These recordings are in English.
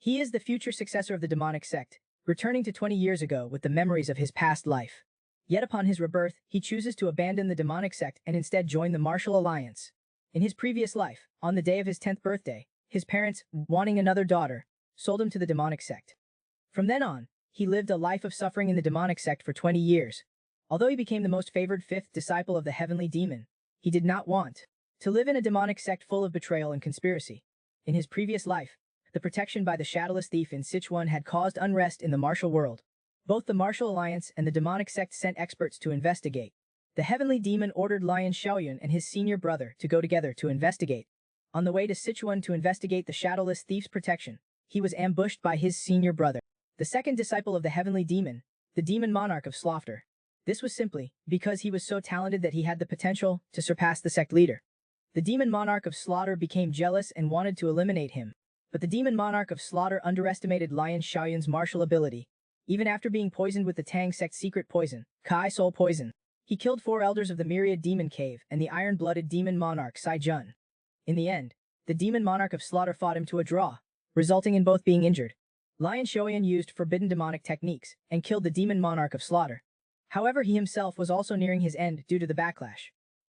He is the future successor of the demonic sect, returning to 20 years ago with the memories of his past life. Yet upon his rebirth, he chooses to abandon the demonic sect and instead join the martial alliance. In his previous life, on the day of his 10th birthday, his parents, wanting another daughter, sold him to the demonic sect. From then on, he lived a life of suffering in the demonic sect for 20 years. Although he became the most favored fifth disciple of the heavenly demon, he did not want to live in a demonic sect full of betrayal and conspiracy. In his previous life, the protection by the shadowless thief in Sichuan had caused unrest in the martial world. Both the martial alliance and the demonic sect sent experts to investigate. The heavenly demon ordered Lion Xiaoyun and his senior brother to go together to investigate. On the way to Sichuan to investigate the shadowless thief's protection, he was ambushed by his senior brother, the second disciple of the heavenly demon, the demon monarch of slaughter. This was simply because he was so talented that he had the potential to surpass the sect leader. The demon monarch of slaughter became jealous and wanted to eliminate him. But the demon monarch of slaughter underestimated Lion Xiaoyun's martial ability. Even after being poisoned with the Tang sect secret poison, Kai Soul poison, he killed 4 elders of the myriad demon cave and the iron-blooded demon monarch Sai Jun. In the end, the demon monarch of slaughter fought him to a draw, resulting in both being injured. Lion Xiaoyun used forbidden demonic techniques and killed the demon monarch of slaughter. However, he himself was also nearing his end due to the backlash.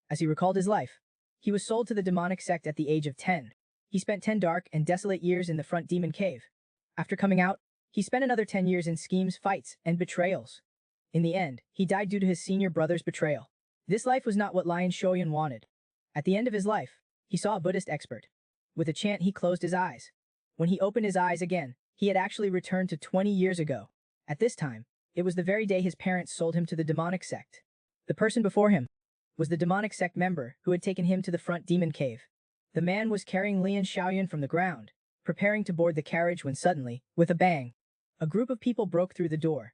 As he recalled his life, he was sold to the demonic sect at the age of 10. He spent 10 dark and desolate years in the front demon cave. After coming out, he spent another 10 years in schemes, fights, and betrayals. In the end, he died due to his senior brother's betrayal. This life was not what Lion Xiaoyun wanted. At the end of his life, he saw a Buddhist expert. With a chant, he closed his eyes. When he opened his eyes again, he had actually returned to 20 years ago. At this time, it was the very day his parents sold him to the demonic sect. The person before him was the demonic sect member who had taken him to the front demon cave. The man was carrying Lian Xiaoyun from the ground, preparing to board the carriage when suddenly, with a bang, a group of people broke through the door.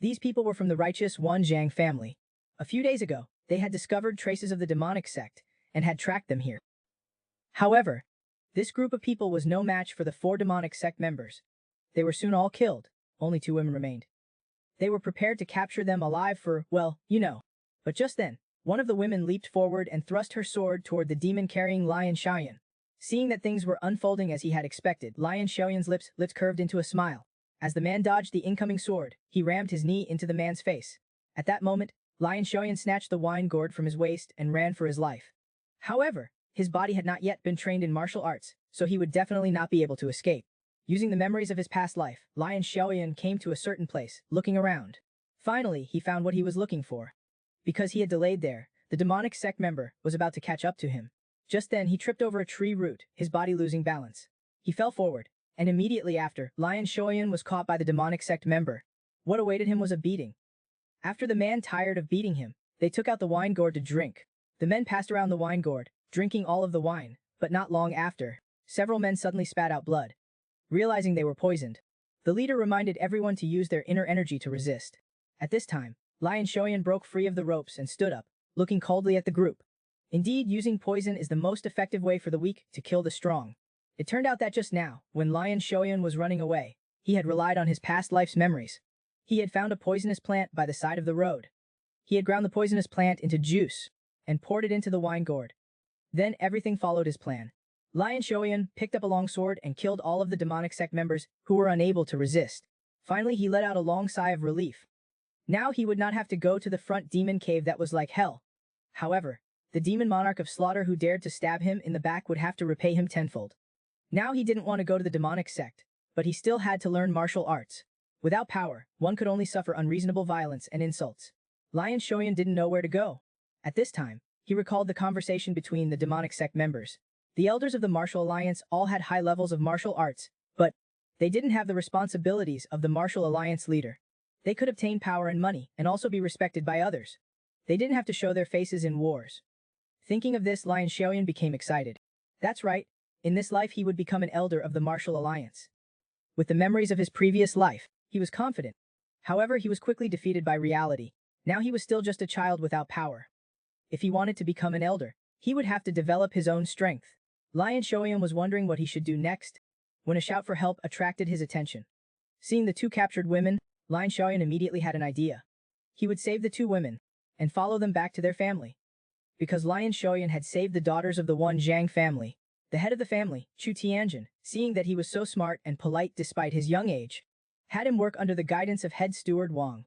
These people were from the righteous Wan Jang family. A few days ago, they had discovered traces of the demonic sect and had tracked them here. However, this group of people was no match for the 4 demonic sect members. They were soon all killed, only 2 women remained. They were prepared to capture them alive for, well, you know. But just then, one of the women leaped forward and thrust her sword toward the demon carrying Lion Xiaoyun. Seeing that things were unfolding as he had expected, Lion Xiaoyun's lips curved into a smile. As the man dodged the incoming sword, he rammed his knee into the man's face. At that moment, Lion Xiaoyun snatched the wine gourd from his waist and ran for his life. However, his body had not yet been trained in martial arts, so he would definitely not be able to escape. Using the memories of his past life, Lion Xiaoyun came to a certain place, looking around. Finally, he found what he was looking for. Because he had delayed there, the demonic sect member was about to catch up to him. Just then, he tripped over a tree root, his body losing balance. He fell forward, and immediately after, Lion Xiaoyun was caught by the demonic sect member. What awaited him was a beating. After the man tired of beating him, they took out the wine gourd to drink. The men passed around the wine gourd, drinking all of the wine, but not long after, several men suddenly spat out blood. Realizing they were poisoned, the leader reminded everyone to use their inner energy to resist. At this time, Lion Xiaoyun broke free of the ropes and stood up, looking coldly at the group. Indeed, using poison is the most effective way for the weak to kill the strong. It turned out that just now, when Lion Xiaoyun was running away, he had relied on his past life's memories. He had found a poisonous plant by the side of the road. He had ground the poisonous plant into juice and poured it into the wine gourd. Then everything followed his plan. Lion Xiaoyun picked up a long sword and killed all of the demonic sect members who were unable to resist. Finally, he let out a long sigh of relief. Now he would not have to go to the front demon cave that was like hell. However, the demon monarch of slaughter who dared to stab him in the back would have to repay him tenfold. Now he didn't want to go to the demonic sect, but he still had to learn martial arts. Without power, one could only suffer unreasonable violence and insults. Lion Xiaoyun didn't know where to go. At this time, he recalled the conversation between the demonic sect members. The elders of the martial alliance all had high levels of martial arts, but they didn't have the responsibilities of the martial alliance leader. They could obtain power and money and also be respected by others. They didn't have to show their faces in wars. Thinking of this, Lion Xiaoyun became excited. That's right, in this life he would become an elder of the martial alliance. With the memories of his previous life, he was confident. However, he was quickly defeated by reality. Now he was still just a child without power. If he wanted to become an elder, he would have to develop his own strength. Lion Xiaoyun was wondering what he should do next, when a shout for help attracted his attention. Seeing the 2 captured women, Lion Xiaoyun immediately had an idea. He would save the 2 women and follow them back to their family. Because Lion Xiaoyun had saved the daughters of the Wan Jang family, The head of the family, Chu Tianjin, seeing that he was so smart and polite despite his young age, had him work under the guidance of head steward Wang.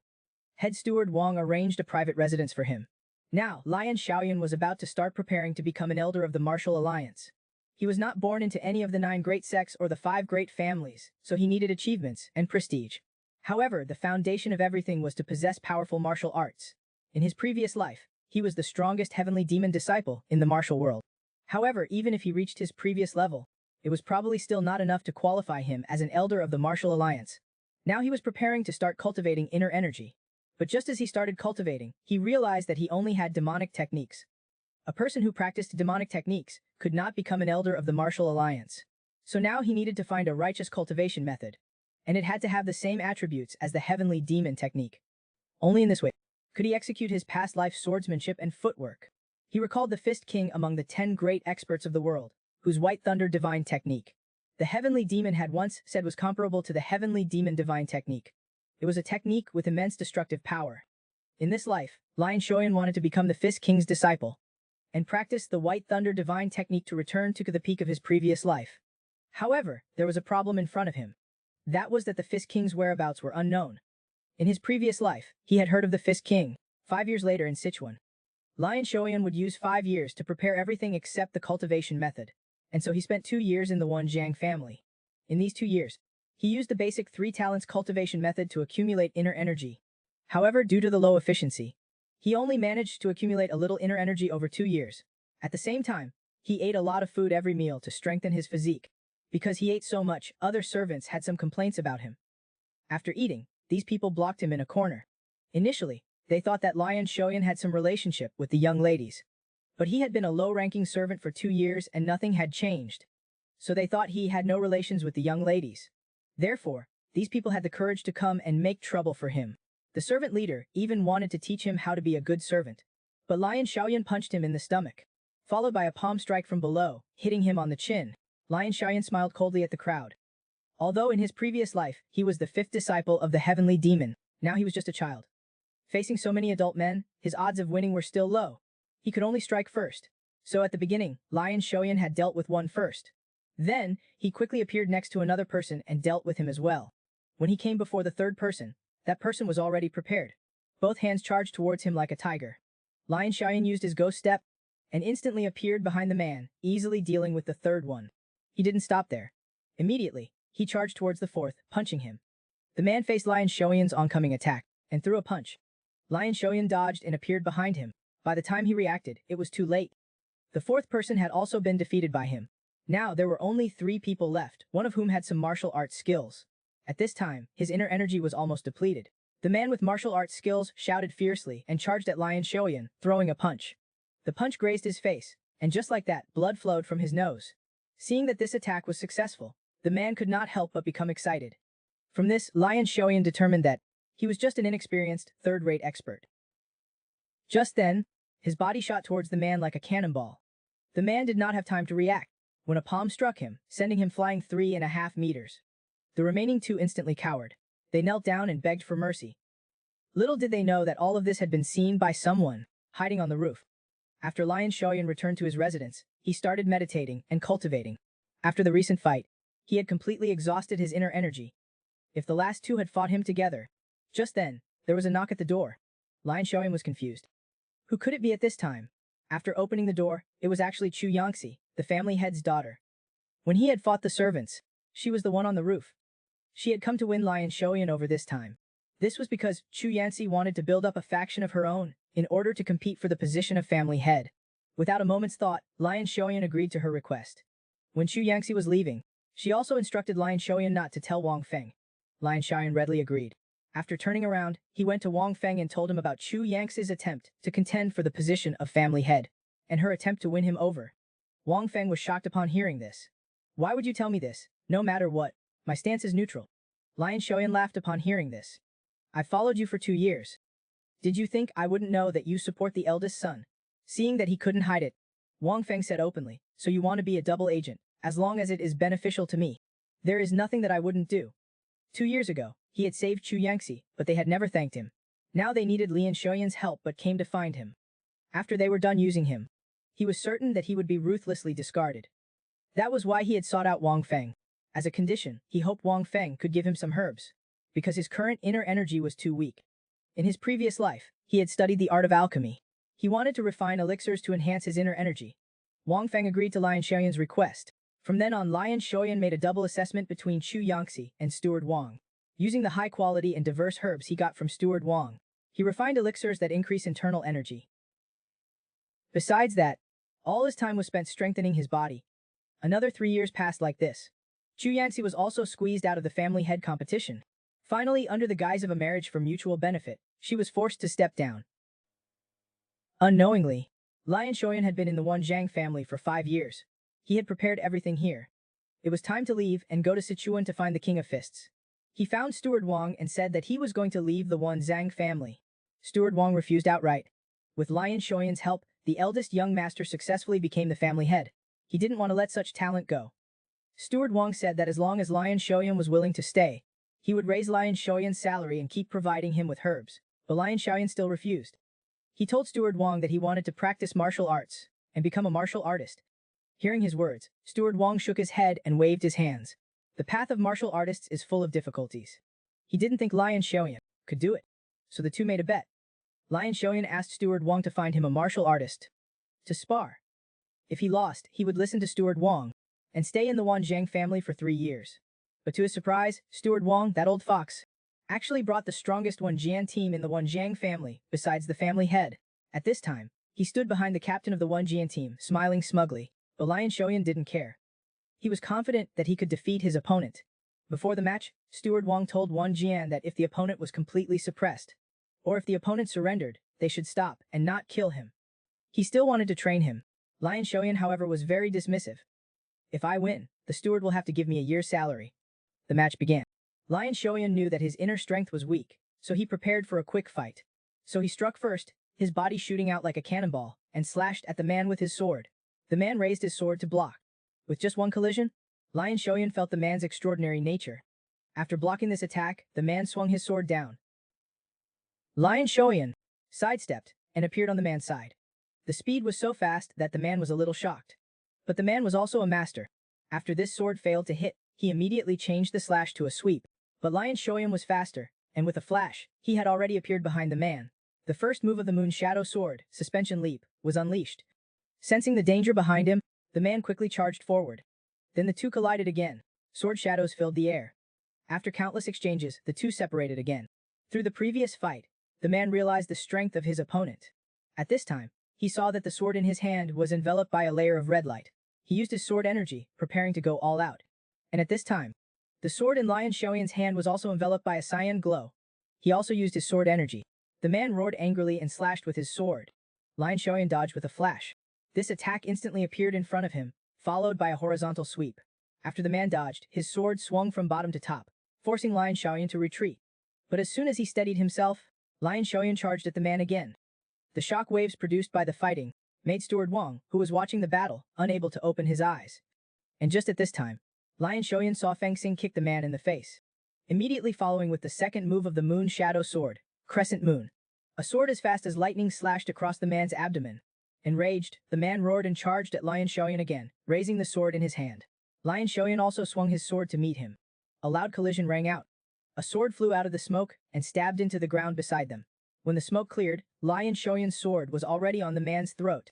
Head steward Wang arranged a private residence for him. Now, Lion Shaoyan was about to start preparing to become an elder of the martial alliance. He was not born into any of the 9 great sects or the 5 great families, so he needed achievements and prestige. However, the foundation of everything was to possess powerful martial arts. In his previous life, he was the strongest heavenly demon disciple in the martial world. However, even if he reached his previous level, it was probably still not enough to qualify him as an elder of the martial alliance. Now he was preparing to start cultivating inner energy. But just as he started cultivating, he realized that he only had demonic techniques. A person who practiced demonic techniques could not become an elder of the martial alliance. So now he needed to find a righteous cultivation method, and it had to have the same attributes as the heavenly demon technique. Only in this way could he execute his past life swordsmanship and footwork. He recalled the Fist King among the 10 great experts of the world, whose White Thunder divine technique the heavenly demon had once said was comparable to the heavenly demon divine technique. It was a technique with immense destructive power. In this life, Lion Shaoyan wanted to become the Fist King's disciple and practice the White Thunder divine technique to return to the peak of his previous life. However, there was a problem in front of him. That was that the Fist King's whereabouts were unknown. In his previous life, he had heard of the Fist King, 5 years later in Sichuan. Lion Shaoyan would use 5 years to prepare everything except the cultivation method, and so he spent 2 years in the Wan Jang family. In these 2 years, he used the basic 3 talents cultivation method to accumulate inner energy. However, due to the low efficiency, he only managed to accumulate a little inner energy over 2 years. At the same time, he ate a lot of food every meal to strengthen his physique. Because he ate so much, other servants had some complaints about him. After eating, these people blocked him in a corner. Initially, they thought that Lion Shaoyan had some relationship with the young ladies. But he had been a low-ranking servant for 2 years and nothing had changed. So they thought he had no relations with the young ladies. Therefore, these people had the courage to come and make trouble for him. The servant leader even wanted to teach him how to be a good servant. But Lion Shaoyan punched him in the stomach, followed by a palm strike from below, hitting him on the chin. Lion Shaoyan smiled coldly at the crowd. Although in his previous life, he was the 5th disciple of the heavenly demon, now he was just a child. Facing so many adult men, his odds of winning were still low. He could only strike first. So at the beginning, Lion Shaoyan had dealt with one first. Then, he quickly appeared next to another person and dealt with him as well. When he came before the 3rd person, that person was already prepared. Both hands charged towards him like a tiger. Lion Shaoyan used his ghost step and instantly appeared behind the man, easily dealing with the 3rd one. He didn't stop there. Immediately, he charged towards the 4th, punching him. The man faced Lion Shaoyan's oncoming attack and threw a punch. Lion Shaoyan dodged and appeared behind him. By the time he reacted, it was too late. The 4th person had also been defeated by him. Now there were only 3 people left, one of whom had some martial arts skills. At this time, his inner energy was almost depleted. The man with martial arts skills shouted fiercely and charged at Lion Shaoyan, throwing a punch. The punch grazed his face, and just like that, blood flowed from his nose. Seeing that this attack was successful, the man could not help but become excited. From this, Lion Shaoyan determined that he was just an inexperienced, 3rd-rate expert. Just then, his body shot towards the man like a cannonball. The man did not have time to react when a palm struck him, sending him flying 3.5 meters. The remaining 2 instantly cowered. They knelt down and begged for mercy. Little did they know that all of this had been seen by someone hiding on the roof. After Lion Shaoyan returned to his residence, he started meditating and cultivating. After the recent fight, he had completely exhausted his inner energy. If the last 2 had fought him together. Just then, there was a knock at the door. Lion Shaoyan was confused. Who could it be at this time? After opening the door, it was actually Chu Yangxi, the family head's daughter. When he had fought the servants, she was the one on the roof. She had come to win Lion Shaoyan over this time. This was because Chu Yangxi wanted to build up a faction of her own in order to compete for the position of family head. Without a moment's thought, Lion Shaoyan agreed to her request. When Chu Yangxi was leaving, she also instructed Lion Shaoyan not to tell Wang Feng. Lion Shaoyan readily agreed. After turning around, he went to Wang Feng and told him about Chu Yangxi's attempt to contend for the position of family head, and her attempt to win him over. Wang Feng was shocked upon hearing this. Why would you tell me this? No matter what, my stance is neutral. Lion Shaoyan laughed upon hearing this. I followed you for 2 years. Did you think I wouldn't know that you support the eldest son? Seeing that he couldn't hide it, Wang Feng said openly, so you want to be a double agent, as long as it is beneficial to me. There is nothing that I wouldn't do. 2 years ago, he had saved Chu Yangxi, but they had never thanked him. Now they needed Lian Shaoyan's help but came to find him. After they were done using him, he was certain that he would be ruthlessly discarded. That was why he had sought out Wang Feng. As a condition, he hoped Wang Feng could give him some herbs, because his current inner energy was too weak. In his previous life, he had studied the art of alchemy. He wanted to refine elixirs to enhance his inner energy. Wang Feng agreed to Lian Xiaoyan's request. From then on, Lian Xiaoyan made a double assessment between Chu Yangxi and Steward Wang. Using the high-quality and diverse herbs he got from Steward Wang, he refined elixirs that increase internal energy. Besides that, all his time was spent strengthening his body. Another 3 years passed like this. Chu Yangxi was also squeezed out of the family head competition. Finally, under the guise of a marriage for mutual benefit, she was forced to step down. Unknowingly, Lian Xiaoyan had been in the Wan Jang family for 5 years. He had prepared everything here. It was time to leave and go to Sichuan to find the King of Fists. He found Steward Wang and said that he was going to leave the Wan Zhang family. Steward Wang refused outright. With Lian Xiaoyan's help, the eldest young master successfully became the family head. He didn't want to let such talent go. Steward Wang said that as long as Lian Xiaoyan was willing to stay, he would raise Lian Xiaoyan's salary and keep providing him with herbs, but Lian Xiaoyan still refused. He told Steward Wang that he wanted to practice martial arts and become a martial artist. Hearing his words, Steward Wang shook his head and waved his hands. The path of martial artists is full of difficulties. He didn't think Lian Xiaoyan could do it, so the two made a bet. Lian Xiaoyan asked Steward Wang to find him a martial artist to spar. If he lost, he would listen to Steward Wang and stay in the Wan Jang family for 3 years. But to his surprise, Steward Wang, that old fox, actually brought the strongest Wan Jian team in the Wan Jang family, besides the family head. At this time, he stood behind the captain of the Wan Jian team, smiling smugly, but Lian Xiaoyan didn't care. He was confident that he could defeat his opponent. Before the match, Steward Wang told Wan Jian that if the opponent was completely suppressed, or if the opponent surrendered, they should stop and not kill him. He still wanted to train him. Lian Xiaoyan, however, was very dismissive. If I win, the steward will have to give me a year's salary. The match began. Lian Xiaoyan knew that his inner strength was weak, so he prepared for a quick fight. So he struck first, his body shooting out like a cannonball, and slashed at the man with his sword. The man raised his sword to block. With just one collision, Lian Xiaoyan felt the man's extraordinary nature. After blocking this attack, the man swung his sword down. Lian Xiaoyan sidestepped and appeared on the man's side. The speed was so fast that the man was a little shocked. But the man was also a master. After this sword failed to hit, he immediately changed the slash to a sweep. But Lian Xiaoyan was faster, and with a flash, he had already appeared behind the man. The first move of the Moon Shadow Sword, Suspension Leap, was unleashed. Sensing the danger behind him, the man quickly charged forward. Then the two collided again. Sword shadows filled the air. After countless exchanges, the two separated again. Through the previous fight, the man realized the strength of his opponent. At this time, he saw that the sword in his hand was enveloped by a layer of red light. He used his sword energy, preparing to go all out. And at this time, the sword in Lian Xiaoyan's hand was also enveloped by a cyan glow. He also used his sword energy. The man roared angrily and slashed with his sword. Lian Xiaoyan dodged with a flash. This attack instantly appeared in front of him, followed by a horizontal sweep. After the man dodged, his sword swung from bottom to top, forcing Lian Xiaoyan to retreat. But as soon as he steadied himself, Lian Xiaoyan charged at the man again. The shock waves produced by the fighting made Steward Wang, who was watching the battle, unable to open his eyes. And just at this time, Lian Xiaoyan saw Feng Xing kick the man in the face. Immediately following with the second move of the Moon Shadow Sword, Crescent Moon. A sword as fast as lightning slashed across the man's abdomen. Enraged, the man roared and charged at Lian Xiaoyan again, raising the sword in his hand. Lian Xiaoyan also swung his sword to meet him. A loud collision rang out. A sword flew out of the smoke and stabbed into the ground beside them. When the smoke cleared, Lian Xiaoyan's sword was already on the man's throat.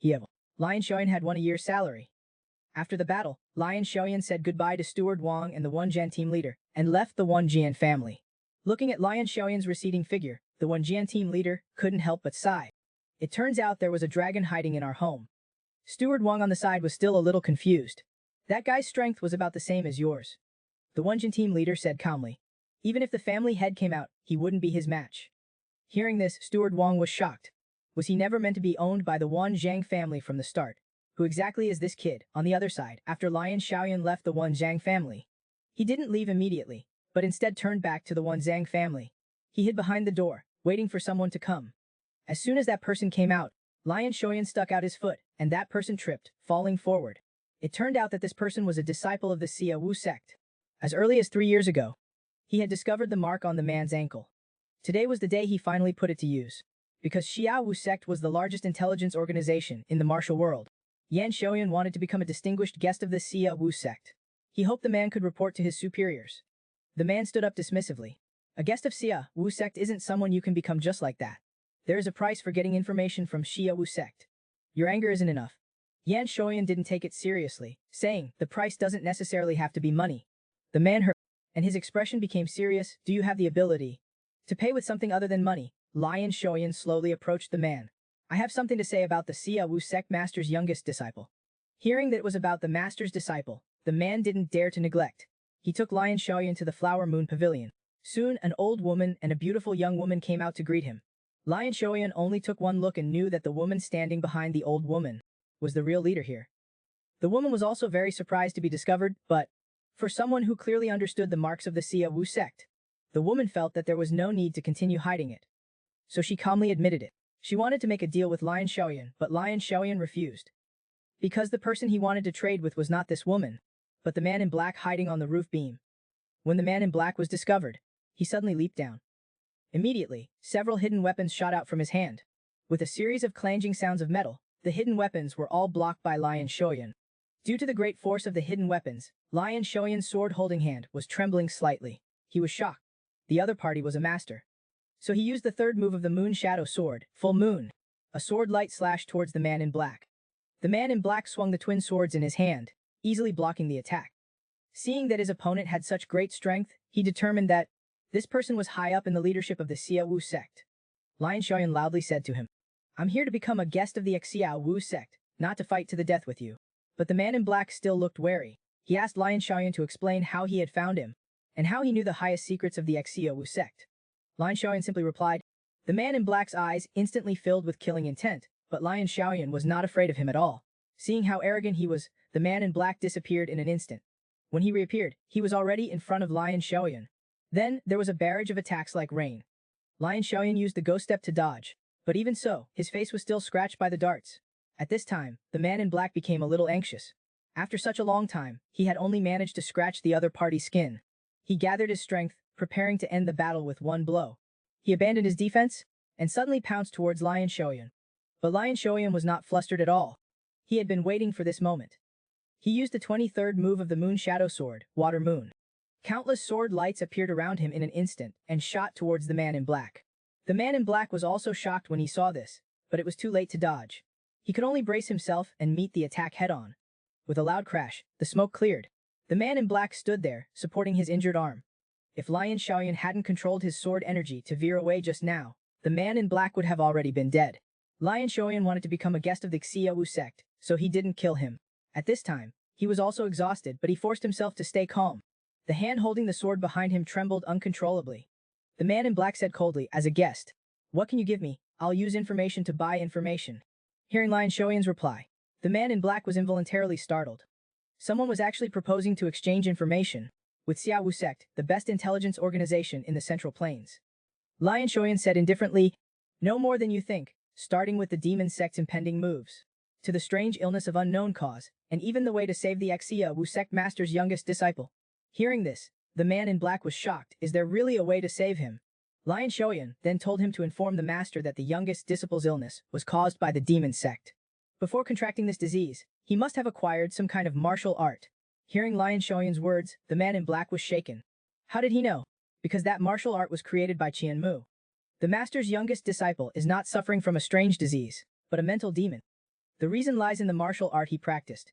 Lian Xiaoyan had won a year's salary. After the battle, Lian Xiaoyan said goodbye to Steward Wang and the Wan Jian team leader, and left the Wan Jian family. Looking at Lian Xiaoyan's receding figure, the Wan Jian team leader couldn't help but sigh. It turns out there was a dragon hiding in our home. Steward Wang on the side was still a little confused. That guy's strength was about the same as yours. The Wan Jian team leader said calmly. Even if the family head came out, he wouldn't be his match. Hearing this, Steward Wang was shocked. Was he never meant to be owned by the Wan Zhang family from the start? Who exactly is this kid? On the other side, after Lian Xiaoyan left the Wan Zhang family, he didn't leave immediately, but instead turned back to the Wan Zhang family. He hid behind the door, waiting for someone to come. As soon as that person came out, Lian Xiaoyan stuck out his foot, and that person tripped, falling forward. It turned out that this person was a disciple of the Seia Wu sect. As early as 3 years ago, he had discovered the mark on the man's ankle. Today was the day he finally put it to use. Because Seia Wu sect was the largest intelligence organization in the martial world. Yan Xiaoyan wanted to become a distinguished guest of the Seia Wu sect. He hoped the man could report to his superiors. The man stood up dismissively. A guest of Seia Wu sect isn't someone you can become just like that. There is a price for getting information from Seia Wu sect. Your anger isn't enough. Yan Xiaoyan didn't take it seriously, saying, the price doesn't necessarily have to be money. The man heard, and his expression became serious. Do you have the ability to pay with something other than money? Lion Xiaoyan slowly approached the man. I have something to say about the Seia Wu sect master's youngest disciple. Hearing that it was about the master's disciple, the man didn't dare to neglect. He took Lion Xiaoyan to the Flower Moon Pavilion. Soon, an old woman and a beautiful young woman came out to greet him. Lion Xiaoyan only took one look and knew that the woman standing behind the old woman was the real leader here. The woman was also very surprised to be discovered, but for someone who clearly understood the marks of the Seia Wu sect, the woman felt that there was no need to continue hiding it. So she calmly admitted it. She wanted to make a deal with Lion Xiaoyan, but Lion Xiaoyan refused. Because the person he wanted to trade with was not this woman, but the man in black hiding on the roof beam. When the man in black was discovered, he suddenly leaped down. Immediately, several hidden weapons shot out from his hand. With a series of clanging sounds of metal, the hidden weapons were all blocked by Lion Xiaoyan. Due to the great force of the hidden weapons, Lion Xiaoyan's sword-holding hand was trembling slightly. He was shocked. The other party was a master. So he used the third move of the Moon Shadow Sword, Full Moon. A sword light slashed towards the man in black. The man in black swung the twin swords in his hand, easily blocking the attack. Seeing that his opponent had such great strength, he determined that this person was high up in the leadership of the Seia Wu sect. Lion Xiaoyan loudly said to him, I'm here to become a guest of the Seia Wu sect, not to fight to the death with you. But the man in black still looked wary. He asked Lion Xiaoyan to explain how he had found him, and how he knew the highest secrets of the Seia Wu sect. Lion Xiaoyan simply replied. The man in black's eyes instantly filled with killing intent, but Lion Xiaoyan was not afraid of him at all. Seeing how arrogant he was, the man in black disappeared in an instant. When he reappeared, he was already in front of Lion Xiaoyan. Then, there was a barrage of attacks like rain. Lion Xiaoyan used the ghost step to dodge, but even so, his face was still scratched by the darts. At this time, the man in black became a little anxious. After such a long time, he had only managed to scratch the other party's skin. He gathered his strength, preparing to end the battle with one blow. He abandoned his defense, and suddenly pounced towards Lion Xiaoyan. But Lion Xiaoyan was not flustered at all. He had been waiting for this moment. He used the 23rd move of the Moon Shadow Sword, Water Moon. Countless sword lights appeared around him in an instant, and shot towards the man in black. The man in black was also shocked when he saw this, but it was too late to dodge. He could only brace himself and meet the attack head-on. With a loud crash, the smoke cleared. The man in black stood there, supporting his injured arm. If Lion Xiaoyan hadn't controlled his sword energy to veer away just now, the man in black would have already been dead. Lion Xiaoyan wanted to become a guest of the Seia Wu sect, so he didn't kill him. At this time, he was also exhausted, but he forced himself to stay calm. The hand holding the sword behind him trembled uncontrollably. The man in black said coldly, as a guest, what can you give me? I'll use information to buy information. Hearing Lion Xiaoyan's reply, the man in black was involuntarily startled. Someone was actually proposing to exchange information with Seia Wu sect, the best intelligence organization in the Central Plains. Lion Xiaoyan said indifferently, no more than you think, starting with the demon sect's impending moves, to the strange illness of unknown cause, and even the way to save the Seia Wu sect master's youngest disciple. Hearing this, the man in black was shocked. Is there really a way to save him? Lion Xiaoyan then told him to inform the master that the youngest disciple's illness was caused by the demon sect. Before contracting this disease, he must have acquired some kind of martial art. Hearing Lion Xiaoyan's words, the man in black was shaken. How did he know? Because that martial art was created by Qian Mu. The master's youngest disciple is not suffering from a strange disease, but a mental demon. The reason lies in the martial art he practiced.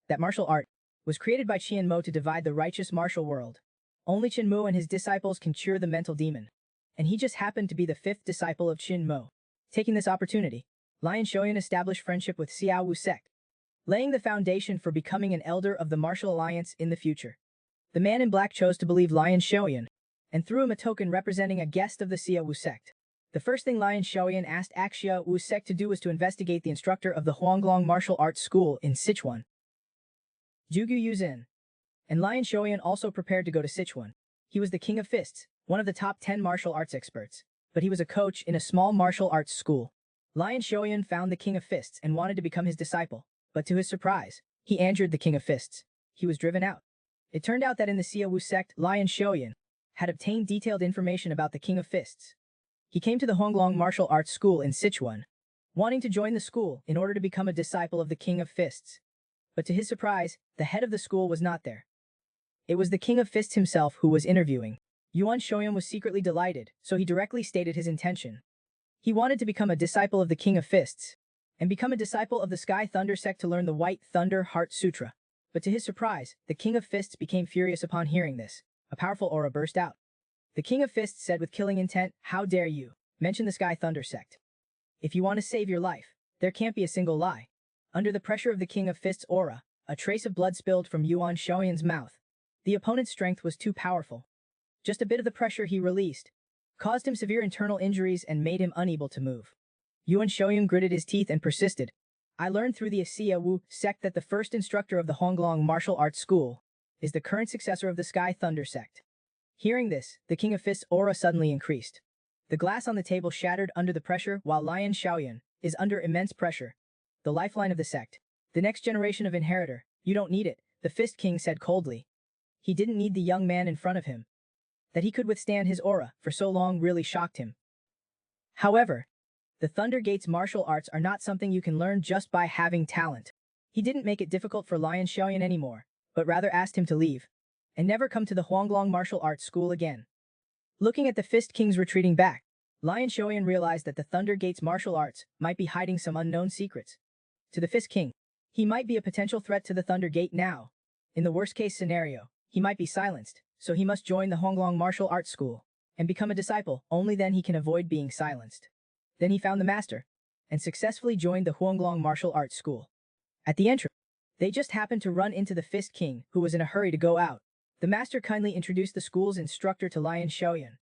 That martial art was created by Qian Mu to divide the righteous martial world. Only Qian Mu and his disciples can cure the mental demon. And he just happened to be the 5th disciple of Qian Mu. Taking this opportunity, Lion Xiaoyan established friendship with Seia Wu sect, laying the foundation for becoming an elder of the martial alliance in the future. The man in black chose to believe Lion Xiaoyan, and threw him a token representing a guest of the Seia Wu sect. The first thing Lion Xiaoyan asked Seia Wu sect to do was to investigate the instructor of the Huanglong Martial Arts School in Sichuan, Zhugu Yuzhen. And Lion Xiaoyan also prepared to go to Sichuan. He was the king of fists, one of the top 10 martial arts experts, but he was a coach in a small martial arts school. Lion Xiaoyan found the king of fists and wanted to become his disciple, but to his surprise, he injured the king of fists. He was driven out. It turned out that in the Seia Wu sect, Lion Xiaoyan had obtained detailed information about the king of fists. He came to the Huanglong Martial Arts School in Sichuan. wanting to join the school in order to become a disciple of the King of Fists. But to his surprise, the head of the school was not there. It was the King of Fists himself who was interviewing. Yuan Shoyan was secretly delighted, so he directly stated his intention. He wanted to become a disciple of the King of Fists, and become a disciple of the Sky Thunder Sect to learn the White Thunder Heart Sutra. But to his surprise, the King of Fists became furious upon hearing this. A powerful aura burst out. The King of Fists said with killing intent, "How dare you mention the Sky Thunder Sect? If you want to save your life, there can't be a single lie." Under the pressure of the King of Fists' aura, a trace of blood spilled from Yuan Shoyan's mouth. The opponent's strength was too powerful. Just a bit of the pressure he released caused him severe internal injuries and made him unable to move. Yuan Shoyan gritted his teeth and persisted. "I learned through the Seia Wu sect that the first instructor of the Honglong martial arts school is the current successor of the Sky Thunder sect." Hearing this, the King of Fists' aura suddenly increased. The glass on the table shattered under the pressure while Lion Xiaoyan is under immense pressure. The lifeline of the sect. The next generation of inheritor. "You don't need it," the Fist King said coldly. He didn't need the young man in front of him. That he could withstand his aura for so long really shocked him. However, the Thunder Gate's martial arts are not something you can learn just by having talent. He didn't make it difficult for Lion Xiaoyan anymore, but rather asked him to leave and never come to the Huanglong martial arts school again. Looking at the Fist King's retreating back, Lion Xiaoyan realized that the Thunder Gate's martial arts might be hiding some unknown secrets. To the Fist King, he might be a potential threat to the Thunder Gate now. In the worst-case scenario, he might be silenced, so he must join the Honglong martial arts school and become a disciple. Only then he can avoid being silenced. Then he found the master and successfully joined the Huanglong martial arts school. At the entrance, they just happened to run into the Fist King, who was in a hurry to go out. The master kindly introduced the school's instructor to Lion Xiaoyan.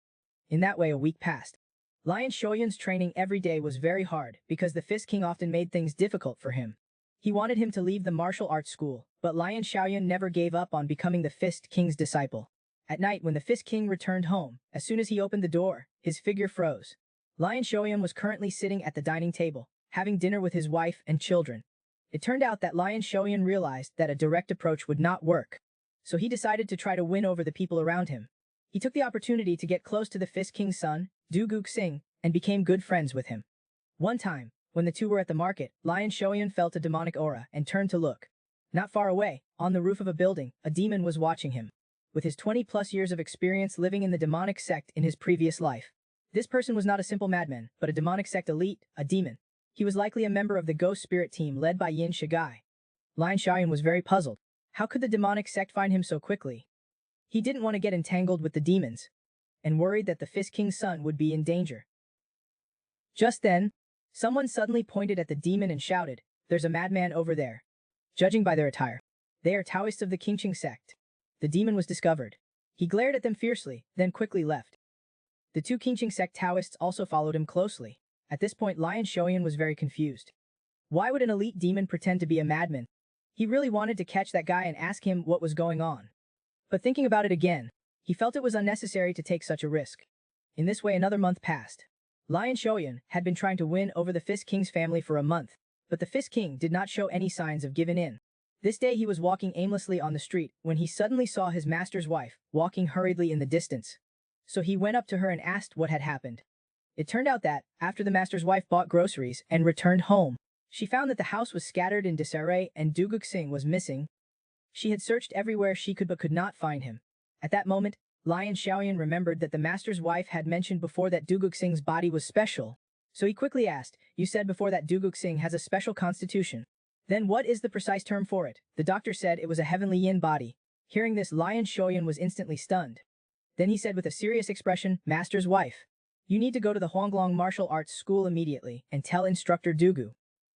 In that way, a week passed. Lion Xiaoyan's training every day was very hard because the Fist King often made things difficult for him. He wanted him to leave the martial arts school, but Lion Xiaoyan never gave up on becoming the Fist King's disciple. At night, when the Fist King returned home, as soon as he opened the door, his figure froze. Lion Xiaoyan was currently sitting at the dining table, having dinner with his wife and children. It turned out that Lion Xiaoyan realized that a direct approach would not work, so he decided to try to win over the people around him. He took the opportunity to get close to the Fist King's son, Du Guxing, and became good friends with him. One time, when the two were at the market, Lion Xiaoyan felt a demonic aura and turned to look. Not far away, on the roof of a building, a demon was watching him. With his 20-plus years of experience living in the demonic sect in his previous life, this person was not a simple madman, but a demonic sect elite, a demon. He was likely a member of the ghost spirit team led by Yin Shigai. Lion Xiaoyan was very puzzled. How could the demonic sect find him so quickly? He didn't want to get entangled with the demons, and worried that the Fist King's son would be in danger. Just then, someone suddenly pointed at the demon and shouted, "There's a madman over there." Judging by their attire, they are Taoists of the Qingqing sect. The demon was discovered. He glared at them fiercely, then quickly left. The two Qingqing sect Taoists also followed him closely. At this point, Lion Xiaoyan was very confused. Why would an elite demon pretend to be a madman? He really wanted to catch that guy and ask him what was going on. But thinking about it again, he felt it was unnecessary to take such a risk. In this way, another month passed. Lion Xiaoyan had been trying to win over the Fist King's family for a month, but the Fist King did not show any signs of giving in. This day he was walking aimlessly on the street when he suddenly saw his master's wife walking hurriedly in the distance. So he went up to her and asked what had happened. It turned out that, after the master's wife bought groceries and returned home, she found that the house was scattered in disarray and Du Guxing was missing. She had searched everywhere she could but could not find him. At that moment, Lion Xiaoyan remembered that the master's wife had mentioned before that Du Guxing's body was special. So he quickly asked, "You said before that Du Guxing has a special constitution. Then what is the precise term for it?" The doctor said it was a heavenly yin body. Hearing this, Lion Xiaoyan was instantly stunned. Then he said with a serious expression, "Master's wife, you need to go to the Huanglong martial arts school immediately and tell instructor Dugu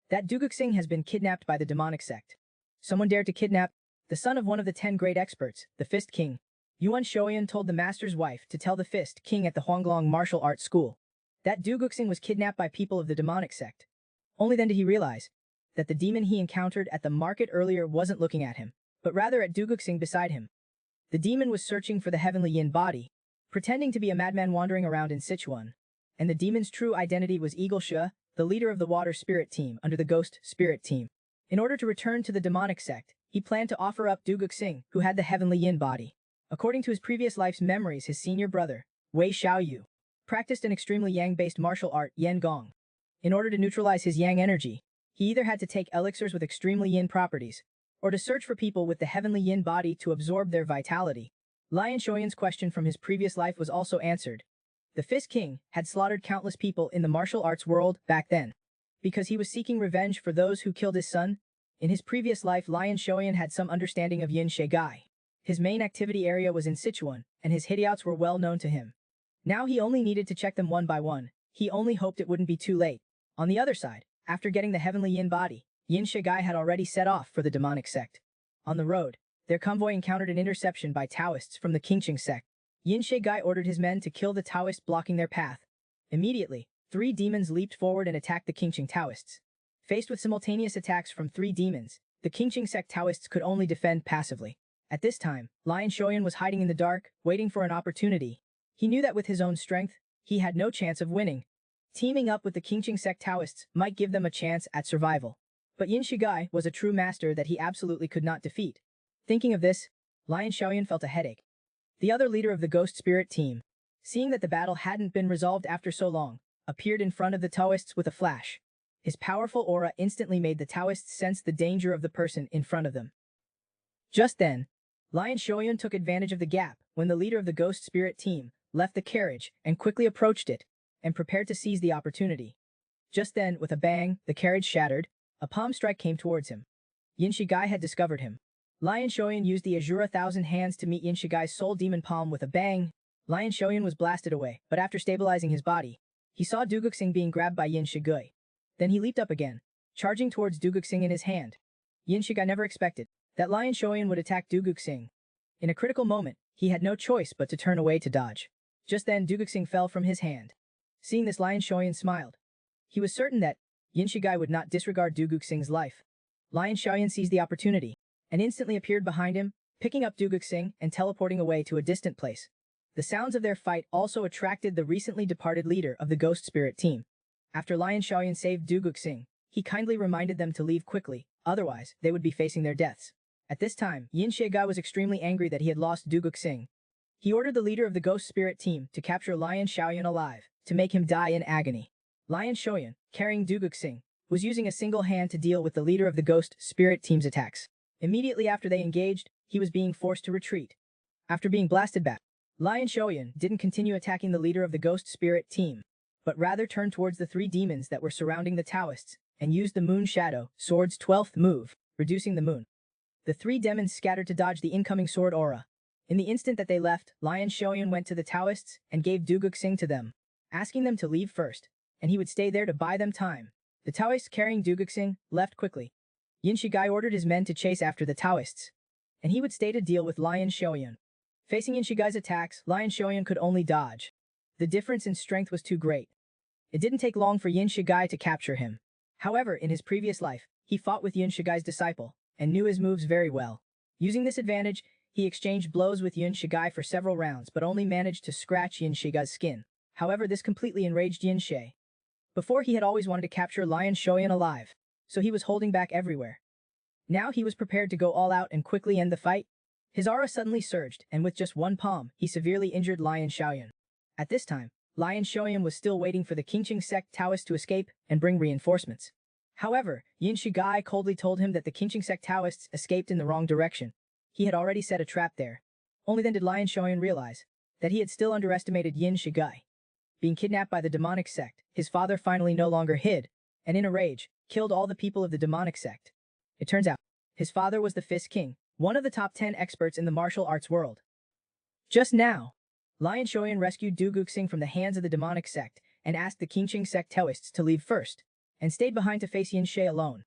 that Du Guxing has been kidnapped by the demonic sect. Someone dared to kidnap the son of one of the 10 great experts, the Fist King." Yuan Xiaoyan told the master's wife to tell the Fist King at the Huanglong martial arts school that Du Guxing was kidnapped by people of the demonic sect. Only then did he realize that the demon he encountered at the market earlier wasn't looking at him, but rather at Du Guxing beside him. The demon was searching for the heavenly yin body, pretending to be a madman wandering around in Sichuan, and the demon's true identity was Eagle Shu, the leader of the water spirit team under the ghost spirit team. In order to return to the demonic sect, he planned to offer up Du Guxing, who had the heavenly yin body. According to his previous life's memories, his senior brother, Wei Xiaoyu, practiced an extremely yang-based martial art, Yan Gong. In order to neutralize his yang energy, he either had to take elixirs with extremely yin properties, or to search for people with the heavenly yin body to absorb their vitality. Lion Shoyan's question from his previous life was also answered. The Fist King had slaughtered countless people in the martial arts world back then. Because he was seeking revenge for those who killed his son, in his previous life Lion Shoyan had some understanding of Yin Shigai. His main activity area was in Sichuan, and his hideouts were well known to him. Now he only needed to check them one by one. He only hoped it wouldn't be too late. On the other side, after getting the heavenly yin body, Yin Shigai had already set off for the demonic sect. On the road, their convoy encountered an interception by Taoists from the Qingqing sect. Yin Shigai ordered his men to kill the Taoists blocking their path. Immediately, 3 demons leaped forward and attacked the Qingqing Taoists. Faced with simultaneous attacks from 3 demons, the Qingqing sect Taoists could only defend passively. At this time, Lion Shoyan was hiding in the dark, waiting for an opportunity. He knew that with his own strength, he had no chance of winning. Teaming up with the Qingqing sect Taoists might give them a chance at survival. But Yin Shigai was a true master that he absolutely could not defeat. Thinking of this, Lion Shoyan felt a headache. The other leader of the Ghost Spirit team, seeing that the battle hadn't been resolved after so long, appeared in front of the Taoists with a flash. His powerful aura instantly made the Taoists sense the danger of the person in front of them. Just then, Lion Shoyan took advantage of the gap when the leader of the Ghost Spirit team left the carriage and quickly approached it, and prepared to seize the opportunity. Just then, with a bang, the carriage shattered. A palm strike came towards him. Yin Shigai had discovered him. Lion Shoyan used the Azura Thousand Hands to meet Yin Shigai's soul demon palm with a bang. Lion Shoyan was blasted away, but after stabilizing his body, he saw Duguxing being grabbed by Yin Shigai. Then he leaped up again, charging towards Duguxing in his hand. Yin Shigai never expected that Lion Shoyan would attack Duguxing. In a critical moment, he had no choice but to turn away to dodge. Just then Duguxing fell from his hand. Seeing this, Lion Shoyan smiled. He was certain that Yin Shigai would not disregard Duguxing's life. Lion Shoyan seized the opportunity and instantly appeared behind him, picking up Duguxing and teleporting away to a distant place. The sounds of their fight also attracted the recently departed leader of the Ghost Spirit team. After Lion Shoyan saved Duguxing, he kindly reminded them to leave quickly, otherwise they would be facing their deaths. At this time, Yin Shigai was extremely angry that he had lost Duguxing. He ordered the leader of the Ghost Spirit team to capture Lion Shoyan alive, to make him die in agony. Lion Shoyan, carrying Duguxing, was using a single hand to deal with the leader of the Ghost Spirit team's attacks. Immediately after they engaged, he was being forced to retreat. After being blasted back, Lion Shoyan didn't continue attacking the leader of the Ghost Spirit team, but rather turned towards the 3 demons that were surrounding the Taoists, and used the Moon Shadow Sword's 12th move, reducing the moon. The 3 demons scattered to dodge the incoming sword aura. In the instant that they left, Lion Shoyan went to the Taoists and gave Duguxing to them, asking them to leave first, and he would stay there to buy them time. The Taoists carrying Duguxing left quickly. Yin Shigai ordered his men to chase after the Taoists, and he would stay to deal with Lion Shoyan. Facing Yin Shigai's attacks, Lion Shoyan could only dodge. The difference in strength was too great. It didn't take long for Yin Shigai to capture him. However, in his previous life, he fought with Yin Shigai's disciple, and knew his moves very well. Using this advantage, he exchanged blows with Yin Shigai for several rounds but only managed to scratch Yin Shigai's skin. However, this completely enraged Yin Shi. Before, he had always wanted to capture Lion Shoyan alive, so he was holding back everywhere. Now he was prepared to go all out and quickly end the fight. His aura suddenly surged, and with just one palm, he severely injured Lion Shoyan. At this time, Lion Shoyan was still waiting for the Qingqing sect Taoists to escape and bring reinforcements. However, Yin Shigai coldly told him that the Qingqing sect Taoists escaped in the wrong direction. He had already set a trap there. Only then did Lion Shoyan realize that he had still underestimated Yin Shigai. Being kidnapped by the demonic sect, his father finally no longer hid, and in a rage, killed all the people of the demonic sect. It turns out, his father was the Fist King, one of the top 10 experts in the martial arts world. Just now, Lion Shoyan rescued Duguxing from the hands of the demonic sect and asked the Qingqing sect Taoists to leave first, and stayed behind to face Yin Shi alone.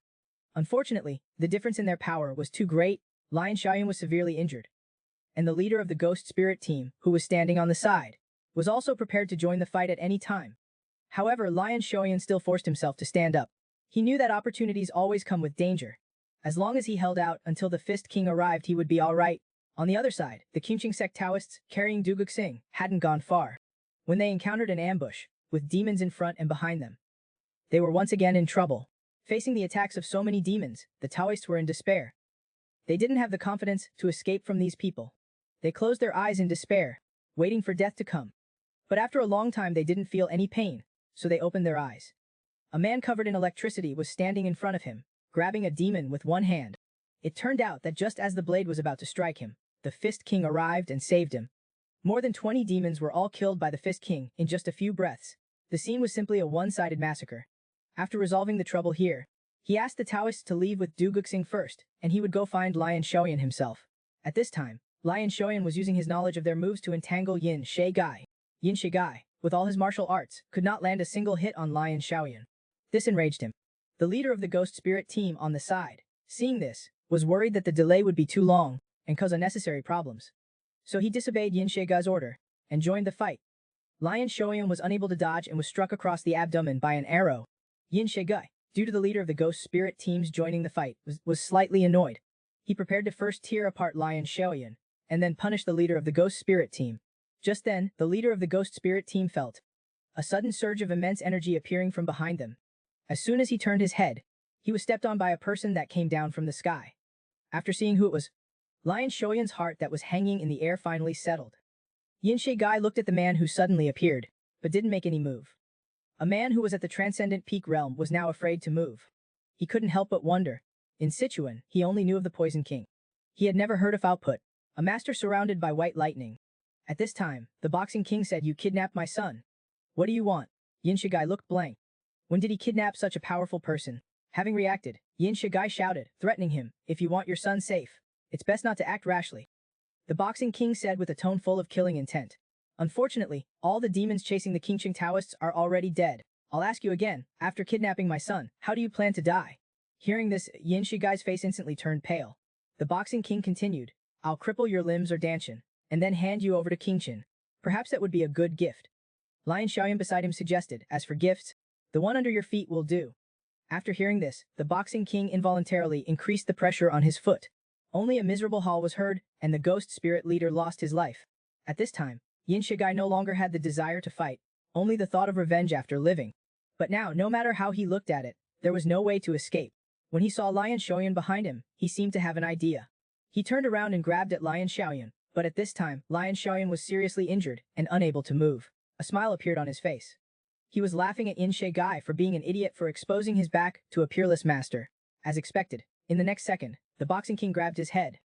Unfortunately, the difference in their power was too great. Lion Shoyan was severely injured, and the leader of the Ghost Spirit team, who was standing on the side, was also prepared to join the fight at any time. However, Lion Shoyan still forced himself to stand up. He knew that opportunities always come with danger. As long as he held out until the Fist King arrived, he would be alright. On the other side, the Qingqing sect Taoists, carrying Duguxing, hadn't gone far when they encountered an ambush, with demons in front and behind them. They were once again in trouble. Facing the attacks of so many demons, the Taoists were in despair. They didn't have the confidence to escape from these people. They closed their eyes in despair, waiting for death to come. But after a long time they didn't feel any pain, so they opened their eyes. A man covered in electricity was standing in front of him, grabbing a demon with one hand. It turned out that just as the blade was about to strike him, the Fist King arrived and saved him. More than 20 demons were all killed by the Fist King in just a few breaths. The scene was simply a one-sided massacre. After resolving the trouble here, he asked the Taoists to leave with Du Guxing first, and he would go find Lion Xiaoyan himself. At this time, Lion Xiaoyan was using his knowledge of their moves to entangle Yin Shi Gai. Yin Shi Gai, with all his martial arts, could not land a single hit on Lion Xiaoyan. This enraged him. The leader of the Ghost Spirit team on the side, seeing this, was worried that the delay would be too long and cause unnecessary problems. So he disobeyed Yin Shi Gai's order and joined the fight. Lion Xiaoyan was unable to dodge and was struck across the abdomen by an arrow. Yin Shi Gai, due to the leader of the Ghost Spirit teams joining the fight, was slightly annoyed. He prepared to first tear apart Lion Xiaoyan and then punish the leader of the Ghost Spirit team. Just then, the leader of the Ghost Spirit team felt a sudden surge of immense energy appearing from behind them. As soon as he turned his head, he was stepped on by a person that came down from the sky. After seeing who it was, Lion Xiaoyan's heart that was hanging in the air finally settled. Yin Shi Gai looked at the man who suddenly appeared, but didn't make any move. A man who was at the Transcendent Peak realm was now afraid to move. He couldn't help but wonder. In Sichuan, he only knew of the Poison King. He had never heard of Output, a master surrounded by white lightning. At this time, the Boxing King said, "You kidnapped my son. What do you want?" Yin Shi Gai looked blank. When did he kidnap such a powerful person? Having reacted, Yin Shi Gai shouted, threatening him, "If you want your son safe, it's best not to act rashly." The Boxing King said with a tone full of killing intent. "Unfortunately, all the demons chasing the Qingqing Taoists are already dead. I'll ask you again, after kidnapping my son, how do you plan to die?" Hearing this, Yin Shi Gai's face instantly turned pale. The Boxing King continued, "I'll cripple your limbs or Danshan, and then hand you over to Qingqin. Perhaps that would be a good gift." Lion Xiaoyan beside him suggested, "As for gifts, the one under your feet will do." After hearing this, the Boxing King involuntarily increased the pressure on his foot. Only a miserable howl was heard, and the Ghost Spirit leader lost his life. At this time, Yin Shi Gai no longer had the desire to fight, only the thought of revenge after living. But now, no matter how he looked at it, there was no way to escape. When he saw Lion Xiaoyan behind him, he seemed to have an idea. He turned around and grabbed at Lion Xiaoyan, but at this time, Lion Xiaoyan was seriously injured and unable to move. A smile appeared on his face. He was laughing at Yin Shi Gai for being an idiot for exposing his back to a peerless master. As expected, in the next second, the Boxing King grabbed his head.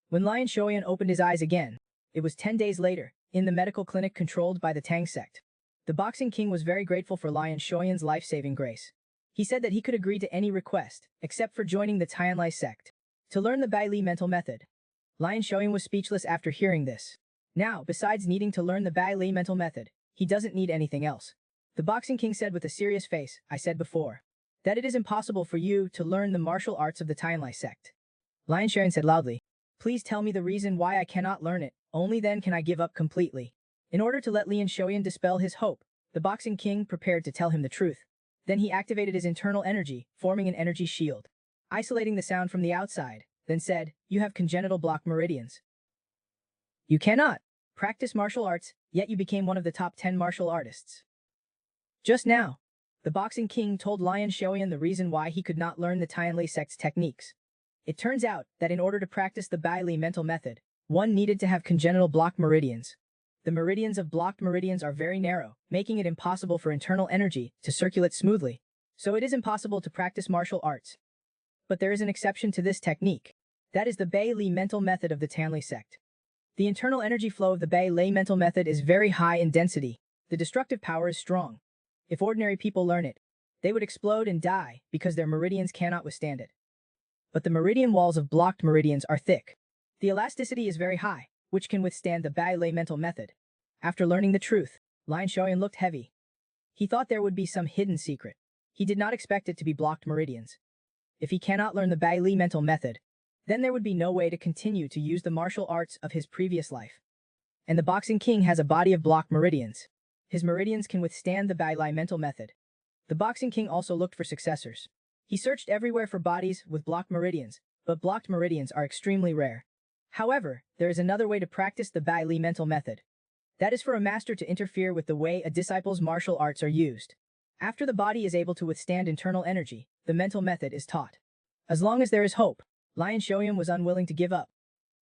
When Lion Xiaoyan opened his eyes again, it was 10 days later, in the medical clinic controlled by the Tang Sect. The Boxing King was very grateful for Lion Xiaoyan's life-saving grace. He said that he could agree to any request, except for joining the Tianlai sect, to learn the Bai Li mental method. Lion Xiaoyan was speechless after hearing this. Now, besides needing to learn the Bai Li mental method, he doesn't need anything else. The Boxing King said with a serious face, "I said before that it is impossible for you to learn the martial arts of the Tianlai sect." Lion Xiaoyan said loudly, "Please tell me the reason why I cannot learn it, only then can I give up completely." In order to let Lian Xiaoyan dispel his hope, the Boxing King prepared to tell him the truth. Then he activated his internal energy, forming an energy shield, isolating the sound from the outside, then said, "You have congenital block meridians. You cannot practice martial arts, yet you became one of the top 10 martial artists." Just now, the Boxing King told Lion Xiaoyan the reason why he could not learn the Tianlai sect's techniques. It turns out that in order to practice the Bai Li mental method, one needed to have congenital block meridians. The meridians of blocked meridians are very narrow, making it impossible for internal energy to circulate smoothly. So it is impossible to practice martial arts. But there is an exception to this technique. That is the Bai Li mental method of the Tianlai sect. The internal energy flow of the Bai Li mental method is very high in density. The destructive power is strong. If ordinary people learn it, they would explode and die because their meridians cannot withstand it. But the meridian walls of blocked meridians are thick. The elasticity is very high, which can withstand the Bai Li mental method. After learning the truth, Lion Xiaoyan looked heavy. He thought there would be some hidden secret. He did not expect it to be blocked meridians. If he cannot learn the Bai Li mental method, then there would be no way to continue to use the martial arts of his previous life. And the Boxing King has a body of blocked meridians. His meridians can withstand the Bai Li mental method. The Boxing King also looked for successors. He searched everywhere for bodies with blocked meridians, but blocked meridians are extremely rare. However, there is another way to practice the Bai Li mental method. That is for a master to interfere with the way a disciple's martial arts are used. After the body is able to withstand internal energy, the mental method is taught. As long as there is hope, Lion Xiaoyan was unwilling to give up.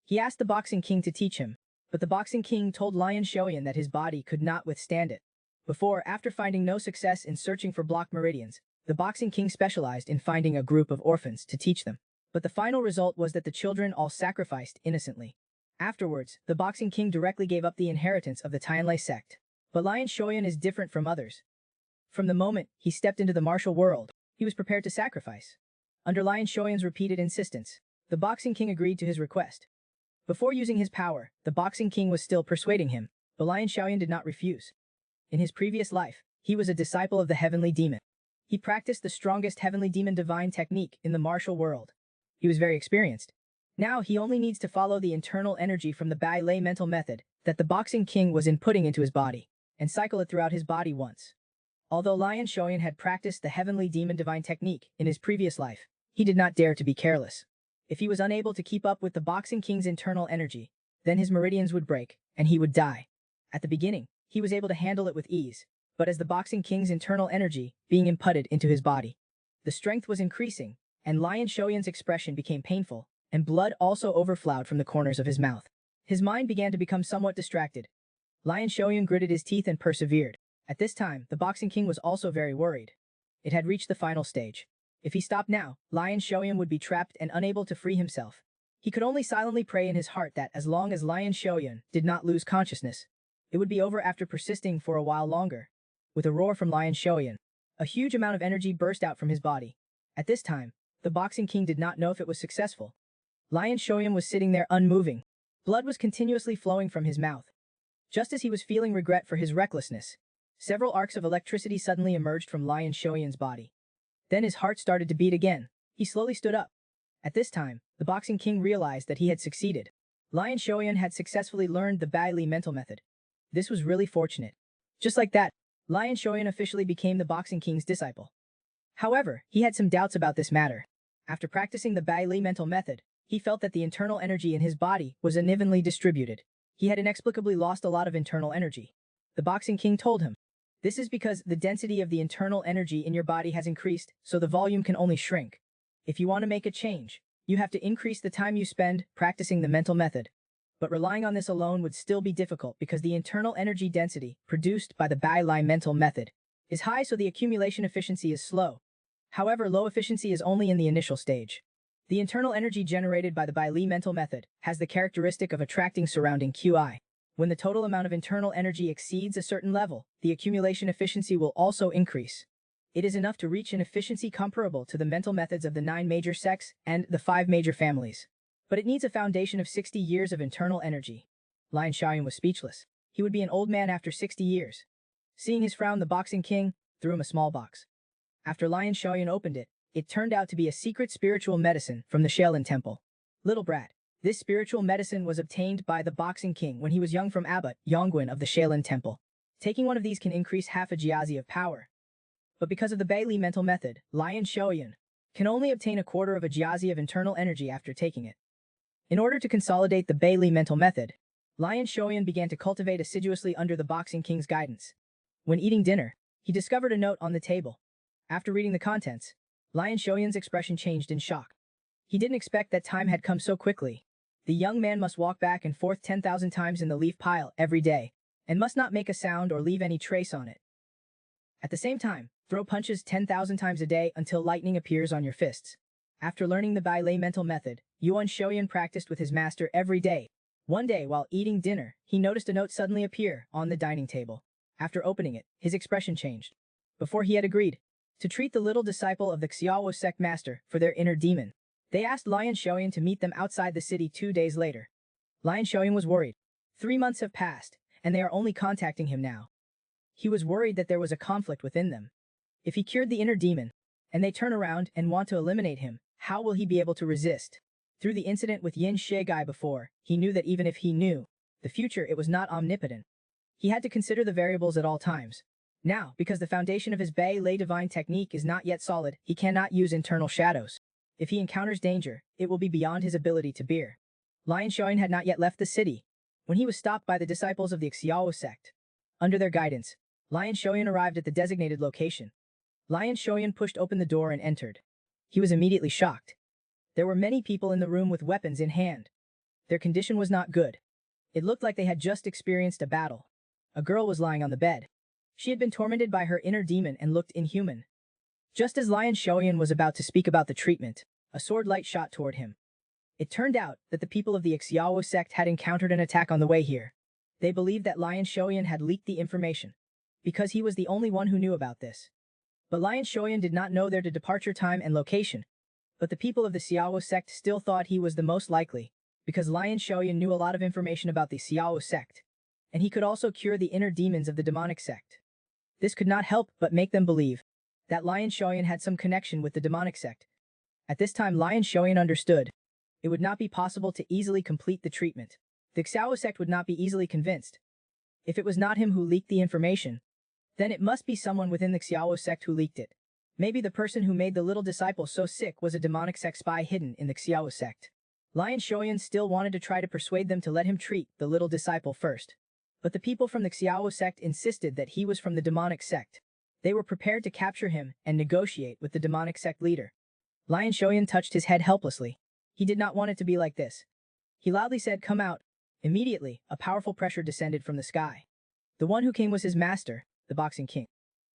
He asked the Boxing King to teach him, but the Boxing King told Lion Xiaoyan that his body could not withstand it. After finding no success in searching for blocked meridians, The Boxing King specialized in finding a group of orphans to teach them. But the final result was that the children all sacrificed innocently. Afterwards, the Boxing King directly gave up the inheritance of the Tianlai sect. But Lion Shoyan is different from others. From the moment he stepped into the martial world, he was prepared to sacrifice. Under Lion Shoyan's repeated insistence, the Boxing King agreed to his request. Before using his power, the Boxing King was still persuading him, but Lion Shoyan did not refuse. In his previous life, he was a disciple of the Heavenly Demon. He practiced the strongest Heavenly Demon divine technique in the martial world. He was very experienced. Now he only needs to follow the internal energy from the Bai Lei mental method that the Boxing King was inputting into his body, and cycle it throughout his body once. Although Lion Shoyan had practiced the Heavenly Demon divine technique in his previous life, he did not dare to be careless. If he was unable to keep up with the Boxing King's internal energy, then his meridians would break, and he would die. At the beginning, he was able to handle it with ease, but as the Boxing King's internal energy being inputted into his body, the strength was increasing, and Lion Shoyan's expression became painful, and blood also overflowed from the corners of his mouth. His mind began to become somewhat distracted. Lion Shoyan gritted his teeth and persevered. At this time, the Boxing King was also very worried. It had reached the final stage. If he stopped now, Lion Shoyan would be trapped and unable to free himself. He could only silently pray in his heart that as long as Lion Shoyan did not lose consciousness, it would be over after persisting for a while longer. With a roar from Lion Shoyan, a huge amount of energy burst out from his body. At this time, the Boxing King did not know if it was successful. Lion Shoyan was sitting there unmoving. Blood was continuously flowing from his mouth. Just as he was feeling regret for his recklessness, several arcs of electricity suddenly emerged from Lion Shoyan's body. Then his heart started to beat again. He slowly stood up. At this time, the Boxing King realized that he had succeeded. Lion Shoyan had successfully learned the Bai Li mental method. This was really fortunate. Just like that, Lion Shoyan officially became the Boxing King's disciple. However, he had some doubts about this matter. After practicing the Bai Li mental method, he felt that the internal energy in his body was unevenly distributed. He had inexplicably lost a lot of internal energy. The Boxing King told him, "This is because the density of the internal energy in your body has increased, so the volume can only shrink. If you want to make a change, you have to increase the time you spend practicing the mental method. But relying on this alone would still be difficult because the internal energy density produced by the Bai Li mental method is high, so the accumulation efficiency is slow. However, low efficiency is only in the initial stage. The internal energy generated by the Bai Li mental method has the characteristic of attracting surrounding QI. When the total amount of internal energy exceeds a certain level, the accumulation efficiency will also increase. It is enough to reach an efficiency comparable to the mental methods of the 9 major sects and the 5 major families. But it needs a foundation of 60 years of internal energy." Lion Shoyan was speechless. He would be an old man after 60 years. Seeing his frown, the Boxing King threw him a small box. After Lion Shoyan opened it, it turned out to be a secret spiritual medicine from the Shaolin Temple. "Little brat, this spiritual medicine was obtained by the Boxing King when he was young from Abbot Yongguan of the Shaolin Temple. Taking one of these can increase half a jiazi of power. But because of the Bai Li mental method, Lion Shoyan can only obtain a quarter of a jiazi of internal energy after taking it. In order to consolidate the Bai Li mental method, Lion Shoyan began to cultivate assiduously under the Boxing King's guidance. When eating dinner, he discovered a note on the table. After reading the contents, Lion Shoyan's expression changed in shock. He didn't expect that time had come so quickly. The young man must walk back and forth 10,000 times in the leaf pile every day, and must not make a sound or leave any trace on it. At the same time, throw punches 10,000 times a day until lightning appears on your fists. After learning the Bai Lei mental method, Yuan Shoyan practiced with his master every day. One day, while eating dinner, he noticed a note suddenly appear on the dining table. After opening it, his expression changed. Before he had agreed to treat the little disciple of the Seia Wu sect master for their inner demon, they asked Lion Shoyan to meet them outside the city 2 days later. Lion Shoyan was worried. 3 months have passed, and they are only contacting him now. He was worried that there was a conflict within them. If he cured the inner demon, and they turn around and want to eliminate him, how will he be able to resist? Through the incident with Yin Shegai before, he knew that even if he knew the future, it was not omnipotent. He had to consider the variables at all times. Now, because the foundation of his Bai Lei divine technique is not yet solid, he cannot use internal shadows. If he encounters danger, it will be beyond his ability to bear. Lion Shoyan had not yet left the city when he was stopped by the disciples of the Seia Wu sect. Under their guidance, Lion Shoyan arrived at the designated location. Lion Shoyan pushed open the door and entered. He was immediately shocked. There were many people in the room with weapons in hand. Their condition was not good. It looked like they had just experienced a battle. A girl was lying on the bed. She had been tormented by her inner demon and looked inhuman. Just as Lion Shoyan was about to speak about the treatment, a sword light shot toward him. It turned out that the people of the Seia Wu sect had encountered an attack on the way here. They believed that Lion Shoyan had leaked the information, because he was the only one who knew about this. But Lion Shoyan did not know their departure time and location. But the people of the Seia Wu sect still thought he was the most likely, because Lion Shoyan knew a lot of information about the Seia Wu sect, and he could also cure the inner demons of the demonic sect. This could not help but make them believe that Lion Shoyan had some connection with the demonic sect. At this time Lion Shoyan understood it would not be possible to easily complete the treatment. The Seia Wu sect would not be easily convinced. If it was not him who leaked the information, then it must be someone within the Seia Wu sect who leaked it. Maybe the person who made the little disciple so sick was a demonic sect spy hidden in the Seia Wu sect. Lion Shoyan still wanted to try to persuade them to let him treat the little disciple first. But the people from the Seia Wu sect insisted that he was from the demonic sect. They were prepared to capture him and negotiate with the demonic sect leader. Lion Shoyan touched his head helplessly. He did not want it to be like this. He loudly said, "Come out." Immediately, a powerful pressure descended from the sky. The one who came was his master, the Boxing King.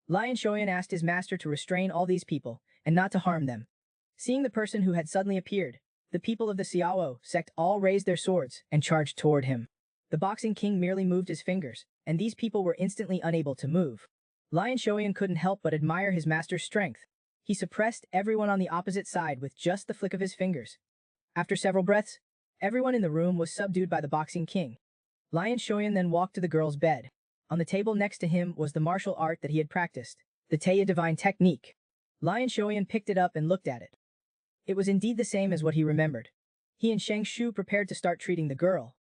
Lion Shoyan asked his master to restrain all these people and not to harm them. Seeing the person who had suddenly appeared, the people of the Seia Wu sect all raised their swords and charged toward him. The Boxing King merely moved his fingers, and these people were instantly unable to move. Lion Shoyan couldn't help but admire his master's strength. He suppressed everyone on the opposite side with just the flick of his fingers. After several breaths, everyone in the room was subdued by the Boxing King. Lion Shoyan then walked to the girl's bed. On the table next to him was the martial art that he had practiced, the Seia Divine Technique. Lion Shoyan picked it up and looked at it. It was indeed the same as what he remembered. He and Shang Shu prepared to start treating the girl.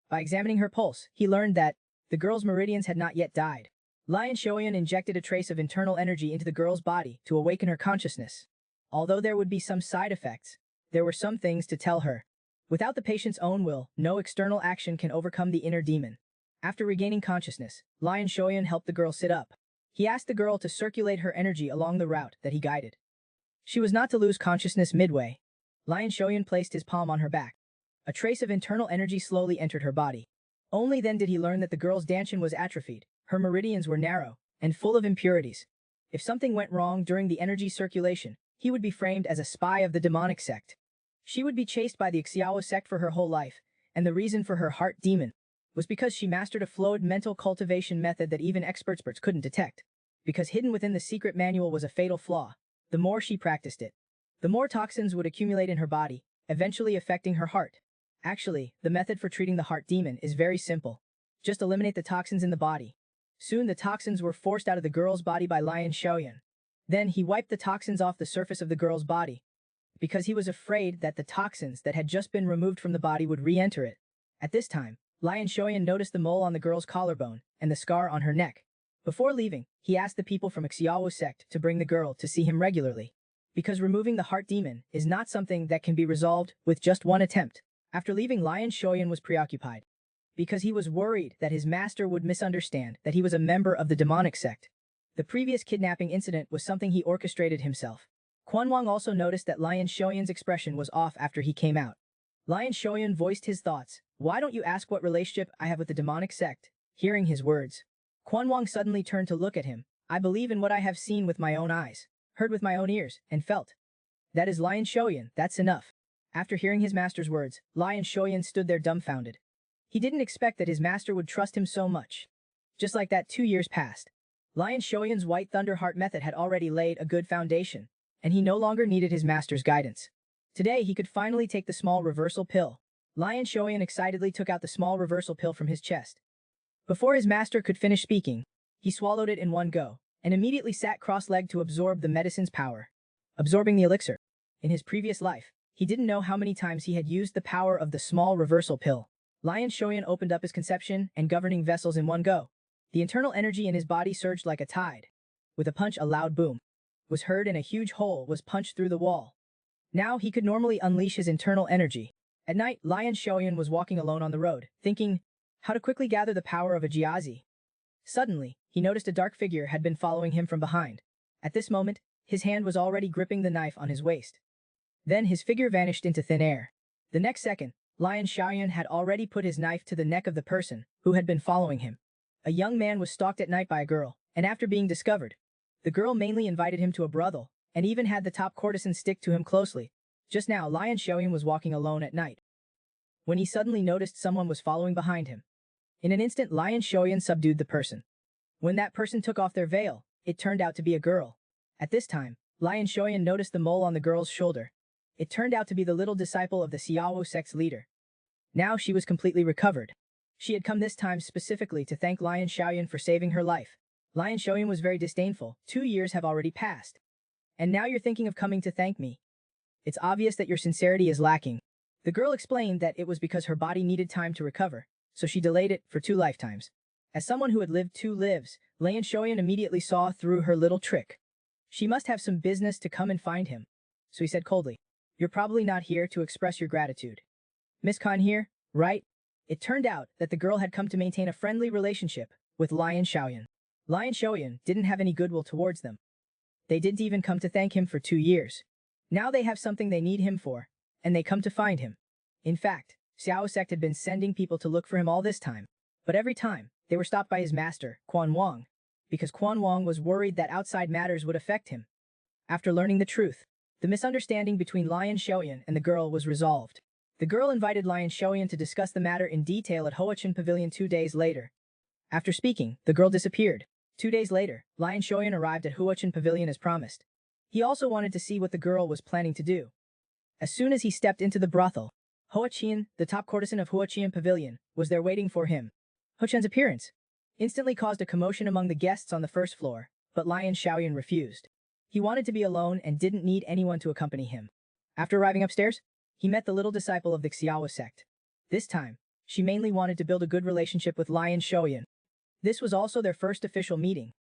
By examining her pulse, he learned that the girl's meridians had not yet died. Lion Shoyan injected a trace of internal energy into the girl's body to awaken her consciousness. Although there would be some side effects, there were some things to tell her. Without the patient's own will, no external action can overcome the inner demon. After regaining consciousness, Lion Shoyan helped the girl sit up. He asked the girl to circulate her energy along the route that he guided. She was not to lose consciousness midway. Lion Shoyan placed his palm on her back. A trace of internal energy slowly entered her body. Only then did he learn that the girl's dantian was atrophied, her meridians were narrow, and full of impurities. If something went wrong during the energy circulation, he would be framed as a spy of the demonic sect. She would be chased by the Seia Wu sect for her whole life, and the reason for her heart demon was because she mastered a flowed mental cultivation method that even experts couldn't detect. Because hidden within the secret manual was a fatal flaw. The more she practiced it, the more toxins would accumulate in her body, eventually affecting her heart. Actually, the method for treating the heart demon is very simple. Just eliminate the toxins in the body. Soon the toxins were forced out of the girl's body by Lion Shoyan. Then he wiped the toxins off the surface of the girl's body, because he was afraid that the toxins that had just been removed from the body would re-enter it. At this time, Lion Shoyan noticed the mole on the girl's collarbone and the scar on her neck. Before leaving, he asked the people from Seia Wu sect to bring the girl to see him regularly, because removing the heart demon is not something that can be resolved with just one attempt. After leaving, Lion Shoyan was preoccupied, because he was worried that his master would misunderstand that he was a member of the demonic sect. The previous kidnapping incident was something he orchestrated himself. Quan Wang also noticed that Lion Shoyan's expression was off after he came out. Lion Shoyan voiced his thoughts. "Why don't you ask what relationship I have with the demonic sect?" Hearing his words, Quan Wang suddenly turned to look at him. "I believe in what I have seen with my own eyes, heard with my own ears, and felt. That is Lion Shoyan, that's enough." After hearing his master's words, Lion Shoyan stood there dumbfounded. He didn't expect that his master would trust him so much. Just like that, 2 years passed. Lion Shoyan's White Thunder Heart method had already laid a good foundation, and he no longer needed his master's guidance. Today he could finally take the small reversal pill. Lion Shoyan excitedly took out the small reversal pill from his chest. Before his master could finish speaking, he swallowed it in one go, and immediately sat cross-legged to absorb the medicine's power. Absorbing the elixir. In his previous life, he didn't know how many times he had used the power of the small reversal pill. Lion Shoyan opened up his conception and governing vessels in one go. The internal energy in his body surged like a tide. With a punch, a loud boom was heard and a huge hole was punched through the wall. Now he could normally unleash his internal energy. At night, Lion Shoyan was walking alone on the road, thinking how to quickly gather the power of a jiazi. Suddenly, he noticed a dark figure had been following him from behind. At this moment, his hand was already gripping the knife on his waist. Then his figure vanished into thin air. The next second, Lion Shoyan had already put his knife to the neck of the person who had been following him. A young man was stalked at night by a girl, and after being discovered, the girl mainly invited him to a brothel, and even had the top courtesan stick to him closely. Just now, Lion Xiaoyan was walking alone at night, when he suddenly noticed someone was following behind him. In an instant, Lion Xiaoyan subdued the person. When that person took off their veil, it turned out to be a girl. At this time, Lion Xiaoyan noticed the mole on the girl's shoulder. It turned out to be the little disciple of the Seia Wu sect's leader. Now she was completely recovered. She had come this time specifically to thank Lion Xiaoyan for saving her life. Lion Xiaoyan was very disdainful. 2 years have already passed. And now you're thinking of coming to thank me. It's obvious that your sincerity is lacking. The girl explained that it was because her body needed time to recover, so she delayed it for 2 lifetimes. As someone who had lived 2 lives, Lian Xiaoyan immediately saw through her little trick. She must have some business to come and find him. So he said coldly, "You're probably not here to express your gratitude. Miss Khan here, right?" It turned out that the girl had come to maintain a friendly relationship with Lion Xiaoyan. Lion Xiaoyan didn't have any goodwill towards them. They didn't even come to thank him for 2 years. Now they have something they need him for, and they come to find him. In fact, Xiao Sect had been sending people to look for him all this time, but every time, they were stopped by his master, Quan Wang, because Quan Wang was worried that outside matters would affect him. After learning the truth, the misunderstanding between Lion Xiaoyan and the girl was resolved. The girl invited Lion Xiaoyan to discuss the matter in detail at Hoachin Pavilion 2 days later. After speaking, the girl disappeared. 2 days later, Lion Xiaoyan arrived at Huachin Pavilion as promised. He also wanted to see what the girl was planning to do. As soon as he stepped into the brothel, Huachin, the top courtesan of Huachin Pavilion, was there waiting for him. Huachin's appearance instantly caused a commotion among the guests on the first floor, but Lion Xiaoyan refused. He wanted to be alone and didn't need anyone to accompany him. After arriving upstairs, he met the little disciple of the Xiao sect. This time, she mainly wanted to build a good relationship with Lion Xiaoyan. This was also their first official meeting.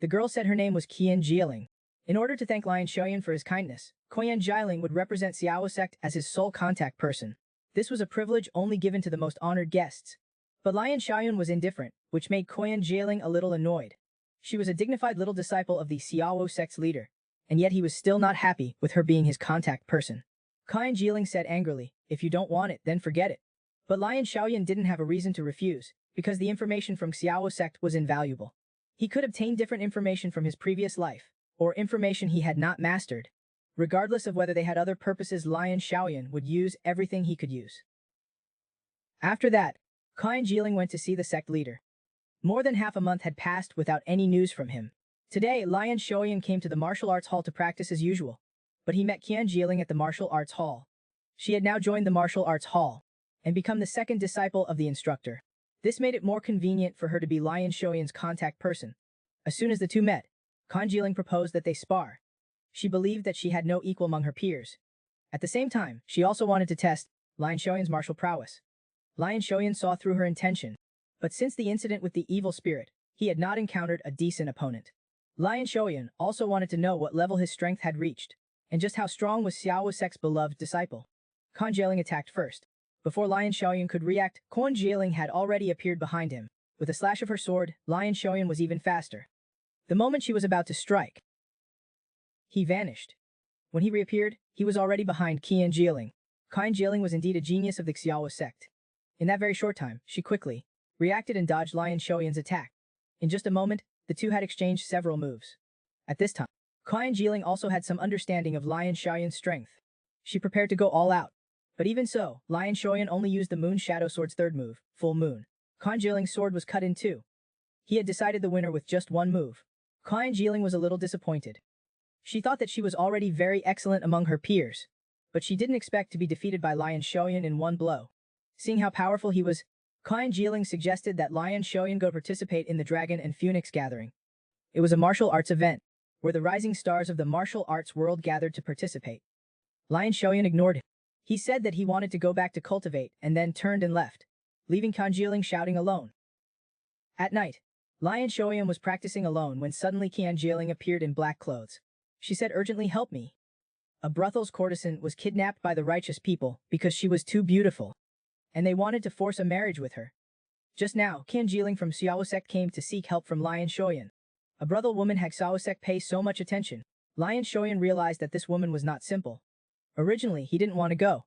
The girl said her name was Qian Jialing. In order to thank Lion Xiaoyan for his kindness, Qian Jialing would represent Xiao sect as his sole contact person. This was a privilege only given to the most honored guests. But Lion Xiaoyan was indifferent, which made Qian Jialing a little annoyed. She was a dignified little disciple of the Xiao sect's leader, and yet he was still not happy with her being his contact person. Qian Jialing said angrily, "If you don't want it, then forget it." But Lion Xiaoyan didn't have a reason to refuse, because the information from Xiao sect was invaluable. He could obtain different information from his previous life, or information he had not mastered. Regardless of whether they had other purposes, Lion Xiaoyan would use everything he could use. After that, Qian Jialing went to see the sect leader. More than half a month had passed without any news from him. Today, Lion Xiaoyan came to the martial arts hall to practice as usual, but he met Qian Jialing at the martial arts hall. She had now joined the martial arts hall and become the second disciple of the instructor. This made it more convenient for her to be Lion Xiaoyan's contact person. As soon as the two met, Qian Jialing proposed that they spar. She believed that she had no equal among her peers. At the same time, she also wanted to test Lion Xiaoyan's martial prowess. Lion Xiaoyan saw through her intention, but since the incident with the evil spirit, he had not encountered a decent opponent. Lion Xiaoyan also wanted to know what level his strength had reached, and just how strong was Xiao Sect's beloved disciple. Qian Jialing attacked first. Before Lion Xiaoyan could react, Qian Jialing had already appeared behind him. With a slash of her sword, Lion Xiaoyan was even faster. The moment she was about to strike, he vanished. When he reappeared, he was already behind Qian Jialing. Qian Jialing was indeed a genius of the Xiao sect. In that very short time, she quickly reacted and dodged Lion Xiaoyan's attack. In just a moment, the two had exchanged several moves. At this time, Qian Jialing also had some understanding of Lion Xiaoyan's strength. She prepared to go all out. But even so, Lion Xiaoyan only used the Moon Shadow Sword's third move, Full Moon. Qian Jialing's sword was cut in two. He had decided the winner with just one move. Qian Jialing was a little disappointed. She thought that she was already very excellent among her peers, but she didn't expect to be defeated by Lion Xiaoyan in one blow. Seeing how powerful he was, Qian Jialing suggested that Lion Xiaoyan go participate in the Dragon and Phoenix gathering. It was a martial arts event, where the rising stars of the martial arts world gathered to participate. Lion Xiaoyan ignored him. He said that he wanted to go back to cultivate and then turned and left, leaving Qian Jialing shouting alone. At night, Lion Xiaoyan was practicing alone when suddenly Qian Jialing appeared in black clothes. She said urgently, "Help me." A brothel's courtesan was kidnapped by the righteous people because she was too beautiful, and they wanted to force a marriage with her. Just now, Qian Jialing from Xiao Sect came to seek help from Lion Xiaoyan. A brothel woman had Xiao Sect pay so much attention. Lion Xiaoyan realized that this woman was not simple. Originally, he didn't want to go,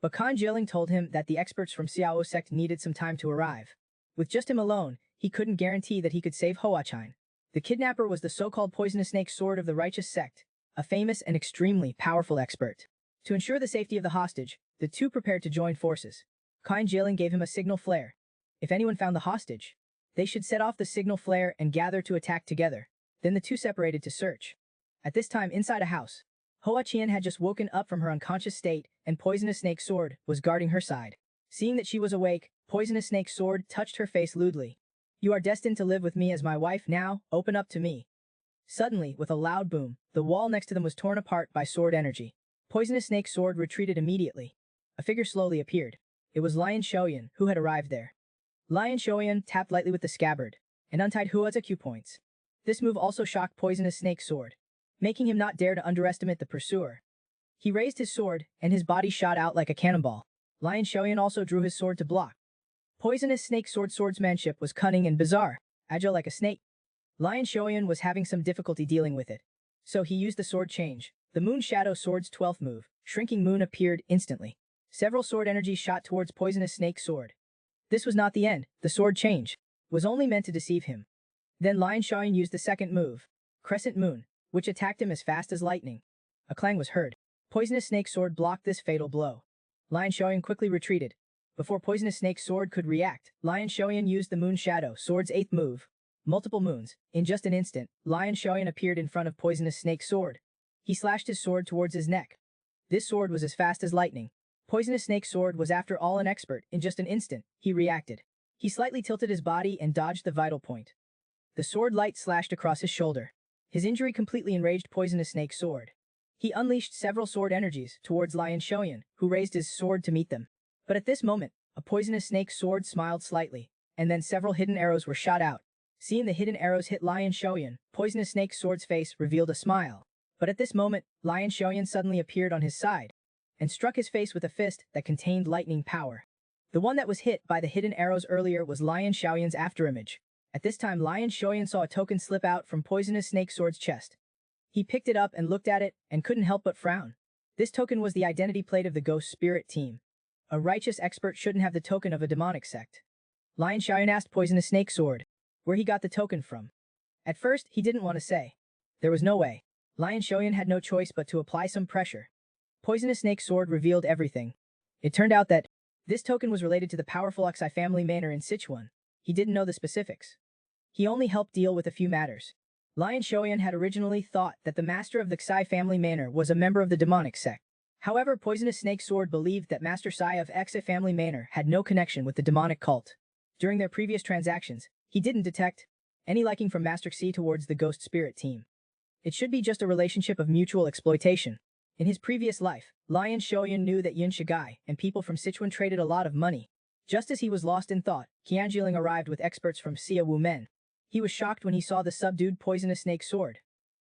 but Qian Jialing told him that the experts from Xiao Sect needed some time to arrive. With just him alone, he couldn't guarantee that he could save Huachin. The kidnapper was the so-called poisonous snake sword of the righteous sect, a famous and extremely powerful expert. To ensure the safety of the hostage, the two prepared to join forces. Kind Jilin gave him a signal flare. If anyone found the hostage, they should set off the signal flare and gather to attack together. Then the two separated to search. At this time inside a house, Hoa Qian had just woken up from her unconscious state, and Poisonous Snake Sword was guarding her side. Seeing that she was awake, Poisonous Snake Sword touched her face lewdly. "You are destined to live with me as my wife now, open up to me." Suddenly, with a loud boom, the wall next to them was torn apart by sword energy. Poisonous Snake Sword retreated immediately. A figure slowly appeared. It was Lion Shoyan, who had arrived there. Lion Shoyan tapped lightly with the scabbard and untied Hua's Q points. This move also shocked Poisonous Snake Sword, making him not dare to underestimate the pursuer. He raised his sword, and his body shot out like a cannonball. Lion Shoyan also drew his sword to block. Poisonous Snake Sword's swordsmanship was cunning and bizarre, agile like a snake. Lion Shoyan was having some difficulty dealing with it, so he used the sword change. The Moon Shadow Sword's 12th move, Shrinking Moon, appeared instantly. Several sword energies shot towards Poisonous Snake Sword. This was not the end. The sword change was only meant to deceive him. Then Lion Shoyan used the second move, Crescent Moon, which attacked him as fast as lightning. A clang was heard. Poisonous Snake Sword blocked this fatal blow. Lion Shoyan quickly retreated. Before Poisonous Snake Sword could react, Lion Shoyan used the Moon Shadow Sword's 8th move, Multiple Moons. In just an instant, Lion Shoyan appeared in front of Poisonous Snake Sword. He slashed his sword towards his neck. This sword was as fast as lightning. Poisonous Snake Sword was after all an expert. In just an instant, he reacted. He slightly tilted his body and dodged the vital point. The sword light slashed across his shoulder. His injury completely enraged Poisonous Snake Sword. He unleashed several sword energies towards Lion Shoyan, who raised his sword to meet them. But at this moment, a Poisonous Snake Sword smiled slightly, and then several hidden arrows were shot out. Seeing the hidden arrows hit Lion Shoyan, Poisonous Snake Sword's face revealed a smile. But at this moment, Lion Shoyan suddenly appeared on his side and struck his face with a fist that contained lightning power. The one that was hit by the hidden arrows earlier was Lion Shoyan's afterimage. At this time, Lion Shoyan saw a token slip out from Poisonous Snake Sword's chest. He picked it up and looked at it and couldn't help but frown. This token was the identity plate of the Ghost Spirit team. A righteous expert shouldn't have the token of a demonic sect. Lion Shoyan asked Poisonous Snake Sword where he got the token from. At first, he didn't want to say. There was no way. Lion Shoyan had no choice but to apply some pressure. Poisonous Snake Sword revealed everything. It turned out that this token was related to the powerful Xi family manor in Sichuan. He didn't know the specifics. He only helped deal with a few matters. Lion Shoyan had originally thought that the master of the Xi family manor was a member of the demonic sect. However, Poisonous Snake Sword believed that Master Xi of Xi family manor had no connection with the demonic cult. During their previous transactions, he didn't detect any liking from Master Xi towards the Ghost Spirit team. It should be just a relationship of mutual exploitation. In his previous life, Lion Shoyan knew that Yin Shigai and people from Sichuan traded a lot of money. Just as he was lost in thought, Qianjiling arrived with experts from Seia Wu men. He was shocked when he saw the subdued Poisonous Snake Sword.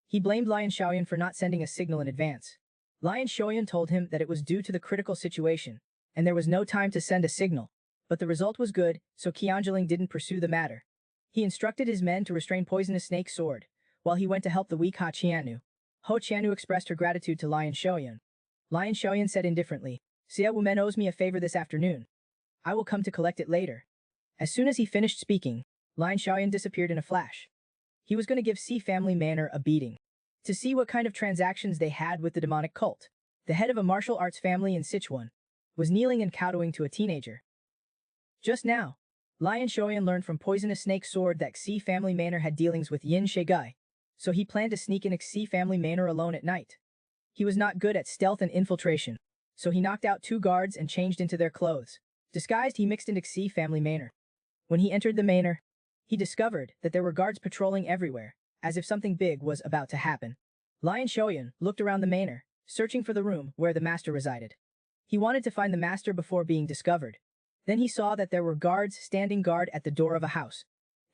He blamed Lion Shoyan for not sending a signal in advance. Lion Shoyan told him that it was due to the critical situation, and there was no time to send a signal. But the result was good, so Qianjiling didn't pursue the matter. He instructed his men to restrain Poisonous Snake Sword, while he went to help the weak Ha Qianu. Ho Qianu expressed her gratitude to Lion Shoyan. Lion Shoyan said indifferently, "Seia Wu men owes me a favor this afternoon. I will come to collect it later." As soon as he finished speaking, Lion Shoyan disappeared in a flash. He was going to give Xi family manor a beating. To see what kind of transactions they had with the demonic cult, the head of a martial arts family in Sichuan was kneeling and kowtowing to a teenager. Just now, Lion Shoyan learned from Poisonous Snake Sword that Xi family manor had dealings with Yin Shigai, so he planned to sneak in Xi family manor alone at night. He was not good at stealth and infiltration, so he knocked out 2 guards and changed into their clothes. Disguised, he mixed into Xi family manor. When he entered the manor, he discovered that there were guards patrolling everywhere, as if something big was about to happen. Lion Shoyan looked around the manor, searching for the room where the master resided. He wanted to find the master before being discovered. Then he saw that there were guards standing guard at the door of a house.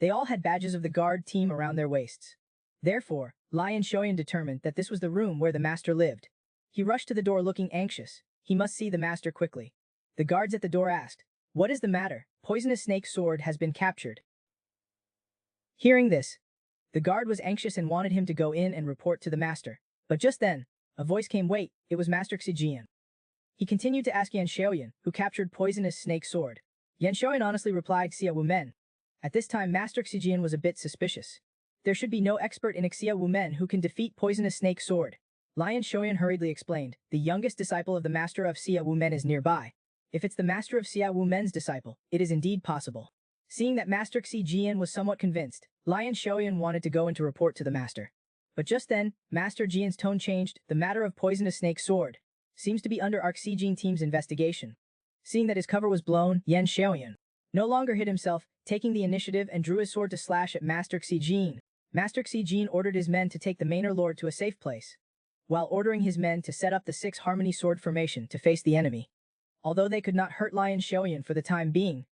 They all had badges of the guard team around their waists. Therefore, Lion Shoyan determined that this was the room where the master lived. He rushed to the door looking anxious. He must see the master quickly. The guards at the door asked, "What is the matter? Poisonous Snake Sword has been captured." Hearing this, the guard was anxious and wanted him to go in and report to the master. But just then, a voice came. Wait, it was Master Xijian. He continued to ask Yan Xiaoyan, who captured Poisonous Snake Sword. Yan Xiaoyan honestly replied, "Seia Wu men." At this time, Master Xijian was a bit suspicious. There should be no expert in Seia Wu men who can defeat Poisonous Snake Sword. Lion Shoyan hurriedly explained, the youngest disciple of the master of Seia Wu Men is nearby. If it's the master of Seia Wu Men's disciple, it is indeed possible. Seeing that Master Xi Jian was somewhat convinced, Lion Shoyan wanted to go in to report to the master. But just then, Master Jian's tone changed. The matter of poisonous snake sword seems to be under our Xi Jin team's investigation. Seeing that his cover was blown, Yan Xiaoyan no longer hid himself, taking the initiative and drew his sword to slash at Master Xi Jin. Master Xi Jin ordered his men to take the Manor Lord to a safe place, while ordering his men to set up the 6 Harmony Sword formation to face the enemy. Although they could not hurt Lion Xiaoyan for the time being,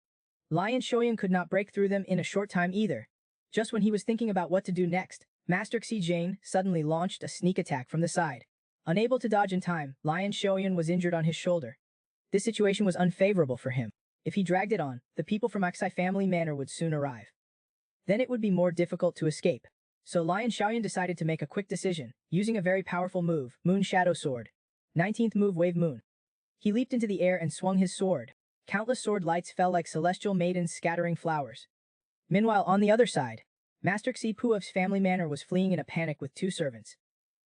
Lion Xiaoyan could not break through them in a short time either. Just when he was thinking about what to do next, Master Xi Jin suddenly launched a sneak attack from the side. Unable to dodge in time, Lion Xiaoyan was injured on his shoulder. This situation was unfavorable for him. If he dragged it on, the people from Aksai family manor would soon arrive. Then it would be more difficult to escape. So Lion Xiaoyan decided to make a quick decision, using a very powerful move, Moon Shadow Sword. 19th move, Wave Moon. He leaped into the air and swung his sword. Countless sword lights fell like celestial maidens scattering flowers. Meanwhile, on the other side, Master Xi Puof's family manor was fleeing in a panic with 2 servants.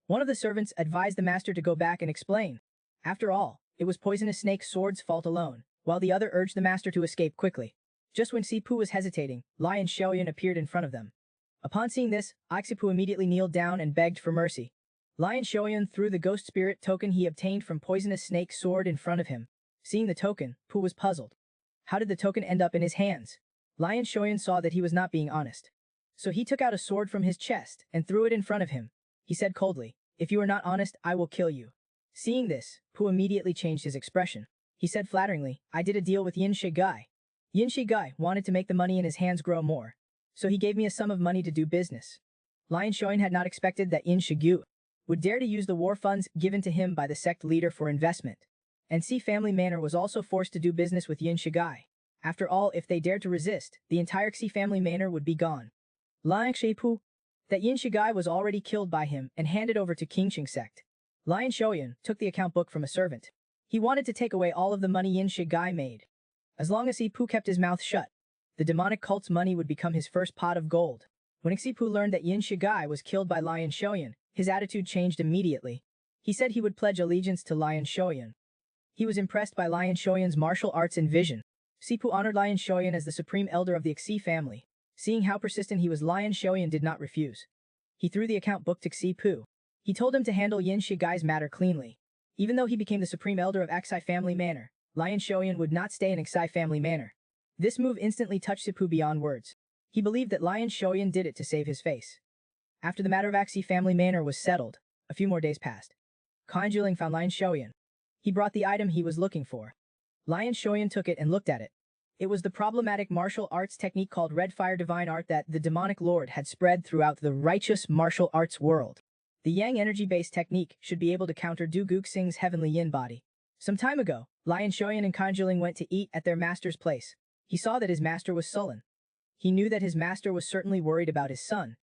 One of the servants advised the master to go back and explain. After all, it was poisonous snake sword's fault alone, while the other urged the master to escape quickly. Just when Xi Pu was hesitating, Lion Xiaoyan appeared in front of them. Upon seeing this, Xi Pu immediately kneeled down and begged for mercy. Lion Xiaoyan threw the ghost spirit token he obtained from poisonous snake sword in front of him. Seeing the token, Pu was puzzled. How did the token end up in his hands? Lion Xiaoyan saw that he was not being honest. So he took out a sword from his chest and threw it in front of him. He said coldly, "If you are not honest, I will kill you." Seeing this, Pu immediately changed his expression. He said flatteringly, "I did a deal with Yin Shigai. Yin Shigai wanted to make the money in his hands grow more, so he gave me a sum of money to do business." Lion Xiaoyan had not expected that Yin Shigu would dare to use the war funds given to him by the sect leader for investment. And Xi family manor was also forced to do business with Yin Shigai. After all, if they dared to resist, the entire Xi family manor would be gone. Lion Shipu, that Yin Shigai was already killed by him and handed over to Qingqing sect. Lion Xiaoyan took the account book from a servant. He wanted to take away all of the money Yin Shigai made. As long as Xi Pu kept his mouth shut, the demonic cult's money would become his first pot of gold. When Xi Pu learned that Yin Shigai was killed by Lion Xiaoyan, his attitude changed immediately. He said he would pledge allegiance to Lion Xiaoyan. He was impressed by Lion Xiaoyan's martial arts and vision. Xi Pu honored Lion Xiaoyan as the supreme elder of the Xi family. Seeing how persistent he was, Lion Xiaoyan did not refuse. He threw the account book to Xi Pu. He told him to handle Yin Shigai's matter cleanly. Even though he became the supreme elder of Aksai family manor, Lion Xiaoyan would not stay in Aksai family manor. This move instantly touched Xi Pu beyond words. He believed that Lion Xiaoyan did it to save his face. After the matter of Aksai family manor was settled, a few more days passed. Kan Juling found Lion Xiaoyan. He brought the item he was looking for. Lion Xiaoyan took it and looked at it. It was the problematic martial arts technique called Red Fire Divine Art that the demonic lord had spread throughout the righteous martial arts world. The Yang energy-based technique should be able to counter Du Guxing's heavenly yin body. Some time ago, Lion Xiaoyan and Kan Juling went to eat at their master's place. He saw that his master was sullen. He knew that his master was certainly worried about his son.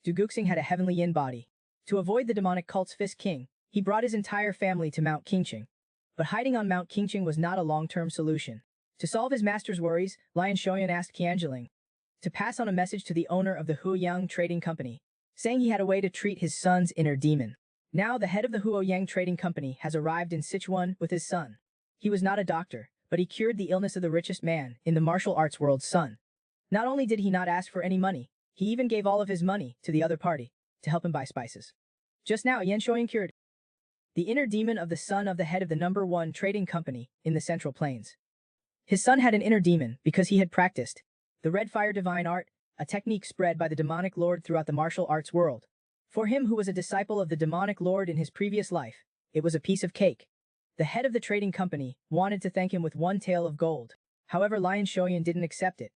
Du Guxing had a heavenly yin body. To avoid the demonic cult's Fist King, he brought his entire family to Mount Qingqing. But hiding on Mount Qingqing was not a long-term solution. To solve his master's worries, Lion Xiaoyan asked Qianjiling to pass on a message to the owner of the Huoyang Trading Company, saying he had a way to treat his son's inner demon. Now the head of the Huoyang Trading Company has arrived in Sichuan with his son. He was not a doctor, but he cured the illness of the richest man in the martial arts world's son. Not only did he not ask for any money, he even gave all of his money to the other party to help him buy spices. Just now, Yan Xiaoyan cured the inner demon of the son of the head of the #1 trading company in the Central Plains. His son had an inner demon because he had practiced the Red Fire Divine Art, a technique spread by the demonic lord throughout the martial arts world. For him who was a disciple of the demonic lord in his previous life, it was a piece of cake. The head of the trading company wanted to thank him with 1 tael of gold. However, Lion Xiaoyan didn't accept it.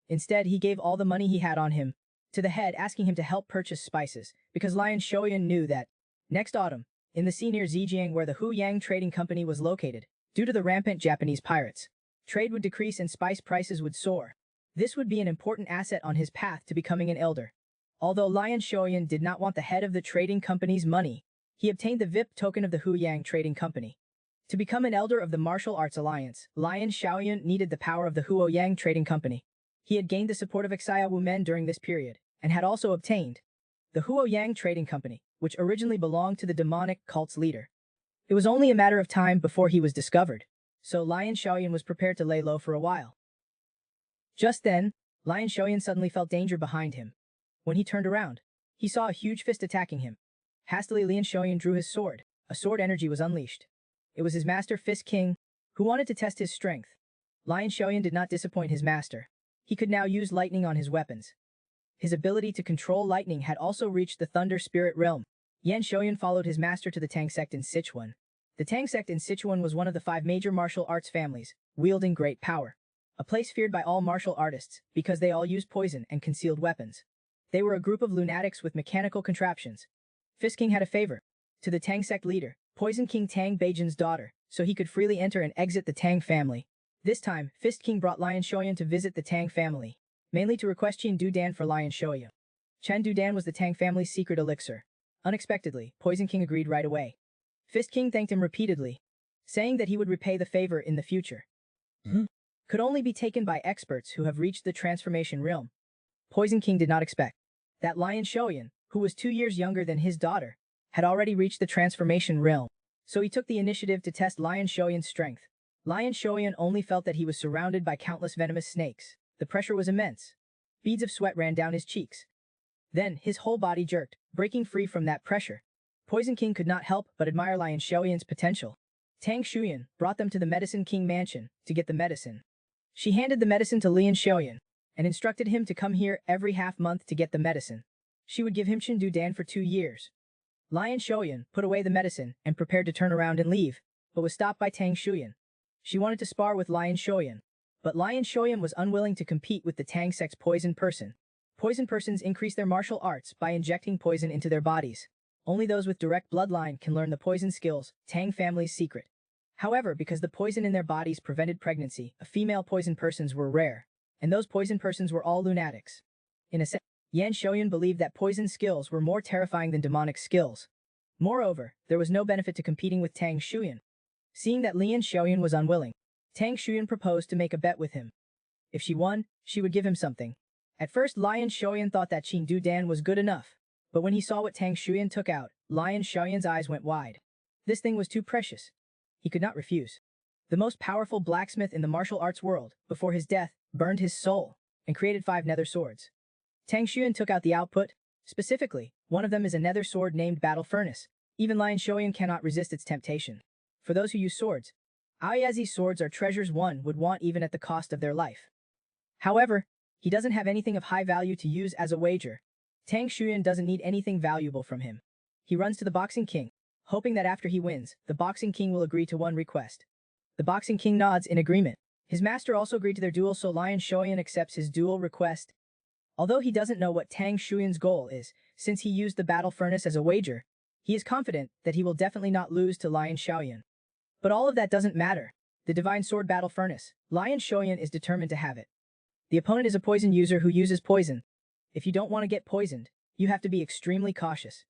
Instead, he gave all the money he had on him to the head, asking him to help purchase spices, because Lion Xiaoyan knew that next autumn, in the sea near Zhejiang where the Huoyang Trading Company was located, due to the rampant Japanese pirates, trade would decrease and spice prices would soar. This would be an important asset on his path to becoming an elder. Although Lion Xiaoyan did not want the head of the trading company's money, he obtained the VIP token of the Huoyang Trading Company. To become an elder of the Martial Arts Alliance, Lion Xiaoyan needed the power of the Huoyang Trading Company. He had gained the support of Seia Wu Men during this period, and had also obtained the Huoyang Trading Company. which originally belonged to the demonic cult's leader. It was only a matter of time before he was discovered, so Lion Xiaoyan was prepared to lay low for a while. Just then, Lion Xiaoyan suddenly felt danger behind him. When he turned around, he saw a huge fist attacking him. Hastily, Lian Xiaoyan drew his sword. A sword energy was unleashed. It was his master Fist King, who wanted to test his strength. Lian Xiaoyan did not disappoint his master. He could now use lightning on his weapons. His ability to control lightning had also reached the Thunder Spirit realm. Yan Xiaoyan followed his master to the Tang Sect in Sichuan. The Tang Sect in Sichuan was one of the 5 major martial arts families, wielding great power. A place feared by all martial artists, because they all used poison and concealed weapons. They were a group of lunatics with mechanical contraptions. Fist King had a favor to the Tang Sect leader, Poison King Tang Beijin's daughter, so he could freely enter and exit the Tang family. This time, Fist King brought Lion Xiaoyan to visit the Tang family, mainly to request Chen Dudan for Lion Xiaoyan. Chen Dudan was the Tang family's secret elixir. Unexpectedly, Poison King agreed right away. Fist King thanked him repeatedly, saying that he would repay the favor in the future. Could only be taken by experts who have reached the transformation realm. Poison King did not expect that Lion Xiaoyan, who was 2 years younger than his daughter, had already reached the transformation realm, so he took the initiative to test Lion Xiaoyan's strength. Lion Xiaoyan only felt that he was surrounded by countless venomous snakes. The pressure was immense. Beads of sweat ran down his cheeks. Then, his whole body jerked, breaking free from that pressure. Poison King could not help but admire Lion Xiaoyan's potential. Tang Shuan brought them to the Medicine King mansion to get the medicine. She handed the medicine to Lian Xiaoyan and instructed him to come here every half-month to get the medicine. She would give him Chen Dudan for 2 years. Lion Xiaoyan put away the medicine and prepared to turn around and leave, but was stopped by Tang Shuan. She wanted to spar with Lion Xiaoyan, but Lion Xiaoyan was unwilling to compete with the Tang Sect's poison person. Poison persons increase their martial arts by injecting poison into their bodies. Only those with direct bloodline can learn the poison skills, Tang family's secret. However, because the poison in their bodies prevented pregnancy, female poison persons were rare, and those poison persons were all lunatics. In a sense, Yan Xiaoyan believed that poison skills were more terrifying than demonic skills. Moreover, there was no benefit to competing with Tang Shuan. Seeing that Lian Xiaoyan was unwilling, Tang Shuan proposed to make a bet with him. If she won, she would give him something. At first, Lian Xiaoyan thought that Chen Dudan was good enough, but when he saw what Tang Shuan took out, Lian Xiaoyan's eyes went wide. This thing was too precious. He could not refuse. The most powerful blacksmith in the martial arts world, before his death, burned his soul and created 5 nether swords. Tang Shuan took out the output. Specifically, one of them is a nether sword named Battle Furnace. Even Lian Xiaoyan cannot resist its temptation. For those who use swords, Ayazi swords are treasures one would want even at the cost of their life. However, he doesn't have anything of high value to use as a wager. Tang Shuan doesn't need anything valuable from him. He runs to the Boxing King, hoping that after he wins, the Boxing King will agree to one request. The Boxing King nods in agreement. His master also agreed to their duel, so Lian Xiaoyan accepts his duel request. Although he doesn't know what Tang Shuan's goal is, since he used the battle furnace as a wager, he is confident that he will definitely not lose to Lian Xiaoyan. But all of that doesn't matter. The divine sword battle furnace, Lian Xiaoyan is determined to have it. The opponent is a poison user who uses poison. If you don't want to get poisoned, you have to be extremely cautious.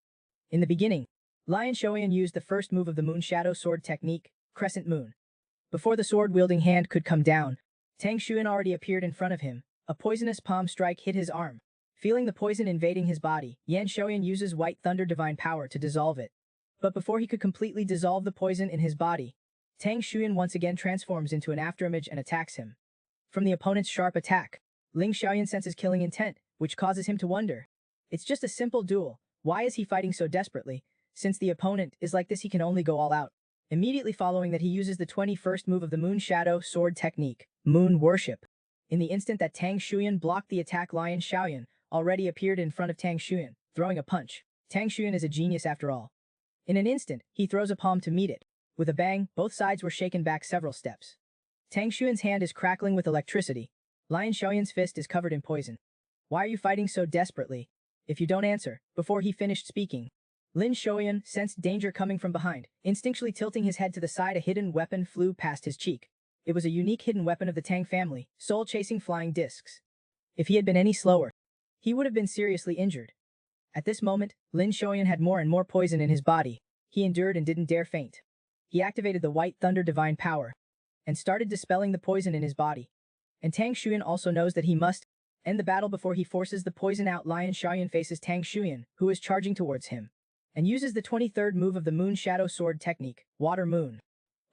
In the beginning, Lian Xiaoyan used the first move of the Moon Shadow Sword technique, Crescent Moon. Before the sword-wielding hand could come down, Tang Shuan already appeared in front of him. A poisonous palm strike hit his arm. Feeling the poison invading his body, Yan Xiaoyan uses White Thunder Divine Power to dissolve it. But before he could completely dissolve the poison in his body, Tang Shuan once again transforms into an afterimage and attacks him. From the opponent's sharp attack, Ling Xiaoyan senses killing intent, which causes him to wonder. It's just a simple duel. Why is he fighting so desperately? Since the opponent is like this, he can only go all out. Immediately following that, he uses the 21st move of the Moon Shadow Sword technique, Moon Worship. In the instant that Tang Shuan blocked the attack, Lian Xiaoyan already appeared in front of Tang Shuan, throwing a punch. Tang Shuan is a genius after all. In an instant, he throws a palm to meet it. With a bang, both sides were shaken back several steps. Tang Shuan's hand is crackling with electricity. Lian Xiaoyan's fist is covered in poison. Why are you fighting so desperately? If you don't answer, before he finished speaking, Lin Xiaoyan sensed danger coming from behind. Instinctually tilting his head to the side, a hidden weapon flew past his cheek. It was a unique hidden weapon of the Tang family, soul-chasing flying discs. If he had been any slower, he would have been seriously injured. At this moment, Lin Xiaoyan had more and more poison in his body. He endured and didn't dare faint. He activated the White Thunder Divine Power and started dispelling the poison in his body. And Tang Shuan also knows that he must end the battle before he forces the poison out. Lian Xiaoyan faces Tang Shuan, who is charging towards him. and uses the 23rd move of the Moon Shadow Sword technique, Water Moon.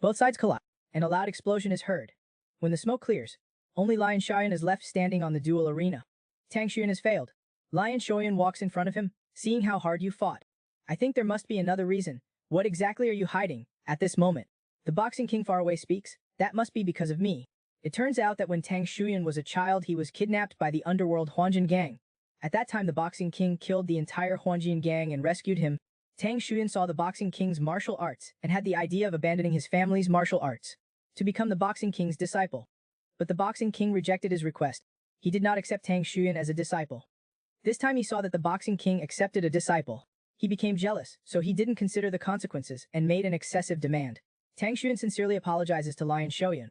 Both sides collide, and a loud explosion is heard. When the smoke clears, only Lion Xiaoyan is left standing on the duel arena. Tang Shuan has failed. Lion Xiaoyan walks in front of him, seeing how hard you fought. I think there must be another reason. What exactly are you hiding, at this moment? The Boxing King far away speaks. That must be because of me. It turns out that when Tang Shuan was a child he was kidnapped by the underworld Huanjin gang. At that time the Boxing King killed the entire Huanjin gang and rescued him. Tang Shuan saw the Boxing King's martial arts and had the idea of abandoning his family's martial arts to become the Boxing King's disciple. But the Boxing King rejected his request. He did not accept Tang Shuan as a disciple. This time he saw that the Boxing King accepted a disciple. He became jealous, so he didn't consider the consequences and made an excessive demand. Tang Shuan sincerely apologizes to Lion Xiaoyan.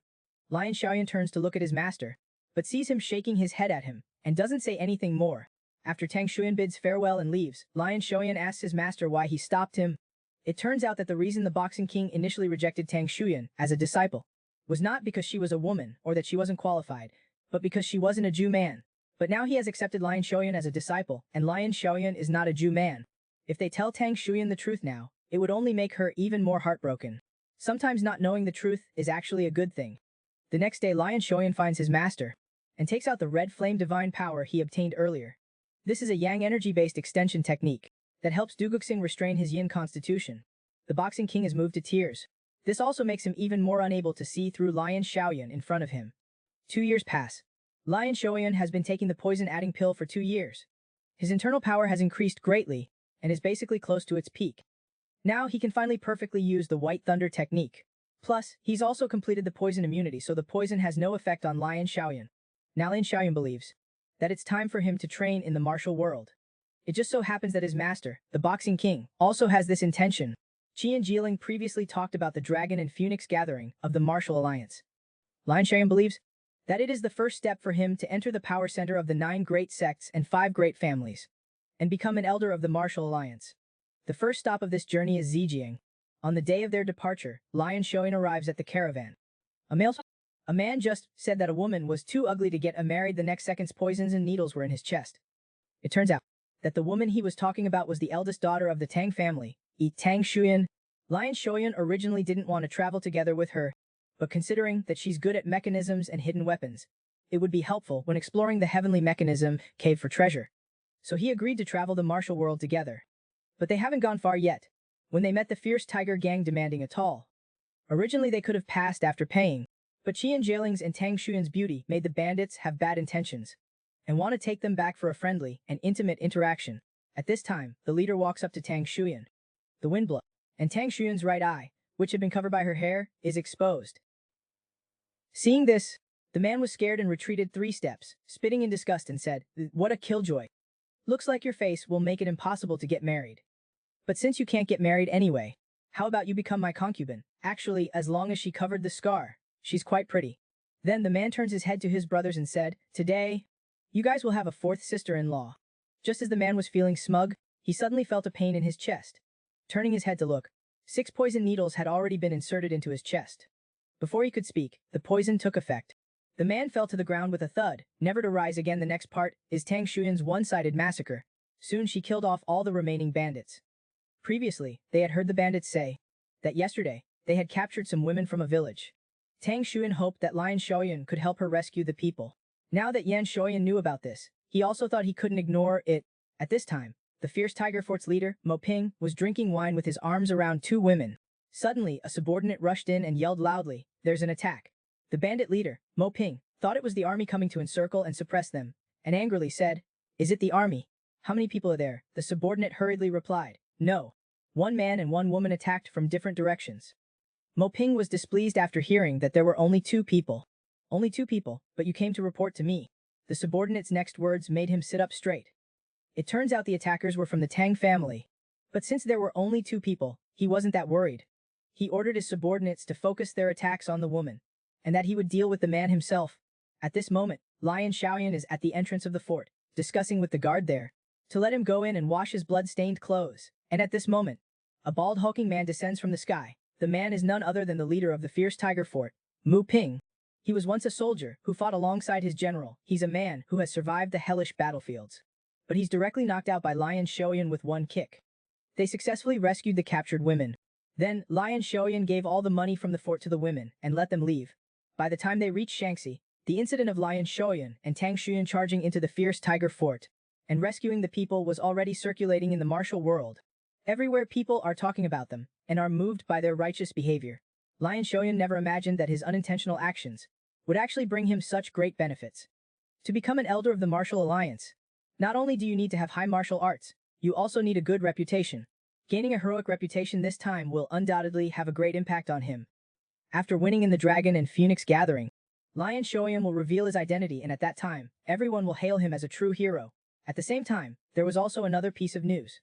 Lion Xiaoyan turns to look at his master, but sees him shaking his head at him, and doesn't say anything more. After Tang Shuan bids farewell and leaves, Lion Xiaoyan asks his master why he stopped him. It turns out that the reason the Boxing King initially rejected Tang Shuan as a disciple was not because she was a woman or that she wasn't qualified, but because she wasn't a Jew man. But now he has accepted Lion Xiaoyan as a disciple, and Lion Xiaoyan is not a Jew man. If they tell Tang Shuan the truth now, it would only make her even more heartbroken. Sometimes not knowing the truth is actually a good thing. The next day Lion Xiaoyan finds his master, and takes out the red flame divine power he obtained earlier. This is a yang energy-based extension technique that helps Duguxing restrain his yin constitution. The Boxing King is moved to tears. This also makes him even more unable to see through Lion Xiaoyan in front of him. 2 years pass. Lion Xiaoyan has been taking the poison-adding pill for 2 years. His internal power has increased greatly, and is basically close to its peak. Now he can finally perfectly use the White Thunder technique. Plus, he's also completed the poison immunity so the poison has no effect on Lion Xiaoyan. Now Lion Xiaoyan believes that it's time for him to train in the martial world. It just so happens that his master, the Boxing King, also has this intention. Qian Jiling previously talked about the Dragon and Phoenix gathering of the Martial Alliance. Lion Xiaoyan believes that it is the first step for him to enter the power center of the 9 great sects and 5 great families, and become an elder of the Martial Alliance. The first stop of this journey is Zhejiang. On the day of their departure, Lion Xiaoyan arrives at the caravan. A man just said that a woman was too ugly to get married. The next second's poisons and needles were in his chest. It turns out that the woman he was talking about was the eldest daughter of the Tang family, Tang Shuan. Lion Xiaoyan originally didn't want to travel together with her, but considering that she's good at mechanisms and hidden weapons, it would be helpful when exploring the heavenly mechanism cave for treasure. So he agreed to travel the martial world together. But they haven't gone far yet, when they met the fierce tiger gang demanding a toll. Originally they could have passed after paying, but Qian Jiling's and Tang Shuan's beauty made the bandits have bad intentions, and want to take them back for a friendly and intimate interaction. At this time, the leader walks up to Tang Shuan. The wind blows, and Tang Shuan's right eye, which had been covered by her hair, is exposed. Seeing this, the man was scared and retreated 3 steps, spitting in disgust and said, "What a killjoy. Looks like your face will make it impossible to get married. But since you can't get married anyway, how about you become my concubine? Actually, as long as she covered the scar, she's quite pretty." Then the man turns his head to his brothers and said, "Today, you guys will have a 4th sister-in-law." Just as the man was feeling smug, he suddenly felt a pain in his chest. Turning his head to look, 6 poison needles had already been inserted into his chest. Before he could speak, the poison took effect. The man fell to the ground with a thud, never to rise again. The next part is Tang Shuan's one-sided massacre. Soon she killed off all the remaining bandits. Previously, they had heard the bandits say that yesterday, they had captured some women from a village. Tang Shuan hoped that Lion Xiaoyan could help her rescue the people. Now that Yan Xiaoyan knew about this, he also thought he couldn't ignore it. At this time, the fierce Tiger Fort's leader, Mo Ping, was drinking wine with his arms around 2 women. Suddenly, a subordinate rushed in and yelled loudly, "There's an attack." The bandit leader, Mo Ping, thought it was the army coming to encircle and suppress them, and angrily said, "Is it the army? How many people are there?" The subordinate hurriedly replied, "No. 1 man and 1 woman attacked from different directions." Mo Ping was displeased after hearing that there were only 2 people. "Only 2 people, but you came to report to me." The subordinate's next words made him sit up straight. It turns out the attackers were from the Tang family. But since there were only 2 people, he wasn't that worried. He ordered his subordinates to focus their attacks on the woman, and that he would deal with the man himself. At this moment, Lion Xiaoyan is at the entrance of the fort, discussing with the guard there to let him go in and wash his blood-stained clothes. And at this moment, a bald hulking man descends from the sky. The man is none other than the leader of the fierce Tiger Fort, Mu Ping. He was once a soldier who fought alongside his general. He's a man who has survived the hellish battlefields. But he's directly knocked out by Lion Xiaoyan with 1 kick. They successfully rescued the captured women. Then, Lion Xiaoyan gave all the money from the fort to the women and let them leave. By the time they reached Shaanxi, the incident of Lion Xiaoyan and Tang Shuan charging into the fierce tiger fort and rescuing the people was already circulating in the martial world. Everywhere people are talking about them and are moved by their righteous behavior. Lion Xiaoyan never imagined that his unintentional actions would actually bring him such great benefits. To become an elder of the martial alliance, not only do you need to have high martial arts, you also need a good reputation. Gaining a heroic reputation this time will undoubtedly have a great impact on him. After winning in the Dragon and Phoenix gathering, Lion Xiaoyan will reveal his identity, and at that time, everyone will hail him as a true hero. At the same time, there was also another piece of news.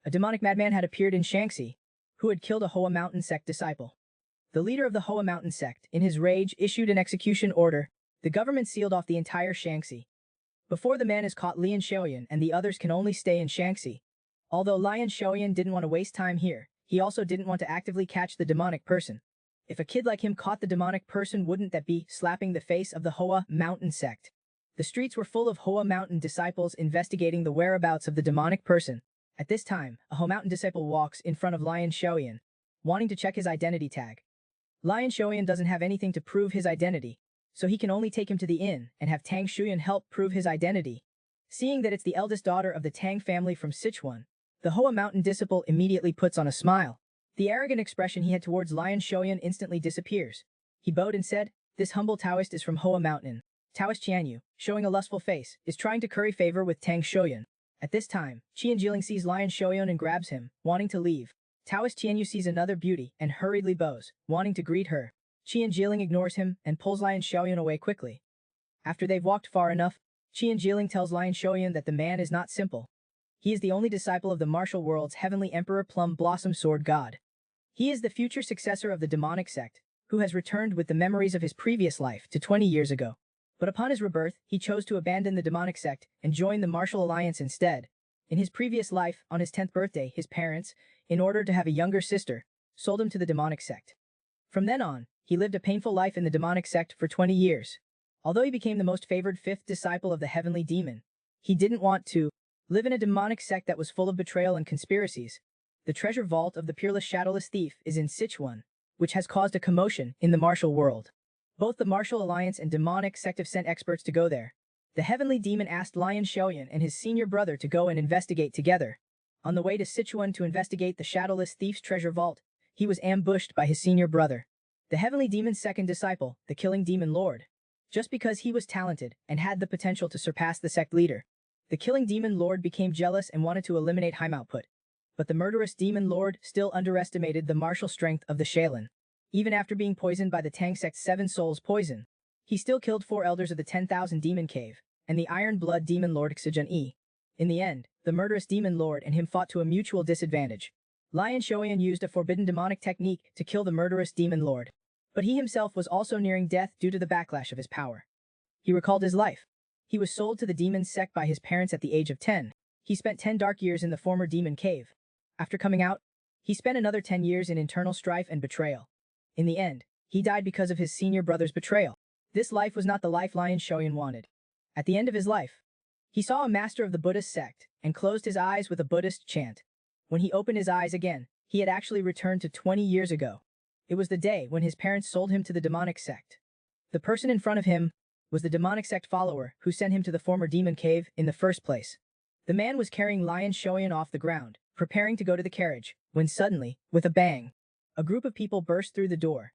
A demonic madman had appeared in Shaanxi, who had killed a Hoa Mountain Sect disciple. The leader of the Hoa Mountain Sect, in his rage, issued an execution order. The government sealed off the entire Shaanxi. Before the man is caught, Lian Xiaoyan and the others can only stay in Shaanxi. Although Lian Xiaoyan didn't want to waste time here, he also didn't want to actively catch the demonic person. If a kid like him caught the demonic person, wouldn't that be slapping the face of the Hoa Mountain Sect? The streets were full of Hoa Mountain disciples investigating the whereabouts of the demonic person. At this time, a Hoa Mountain disciple walks in front of Lian Xiaoyan, wanting to check his identity tag. Lian Xiaoyan doesn't have anything to prove his identity, so he can only take him to the inn and have Tang Shuan help prove his identity. Seeing that it's the eldest daughter of the Tang family from Sichuan, the Hoa Mountain disciple immediately puts on a smile. The arrogant expression he had towards Lian Xiaoyan instantly disappears. He bowed and said, "This humble Taoist is from Hoa Mountain." Taoist Qianyu, showing a lustful face, is trying to curry favor with Tang Shuan. At this time, Qian Jiling sees Lian Xiaoyan and grabs him, wanting to leave. Taoist Qianyu sees another beauty and hurriedly bows, wanting to greet her. Qian Jiling ignores him and pulls Lian Xiaoyan away quickly. After they've walked far enough, Qian Jiling tells Lian Xiaoyan that the man is not simple. He is the only disciple of the martial world's heavenly emperor Plum Blossom Sword God. He is the future successor of the demonic sect, who has returned with the memories of his previous life to 20 years ago. But upon his rebirth, he chose to abandon the demonic sect and join the martial alliance instead. In his previous life, on his 10th birthday, his parents, in order to have a younger sister, sold him to the demonic sect. From then on, he lived a painful life in the demonic sect for 20 years. Although he became the most favored 5th disciple of the heavenly demon, he didn't want to live in a demonic sect that was full of betrayal and conspiracies. The treasure vault of the peerless shadowless thief is in Sichuan, which has caused a commotion in the martial world. Both the martial alliance and demonic sect have sent experts to go there. The heavenly demon asked Lian Xiaoyan and his senior brother to go and investigate together. On the way to Sichuan to investigate the shadowless thief's treasure vault, he was ambushed by his senior brother, the heavenly demon's second disciple, the killing demon lord. Just because he was talented and had the potential to surpass the sect leader, the killing demon lord became jealous and wanted to eliminate Heim output. But the murderous demon lord still underestimated the martial strength of the Shaolin. Even after being poisoned by the Tang sect's 7 souls poison, he still killed 4 elders of the 10,000 demon cave and the iron blood demon lord Xijun Yi. In the end, the murderous demon lord and him fought to a mutual disadvantage. Lian Xiaoyan used a forbidden demonic technique to kill the murderous demon lord, but he himself was also nearing death due to the backlash of his power. He recalled his life. He was sold to the demon sect by his parents at the age of 10. He spent 10 dark years in the former demon cave. After coming out, he spent another 10 years in internal strife and betrayal. In the end, he died because of his senior brother's betrayal. This life was not the life Lian Xiaoyan wanted. At the end of his life, he saw a master of the Buddhist sect and closed his eyes with a Buddhist chant. When he opened his eyes again, he had actually returned to 20 years ago. It was the day when his parents sold him to the demonic sect. The person in front of him was the demonic sect follower who sent him to the former demon cave in the first place. The man was carrying Lian Xiaoyan off the ground, preparing to go to the carriage, when suddenly, with a bang, a group of people burst through the door.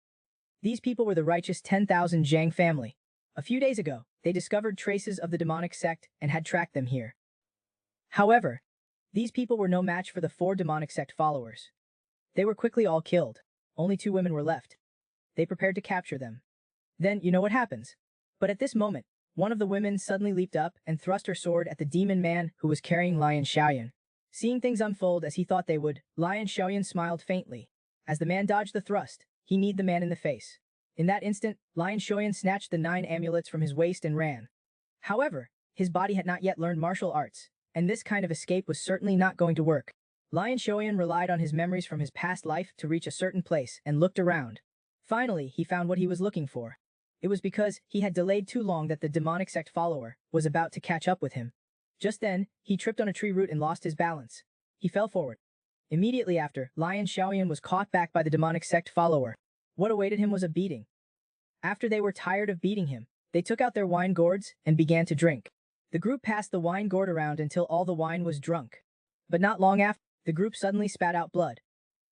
These people were the righteous 10,000 Zhang family. A few days ago, they discovered traces of the demonic sect and had tracked them here. However, these people were no match for the 4 demonic sect followers. They were quickly all killed. Only 2 women were left. They prepared to capture them. Then, you know what happens. But at this moment, one of the women suddenly leaped up and thrust her sword at the demon man who was carrying Lian Xiaoyan. Seeing things unfold as he thought they would, Lian Xiaoyan smiled faintly. As the man dodged the thrust, he kneed the man in the face. In that instant, Lian Xiaoyan snatched the 9 amulets from his waist and ran. However, his body had not yet learned martial arts, and this kind of escape was certainly not going to work. Lian Xiaoyan relied on his memories from his past life to reach a certain place and looked around. Finally, he found what he was looking for. It was because he had delayed too long that the demonic sect follower was about to catch up with him. Just then, he tripped on a tree root and lost his balance. He fell forward. Immediately after, Lion Xiaoyan was caught back by the demonic sect follower. What awaited him was a beating. After they were tired of beating him, they took out their wine gourds and began to drink. The group passed the wine gourd around until all the wine was drunk. But not long after, the group suddenly spat out blood.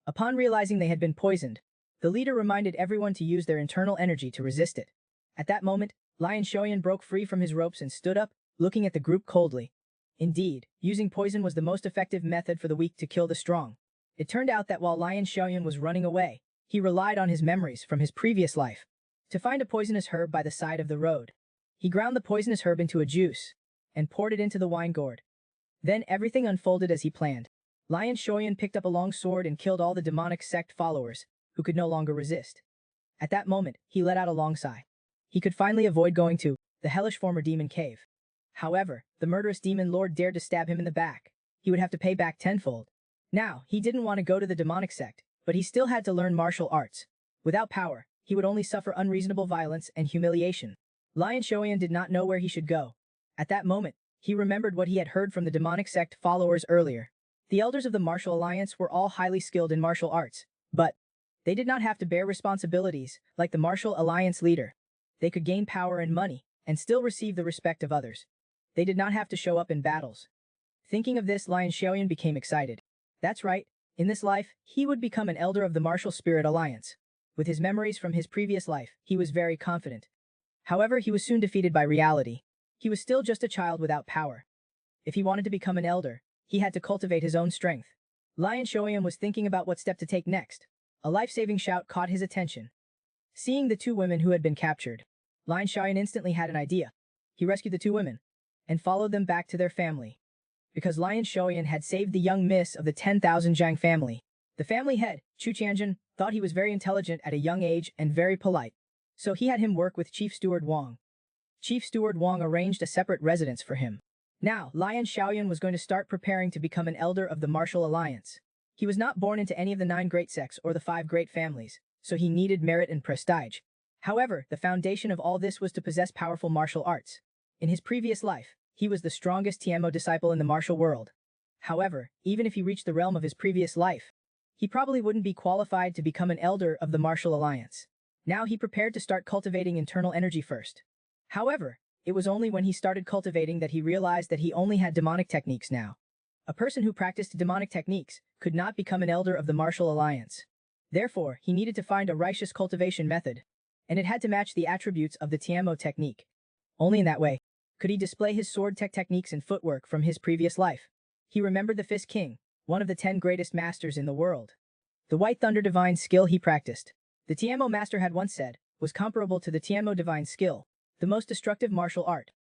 Upon realizing they had been poisoned, the leader reminded everyone to use their internal energy to resist it. At that moment, Lion Xiaoyan broke free from his ropes and stood up, looking at the group coldly. Indeed, using poison was the most effective method for the weak to kill the strong. It turned out that while Lion Xiaoyan was running away, he relied on his memories from his previous life to find a poisonous herb by the side of the road. He ground the poisonous herb into a juice and poured it into the wine gourd. Then everything unfolded as he planned. Lion Xiaoyan picked up a long sword and killed all the demonic sect followers, who could no longer resist. At that moment, he let out a long sigh. He could finally avoid going to the hellish former demon cave. However, the murderous demon lord dared to stab him in the back. He would have to pay back tenfold. Now, he didn't want to go to the demonic sect, but he still had to learn martial arts. Without power, he would only suffer unreasonable violence and humiliation. Lion Xiaoyan did not know where he should go. At that moment, he remembered what he had heard from the demonic sect followers earlier. The elders of the martial alliance were all highly skilled in martial arts, but they did not have to bear responsibilities like the martial alliance leader. They could gain power and money, and still receive the respect of others. They did not have to show up in battles. Thinking of this, Lion Xiaoyan became excited. That's right, in this life, he would become an elder of the martial spirit alliance. With his memories from his previous life, he was very confident. However, he was soon defeated by reality. He was still just a child without power. If he wanted to become an elder, he had to cultivate his own strength. Lion Xiaoyan was thinking about what step to take next. A life-saving shout caught his attention. Seeing the two women who had been captured, Lion Xiaoyan instantly had an idea. He rescued the two women and followed them back to their family. Because Lion Xiaoyan had saved the young miss of the 10,000 Jang family. The family head, Chu Tianjin, thought he was very intelligent at a young age and very polite. So he had him work with Chief Steward Wang. Chief Steward Wang arranged a separate residence for him. Now, Lion Xiaoyan was going to start preparing to become an elder of the martial alliance. He was not born into any of the 9 great sects or the 5 great families, so he needed merit and prestige. However, the foundation of all this was to possess powerful martial arts. In his previous life, he was the strongest Tianmo disciple in the martial world. However, even if he reached the realm of his previous life, he probably wouldn't be qualified to become an elder of the martial alliance. Now he prepared to start cultivating internal energy first. However, it was only when he started cultivating that he realized that he only had demonic techniques now. A person who practiced demonic techniques could not become an elder of the martial alliance. Therefore, he needed to find a righteous cultivation method, and it had to match the attributes of the Tianmo technique. Only in that way could he display his sword techniques and footwork from his previous life. He remembered the Fist King, one of the 10 greatest masters in the world. The White Thunder divine skill he practiced, the Tianmo master had once said, was comparable to the Tianmo divine skill, the most destructive martial art.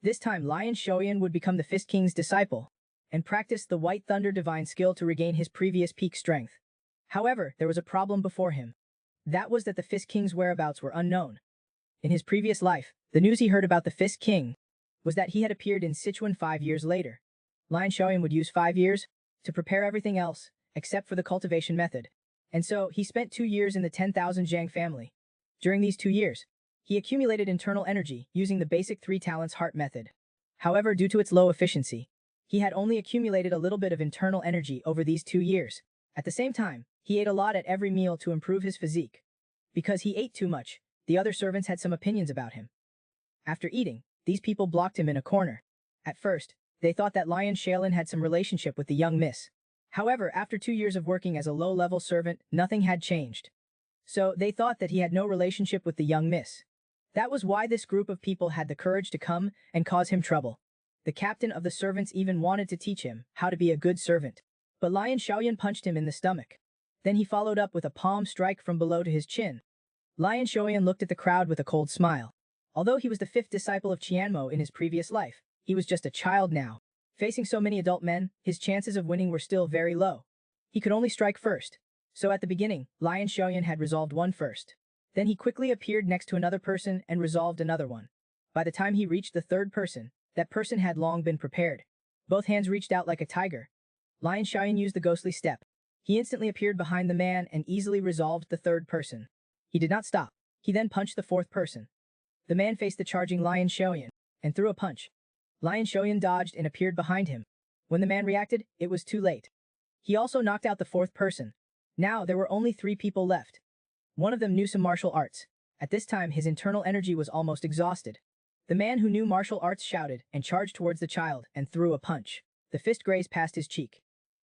This time Lion Xiaoyan would become the Fist King's disciple, and practice the White Thunder divine skill to regain his previous peak strength. However, there was a problem before him. That was that the Fist King's whereabouts were unknown. In his previous life, the news he heard about the Fist King was that he had appeared in Sichuan 5 years later. Lion Xiaoyan would use 5 years to prepare everything else, except for the cultivation method. And so, he spent 2 years in the 10,000 Zhang family. During these 2 years, he accumulated internal energy using the basic 3 talents heart method. However, due to its low efficiency, he had only accumulated a little bit of internal energy over these 2 years. At the same time, he ate a lot at every meal to improve his physique. Because he ate too much, the other servants had some opinions about him. After eating, these people blocked him in a corner. At first, they thought that Lion Xiaoyan had some relationship with the young miss. However, after 2 years of working as a low-level servant, nothing had changed. So, they thought that he had no relationship with the young miss. That was why this group of people had the courage to come and cause him trouble. The captain of the servants even wanted to teach him how to be a good servant. But Lion Xiaoyan punched him in the stomach. Then he followed up with a palm strike from below to his chin. Lion Xiaoyan looked at the crowd with a cold smile. Although he was the 5th disciple of Qianmo in his previous life, he was just a child now. Facing so many adult men, his chances of winning were still very low. He could only strike first. So at the beginning, Lion Xiaoyan had resolved one first. Then he quickly appeared next to another person and resolved another one. By the time he reached the 3rd person, that person had long been prepared. Both hands reached out like a tiger. Lion Xiaoyan used the ghostly step. He instantly appeared behind the man and easily resolved the 3rd person. He did not stop. He then punched the 4th person. The man faced the charging Lion Xiaoyan and threw a punch. Lion Xiaoyan dodged and appeared behind him. When the man reacted, it was too late. He also knocked out the fourth person. Now there were only 3 people left. One of them knew some martial arts. At this time his internal energy was almost exhausted. The man who knew martial arts shouted and charged towards the child and threw a punch. The fist grazed past his cheek.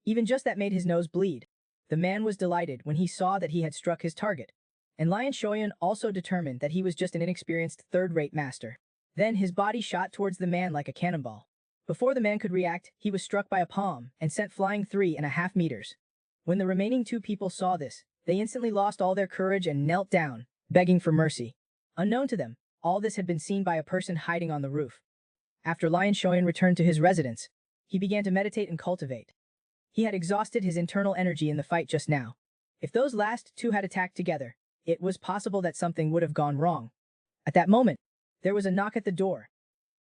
Even just that made his nose bleed. The man was delighted when he saw that he had struck his target. And Lion Shoyan also determined that he was just an inexperienced third-rate master. Then his body shot towards the man like a cannonball. Before the man could react, he was struck by a palm and sent flying 3.5 meters. When the remaining 2 people saw this, they instantly lost all their courage and knelt down, begging for mercy. Unknown to them, all this had been seen by a person hiding on the roof. After Lion Shoyan returned to his residence, he began to meditate and cultivate. He had exhausted his internal energy in the fight just now. If those last 2 had attacked together, it was possible that something would have gone wrong. At that moment, there was a knock at the door.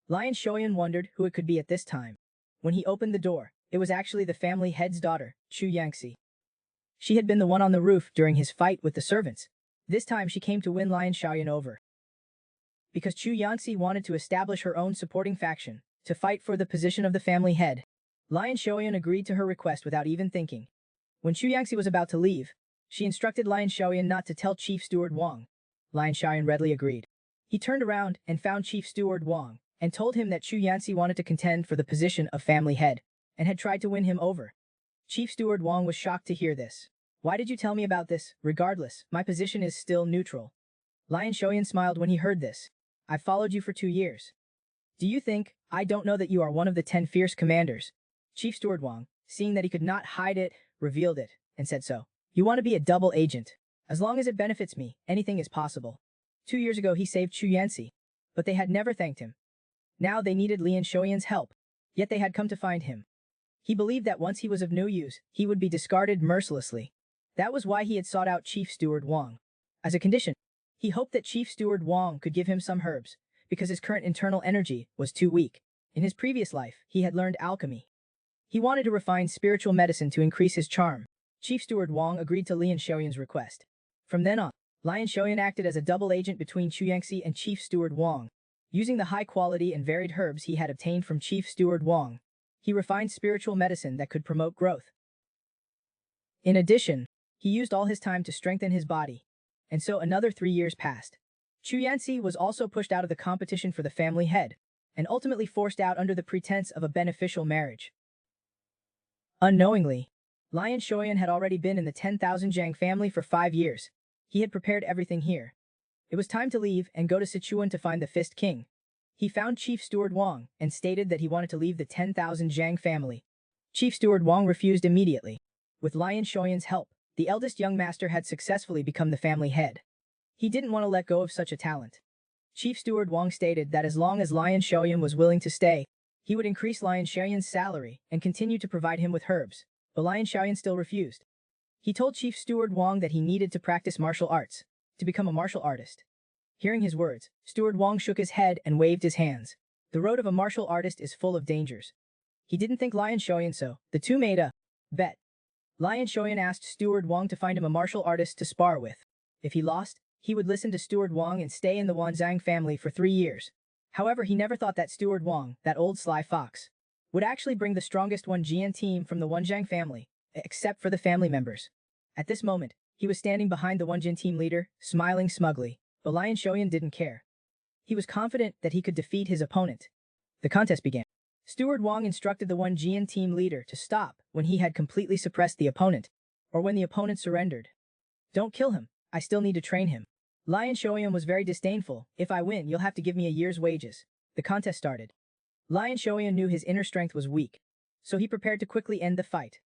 Lion Shoyan wondered who it could be at this time. When he opened the door, it was actually the family head's daughter, Chu Yangxi. She had been the one on the roof during his fight with the servants. This time she came to win Lion Shoyan over. Because Chu Yangxi wanted to establish her own supporting faction, to fight for the position of the family head. Lion Shoyan agreed to her request without even thinking. When Chu Yangxi was about to leave, she instructed Lion Shoyan not to tell Chief Steward Wang. Lion Shoyan readily agreed. He turned around and found Chief Steward Wang, and told him that Chu Yangxi wanted to contend for the position of family head, and had tried to win him over. Chief Steward Wang was shocked to hear this. Why did you tell me about this? Regardless, my position is still neutral. Lion Shoyan smiled when he heard this. I've followed you for 2 years. Do you think I don't know that you are one of the 10 fierce commanders? Chief Steward Wang, seeing that he could not hide it, revealed it, and said so. You want to be a double agent. As long as it benefits me, anything is possible. 2 years ago he saved Chu Yangxi, but they had never thanked him. Now they needed Lian Shoyan's help, yet they had come to find him. He believed that once he was of no use, he would be discarded mercilessly. That was why he had sought out Chief Steward Wang. As a condition, he hoped that Chief Steward Wang could give him some herbs, because his current internal energy was too weak. In his previous life, he had learned alchemy. He wanted to refine spiritual medicine to increase his charm. Chief Steward Wang agreed to Lian Shoyan's request. From then on, Lian Shoyan acted as a double agent between Chu Yangxi and Chief Steward Wang. Using the high-quality and varied herbs he had obtained from Chief Steward Wang, he refined spiritual medicine that could promote growth. In addition, he used all his time to strengthen his body. And so another 3 years passed. Chu Yangxi was also pushed out of the competition for the family head, and ultimately forced out under the pretense of a beneficial marriage. Unknowingly, Lian Shoyan had already been in the 10,000 Jang family for 5 years. He had prepared everything here. It was time to leave and go to Sichuan to find the Fist King. He found Chief Steward Wang and stated that he wanted to leave the 10,000 Jang family. Chief Steward Wang refused immediately. With Lian Shoyan's help, the eldest young master had successfully become the family head. He didn't want to let go of such a talent. Chief Steward Wang stated that as long as Lian Shoyan was willing to stay, he would increase Lian Shoyan's salary and continue to provide him with herbs, but Lian Shoyan still refused. He told Chief Steward Wang that he needed to practice martial arts, to become a martial artist. Hearing his words, Steward Wang shook his head and waved his hands. The road of a martial artist is full of dangers. He didn't think Lian Shoyan so. The two made a bet. Lian Shoyan asked Steward Wang to find him a martial artist to spar with. If he lost, he would listen to Steward Wang and stay in the Wan Jang family for 3 years. However, he never thought that Steward Wang, that old sly fox, would actually bring the strongest Wan Jian team from the Wan Jang family, except for the family members. At this moment, he was standing behind the Wan Jin team leader, smiling smugly, but Lian Shoyan didn't care. He was confident that he could defeat his opponent. The contest began. Steward Wang instructed the Wan Jian team leader to stop when he had completely suppressed the opponent, or when the opponent surrendered. Don't kill him, I still need to train him. Lian Shoyan was very disdainful. If I win, you'll have to give me a year's wages. The contest started. Lian Shoyan knew his inner strength was weak, so he prepared to quickly end the fight.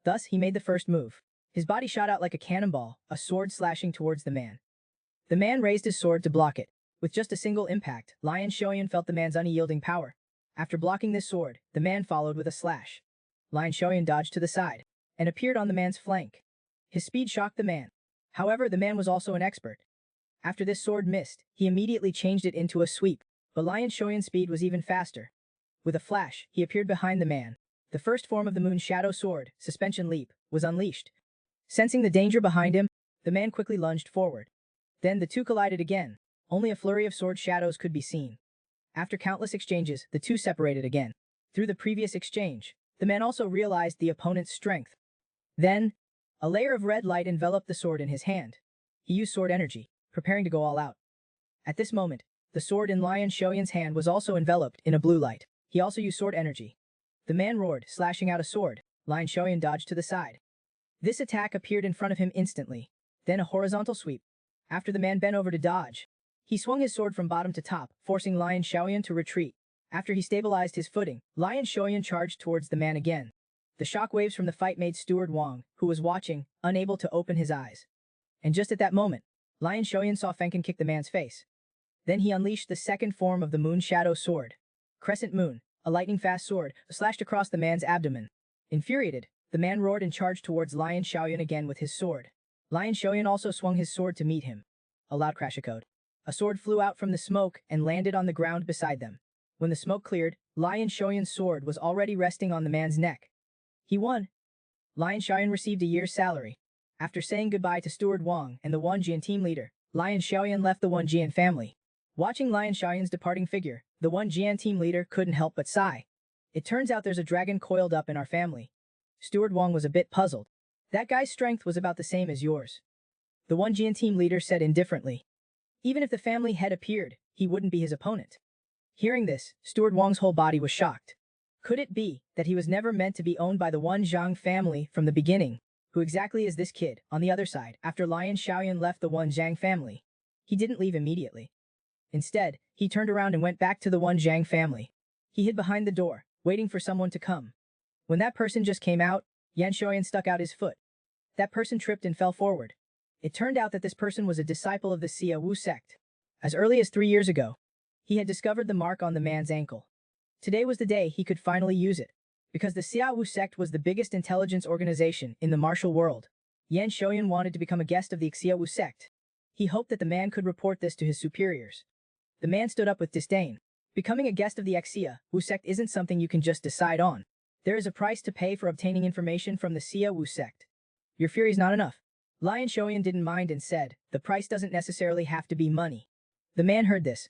Thus, he made the first move. His body shot out like a cannonball, a sword slashing towards the man. The man raised his sword to block it. With just a single impact, Lian Shoyan felt the man's unyielding power. After blocking this sword, the man followed with a slash. Lian Shoyan dodged to the side, and appeared on the man's flank. His speed shocked the man. However, the man was also an expert. After this sword missed, he immediately changed it into a sweep, but Lian Shoyan's speed was even faster. With a flash, he appeared behind the man. The first form of the Moon Shadow Sword, Suspension Leap, was unleashed. Sensing the danger behind him, the man quickly lunged forward. Then the two collided again. Only a flurry of sword shadows could be seen. After countless exchanges, the two separated again. Through the previous exchange, the man also realized the opponent's strength. Then, a layer of red light enveloped the sword in his hand. He used sword energy, preparing to go all out. At this moment, the sword in Lion Xiaoyan's hand was also enveloped in a blue light. He also used sword energy. The man roared, slashing out a sword. Lion Xiaoyan dodged to the side. This attack appeared in front of him instantly. Then a horizontal sweep. After the man bent over to dodge, he swung his sword from bottom to top, forcing Lion Xiaoyan to retreat. After he stabilized his footing, Lion Xiaoyan charged towards the man again. The shockwaves from the fight made Steward Wang, who was watching, unable to open his eyes. And just at that moment, Lion Xiaoyan saw Fenken kick the man's face. Then he unleashed the second form of the Moon Shadow Sword. Crescent Moon, a lightning-fast sword, slashed across the man's abdomen. Infuriated, the man roared and charged towards Lion Xiaoyan again with his sword. Lion Xiaoyan also swung his sword to meet him. A loud crash echoed. A sword flew out from the smoke and landed on the ground beside them. When the smoke cleared, Lion Xiaoyan's sword was already resting on the man's neck. He won. Lion Xiaoyan received a year's salary. After saying goodbye to Steward Wang and the Wan Jang team leader, Lion Xiaoyan left the Wan Jang family. Watching Lion Xiaoyan's departing figure, the Wan Jang team leader couldn't help but sigh. It turns out there's a dragon coiled up in our family. Steward Wang was a bit puzzled. That guy's strength was about the same as yours. The Wan Jang team leader said indifferently. Even if the family head appeared, he wouldn't be his opponent. Hearing this, Steward Wang's whole body was shocked. Could it be that he was never meant to be owned by the Wan Jang family from the beginning? Who exactly is this kid? On the other side, after Lion Xiaoyan left the Wan Jang family, he didn't leave immediately. Instead, he turned around and went back to the Wan Jang family. He hid behind the door, waiting for someone to come. When that person just came out, Yan Xiaoyan stuck out his foot. That person tripped and fell forward. It turned out that this person was a disciple of the Seia Wu sect. As early as 3 years ago, he had discovered the mark on the man's ankle. Today was the day he could finally use it. Because the Seia Wu sect was the biggest intelligence organization in the martial world, Yan Xiaoyan wanted to become a guest of the Seia Wu sect. He hoped that the man could report this to his superiors. The man stood up with disdain. Becoming a guest of the Seia Wu sect isn't something you can just decide on. There is a price to pay for obtaining information from the Seia Wu sect. Your fury's not enough. Lion Xiaoyan didn't mind and said, the price doesn't necessarily have to be money. The man heard this.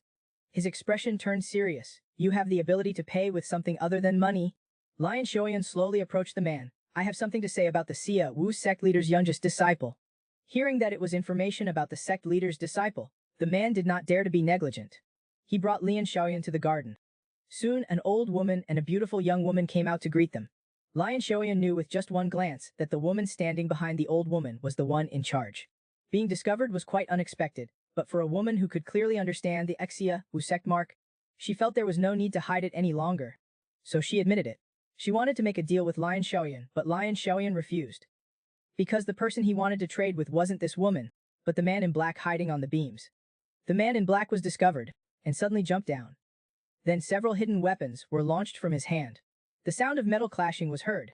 His expression turned serious. You have the ability to pay with something other than money? Lion Xiaoyan slowly approached the man. I have something to say about the Seia Wu sect leader's youngest disciple. Hearing that it was information about the sect leader's disciple, the man did not dare to be negligent. He brought Lian Xiaoyan to the garden. Soon, an old woman and a beautiful young woman came out to greet them. Lion Xiaoyan knew with just one glance that the woman standing behind the old woman was the one in charge. Being discovered was quite unexpected, but for a woman who could clearly understand the Seia Wu sect mark, she felt there was no need to hide it any longer. So she admitted it. She wanted to make a deal with Lion Xiaoyan, but Lion Xiaoyan refused. Because the person he wanted to trade with wasn't this woman, but the man in black hiding on the beams. The man in black was discovered, and suddenly jumped down. Then several hidden weapons were launched from his hand. The sound of metal clashing was heard.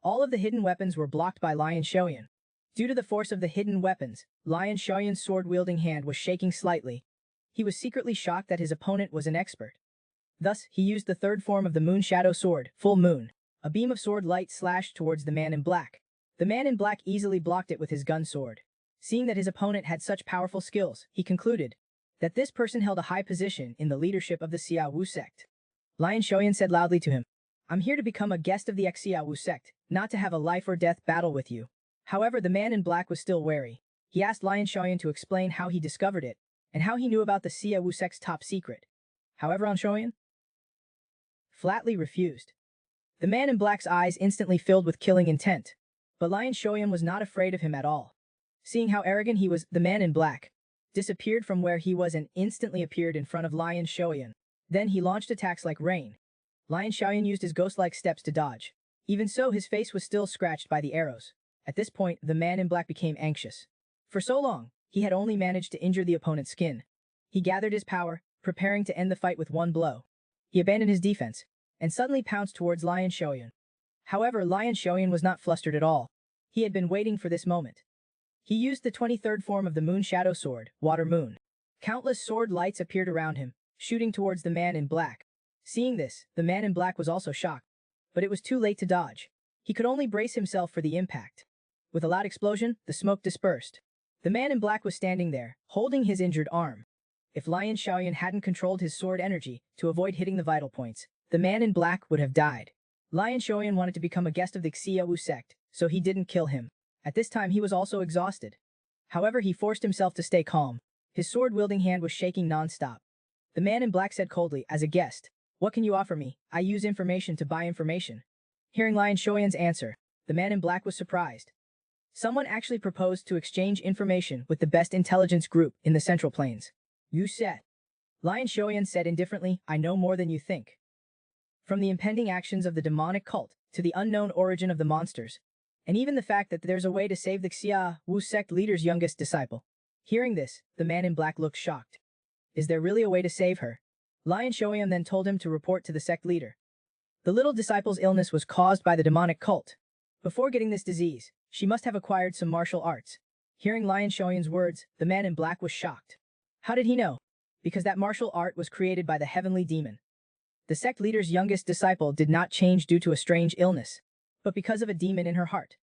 All of the hidden weapons were blocked by Lion Xiaoyan. Due to the force of the hidden weapons, Lion Xiaoyan's sword-wielding hand was shaking slightly. He was secretly shocked that his opponent was an expert. Thus, he used the third form of the Moon Shadow Sword, Full Moon. A beam of sword light slashed towards the man in black. The man in black easily blocked it with his gun sword. Seeing that his opponent had such powerful skills, he concluded that this person held a high position in the leadership of the Seia Wu sect. Lion Xiaoyan said loudly to him, I'm here to become a guest of the Seia Wu sect, not to have a life or death battle with you. However, the man in black was still wary. He asked Lion Xiaoyan to explain how he discovered it, and how he knew about the Seia Wu sect's top secret. However, Lion Xiaoyan flatly refused. The man in black's eyes instantly filled with killing intent. But Lion Xiaoyan was not afraid of him at all. Seeing how arrogant he was, the man in black disappeared from where he was and instantly appeared in front of Lion Xiaoyan. Then he launched attacks like rain. Lion Xiaoyan used his ghost-like steps to dodge. Even so, his face was still scratched by the arrows. At this point, the man in black became anxious. For so long, he had only managed to injure the opponent's skin. He gathered his power, preparing to end the fight with one blow. He abandoned his defense, and suddenly pounced towards Lion Xiaoyan. However, Lion Xiaoyan was not flustered at all. He had been waiting for this moment. He used the 23rd form of the Moon Shadow Sword, Water Moon. Countless sword lights appeared around him, shooting towards the man in black. Seeing this, the man in black was also shocked. But it was too late to dodge. He could only brace himself for the impact. With a loud explosion, the smoke dispersed. The man in black was standing there, holding his injured arm. If Lion Xiaoyan hadn't controlled his sword energy to avoid hitting the vital points, the man in black would have died. Lion Xiaoyan wanted to become a guest of the Seia Wu sect, so he didn't kill him. At this time he was also exhausted. However, he forced himself to stay calm. His sword-wielding hand was shaking non-stop. The man in black said coldly, as a guest, "What can you offer me? I use information to buy information." Hearing Lion Shoyan's answer, the man in black was surprised. Someone actually proposed to exchange information with the best intelligence group in the Central Plains. "You said." Lion Shoyan said indifferently, "I know more than you think." From the impending actions of the demonic cult, to the unknown origin of the monsters, and even the fact that there's a way to save the Seia Wu sect leader's youngest disciple. Hearing this, the man in black looked shocked. Is there really a way to save her? Lion Shoyan then told him to report to the sect leader. The little disciple's illness was caused by the demonic cult. Before getting this disease, she must have acquired some martial arts. Hearing Lion Shoyan's words, the man in black was shocked. How did he know? Because that martial art was created by the heavenly demon. The sect leader's youngest disciple did not change due to a strange illness, but because of a demon in her heart.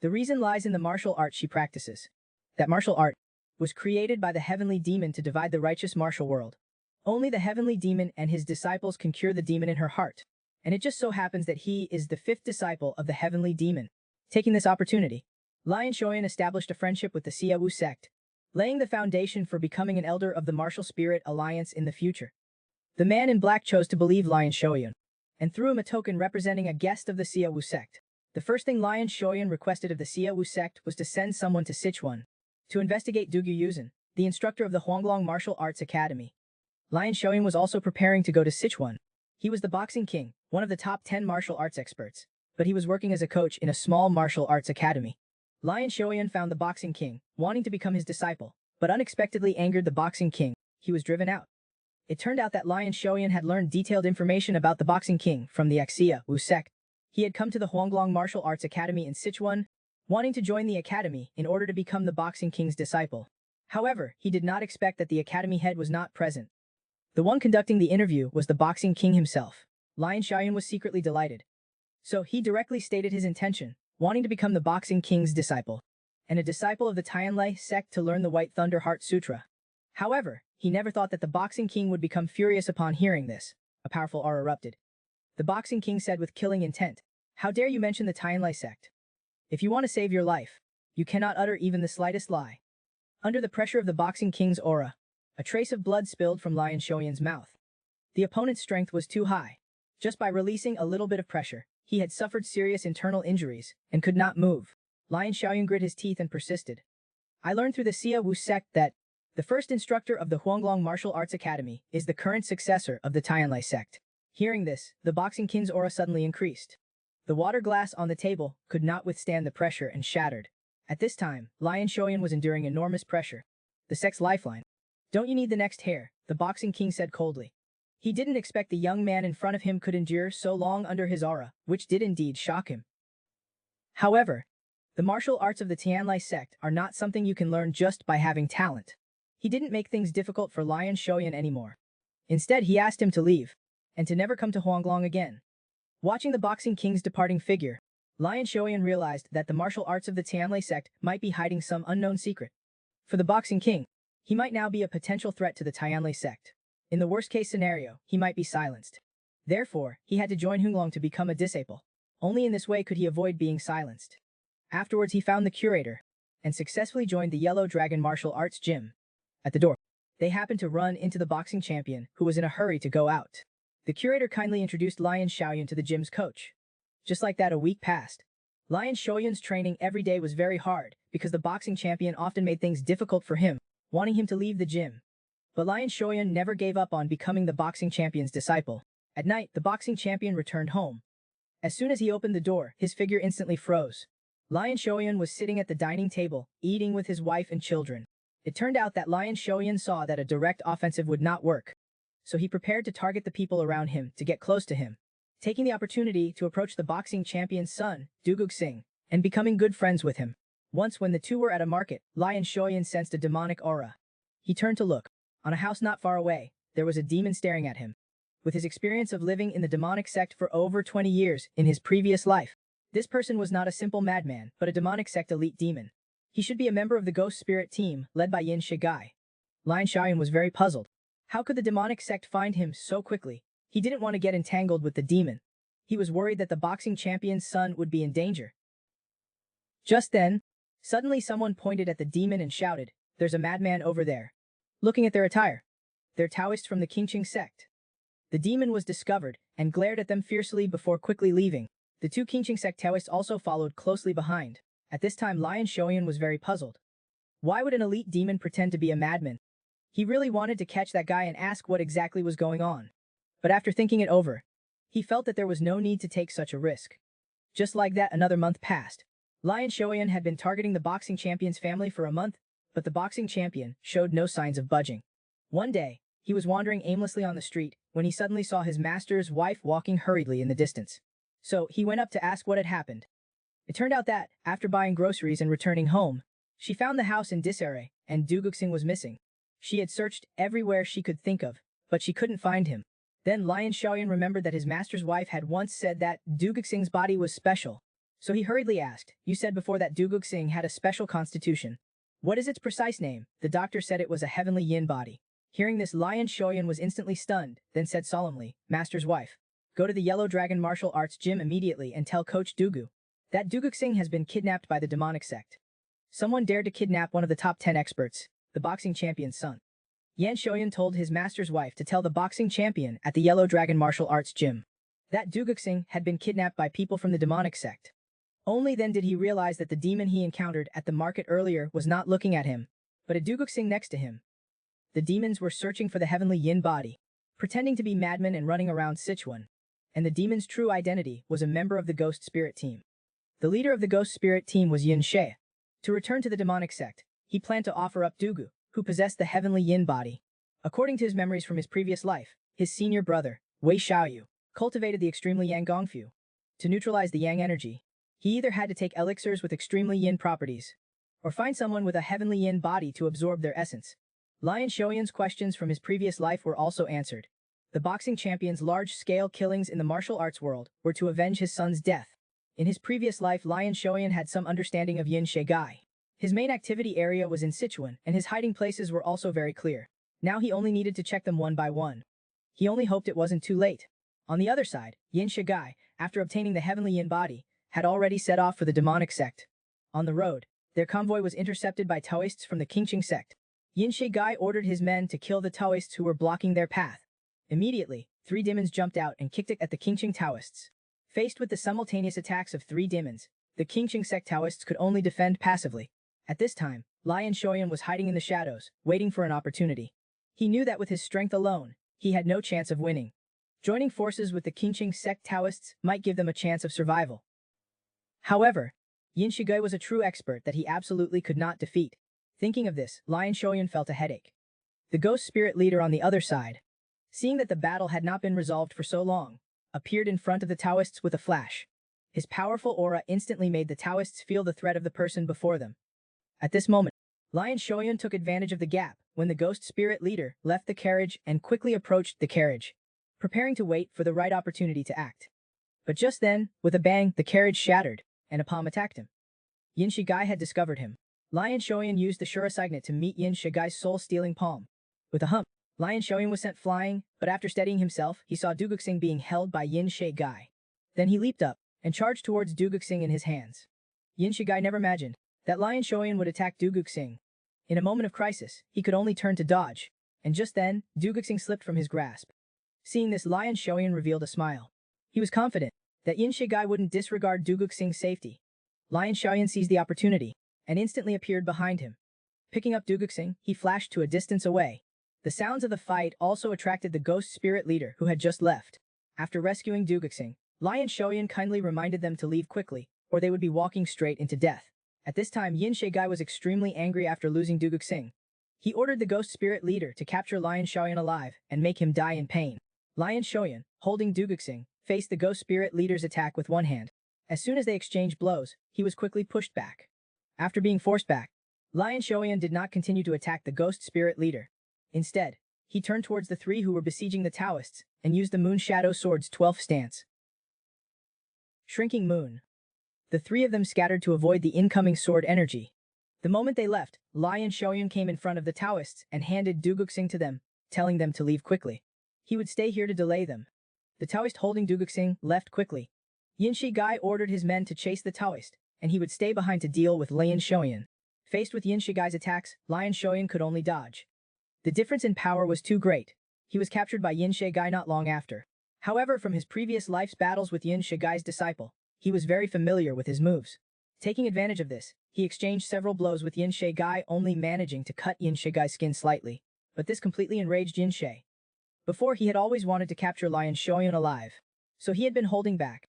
The reason lies in the martial art she practices. That martial art was created by the heavenly demon to divide the righteous martial world. Only the heavenly demon and his disciples can cure the demon in her heart, and it just so happens that he is the fifth disciple of the heavenly demon. Taking this opportunity, Lion Shoyan established a friendship with the Seia Wu sect, laying the foundation for becoming an elder of the Martial Spirit Alliance in the future. The man in black chose to believe Lion Shoyan, and threw him a token representing a guest of the Seia Wu sect. The first thing Lion Shoyan requested of the Seia Wu sect was to send someone to Sichuan to investigate Dugu Yuzhen, the instructor of the Huanglong Martial Arts Academy. Lion Shoyan was also preparing to go to Sichuan. He was the boxing king, one of the top 10 martial arts experts, but he was working as a coach in a small martial arts academy. Lion Shoyan found the boxing king, wanting to become his disciple, but unexpectedly angered the boxing king. He was driven out. It turned out that Lion Shoyan had learned detailed information about the boxing king from the Seia Wu sect. He had come to the Huanglong Martial Arts Academy in Sichuan, wanting to join the academy in order to become the boxing king's disciple. However, he did not expect that the academy head was not present. The one conducting the interview was the boxing king himself. Lion Shoyan was secretly delighted. So he directly stated his intention, wanting to become the boxing king's disciple, and a disciple of the Tianlai sect to learn the White Thunder Heart Sutra. However, he never thought that the boxing king would become furious upon hearing this. A powerful aura erupted. The boxing king said with killing intent, "How dare you mention the Tianlai sect? If you want to save your life, you cannot utter even the slightest lie." Under the pressure of the boxing king's aura, a trace of blood spilled from Lion Shoyan's mouth. The opponent's strength was too high. Just by releasing a little bit of pressure, he had suffered serious internal injuries and could not move. Lion Shoyan grit his teeth and persisted. "I learned through the Seia Wu sect that the first instructor of the Huanglong Martial Arts Academy is the current successor of the Tianlai sect." Hearing this, the boxing king's aura suddenly increased. The water glass on the table could not withstand the pressure and shattered. At this time, Lion Shoyan was enduring enormous pressure. The sect's lifeline. "Don't you need the next hair?" the boxing king said coldly. He didn't expect the young man in front of him could endure so long under his aura, which did indeed shock him. However, the martial arts of the Tianlai sect are not something you can learn just by having talent. He didn't make things difficult for Lion Shoyan anymore. Instead, he asked him to leave, and to never come to Huanglong again. Watching the boxing king's departing figure, Lion Shoyan realized that the martial arts of the Tianlai sect might be hiding some unknown secret. For the boxing king, he might now be a potential threat to the Tianlai sect. In the worst-case scenario, he might be silenced. Therefore, he had to join Huanglong to become a disciple. Only in this way could he avoid being silenced. Afterwards, he found the curator, and successfully joined the Yellow Dragon Martial Arts Gym. At the door, they happened to run into the boxing champion, who was in a hurry to go out. The curator kindly introduced Lion Shoyan to the gym's coach. Just like that, a week passed. Lion Shoyan's training every day was very hard, because the boxing champion often made things difficult for him, wanting him to leave the gym. But Lion Shoyan never gave up on becoming the boxing champion's disciple. At night, the boxing champion returned home. As soon as he opened the door, his figure instantly froze. Lion Shoyan was sitting at the dining table, eating with his wife and children. It turned out that Lion Shoyan saw that a direct offensive would not work. So he prepared to target the people around him to get close to him, taking the opportunity to approach the boxing champion's son, Dugug Singh, and becoming good friends with him. Once when the two were at a market, Lion Shoyan sensed a demonic aura. He turned to look. On a house not far away, there was a demon staring at him. With his experience of living in the demonic sect for over 20 years in his previous life, this person was not a simple madman, but a demonic sect elite demon. He should be a member of the ghost spirit team, led by Yin Shigai. Lion Shoyan was very puzzled. How could the demonic sect find him so quickly? He didn't want to get entangled with the demon. He was worried that the boxing champion's son would be in danger. Just then, suddenly someone pointed at the demon and shouted, "There's a madman over there." Looking at their attire, they're Taoists from the Qingqing sect. The demon was discovered and glared at them fiercely before quickly leaving. The two Qingqing sect Taoists also followed closely behind. At this time, Lion Shoyan was very puzzled. Why would an elite demon pretend to be a madman? He really wanted to catch that guy and ask what exactly was going on. But after thinking it over, he felt that there was no need to take such a risk. Just like that, another month passed. Lion Shoyan had been targeting the boxing champion's family for a month, but the boxing champion showed no signs of budging. One day, he was wandering aimlessly on the street when he suddenly saw his master's wife walking hurriedly in the distance. So he went up to ask what had happened. It turned out that, after buying groceries and returning home, she found the house in disarray, and Duguxing was missing. She had searched everywhere she could think of, but she couldn't find him. Then Lion Xiaoyan remembered that his master's wife had once said that Duguxing's body was special. So he hurriedly asked, "You said before that Duguxing had a special constitution. What is its precise name?" The doctor said it was a heavenly yin body. Hearing this, Lion Xiaoyan was instantly stunned, then said solemnly, "Master's wife, go to the Yellow Dragon Martial Arts Gym immediately and tell Coach Dugu that Duguxing has been kidnapped by the demonic sect. Someone dared to kidnap one of the top 10 experts, the boxing champion's son." Yan Xiaoyan told his master's wife to tell the boxing champion at the Yellow Dragon Martial Arts Gym that Duguxing had been kidnapped by people from the demonic sect. Only then did he realize that the demon he encountered at the market earlier was not looking at him, but a Duguxing next to him. The demons were searching for the heavenly yin body, pretending to be madmen and running around Sichuan. And the demon's true identity was a member of the ghost spirit team. The leader of the ghost spirit team was Yin She. To return to the demonic sect, he planned to offer up Dugu, who possessed the heavenly yin body. According to his memories from his previous life, his senior brother, Wei Xiaoyu, cultivated the extremely yang gongfu. To neutralize the yang energy, he either had to take elixirs with extremely yin properties, or find someone with a heavenly yin body to absorb their essence. Lion Xiaoyan's questions from his previous life were also answered. The boxing champion's large-scale killings in the martial arts world were to avenge his son's death. In his previous life, Lion Xiaoyan had some understanding of Yin Shigai. His main activity area was in Sichuan, and his hiding places were also very clear. Now he only needed to check them one by one. He only hoped it wasn't too late. On the other side, Yin Shigai, after obtaining the heavenly yin body, had already set off for the demonic sect. On the road, their convoy was intercepted by Taoists from the Qingqing sect. Yin Shigai ordered his men to kill the Taoists who were blocking their path. Immediately, 3 demons jumped out and kicked it at the Qingqing Taoists. Faced with the simultaneous attacks of 3 demons, the Qingqing sect Taoists could only defend passively. At this time, Lion Xiaoyan was hiding in the shadows, waiting for an opportunity. He knew that with his strength alone, he had no chance of winning. Joining forces with the Qingqing sect Taoists might give them a chance of survival. However, Yin Shigai was a true expert that he absolutely could not defeat. Thinking of this, Lion Xiaoyan felt a headache. The ghost spirit leader on the other side, seeing that the battle had not been resolved for so long, appeared in front of the Taoists with a flash. His powerful aura instantly made the Taoists feel the threat of the person before them. At this moment, Lion Xiaoyan took advantage of the gap when the ghost spirit leader left the carriage and quickly approached the carriage, preparing to wait for the right opportunity to act. But just then, with a bang, the carriage shattered, and a palm attacked him. Yin Shigai had discovered him. Lion Xiaoyan used the Shura Signet to meet Yin Shigai's soul-stealing palm. With a hump, Lion Xiaoyan was sent flying, but after steadying himself, he saw Duguxing being held by Yin Shigai. Then he leaped up and charged towards Duguxing in his hands. Yin Shigai never imagined that Lion Xiaoyan would attack Duguxing. In a moment of crisis, he could only turn to dodge, and just then, Duguxing slipped from his grasp. Seeing this, Lion Xiaoyan revealed a smile. He was confident that Yin Shigai wouldn't disregard Duguxing's safety. Lion Xiaoyan seized the opportunity and instantly appeared behind him. Picking up Duguxing, he flashed to a distance away. The sounds of the fight also attracted the ghost spirit leader who had just left. After rescuing Duguxing, Lion Xiaoyan kindly reminded them to leave quickly, or they would be walking straight into death. At this time, Yin Shigai was extremely angry after losing Duguxing. He ordered the ghost spirit leader to capture Lion Xiaoyan alive and make him die in pain. Lion Xiaoyan, holding Duguxing, faced the ghost spirit leader's attack with one hand. As soon as they exchanged blows, he was quickly pushed back. After being forced back, Lion Xiaoyan did not continue to attack the ghost spirit leader. Instead, he turned towards the 3 who were besieging the Taoists and used the Moon Shadow Sword's 12th stance. Shrinking Moon. The 3 of them scattered to avoid the incoming sword energy. The moment they left, Lion Xiaoyan came in front of the Taoists and handed Duguxing to them, telling them to leave quickly. He would stay here to delay them. The Taoist holding Duguxing left quickly. Yin Shigai ordered his men to chase the Taoist and he would stay behind to deal with Lin Shuan. Faced with Yin Shigai's attacks, Lin Shuan could only dodge. The difference in power was too great. He was captured by Yin Shigai not long after. However, from his previous life's battles with Yin Shigai's disciple, he was very familiar with his moves. Taking advantage of this, he exchanged several blows with Yin Shigai, only managing to cut Yin Shigai's skin slightly. But this completely enraged Yin Shi. Before, he had always wanted to capture Lin Shuan alive, so he had been holding back.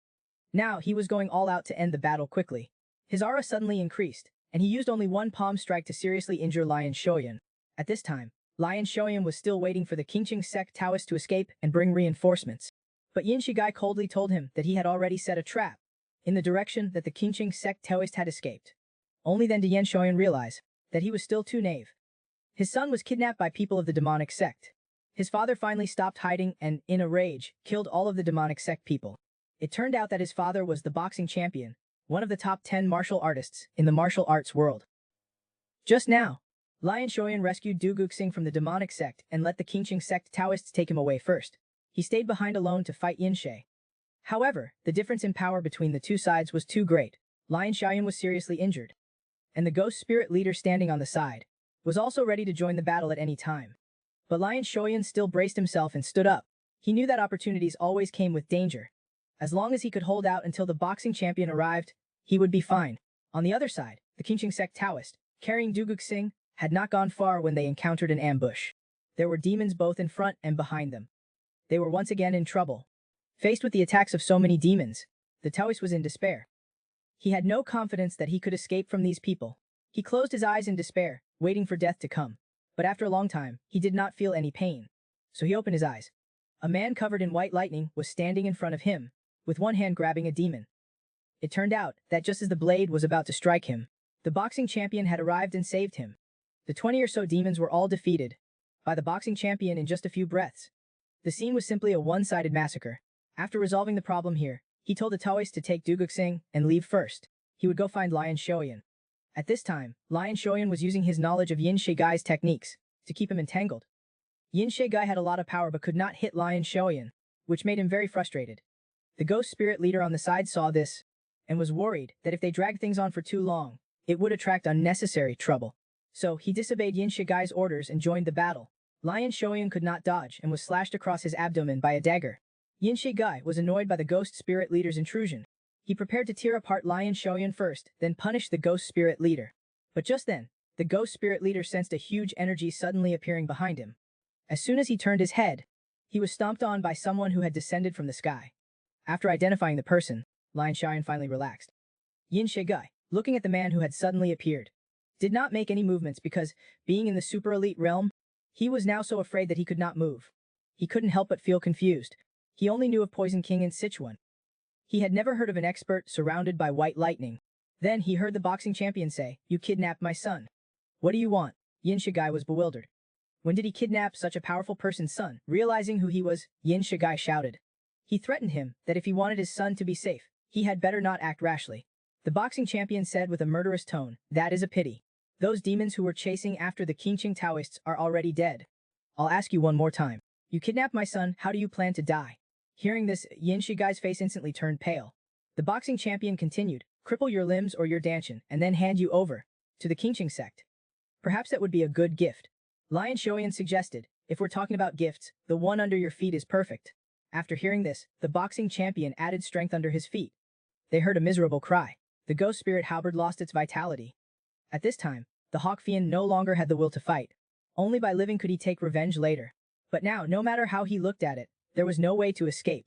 Now, he was going all out to end the battle quickly. His aura suddenly increased, and he used only one palm strike to seriously injure Lin Shuan. At this time, Lin Shuan was still waiting for the Qingqing Sect Taoists to escape and bring reinforcements. But Yin Shigai coldly told him that he had already set a trap in the direction that the Qingqing Sect Taoists had escaped. Only then did Yin Shuan realize that he was still too naive. His son was kidnapped by people of the demonic sect. His father finally stopped hiding and, in a rage, killed all of the demonic sect people. It turned out that his father was the boxing champion, one of the top 10 martial artists in the martial arts world. Just now, Lin Shuan rescued Du Guxing from the demonic sect and let the Qingqing Sect Taoists take him away first. He stayed behind alone to fight Yin Shi. However, the difference in power between the two sides was too great. Lin Shuan was seriously injured, and the ghost spirit leader standing on the side was also ready to join the battle at any time. But Lin Shuan still braced himself and stood up. He knew that opportunities always came with danger. As long as he could hold out until the boxing champion arrived, he would be fine. On the other side, the Qingqing Sect Taoist, carrying Du Guxing, had not gone far when they encountered an ambush. There were demons both in front and behind them. They were once again in trouble. Faced with the attacks of so many demons, the Taoist was in despair. He had no confidence that he could escape from these people. He closed his eyes in despair, waiting for death to come. But after a long time, he did not feel any pain. So he opened his eyes. A man covered in white lightning was standing in front of him, with one hand grabbing a demon. It turned out that just as the blade was about to strike him, the boxing champion had arrived and saved him. The 20 or so demons were all defeated by the boxing champion in just a few breaths. The scene was simply a one-sided massacre. After resolving the problem here, he told the Taoist to take Du Guxing and leave first. He would go find Lin Shuan. At this time, Lin Shuan was using his knowledge of Yin Shigai's techniques to keep him entangled. Yin Shigai had a lot of power but could not hit Lin Shuan, which made him very frustrated. The ghost spirit leader on the side saw this and was worried that if they dragged things on for too long, it would attract unnecessary trouble. So he disobeyed Yin Shigai's orders and joined the battle. Lin Shuan could not dodge and was slashed across his abdomen by a dagger. Yin Shigai was annoyed by the ghost spirit leader's intrusion. He prepared to tear apart Lin Shuan first, then punish the ghost spirit leader. But just then, the ghost spirit leader sensed a huge energy suddenly appearing behind him. As soon as he turned his head, he was stomped on by someone who had descended from the sky. After identifying the person, Lin Shuan finally relaxed. Yin Shigai, looking at the man who had suddenly appeared, did not make any movements because, being in the super elite realm, he was now so afraid that he could not move. He couldn't help but feel confused. He only knew of Poison King and Sichuan. He had never heard of an expert surrounded by white lightning. Then he heard the boxing champion say, "You kidnapped my son. What do you want?" Yin Shigai was bewildered. When did he kidnap such a powerful person's son? Realizing who he was, Yin Shigai shouted. He threatened him that if he wanted his son to be safe, he had better not act rashly. The boxing champion said with a murderous tone, "That is a pity. Those demons who were chasing after the Qingqing Taoists are already dead. I'll ask you one more time. You kidnapped my son, how do you plan to die?" Hearing this, Yin Shigai's face instantly turned pale. The boxing champion continued, "Cripple your limbs or your danchin, and then hand you over to the Qingqing sect. Perhaps that would be a good gift." Lin Shuan suggested, "If we're talking about gifts, the one under your feet is perfect." After hearing this, the boxing champion added strength under his feet. They heard a miserable cry. The ghost spirit halberd lost its vitality. At this time, the Hawk Fiend no longer had the will to fight. Only by living could he take revenge later. But now, no matter how he looked at it, there was no way to escape.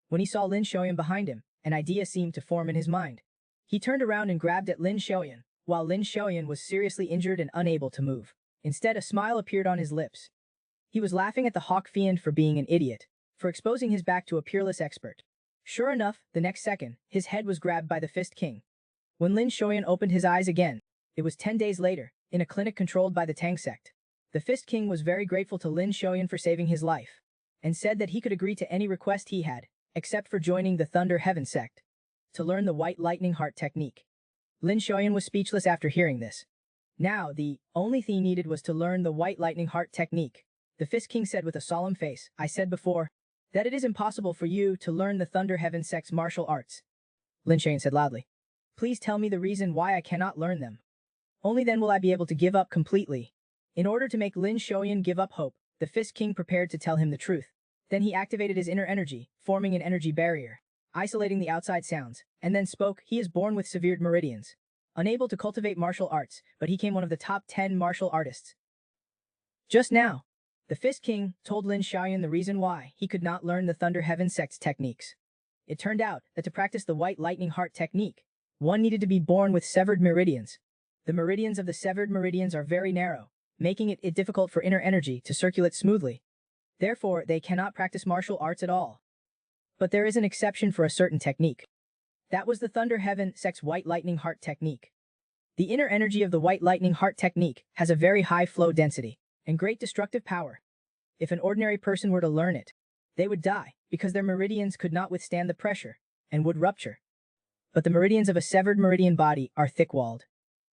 When he saw Lin Shuan behind him, an idea seemed to form in his mind. He turned around and grabbed at Lin Shuan, while Lin Shuan was seriously injured and unable to move. Instead, a smile appeared on his lips. He was laughing at the Hawk Fiend for being an idiot, for exposing his back to a peerless expert. Sure enough, the next second, his head was grabbed by the Fist King. When Lin Shuan opened his eyes again, it was 10 days later, in a clinic controlled by the Tang Sect. The Fist King was very grateful to Lin Shuan for saving his life, and said that he could agree to any request he had, except for joining the Thunder Heaven Sect, to learn the White Lightning Heart technique. Lin Shuan was speechless after hearing this. Now, the only thing he needed was to learn the White Lightning Heart technique. The Fist King said with a solemn face, "I said before that it is impossible for you to learn the Thunder Heaven Sect's martial arts." Lin Shuan said loudly, Please tell me the reason why I cannot learn them. Only then will I be able to give up completely. In order to make Lin Xiaoyan give up hope, the Fist King prepared to tell him the truth. Then he activated his inner energy, forming an energy barrier, isolating the outside sounds, and then spoke. He is born with severed meridians. Unable to cultivate martial arts, but he became one of the top 10 martial artists. Just now, the Fist King told Lin Xiaoyan the reason why he could not learn the Thunder Heaven Sect's techniques. It turned out that to practice the White Lightning Heart technique, one needed to be born with severed meridians. The meridians of the severed meridians are very narrow, making it difficult for inner energy to circulate smoothly. Therefore, they cannot practice martial arts at all. But there is an exception for a certain technique. That was the Thunder Heaven Sect's White Lightning Heart technique. The inner energy of the White Lightning Heart technique has a very high flow density and great destructive power. If an ordinary person were to learn it, they would die because their meridians could not withstand the pressure and would rupture. But the meridians of a severed meridian body are thick-walled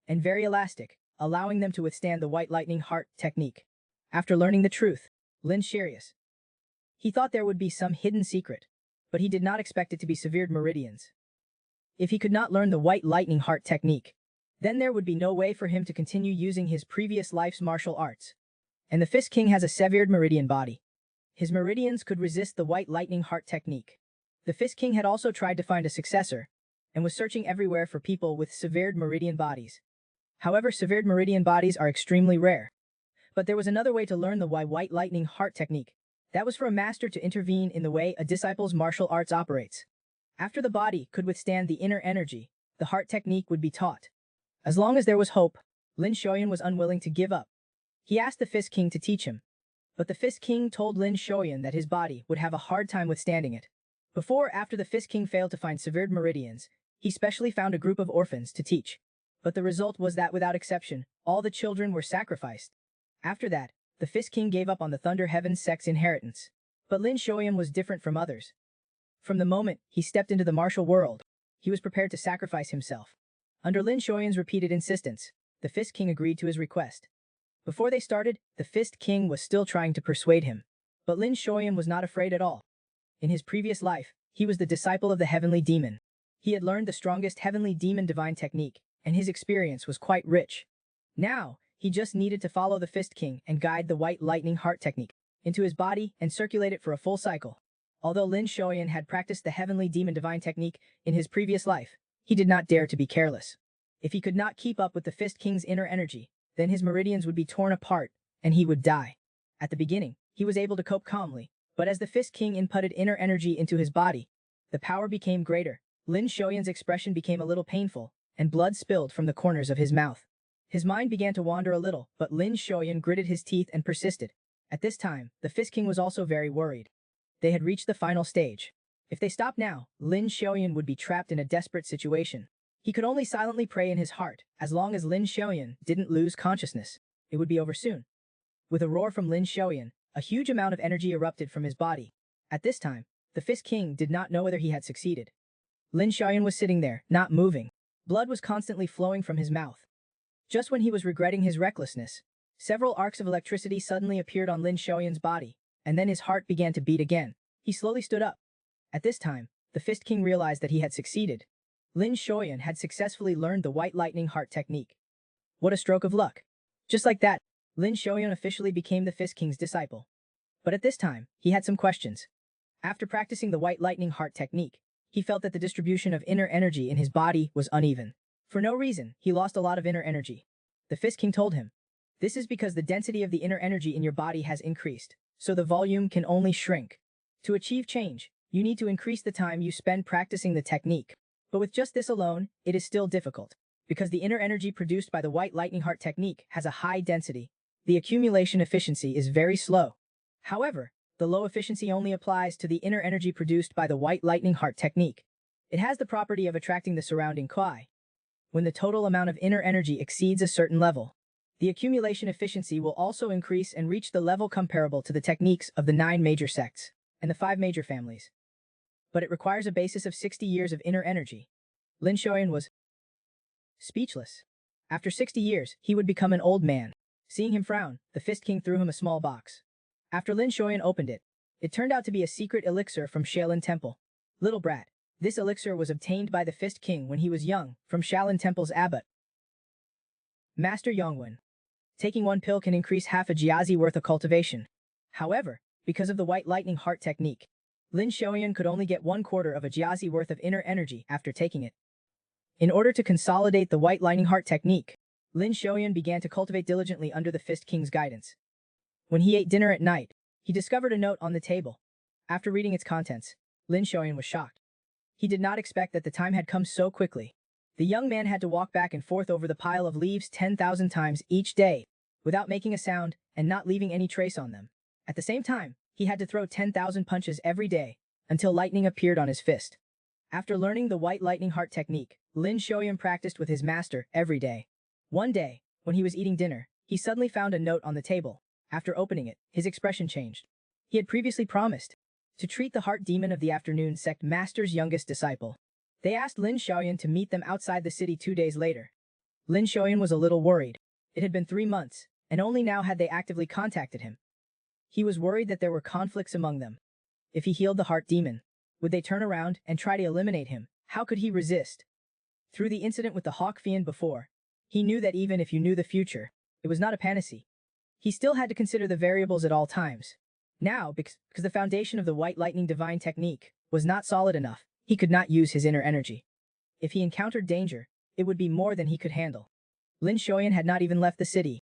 and very elastic, allowing them to withstand the White Lightning Heart technique. After learning the truth, Lin Xiaoyan, he thought there would be some hidden secret, but he did not expect it to be severed meridians. If he could not learn the White Lightning Heart technique, then there would be no way for him to continue using his previous life's martial arts. And the Fist King has a severed meridian body. His meridians could resist the White Lightning Heart technique. The Fist King had also tried to find a successor, and was searching everywhere for people with severed meridian bodies. However, severed meridian bodies are extremely rare. But there was another way to learn the White Lightning Heart technique. That was for a master to intervene in the way a disciple's martial arts operates. After the body could withstand the inner energy, the heart technique would be taught. As long as there was hope, Lin Xiaoyan was unwilling to give up. He asked the Fist King to teach him. But the Fist King told Lin Xiaoyan that his body would have a hard time withstanding it. After the Fist King failed to find severed meridians, he specially found a group of orphans to teach. But the result was that without exception, all the children were sacrificed. After that, the Fist King gave up on the Thunder Heaven Sect's inheritance. But Lin Xiaoyan was different from others. From the moment he stepped into the martial world, he was prepared to sacrifice himself. Under Lin Xiaoyan's repeated insistence, the Fist King agreed to his request. Before they started, the Fist King was still trying to persuade him. But Lin Xiaoyan was not afraid at all. In his previous life, he was the disciple of the Heavenly Demon. He had learned the strongest Heavenly Demon divine technique, and his experience was quite rich. Now, he just needed to follow the Fist King and guide the White Lightning Heart technique into his body and circulate it for a full cycle. Although Lin Xiaoyan had practiced the Heavenly Demon divine technique in his previous life, he did not dare to be careless. If he could not keep up with the Fist King's inner energy, then his meridians would be torn apart, and he would die. At the beginning, he was able to cope calmly, but as the Fist King inputted inner energy into his body, the power became greater. Lin Xiaoyan's expression became a little painful, and blood spilled from the corners of his mouth. His mind began to wander a little, but Lin Xiaoyan gritted his teeth and persisted. At this time, the Fist King was also very worried. They had reached the final stage. If they stopped now, Lin Xiaoyan would be trapped in a desperate situation. He could only silently pray in his heart. As long as Lin Xiaoyan didn't lose consciousness, it would be over soon. With a roar from Lin Xiaoyan, a huge amount of energy erupted from his body. At this time, the Fist King did not know whether he had succeeded. Lin Xiaoyan was sitting there, not moving. Blood was constantly flowing from his mouth. Just when he was regretting his recklessness, several arcs of electricity suddenly appeared on Lin Xiaoyan's body, and then his heart began to beat again. He slowly stood up. At this time, the Fist King realized that he had succeeded. Lin Xiaoyan had successfully learned the White Lightning Heart technique. What a stroke of luck. Just like that, Lin Xiaoyan officially became the Fist King's disciple. But at this time, he had some questions. After practicing the White Lightning Heart technique, he felt that the distribution of inner energy in his body was uneven. For no reason, he lost a lot of inner energy. The Fist King told him, "This is because the density of the inner energy in your body has increased, so the volume can only shrink. To achieve change, you need to increase the time you spend practicing the technique. But with just this alone, it is still difficult. Because the inner energy produced by the White Lightning Heart technique has a high density, the accumulation efficiency is very slow. However, the low efficiency only applies to the inner energy produced by the White Lightning Heart technique. It has the property of attracting the surrounding Kuai. When the total amount of inner energy exceeds a certain level, the accumulation efficiency will also increase and reach the level comparable to the techniques of the 9 major sects and the 5 major families. But it requires a basis of 60 years of inner energy." Lin Xiaoyan was speechless. After 60 years, he would become an old man. Seeing him frown, the Fist King threw him a small box. After Lin Xiaoyan opened it, it turned out to be a secret elixir from Shaolin Temple. "Little brat, This elixir was obtained by the Fist King when he was young, from Shaolin Temple's abbot, Master Yongwen. Taking one pill can increase half a jiazi worth of cultivation. However, because of the White Lightning Heart technique, Lin Xiaoyan could only get 1/4 of a jiazi worth of inner energy after taking it. In order to consolidate the White Lightning Heart technique, Lin Xiaoyan began to cultivate diligently under the Fist King's guidance. When he ate dinner at night, he discovered a note on the table. After reading its contents, Lin Xiaoyan was shocked. He did not expect that the time had come so quickly. The young man had to walk back and forth over the pile of leaves 10,000 times each day, without making a sound and not leaving any trace on them. At the same time, he had to throw 10,000 punches every day, until lightning appeared on his fist. After learning the White Lightning Heart technique, Lin Xiaoyan practiced with his master every day. One day, when he was eating dinner, he suddenly found a note on the table. After opening it, his expression changed. He had previously promised to treat the heart demon of the afternoon sect master's youngest disciple. They asked Lin Xiaoyan to meet them outside the city 2 days later. Lin Xiaoyan was a little worried. It had been 3 months, and only now had they actively contacted him. He was worried that there were conflicts among them. If he healed the heart demon, would they turn around and try to eliminate him? How could he resist? Through the incident with the Hawk Fiend before, he knew that even if you knew the future, it was not a panacea. He still had to consider the variables at all times. Now, because the foundation of the White Lightning Divine technique was not solid enough, he could not use his inner energy. If he encountered danger, it would be more than he could handle. Lin Xiaoyan had not even left the city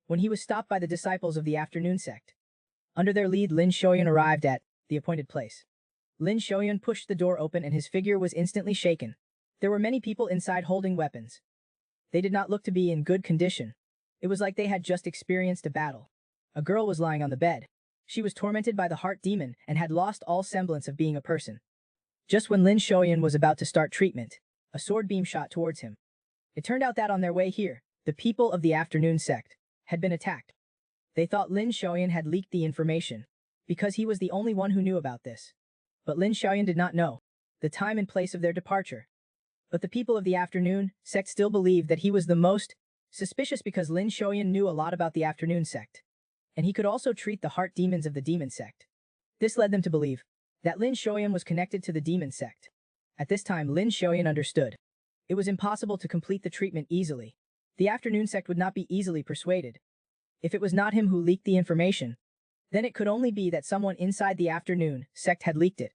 when he was stopped by the disciples of the afternoon sect. Under their lead, Lin Xiaoyan arrived at the appointed place. Lin Xiaoyan pushed the door open and his figure was instantly shaken. There were many people inside holding weapons. They did not look to be in good condition. It was like they had just experienced a battle. A girl was lying on the bed. She was tormented by the heart demon and had lost all semblance of being a person. Just when Lin Xiaoyan was about to start treatment, a sword beam shot towards him. It turned out that on their way here, the people of the afternoon sect had been attacked. They thought Lin Xiaoyan had leaked the information, because he was the only one who knew about this. But Lin Xiaoyan did not know the time and place of their departure. But the people of the afternoon sect still believed that he was the most suspicious because Lin Xiaoyan knew a lot about the afternoon sect. And he could also treat the heart demons of the demon sect. This led them to believe that Lin Xiaoyan was connected to the demon sect. At this time, Lin Xiaoyan understood. It was impossible to complete the treatment easily. The afternoon sect would not be easily persuaded. If it was not him who leaked the information, then it could only be that someone inside the afternoon sect had leaked it.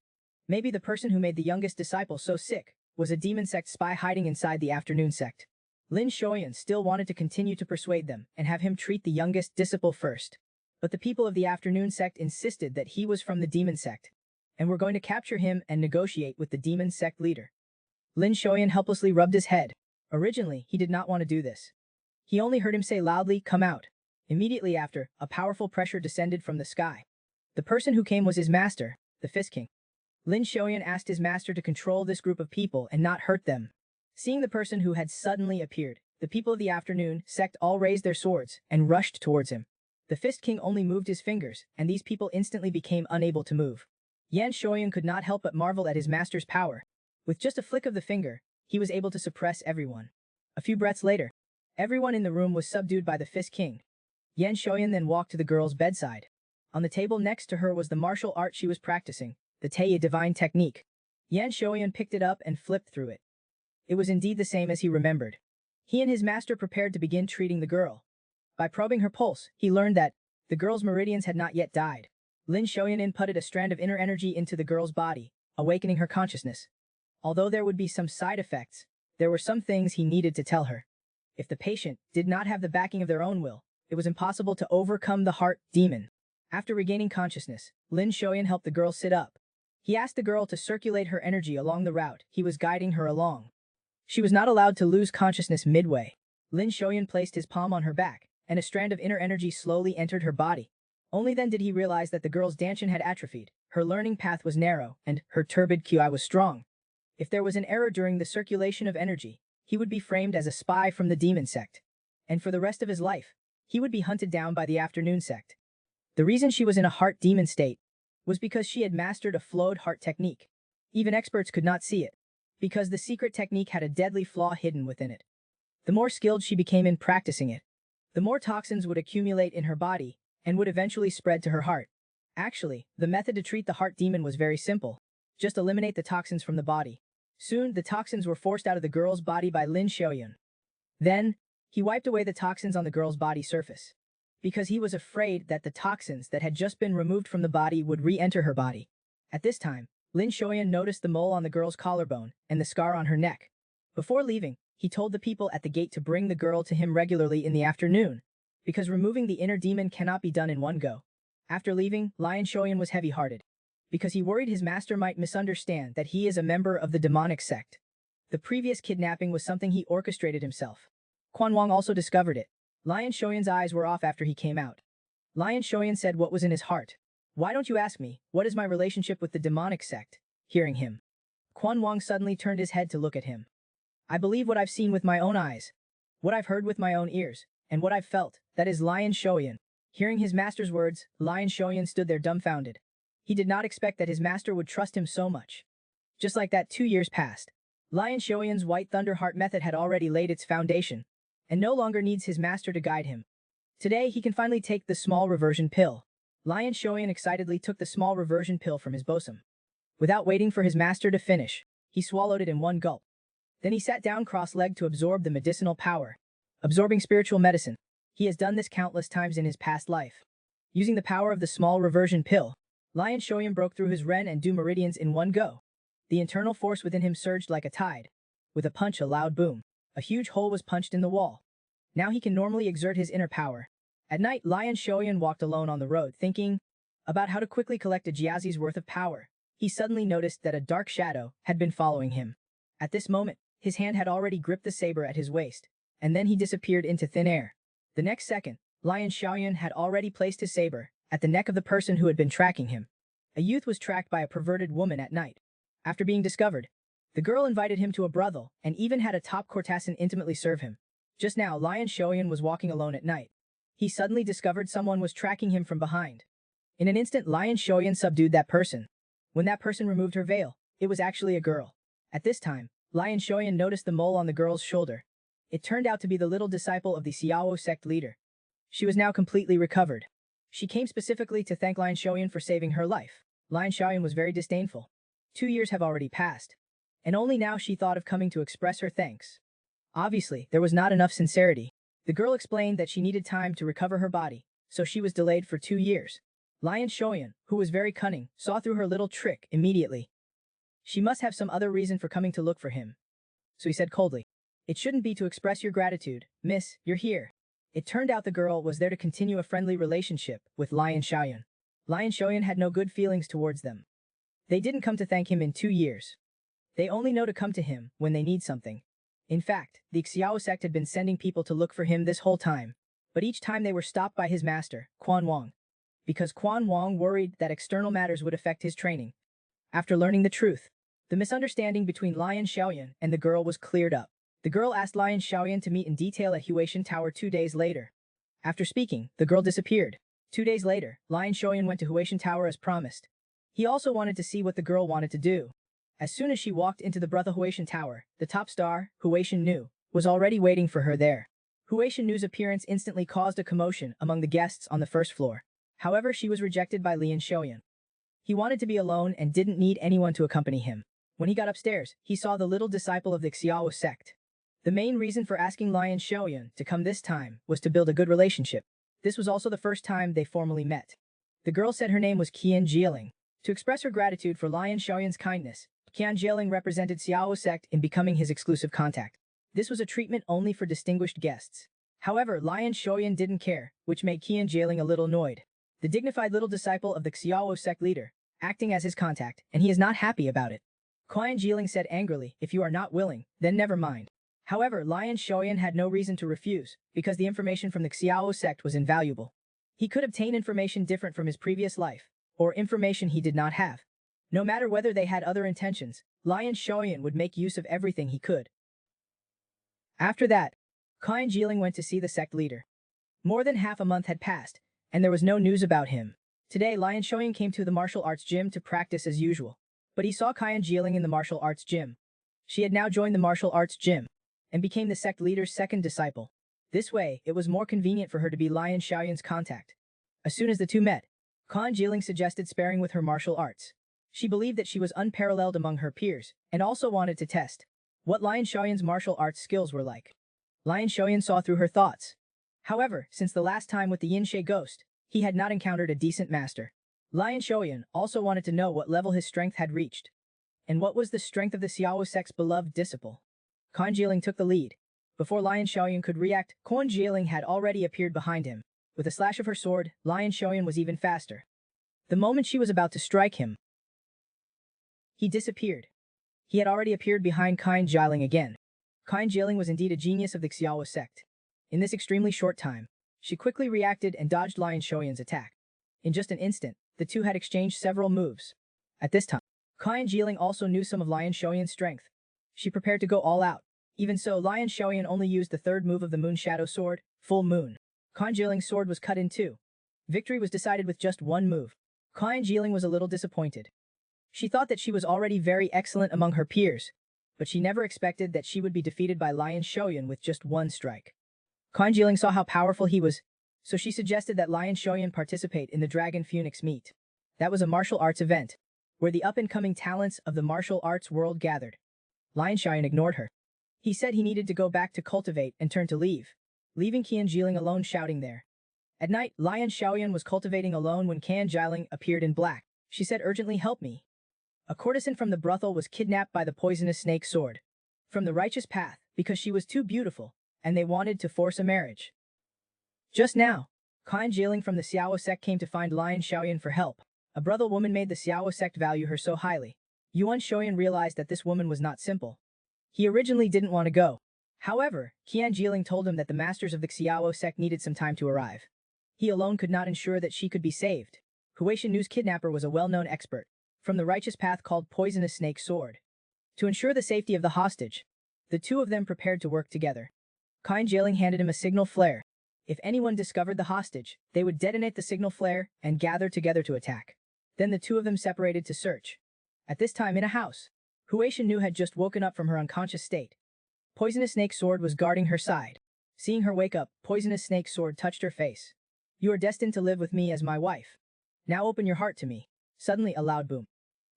Maybe the person who made the youngest disciple so sick was a demon sect spy hiding inside the afternoon sect. Lin Xiaoyan still wanted to continue to persuade them and have him treat the youngest disciple first. But the people of the afternoon sect insisted that he was from the demon sect, and were going to capture him and negotiate with the demon sect leader. Lin Xiaoyan helplessly rubbed his head. Originally, he did not want to do this. He only heard him say loudly, "Come out." Immediately after, a powerful pressure descended from the sky. The person who came was his master, the Fist King. Lin Xiaoyan asked his master to control this group of people and not hurt them. Seeing the person who had suddenly appeared, the people of the afternoon sect all raised their swords and rushed towards him. The Fist King only moved his fingers, and these people instantly became unable to move. Yan Xiaoyan could not help but marvel at his master's power. With just a flick of the finger, he was able to suppress everyone. A few breaths later, everyone in the room was subdued by the Fist King. Yan Xiaoyan then walked to the girl's bedside. On the table next to her was the martial art she was practicing, the Seia Divine technique. Yan Xiaoyan picked it up and flipped through it. It was indeed the same as he remembered. He and his master prepared to begin treating the girl. By probing her pulse, he learned that the girl's meridians had not yet died. Lin Xiaoyan inputted a strand of inner energy into the girl's body, awakening her consciousness. Although there would be some side effects, there were some things he needed to tell her. If the patient did not have the backing of their own will, it was impossible to overcome the heart demon. After regaining consciousness, Lin Xiaoyan helped the girl sit up. He asked the girl to circulate her energy along the route he was guiding her along. She was not allowed to lose consciousness midway. Lin Xiaoyan placed his palm on her back, and a strand of inner energy slowly entered her body. Only then did he realize that the girl's Danshan had atrophied, her learning path was narrow, and her turbid QI was strong. If there was an error during the circulation of energy, he would be framed as a spy from the demon sect. And for the rest of his life, he would be hunted down by the afternoon sect. The reason she was in a heart demon state was because she had mastered a flowed heart technique. Even experts could not see it, because the secret technique had a deadly flaw hidden within it. The more skilled she became in practicing it, the more toxins would accumulate in her body and would eventually spread to her heart. Actually, the method to treat the heart demon was very simple. Just eliminate the toxins from the body. Soon, the toxins were forced out of the girl's body by Lin Xiaoyan. Then, he wiped away the toxins on the girl's body surface. Because he was afraid that the toxins that had just been removed from the body would re-enter her body. At this time, Lin Xiaoyan noticed the mole on the girl's collarbone and the scar on her neck. Before leaving, he told the people at the gate to bring the girl to him regularly in the afternoon, because removing the inner demon cannot be done in one go. After leaving, Lin Xiaoyan was heavy-hearted, because he worried his master might misunderstand that he is a member of the demonic sect. The previous kidnapping was something he orchestrated himself. Quan Wang also discovered it. Lin Xiaoyan's eyes were off after he came out. Lin Xiaoyan said what was in his heart. Why don't you ask me, what is my relationship with the demonic sect? Hearing him, Quan Wang suddenly turned his head to look at him. I believe what I've seen with my own eyes, what I've heard with my own ears, and what I've felt, that is Lin Xiaoyan. Hearing his master's words, Lin Xiaoyan stood there dumbfounded. He did not expect that his master would trust him so much. Just like that, 2 years passed. Lin Xiaoyan's White Thunder Heart method had already laid its foundation, and no longer needs his master to guide him. Today, he can finally take the small reversion pill. Lin Xiaoyan excitedly took the small reversion pill from his bosom. Without waiting for his master to finish, he swallowed it in one gulp. Then he sat down cross-legged to absorb the medicinal power. Absorbing spiritual medicine. He has done this countless times in his past life. Using the power of the small reversion pill, Lin Xiaoyan broke through his Ren and Du meridians in one go. The internal force within him surged like a tide. With a punch, a loud boom. A huge hole was punched in the wall. Now he can normally exert his inner power. At night, Lin Xiaoyan walked alone on the road, thinking about how to quickly collect a jiazi's worth of power. He suddenly noticed that a dark shadow had been following him. At this moment, his hand had already gripped the saber at his waist, and then he disappeared into thin air. The next second, Lin Xiaoyan had already placed his saber at the neck of the person who had been tracking him. A youth was tracked by a perverted woman at night. After being discovered, the girl invited him to a brothel and even had a top courtesan intimately serve him. Just now, Lin Xiaoyan was walking alone at night. He suddenly discovered someone was tracking him from behind. In an instant, Lin Xiaoyan subdued that person. When that person removed her veil, it was actually a girl. At this time, Lin Xiaoyan noticed the mole on the girl's shoulder. It turned out to be the little disciple of the Seia Wu sect leader. She was now completely recovered. She came specifically to thank Lin Xiaoyan for saving her life. Lin Xiaoyan was very disdainful. 2 years have already passed, and only now she thought of coming to express her thanks. Obviously, there was not enough sincerity. The girl explained that she needed time to recover her body, so she was delayed for 2 years. Lin Xiaoyan, who was very cunning, saw through her little trick immediately. She must have some other reason for coming to look for him. So he said coldly, "It shouldn't be to express your gratitude, miss, you're here." It turned out the girl was there to continue a friendly relationship with Lin Xiaoyan. Lin Xiaoyan had no good feelings towards them. They didn't come to thank him in 2 years. They only know to come to him when they need something. In fact, the Xiao sect had been sending people to look for him this whole time, but each time they were stopped by his master, Quan Wang. Because Quan Wang worried that external matters would affect his training. After learning the truth, the misunderstanding between Lin Xiaoyan and the girl was cleared up. The girl asked Lin Xiaoyan to meet in detail at Huishan Tower 2 days later. After speaking, the girl disappeared. 2 days later, Lin Xiaoyan went to Huishan Tower as promised. He also wanted to see what the girl wanted to do. As soon as she walked into the brothel Huishan Tower, the top star, Huishan Nu, was already waiting for her there. Huishan Nu's appearance instantly caused a commotion among the guests on the first floor. However, she was rejected by Lin Xiaoyan. He wanted to be alone and didn't need anyone to accompany him. When he got upstairs, he saw the little disciple of the Xiao sect. The main reason for asking Lin Xiaoyan to come this time was to build a good relationship. This was also the first time they formally met. The girl said her name was Qian Jieling. To express her gratitude for Lin Xiaoyan's kindness, Qian Jieling represented Xiao sect in becoming his exclusive contact. This was a treatment only for distinguished guests. However, Lin Xiaoyan didn't care, which made Qian Jieling a little annoyed. The dignified little disciple of the Xiao sect leader, acting as his contact, and he is not happy about it. Qian Jieling said angrily, "If you are not willing, then never mind." However, Lin Xiaoyan had no reason to refuse, because the information from the Xiao sect was invaluable. He could obtain information different from his previous life, or information he did not have. No matter whether they had other intentions, Lin Xiaoyan would make use of everything he could. After that, Qian Jieling went to see the sect leader. More than half a month had passed, and there was no news about him. Today, Lin Xiaoyan came to the martial arts gym to practice as usual, but he saw Qian Jieling in the martial arts gym. She had now joined the martial arts gym, and became the sect leader's second disciple. This way, it was more convenient for her to be Lin Xiaoyan's contact. As soon as the two met, Qian Jieling suggested sparing with her martial arts. She believed that she was unparalleled among her peers, and also wanted to test what Lion Xiaoyan's martial arts skills were like. Lion Xiaoyan saw through her thoughts. However, since the last time with the Yin She ghost, he had not encountered a decent master. Lion Xiaoyan also wanted to know what level his strength had reached. And what was the strength of the Seia Wu sect's beloved disciple? Quan Jieling took the lead. Before Lion Xiaoyan could react, Quan Jieling had already appeared behind him. With a slash of her sword, Lion Xiaoyan was even faster. The moment she was about to strike him, he disappeared. He had already appeared behind Quan Jieling again. Quan Jieling was indeed a genius of the Seia Wu sect. In this extremely short time, she quickly reacted and dodged Lion Xiaoyan's attack. In just an instant, the two had exchanged several moves. At this time, Quan Jieling also knew some of Lion Xiaoyan's strength. She prepared to go all out. Even so, Lion Xiaoyan only used the third move of the Moon Shadow Sword, Full Moon. Quan Jieling's sword was cut in two. Victory was decided with just one move. Quan Jieling was a little disappointed. She thought that she was already very excellent among her peers, but she never expected that she would be defeated by Lion Xiaoyan with just one strike. Quan Jieling saw how powerful he was, so she suggested that Lion Xiaoyan participate in the Dragon Phoenix meet. That was a martial arts event, where the up-and-coming talents of the martial arts world gathered. Lion Xiaoyan ignored her. He said he needed to go back to cultivate and turned to leave, leaving Quan Jieling alone shouting there. At night, Lion Xiaoyan was cultivating alone when Quan Jieling appeared in black. She said urgently, "Help me." A courtesan from the brothel was kidnapped by the poisonous snake sword from the righteous path because she was too beautiful, and they wanted to force a marriage. Just now, Quan Jieling from the Seia Wu sect came to find Lion Xiaoyan for help. A brothel woman made the Seia Wu sect value her so highly. Yuan Xiaoyan realized that this woman was not simple. He originally didn't want to go. However, Quan Jieling told him that the masters of the Seia Wu sect needed some time to arrive. He alone could not ensure that she could be saved. Huaishan Nu's kidnapper was a well-known expert from the righteous path called Poisonous Snake Sword. To ensure the safety of the hostage, the two of them prepared to work together. Quan Jieling handed him a signal flare. If anyone discovered the hostage, they would detonate the signal flare and gather together to attack. Then the two of them separated to search. At this time in a house, Huaishan Nu had just woken up from her unconscious state. Poisonous Snake Sword was guarding her side. Seeing her wake up, Poisonous Snake Sword touched her face. "You are destined to live with me as my wife. Now open your heart to me." Suddenly a loud boom.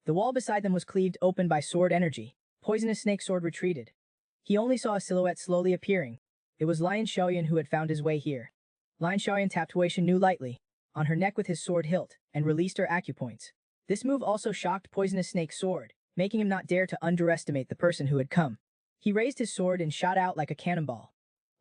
The wall beside them was cleaved open by sword energy. Poisonous Snake Sword retreated. He only saw a silhouette slowly appearing. It was Lion Xiaoyan who had found his way here. Lion Xiaoyan tapped Huaishan Nu lightly on her neck with his sword hilt and released her acupoints. This move also shocked Poisonous Snake Sword, making him not dare to underestimate the person who had come. He raised his sword and shot out like a cannonball.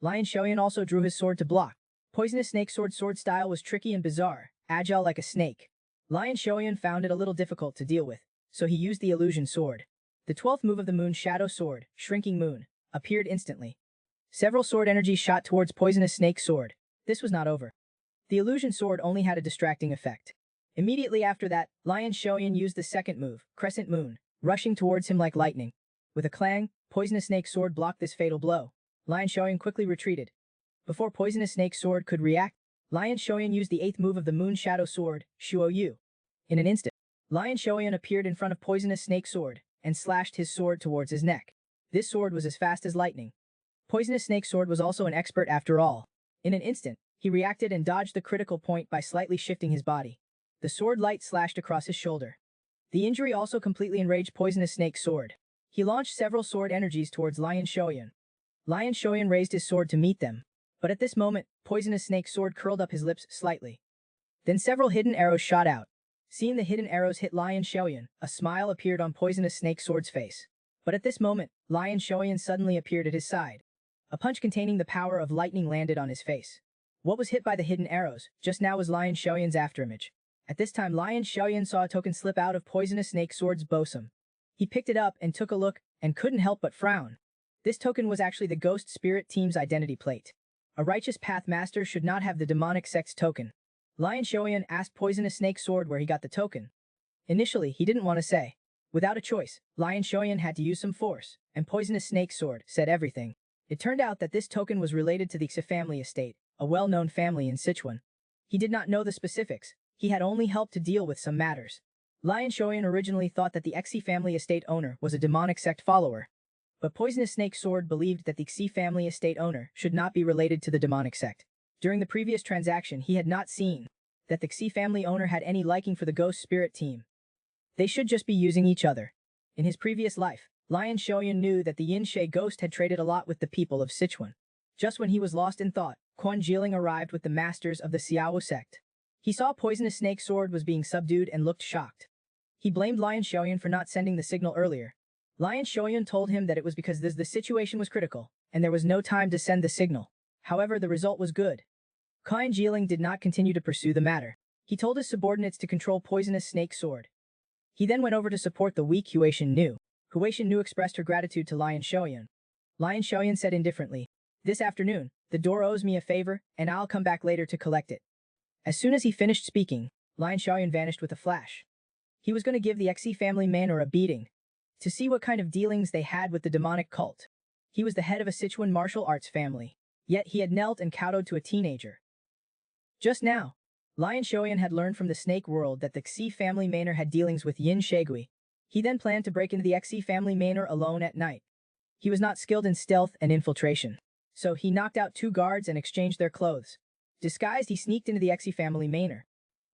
Lion Xiaoyan also drew his sword to block. Poisonous Snake Sword's sword style was tricky and bizarre, agile like a snake. Lion Xiaoyan found it a little difficult to deal with, so he used the illusion sword. The 12th move of the Moon Shadow Sword, Shrinking Moon, appeared instantly. Several sword energies shot towards Poisonous Snake Sword. This was not over. The illusion sword only had a distracting effect. Immediately after that, Lion Xiaoyan used the second move, Crescent Moon, rushing towards him like lightning. With a clang, Poisonous Snake Sword blocked this fatal blow. Lion Xiaoyan quickly retreated. Before Poisonous Snake Sword could react, Lion Xiaoyan used the 8th move of the Moon Shadow Sword, Shuo Yu. In an instant, Lion Xiaoyan appeared in front of Poisonous Snake Sword and slashed his sword towards his neck. This sword was as fast as lightning. Poisonous Snake Sword was also an expert after all. In an instant, he reacted and dodged the critical point by slightly shifting his body. The sword light slashed across his shoulder. The injury also completely enraged Poisonous Snake Sword. He launched several sword energies towards Lion Xiaoyan. Lion Xiaoyan raised his sword to meet them. But at this moment, Poisonous Snake Sword curled up his lips slightly. Then several hidden arrows shot out. Seeing the hidden arrows hit Lion Xiaoyan, a smile appeared on Poisonous Snake Sword's face. But at this moment, Lion Xiaoyan suddenly appeared at his side. A punch containing the power of lightning landed on his face. What was hit by the hidden arrows just now was Lion Xiaoyan's afterimage. At this time, Lion Xiaoyan saw a token slip out of Poisonous Snake Sword's bosom. He picked it up and took a look, and couldn't help but frown. This token was actually the Ghost Spirit Team's identity plate. A righteous path master should not have the demonic sect's token. Lion Xiaoyan asked Poisonous Snake Sword where he got the token. Initially, he didn't want to say. Without a choice, Lion Xiaoyan had to use some force, and Poisonous Snake Sword said everything. It turned out that this token was related to the Xi family estate, a well-known family in Sichuan. He did not know the specifics. He had only helped to deal with some matters. Lion Xiaoyan originally thought that the Xi family estate owner was a demonic sect follower. But Poisonous Snake Sword believed that the Xi family estate owner should not be related to the demonic sect. During the previous transaction, he had not seen that the Xi family owner had any liking for the Ghost Spirit Team. They should just be using each other. In his previous life, Lion Xiaoyan knew that the Yin Shui ghost had traded a lot with the people of Sichuan. Just when he was lost in thought, Quan Jiling arrived with the masters of the Seia Wu sect. He saw poisonous snake sword was being subdued and looked shocked. He blamed Lion Xiaoyan for not sending the signal earlier. Lion Xiaoyan told him that it was because the situation was critical, and there was no time to send the signal. However, the result was good. Quan Jiling did not continue to pursue the matter. He told his subordinates to control poisonous snake sword. He then went over to support the weak Huaishan Nu. Huaishan Nu expressed her gratitude to Lion Xiaoyan. Lion Xiaoyan said indifferently, "This afternoon, the door owes me a favor, and I'll come back later to collect it." As soon as he finished speaking, Lion Xiaoyan vanished with a flash. He was going to give the Xi family manor a beating, to see what kind of dealings they had with the demonic cult. He was the head of a Sichuan martial arts family, yet he had knelt and kowtowed to a teenager. Just now, Lion Xiaoyan had learned from the snake world that the Xi family manor had dealings with Yin Shegui. He then planned to break into the Xi family manor alone at night. He was not skilled in stealth and infiltration, so he knocked out 2 guards and exchanged their clothes. Disguised, he sneaked into the Xi family manor.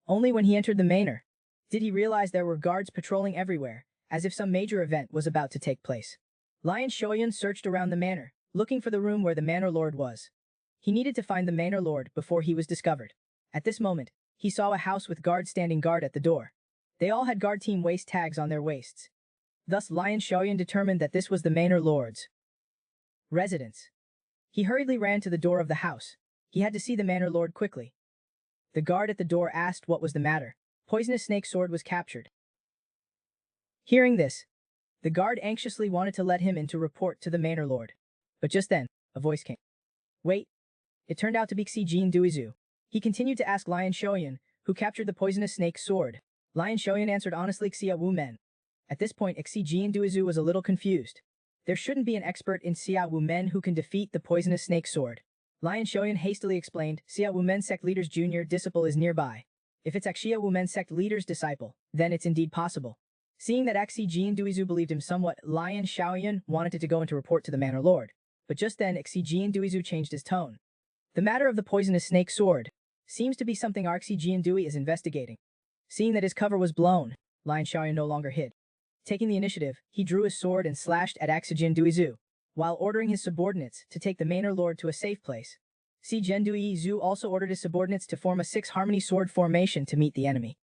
Only when he entered the manor did he realize there were guards patrolling everywhere, as if some major event was about to take place. Lion Xiaoyan searched around the manor, looking for the room where the manor lord was. He needed to find the manor lord before he was discovered. At this moment, he saw a house with guards standing guard at the door. They all had guard team waist tags on their waists. Thus Lion Xiaoyan determined that this was the manor lord's residence. He hurriedly ran to the door of the house. He had to see the manor lord quickly. The guard at the door asked what was the matter. Poisonous snake sword was captured. Hearing this, the guard anxiously wanted to let him in to report to the manor lord. But just then, a voice came. Wait. It turned out to be Xi Jin Duizu. He continued to ask Lion Xiaoyan, who captured the poisonous snake sword. Lion Xiaoyan answered honestly, Seia Wu men. At this point, Xi Jin Duizu was a little confused. There shouldn't be an expert in Seia Wu men who can defeat the poisonous snake sword. Lion Xiaoyan hastily explained, Seia Wu men sect leader's junior disciple is nearby. If it's Seia Wu men sect leader's disciple, then it's indeed possible. Seeing that Xi Jin Duizu believed him somewhat, Lion Xiaoyan wanted to go in to report to the manor lord. But just then, Xi Jin Duizu changed his tone. The matter of the poisonous snake sword seems to be something Xi Jin Dui is investigating. Seeing that his cover was blown, Lion Xiaoyan no longer hid. Taking the initiative, he drew his sword and slashed at Xi Jin Duizu, while ordering his subordinates to take the manor lord to a safe place. Xi Jin Duizu also ordered his subordinates to form a 6-harmony sword formation to meet the enemy.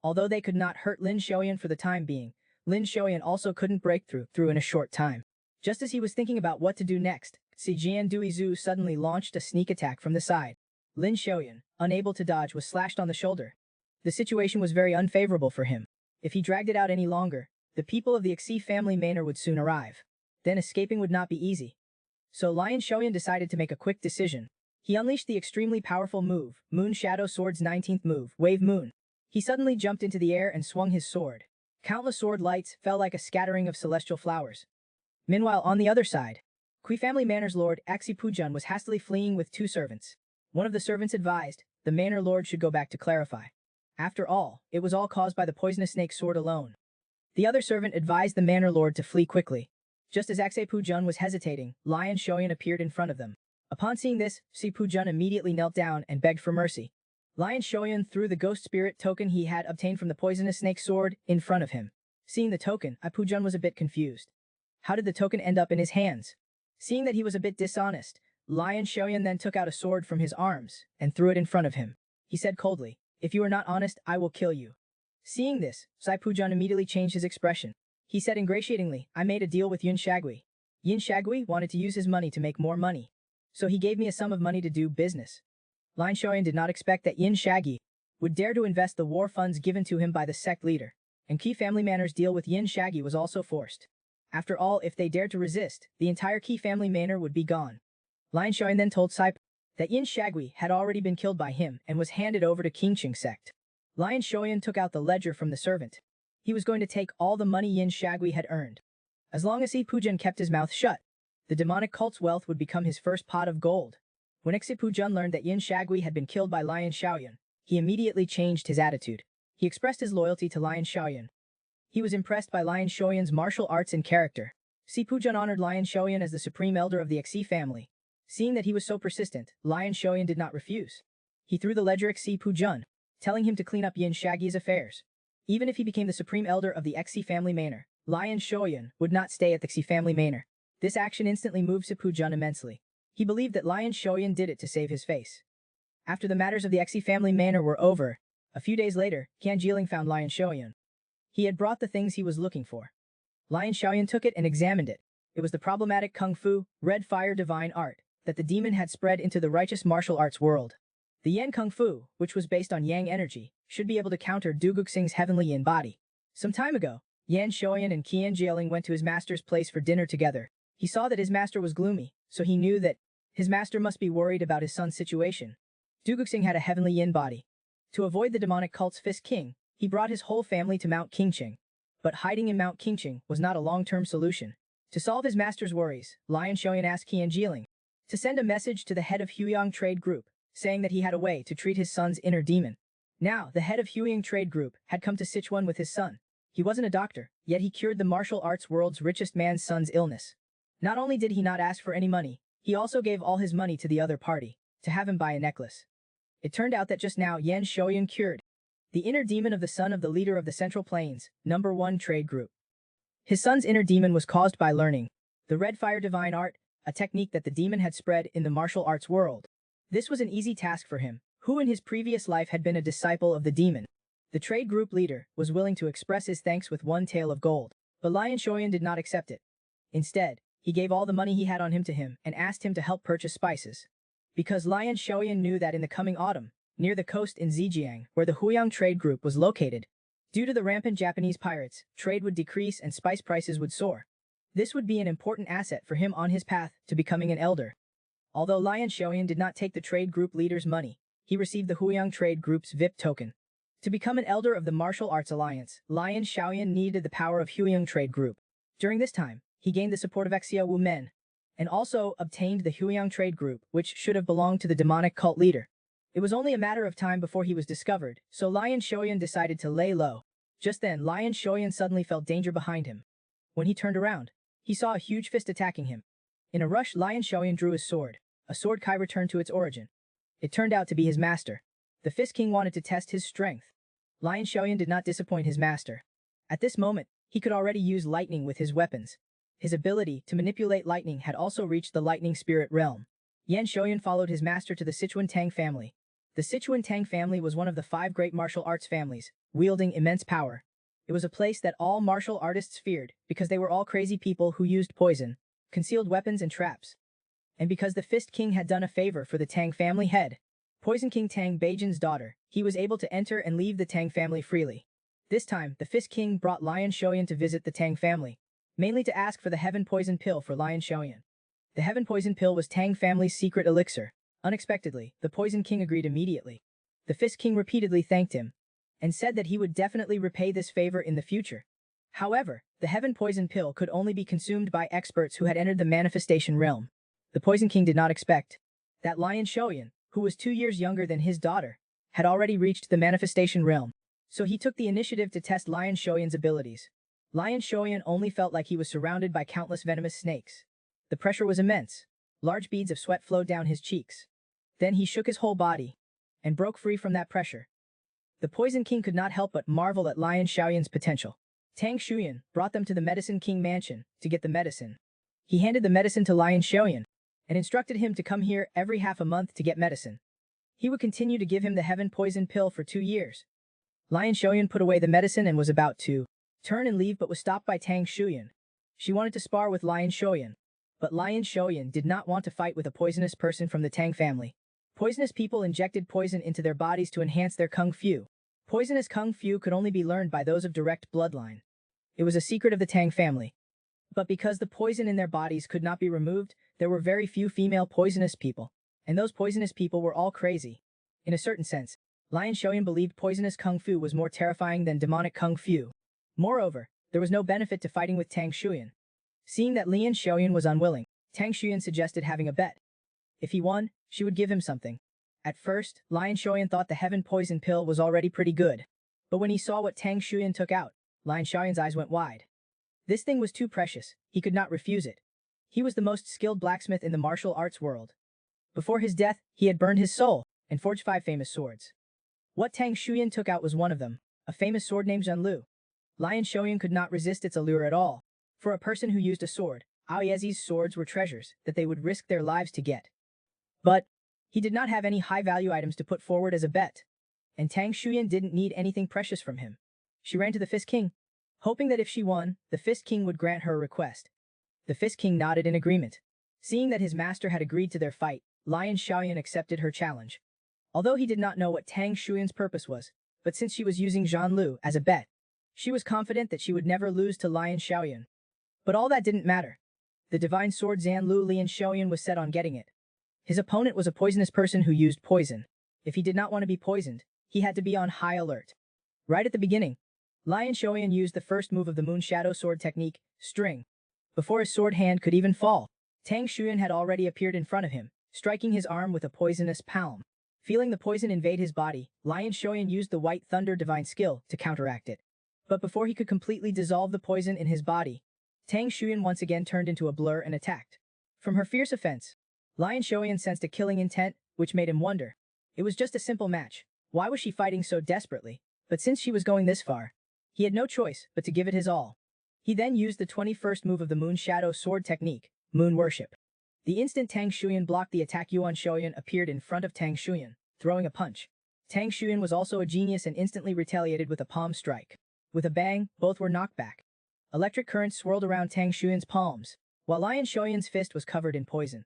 Although they could not hurt Lin Xiaoyan for the time being, Lin Xiaoyan also couldn't break through in a short time. Just as he was thinking about what to do next, Xi Jin Duizu suddenly launched a sneak attack from the side. Lin Xiaoyan, unable to dodge, was slashed on the shoulder. The situation was very unfavorable for him. If he dragged it out any longer, the people of the Xi family manor would soon arrive. Then escaping would not be easy. So Lion Xiaoyan decided to make a quick decision. He unleashed the extremely powerful move, Moon Shadow Sword's 19th move, Wave Moon. He suddenly jumped into the air and swung his sword. Countless sword lights fell like a scattering of celestial flowers. Meanwhile, on the other side, Kui family manor's lord, Xi Pujun, was hastily fleeing with 2 servants. One of the servants advised, the manor lord should go back to clarify. After all, it was all caused by the poisonous snake sword alone. The other servant advised the manor lord to flee quickly. Just as Xi Pujun was hesitating, Lion Xiaoyan appeared in front of them. Upon seeing this, Xi Pujun immediately knelt down and begged for mercy. Lion Xiaoyan threw the ghost spirit token he had obtained from the poisonous snake sword in front of him. Seeing the token, Pujun was a bit confused. How did the token end up in his hands? Seeing that he was a bit dishonest, Lion Xiaoyan then took out a sword from his arms and threw it in front of him. He said coldly, "If you are not honest, I will kill you." Seeing this, Xi Pujun immediately changed his expression. He said ingratiatingly, "I made a deal with Yin Shagui. Yin Shagui wanted to use his money to make more money. So he gave me a sum of money to do business." Lion Xiaoyan did not expect that Yin Shagui would dare to invest the war funds given to him by the sect leader, and Qi family manor's deal with Yin Shagui was also forced. After all, if they dared to resist, the entire Qi family manor would be gone. Lion Xiaoyan then told Sai that Yin Shagui had already been killed by him and was handed over to Qingqing sect. Lion Xiaoyan took out the ledger from the servant. He was going to take all the money Yin Shagui had earned. As long as Xi Pujun kept his mouth shut, the demonic cult's wealth would become his first pot of gold. When Xi Pujun learned that Yin Shagui had been killed by Lion Xiaoyan, he immediately changed his attitude. He expressed his loyalty to Lion Xiaoyan. He was impressed by Lion Xiaoyan's martial arts and character. Xi Pujun honored Lion Xiaoyan as the supreme elder of the Xi family. Seeing that he was so persistent, Lion Xiaoyan did not refuse. He threw the ledger at Xi Pujun, telling him to clean up Yin Shagui's affairs. Even if he became the supreme elder of the Xi family manor, Lion Shoyan would not stay at the Xi family manor. This action instantly moved Sipu Jun immensely. He believed that Lion Shoyan did it to save his face. After the matters of the Xi family manor were over, a few days later, Qian Jiling found Lion Shoyan. He had brought the things he was looking for. Lion Shoyan took it and examined it. It was the problematic Kung Fu, red fire divine art, that the demon had spread into the righteous martial arts world. The Yen Kung Fu, which was based on Yang energy, should be able to counter Du Guxing's heavenly Yin body. Some time ago, Yan Shoyan and Qian Jiling went to his master's place for dinner together. He saw that his master was gloomy, so he knew that his master must be worried about his son's situation. Du Guxing had a heavenly Yin body. To avoid the demonic cult's Fist King, he brought his whole family to Mount Qingqing. But hiding in Mount Qingqing was not a long-term solution. To solve his master's worries, Lion Shoyan asked Qian Jiling to send a message to the head of Huyang Trade Group, saying that he had a way to treat his son's inner demon. Now, the head of Huyang Trade Group had come to Sichuan with his son. He wasn't a doctor, yet he cured the martial arts world's richest man's son's illness. Not only did he not ask for any money, he also gave all his money to the other party, to have him buy a necklace. It turned out that just now Yan Shoyan cured the inner demon of the son of the leader of the Central Plains, #1 Trade Group. His son's inner demon was caused by learning the red fire divine art, a technique that the demon had spread in the martial arts world. This was an easy task for him, who in his previous life had been a disciple of the demon. The trade group leader was willing to express his thanks with one tael of gold, but Lion Shoyan did not accept it. Instead, he gave all the money he had on him to him and asked him to help purchase spices. Because Lion Shoyan knew that in the coming autumn, near the coast in Zhejiang, where the Huyang Trade Group was located, due to the rampant Japanese pirates, trade would decrease and spice prices would soar. This would be an important asset for him on his path to becoming an elder. Although Lion Shoyan did not take the trade group leader's money, he received the Huyang Trade Group's VIP token. To become an elder of the Martial Arts Alliance, Lion Shoyan needed the power of Huyang Trade Group. During this time, he gained the support of Seia Wu men, and also obtained the Huyang Trade Group, which should have belonged to the demonic cult leader. It was only a matter of time before he was discovered, so Lion Shoyan decided to lay low. Just then, Lion Shoyan suddenly felt danger behind him. When he turned around, he saw a huge fist attacking him. In a rush, Lion Shoyan drew his sword. A sword kai returned to its origin. It turned out to be his master. The Fist King wanted to test his strength. Lion Shoyan did not disappoint his master. At this moment, he could already use lightning with his weapons. His ability to manipulate lightning had also reached the lightning spirit realm. Yan Shoyan followed his master to the Sichuan Tang family. The Sichuan Tang family was one of the 5 great martial arts families, wielding immense power. It was a place that all martial artists feared because they were all crazy people who used poison, concealed weapons and traps. And because the Fist King had done a favor for the Tang family head, Poison King Tang Beijin's daughter, he was able to enter and leave the Tang family freely. This time, the Fist King brought Lion Shoyan to visit the Tang family, mainly to ask for the Heaven Poison Pill for Lion Shoyan. The Heaven Poison Pill was Tang family's secret elixir. Unexpectedly, the Poison King agreed immediately. The Fist King repeatedly thanked him, and said that he would definitely repay this favor in the future. However, the Heaven Poison Pill could only be consumed by experts who had entered the manifestation realm. The Poison King did not expect that Lion Shoyan, who was 2 years younger than his daughter, had already reached the manifestation realm. So he took the initiative to test Lion Shoyan's abilities. Lion Shoyan only felt like he was surrounded by countless venomous snakes. The pressure was immense. Large beads of sweat flowed down his cheeks. Then he shook his whole body and broke free from that pressure. The Poison King could not help but marvel at Lion Shoyan's potential. Tang Shuan brought them to the Medicine King mansion to get the medicine. He handed the medicine to Lion Shoyan and instructed him to come here every half a month to get medicine. He would continue to give him the Heaven Poison Pill for 2 years. Lion Shoyan put away the medicine and was about to turn and leave but was stopped by Tang Shuan. She wanted to spar with Lion Shoyan, but Lion Shoyan did not want to fight with a poisonous person from the Tang family. Poisonous people injected poison into their bodies to enhance their kung fu. Poisonous kung fu could only be learned by those of direct bloodline. It was a secret of the Tang family. But because the poison in their bodies could not be removed, there were very few female poisonous people, and those poisonous people were all crazy. In a certain sense, Lion Shoyan believed poisonous kung fu was more terrifying than demonic kung fu. Moreover, there was no benefit to fighting with Tang Shuan. Seeing that Lian Shoyan was unwilling, Tang Shuan suggested having a bet. If he won, she would give him something. At first, Lion Shoyan thought the Heaven Poison Pill was already pretty good. But when he saw what Tang Shuan took out, Lion Shoyan's eyes went wide. This thing was too precious, he could not refuse it. He was the most skilled blacksmith in the martial arts world. Before his death, he had burned his soul and forged 5 famous swords. What Tang Shuyan took out was one of them, a famous sword named Zhenlu. Lion Xiaoyan could not resist its allure at all. For a person who used a sword, Aoyezi's swords were treasures that they would risk their lives to get. But he did not have any high-value items to put forward as a bet, and Tang Shuyan didn't need anything precious from him. She ran to the Fist King, hoping that if she won, the Fist King would grant her request. The Fist King nodded in agreement. Seeing that his master had agreed to their fight, Lion Xiaoyan accepted her challenge. Although he did not know what Tang Shuyan's purpose was, but since she was using Zhanlu as a bet, she was confident that she would never lose to Lion Xiaoyan. But all that didn't matter. The divine sword Zhanlu Lian Xiaoyan was set on getting it. His opponent was a poisonous person who used poison. If he did not want to be poisoned, he had to be on high alert. Right at the beginning, Lion Xiaoyan used the first move of the Moon Shadow Sword technique, String. Before his sword hand could even fall, Tang Shuyan had already appeared in front of him, striking his arm with a poisonous palm. Feeling the poison invade his body, Lion Xiaoyan used the White Thunder divine skill to counteract it. But before he could completely dissolve the poison in his body, Tang Shuyan once again turned into a blur and attacked. From her fierce offense, Lion Xiaoyan sensed a killing intent, which made him wonder. It was just a simple match. Why was she fighting so desperately? But since she was going this far, he had no choice but to give it his all. He then used the 21st move of the Moon Shadow Sword technique, Moon Worship. The instant Tang Shuyan blocked the attack, Yuan Xiaoyan appeared in front of Tang Shuyan, throwing a punch. Tang Shuyan was also a genius and instantly retaliated with a palm strike. With a bang, both were knocked back. Electric currents swirled around Tang Shuyan's palms, while Lion Xiaoyan's fist was covered in poison.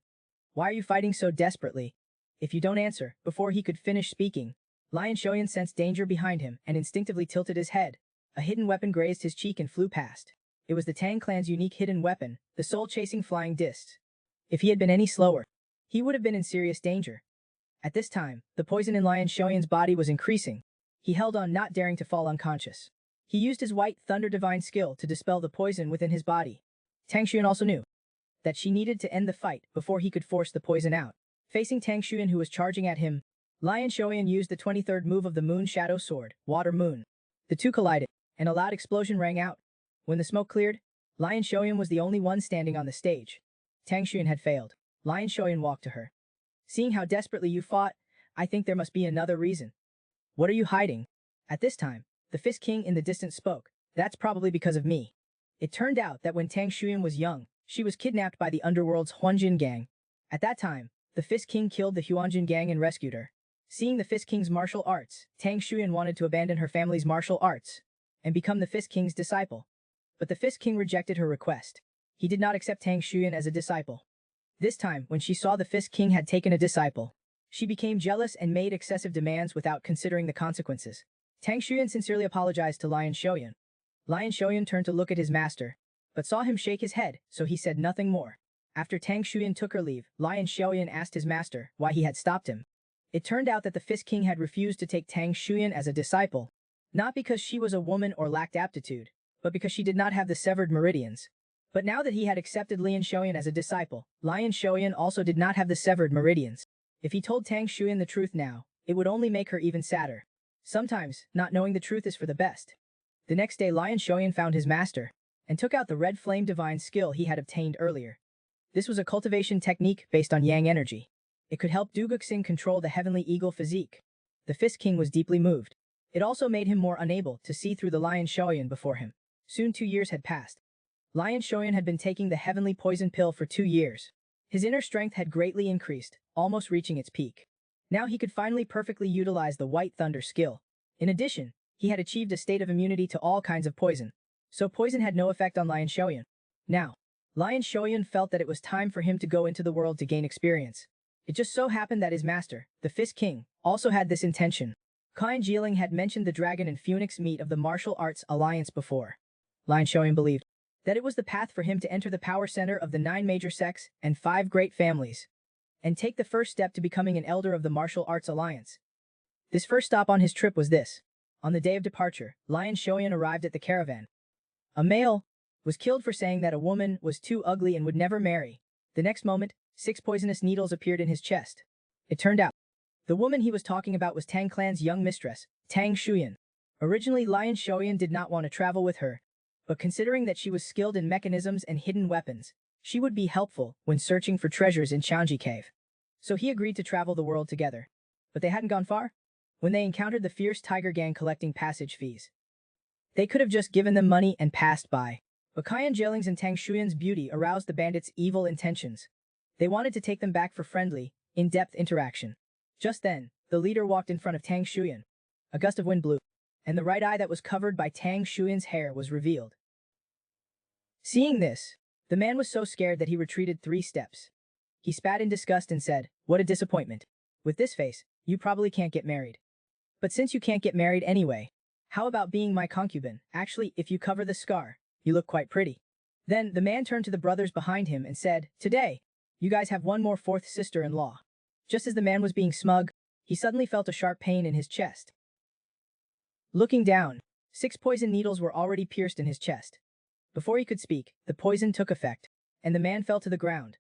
Why are you fighting so desperately? If you don't answer, before he could finish speaking, Lion Xiaoyan sensed danger behind him and instinctively tilted his head. A hidden weapon grazed his cheek and flew past. It was the Tang clan's unique hidden weapon, the soul-chasing flying discs. If he had been any slower, he would have been in serious danger. At this time, the poison in Lion Xiaoyan's body was increasing. He held on, not daring to fall unconscious. He used his White Thunder divine skill to dispel the poison within his body. Tang Shuyan also knew that she needed to end the fight before he could force the poison out. Facing Tang Shuyan, who was charging at him, Lion Xiaoyan used the 23rd move of the Moon Shadow Sword, Water Moon. The two collided, and a loud explosion rang out. When the smoke cleared, Lion Xiaoyan was the only one standing on the stage. Tang Shuyan had failed. Lion Xiaoyan walked to her. Seeing how desperately you fought, I think there must be another reason. What are you hiding? At this time, the Fist King in the distance spoke. That's probably because of me. It turned out that when Tang Shuyan was young, she was kidnapped by the underworld's Huanjin gang. At that time, the Fist King killed the Huanjin gang and rescued her. Seeing the Fist King's martial arts, Tang Shuyan wanted to abandon her family's martial arts and become the Fist King's disciple. But the Fist King rejected her request. He did not accept Tang Shuyan as a disciple. This time, when she saw the Fist King had taken a disciple, she became jealous and made excessive demands without considering the consequences. Tang Shuyan sincerely apologized to Lion Xiaoyan. Lion Xiaoyan turned to look at his master, but saw him shake his head, so he said nothing more. After Tang Shuyan took her leave, Lion Xiaoyan asked his master why he had stopped him. It turned out that the Fist King had refused to take Tang Shuyan as a disciple, not because she was a woman or lacked aptitude, but because she did not have the severed meridians. But now that he had accepted Lian Xiaoyan as a disciple, Lion Xiaoyan also did not have the severed meridians. If he told Tang Shuyan the truth now, it would only make her even sadder. Sometimes, not knowing the truth is for the best. The next day, Lion Xiaoyan found his master and took out the red flame divine skill he had obtained earlier. This was a cultivation technique based on yang energy. It could help Duguxing control the heavenly eagle physique. The Fist King was deeply moved. It also made him more unable to see through the Lion Xiaoyan before him. Soon 2 years had passed. Lion Xiaoyan had been taking the heavenly poison pill for 2 years. His inner strength had greatly increased, almost reaching its peak. Now he could finally perfectly utilize the White Thunder skill. In addition, he had achieved a state of immunity to all kinds of poison. So poison had no effect on Lion Xiaoyan. Now, Lion Xiaoyan felt that it was time for him to go into the world to gain experience. It just so happened that his master, the Fist King, also had this intention. Kind Jieling had mentioned the dragon and phoenix meat of the martial arts alliance before. Lion Xiaoyan believed that it was the path for him to enter the power center of the 9 major sects and 5 great families, and take the first step to becoming an elder of the martial arts alliance. This first stop on his trip was this. On the day of departure, Lion Xiaoyan arrived at the caravan. A male was killed for saying that a woman was too ugly and would never marry. The next moment, 6 poisonous needles appeared in his chest. It turned out the woman he was talking about was Tang Clan's young mistress, Tang Shuyan. Originally, Lion Xiaoyan did not want to travel with her, but considering that she was skilled in mechanisms and hidden weapons, she would be helpful when searching for treasures in Changji Cave. So he agreed to travel the world together. But they hadn't gone far when they encountered the fierce tiger gang collecting passage fees. They could have just given them money and passed by. But Qian Jiling's and Tang Shuan's beauty aroused the bandits' evil intentions. They wanted to take them back for friendly, in-depth interaction. Just then, the leader walked in front of Tang Shuan. A gust of wind blew, and the right eye that was covered by Tang Shuan's hair was revealed. Seeing this, the man was so scared that he retreated 3 steps. He spat in disgust and said, "What a disappointment. With this face, you probably can't get married. But since you can't get married anyway, how about being my concubine? Actually, if you cover the scar, you look quite pretty." Then the man turned to the brothers behind him and said, "Today, you guys have one more 4th sister-in-law." Just as the man was being smug, he suddenly felt a sharp pain in his chest. Looking down, 6 poison needles were already pierced in his chest. Before he could speak, the poison took effect, and the man fell to the ground.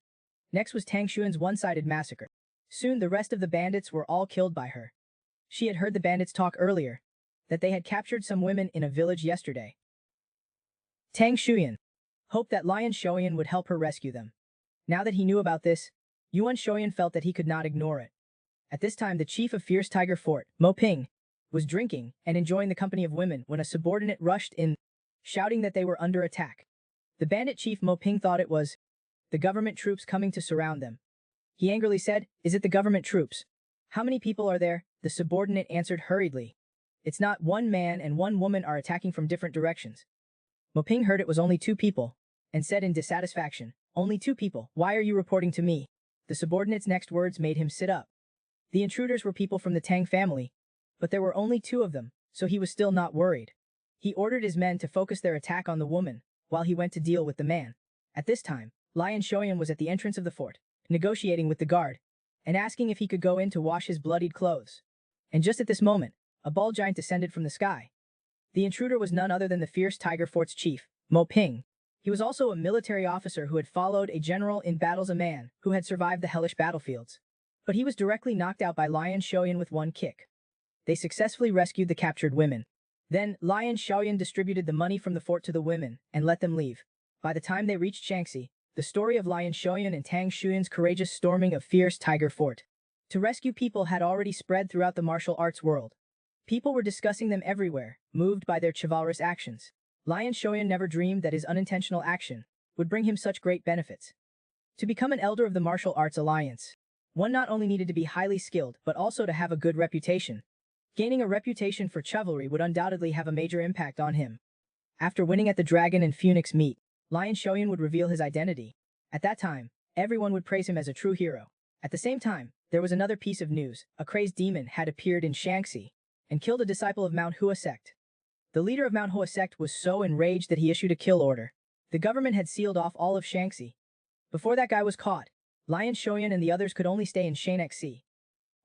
Next was Tang Shuan's one-sided massacre. Soon the rest of the bandits were all killed by her. She had heard the bandits talk earlier, that they had captured some women in a village yesterday. Tang Shuan hoped that Lion Shoyan would help her rescue them. Now that he knew about this, Yuan Shoyan felt that he could not ignore it. At this time the chief of Fierce Tiger Fort, Mo Ping, was drinking and enjoying the company of women when a subordinate rushed in, shouting that they were under attack. The bandit chief Mo Ping thought it was the government troops coming to surround them. He angrily said, "Is it the government troops? How many people are there?" The subordinate answered hurriedly, "It's not. 1 man and 1 woman are attacking from different directions." Mo Ping heard it was only 2 people, and said in dissatisfaction, "Only 2 people, why are you reporting to me?" The subordinate's next words made him sit up. The intruders were people from the Tang family, but there were only 2 of them, so he was still not worried. He ordered his men to focus their attack on the woman, while he went to deal with the man. At this time, Lion Shoyan was at the entrance of the fort, negotiating with the guard, and asking if he could go in to wash his bloodied clothes. And just at this moment, a ball giant descended from the sky. The intruder was none other than the Fierce Tiger Fort's chief, Mo Ping. He was also a military officer who had followed a general in battles, a man who had survived the hellish battlefields. But he was directly knocked out by Lion Shoyan with 1 kick. They successfully rescued the captured women. Then, Lion Shoyan distributed the money from the fort to the women, and let them leave. By the time they reached Shaanxi, the story of Lion Shoyan and Tang Shuan's courageous storming of Fierce Tiger Fort to rescue people had already spread throughout the martial arts world. People were discussing them everywhere, moved by their chivalrous actions. Lion Shoyan never dreamed that his unintentional action would bring him such great benefits. To become an elder of the martial arts alliance, one not only needed to be highly skilled but also to have a good reputation. Gaining a reputation for chivalry would undoubtedly have a major impact on him. After winning at the Dragon and Phoenix meet, Lion Shoyan would reveal his identity. At that time, everyone would praise him as a true hero. At the same time, there was another piece of news. A crazed demon had appeared in Shaanxi and killed a disciple of Manhwa Sect. The leader of Manhwa Sect was so enraged that he issued a kill order. The government had sealed off all of Shaanxi. Before that guy was caught, Lion Shoyan and the others could only stay in Shaanxi.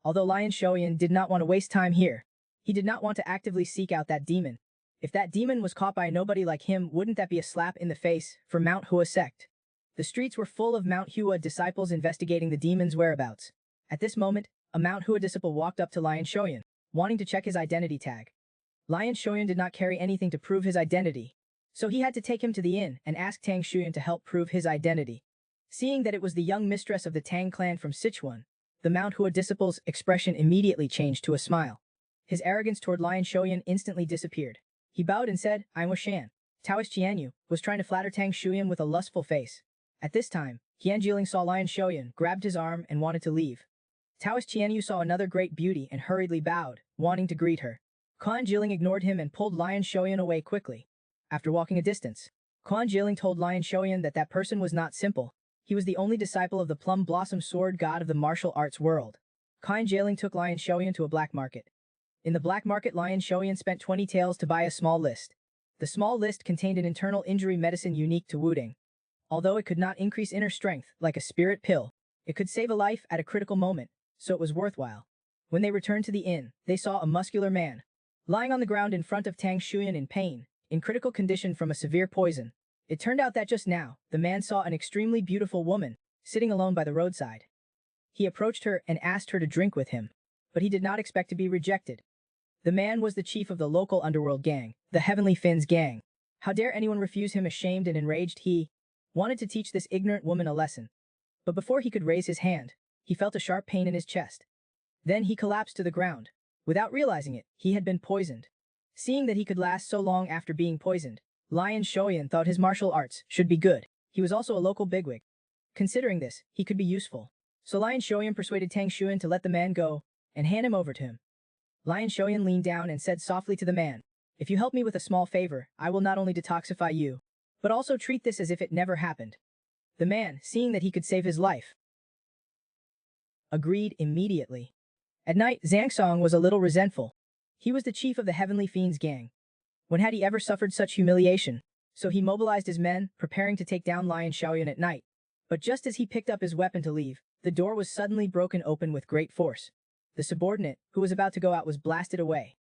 Although Lion Shoyan did not want to waste time here, he did not want to actively seek out that demon. If that demon was caught by nobody like him, wouldn't that be a slap in the face for Manhwa Sect? The streets were full of Manhwa disciples investigating the demon's whereabouts. At this moment, a Manhwa disciple walked up to Lion Shoyan, wanting to check his identity tag. Lion Shoyan did not carry anything to prove his identity, so he had to take him to the inn and ask Tang Shuan to help prove his identity. Seeing that it was the young mistress of the Tang clan from Sichuan, the Manhwa disciple's expression immediately changed to a smile. His arrogance toward Lion Shoyan instantly disappeared. He bowed and said, "I'm Washan." Taoist Qianyu was trying to flatter Tang Shuan with a lustful face. At this time, Qian Jiling saw Lion Shoyan, grabbed his arm, and wanted to leave. Taoist Qianyu saw another great beauty and hurriedly bowed, wanting to greet her. Qian Jiling ignored him and pulled Lion Shoyan away quickly. After walking a distance, Qian Jiling told Lion Shoyan that that person was not simple. He was the only disciple of the Plum Blossom Sword God of the martial arts world. Qian Jiling took Lion Shoyan to a black market. In the black market, Lion Shoyan spent 20 taels to buy a small list. The small list contained an internal injury medicine unique to Wuding. Although it could not increase inner strength, like a spirit pill, it could save a life at a critical moment, so it was worthwhile. When they returned to the inn, they saw a muscular man lying on the ground in front of Tang Shuan in pain, in critical condition from a severe poison. It turned out that just now, the man saw an extremely beautiful woman, sitting alone by the roadside. He approached her and asked her to drink with him, but he did not expect to be rejected. The man was the chief of the local underworld gang, the Heavenly Fins gang. How dare anyone refuse him? Ashamed and enraged, he wanted to teach this ignorant woman a lesson. But before he could raise his hand, he felt a sharp pain in his chest. Then he collapsed to the ground. Without realizing it, he had been poisoned. Seeing that he could last so long after being poisoned, Lion Shoyan thought his martial arts should be good. He was also a local bigwig. Considering this, he could be useful. So Lion Shoyan persuaded Tang Shuan to let the man go and hand him over to him. Lion Shoyan leaned down and said softly to the man, "If you help me with a small favor, I will not only detoxify you, but also treat this as if it never happened." The man, seeing that he could save his life, agreed immediately. At night, Zhang Song was a little resentful. He was the chief of the Heavenly Fiends gang. When had he ever suffered such humiliation? So he mobilized his men, preparing to take down Lion Shaoyan at night. But just as he picked up his weapon to leave, the door was suddenly broken open with great force. The subordinate, who was about to go out, was blasted away.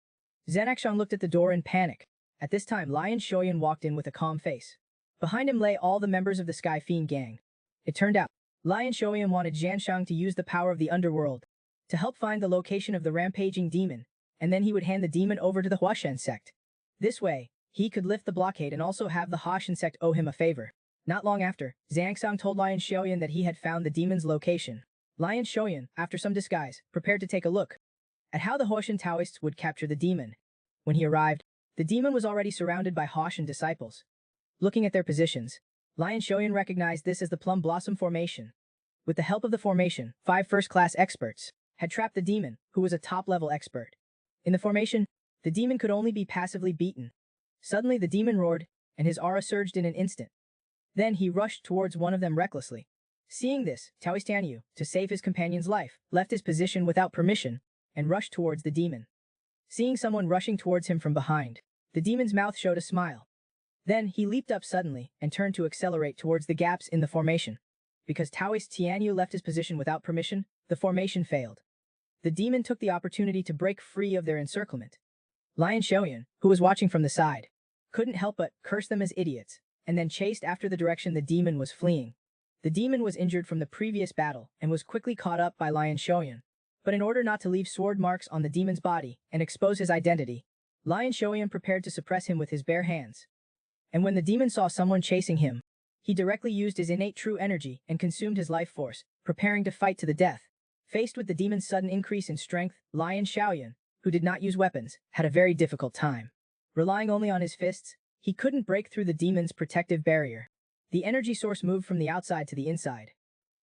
Zhanakshang looked at the door in panic. At this time, Lion Shoyan walked in with a calm face. Behind him lay all the members of the Sky Fiend gang. It turned out, Lion Shoyan wanted Zhanshang to use the power of the underworld to help find the location of the rampaging demon, and then he would hand the demon over to the Huashen sect. This way, he could lift the blockade and also have the Huashen sect owe him a favor. Not long after, Zhang Song told Lion Shoyan that he had found the demon's location. Lion Shoyan, after some disguise, prepared to take a look at how the Huashen Taoists would capture the demon. When he arrived, the demon was already surrounded by Huashen disciples. Looking at their positions, Lion Shoyan recognized this as the Plum Blossom Formation. With the help of the formation, 5 first-class experts had trapped the demon, who was a top-level expert. In the formation, the demon could only be passively beaten. Suddenly the demon roared, and his aura surged in an instant. Then he rushed towards one of them recklessly. Seeing this, Taoist Tanyu, to save his companion's life, left his position without permission and rushed towards the demon. Seeing someone rushing towards him from behind, the demon's mouth showed a smile. Then he leaped up suddenly and turned to accelerate towards the gaps in the formation. Because Taoist Tianyu left his position without permission, the formation failed. The demon took the opportunity to break free of their encirclement. Lion Shoyan, who was watching from the side, couldn't help but curse them as idiots, and then chased after the direction the demon was fleeing. The demon was injured from the previous battle and was quickly caught up by Lion Shoyan. But in order not to leave sword marks on the demon's body and expose his identity, Lion Shoyan prepared to suppress him with his bare hands. And when the demon saw someone chasing him, he directly used his innate true energy and consumed his life force, preparing to fight to the death. Faced with the demon's sudden increase in strength, Lion Shaoyan, who did not use weapons, had a very difficult time. Relying only on his fists, he couldn't break through the demon's protective barrier. The energy source moved from the outside to the inside.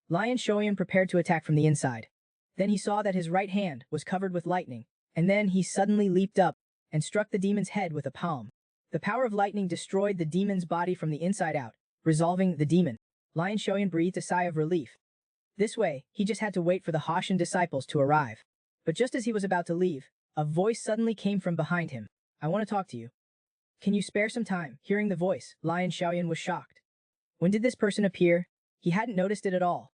Lion Shoyan prepared to attack from the inside. Then he saw that his right hand was covered with lightning, and then he suddenly leaped up and struck the demon's head with a palm. The power of lightning destroyed the demon's body from the inside out, resolving the demon. Lion Shoyan breathed a sigh of relief. This way, he just had to wait for the Huashen disciples to arrive. But just as he was about to leave, a voice suddenly came from behind him. "I want to talk to you. Can you spare some time?" Hearing the voice, Lion Shaoyan was shocked. When did this person appear? He hadn't noticed it at all.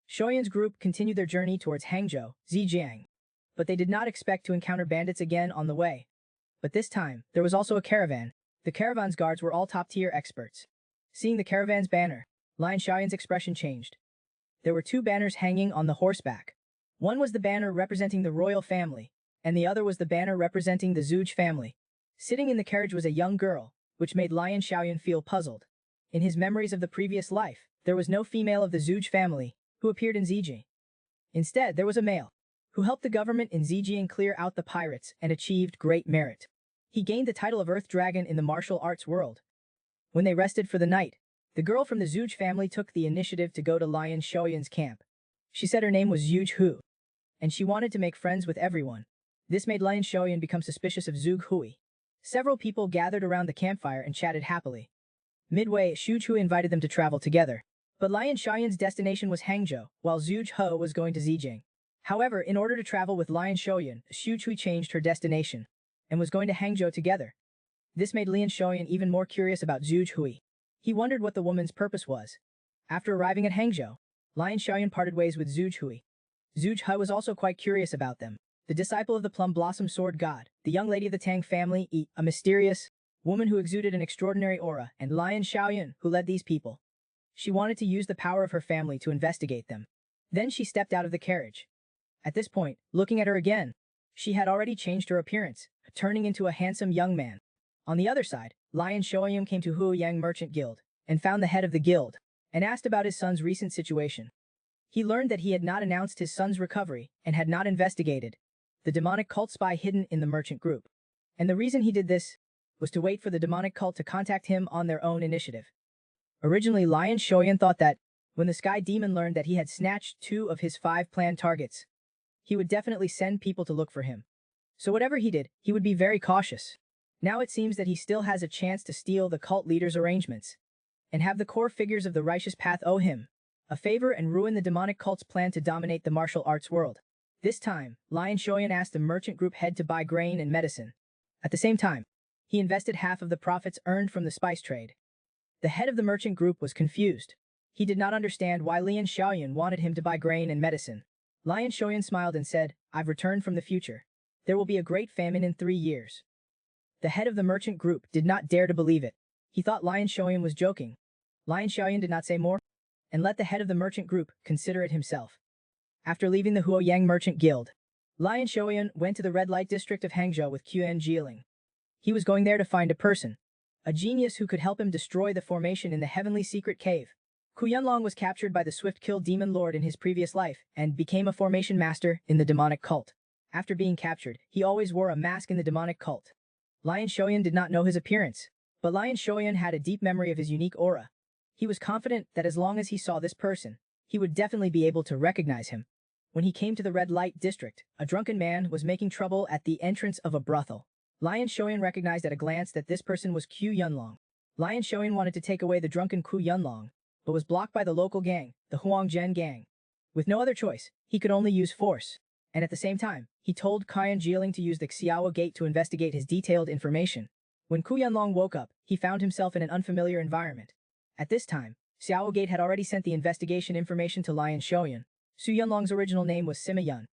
Shoyan's group continued their journey towards Hangzhou, Zhejiang. But they did not expect to encounter bandits again on the way. But this time, there was also a caravan. The caravan's guards were all top-tier experts. Seeing the caravan's banner, Lion Shaoyan's expression changed. There were 2 banners hanging on the horseback. One was the banner representing the royal family, and the other was the banner representing the Zhuge family. Sitting in the carriage was a young girl, which made Lion Shaoyan feel puzzled. In his memories of the previous life, there was no female of the Zhuge family who appeared in Zhejiang. Instead, there was a male who helped the government in Zhejiang clear out the pirates and achieved great merit. He gained the title of Earth Dragon in the martial arts world. When they rested for the night, the girl from the Zhuge family took the initiative to go to Lion Shoyan's camp. She said her name was Zhuge Hu, and she wanted to make friends with everyone. This made Lion Shoyan become suspicious of Zhuge Hui. Several people gathered around the campfire and chatted happily. Midway, Zhuge Hu invited them to travel together. But Lion Shoyan's destination was Hangzhou, while Zhuge Hu was going to Zhejiang. However, in order to travel with Lion Shoyan, Zhuge Hui changed her destination and was going to Hangzhou together. This made Lian Shoyan even more curious about Zhuge Hui. He wondered what the woman's purpose was. After arriving at Hangzhou, Lion Shoyan parted ways with Zhuge Hui. Zhuge Hui was also quite curious about them. The disciple of the Plum Blossom Sword God, the young lady of the Tang family, a mysterious woman who exuded an extraordinary aura, and Lion Shaoyan, who led these people. She wanted to use the power of her family to investigate them. Then she stepped out of the carriage. At this point, looking at her again, she had already changed her appearance, turning into a handsome young man. On the other side, Lion Shoyan came to Huoyang Merchant Guild and found the head of the guild and asked about his son's recent situation. He learned that he had not announced his son's recovery and had not investigated. the demonic cult spy hidden in the merchant group. And the reason he did this was to wait for the demonic cult to contact him on their own initiative. Originally, Lion Shoyan thought that, when the Sky Demon learned that he had snatched 2 of his 5 planned targets, he would definitely send people to look for him. So whatever he did, he would be very cautious. Now it seems that he still has a chance to steal the cult leader's arrangements, and have the core figures of the righteous path owe him a favor and ruin the demonic cult's plan to dominate the martial arts world. This time, Lion Shoyan asked the merchant group head to buy grain and medicine. At the same time, he invested half of the profits earned from the spice trade. The head of the merchant group was confused. He did not understand why Lian Xiaoyan wanted him to buy grain and medicine. Lian Xiaoyan smiled and said, "I've returned from the future. There will be a great famine in 3 years." The head of the merchant group did not dare to believe it. He thought Lian Xiaoyan was joking. Lian Xiaoyan did not say more, and let the head of the merchant group consider it himself. After leaving the Huoyang Merchant Guild, Lian Xiaoyan went to the red light district of Hangzhou with Quen Jieling. He was going there to find a genius who could help him destroy the formation in the heavenly secret cave. Ku Yunlong was captured by the Swift-Kill Demon Lord in his previous life and became a formation master in the demonic cult. After being captured, he always wore a mask in the demonic cult. Lian Xiaoyan did not know his appearance, but Lian Xiaoyan had a deep memory of his unique aura. He was confident that as long as he saw this person, he would definitely be able to recognize him. When he came to the red light district, a drunken man was making trouble at the entrance of a brothel. Lian Xiaoyan recognized at a glance that this person was Ku Yunlong. Lian Xiaoyan wanted to take away the drunken Ku Yunlong, but was blocked by the local gang, the Huangzhen gang. With no other choice, he could only use force. And at the same time, he told Qian Jieling to use the Xiao Gate to investigate his detailed information. When Ku Yunlong woke up, he found himself in an unfamiliar environment. At this time, Xiao Gate had already sent the investigation information to Lian Xiaoyan. Su Yunlong's original name was Sima Yun.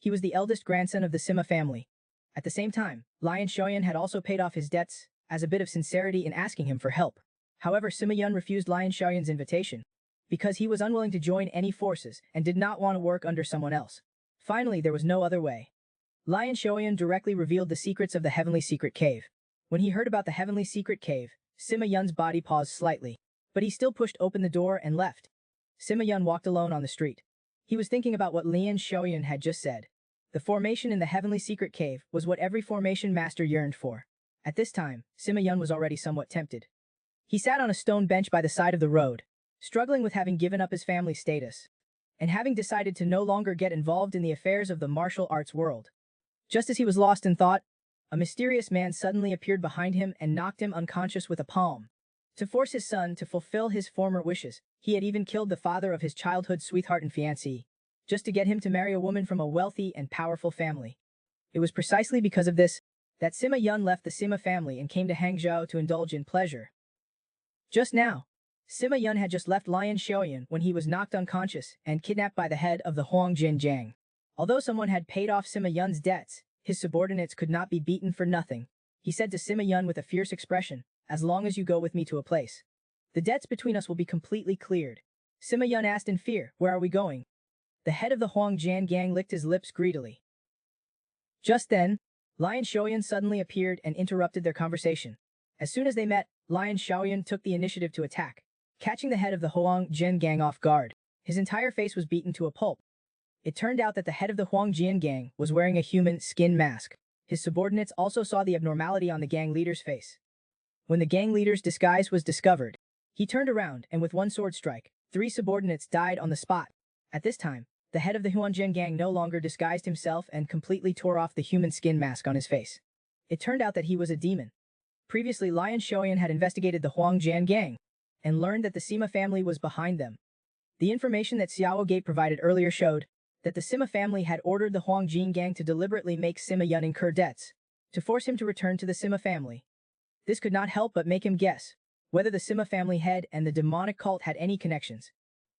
He was the eldest grandson of the Sima family. At the same time, Lian Xiaoyan had also paid off his debts, as a bit of sincerity in asking him for help. However, Sima Yun refused Lian Xiaoyan's invitation, because he was unwilling to join any forces and did not want to work under someone else. Finally, there was no other way. Lian Xiaoyan directly revealed the secrets of the heavenly secret cave. When he heard about the heavenly secret cave, Sima Yun's body paused slightly, but he still pushed open the door and left. Sima Yun walked alone on the street. He was thinking about what Lian Xiaoyan had just said. The formation in the heavenly secret cave was what every formation master yearned for. At this time, Sima Yun was already somewhat tempted. He sat on a stone bench by the side of the road, struggling with having given up his family status, and having decided to no longer get involved in the affairs of the martial arts world. Just as he was lost in thought, a mysterious man suddenly appeared behind him and knocked him unconscious with a palm. To force his son to fulfill his former wishes, he had even killed the father of his childhood sweetheart and fiancée, just to get him to marry a woman from a wealthy and powerful family. It was precisely because of this that Sima Yun left the Sima family and came to Hangzhou to indulge in pleasure. Just now, Sima Yun had just left Lian Xiaoyan when he was knocked unconscious and kidnapped by the head of the Huangjin gang. Although someone had paid off Sima Yun's debts, his subordinates could not be beaten for nothing. He said to Sima Yun with a fierce expression, "As long as you go with me to a place, the debts between us will be completely cleared." Sima Yun asked in fear, "Where are we going?" The head of the Huangjian gang licked his lips greedily. Just then, Lian Xiaoyan suddenly appeared and interrupted their conversation. As soon as they met, Lian Xiaoyan took the initiative to attack, catching the head of the Huangjian gang off guard. His entire face was beaten to a pulp. It turned out that the head of the Huangjian gang was wearing a human skin mask. His subordinates also saw the abnormality on the gang leader's face. When the gang leader's disguise was discovered, he turned around and with one sword strike, 3 subordinates died on the spot. At this time, the head of the Huanjian gang no longer disguised himself and completely tore off the human skin mask on his face. It turned out that he was a demon. Previously, Lian Xiaoyan had investigated the Huangjian gang and learned that the Sima family was behind them. The information that Xiao Gate provided earlier showed that the Sima family had ordered the Huangjin gang to deliberately make Sima Yun incur debts, to force him to return to the Sima family. This could not help but make him guess whether the Sima family head and the demonic cult had any connections.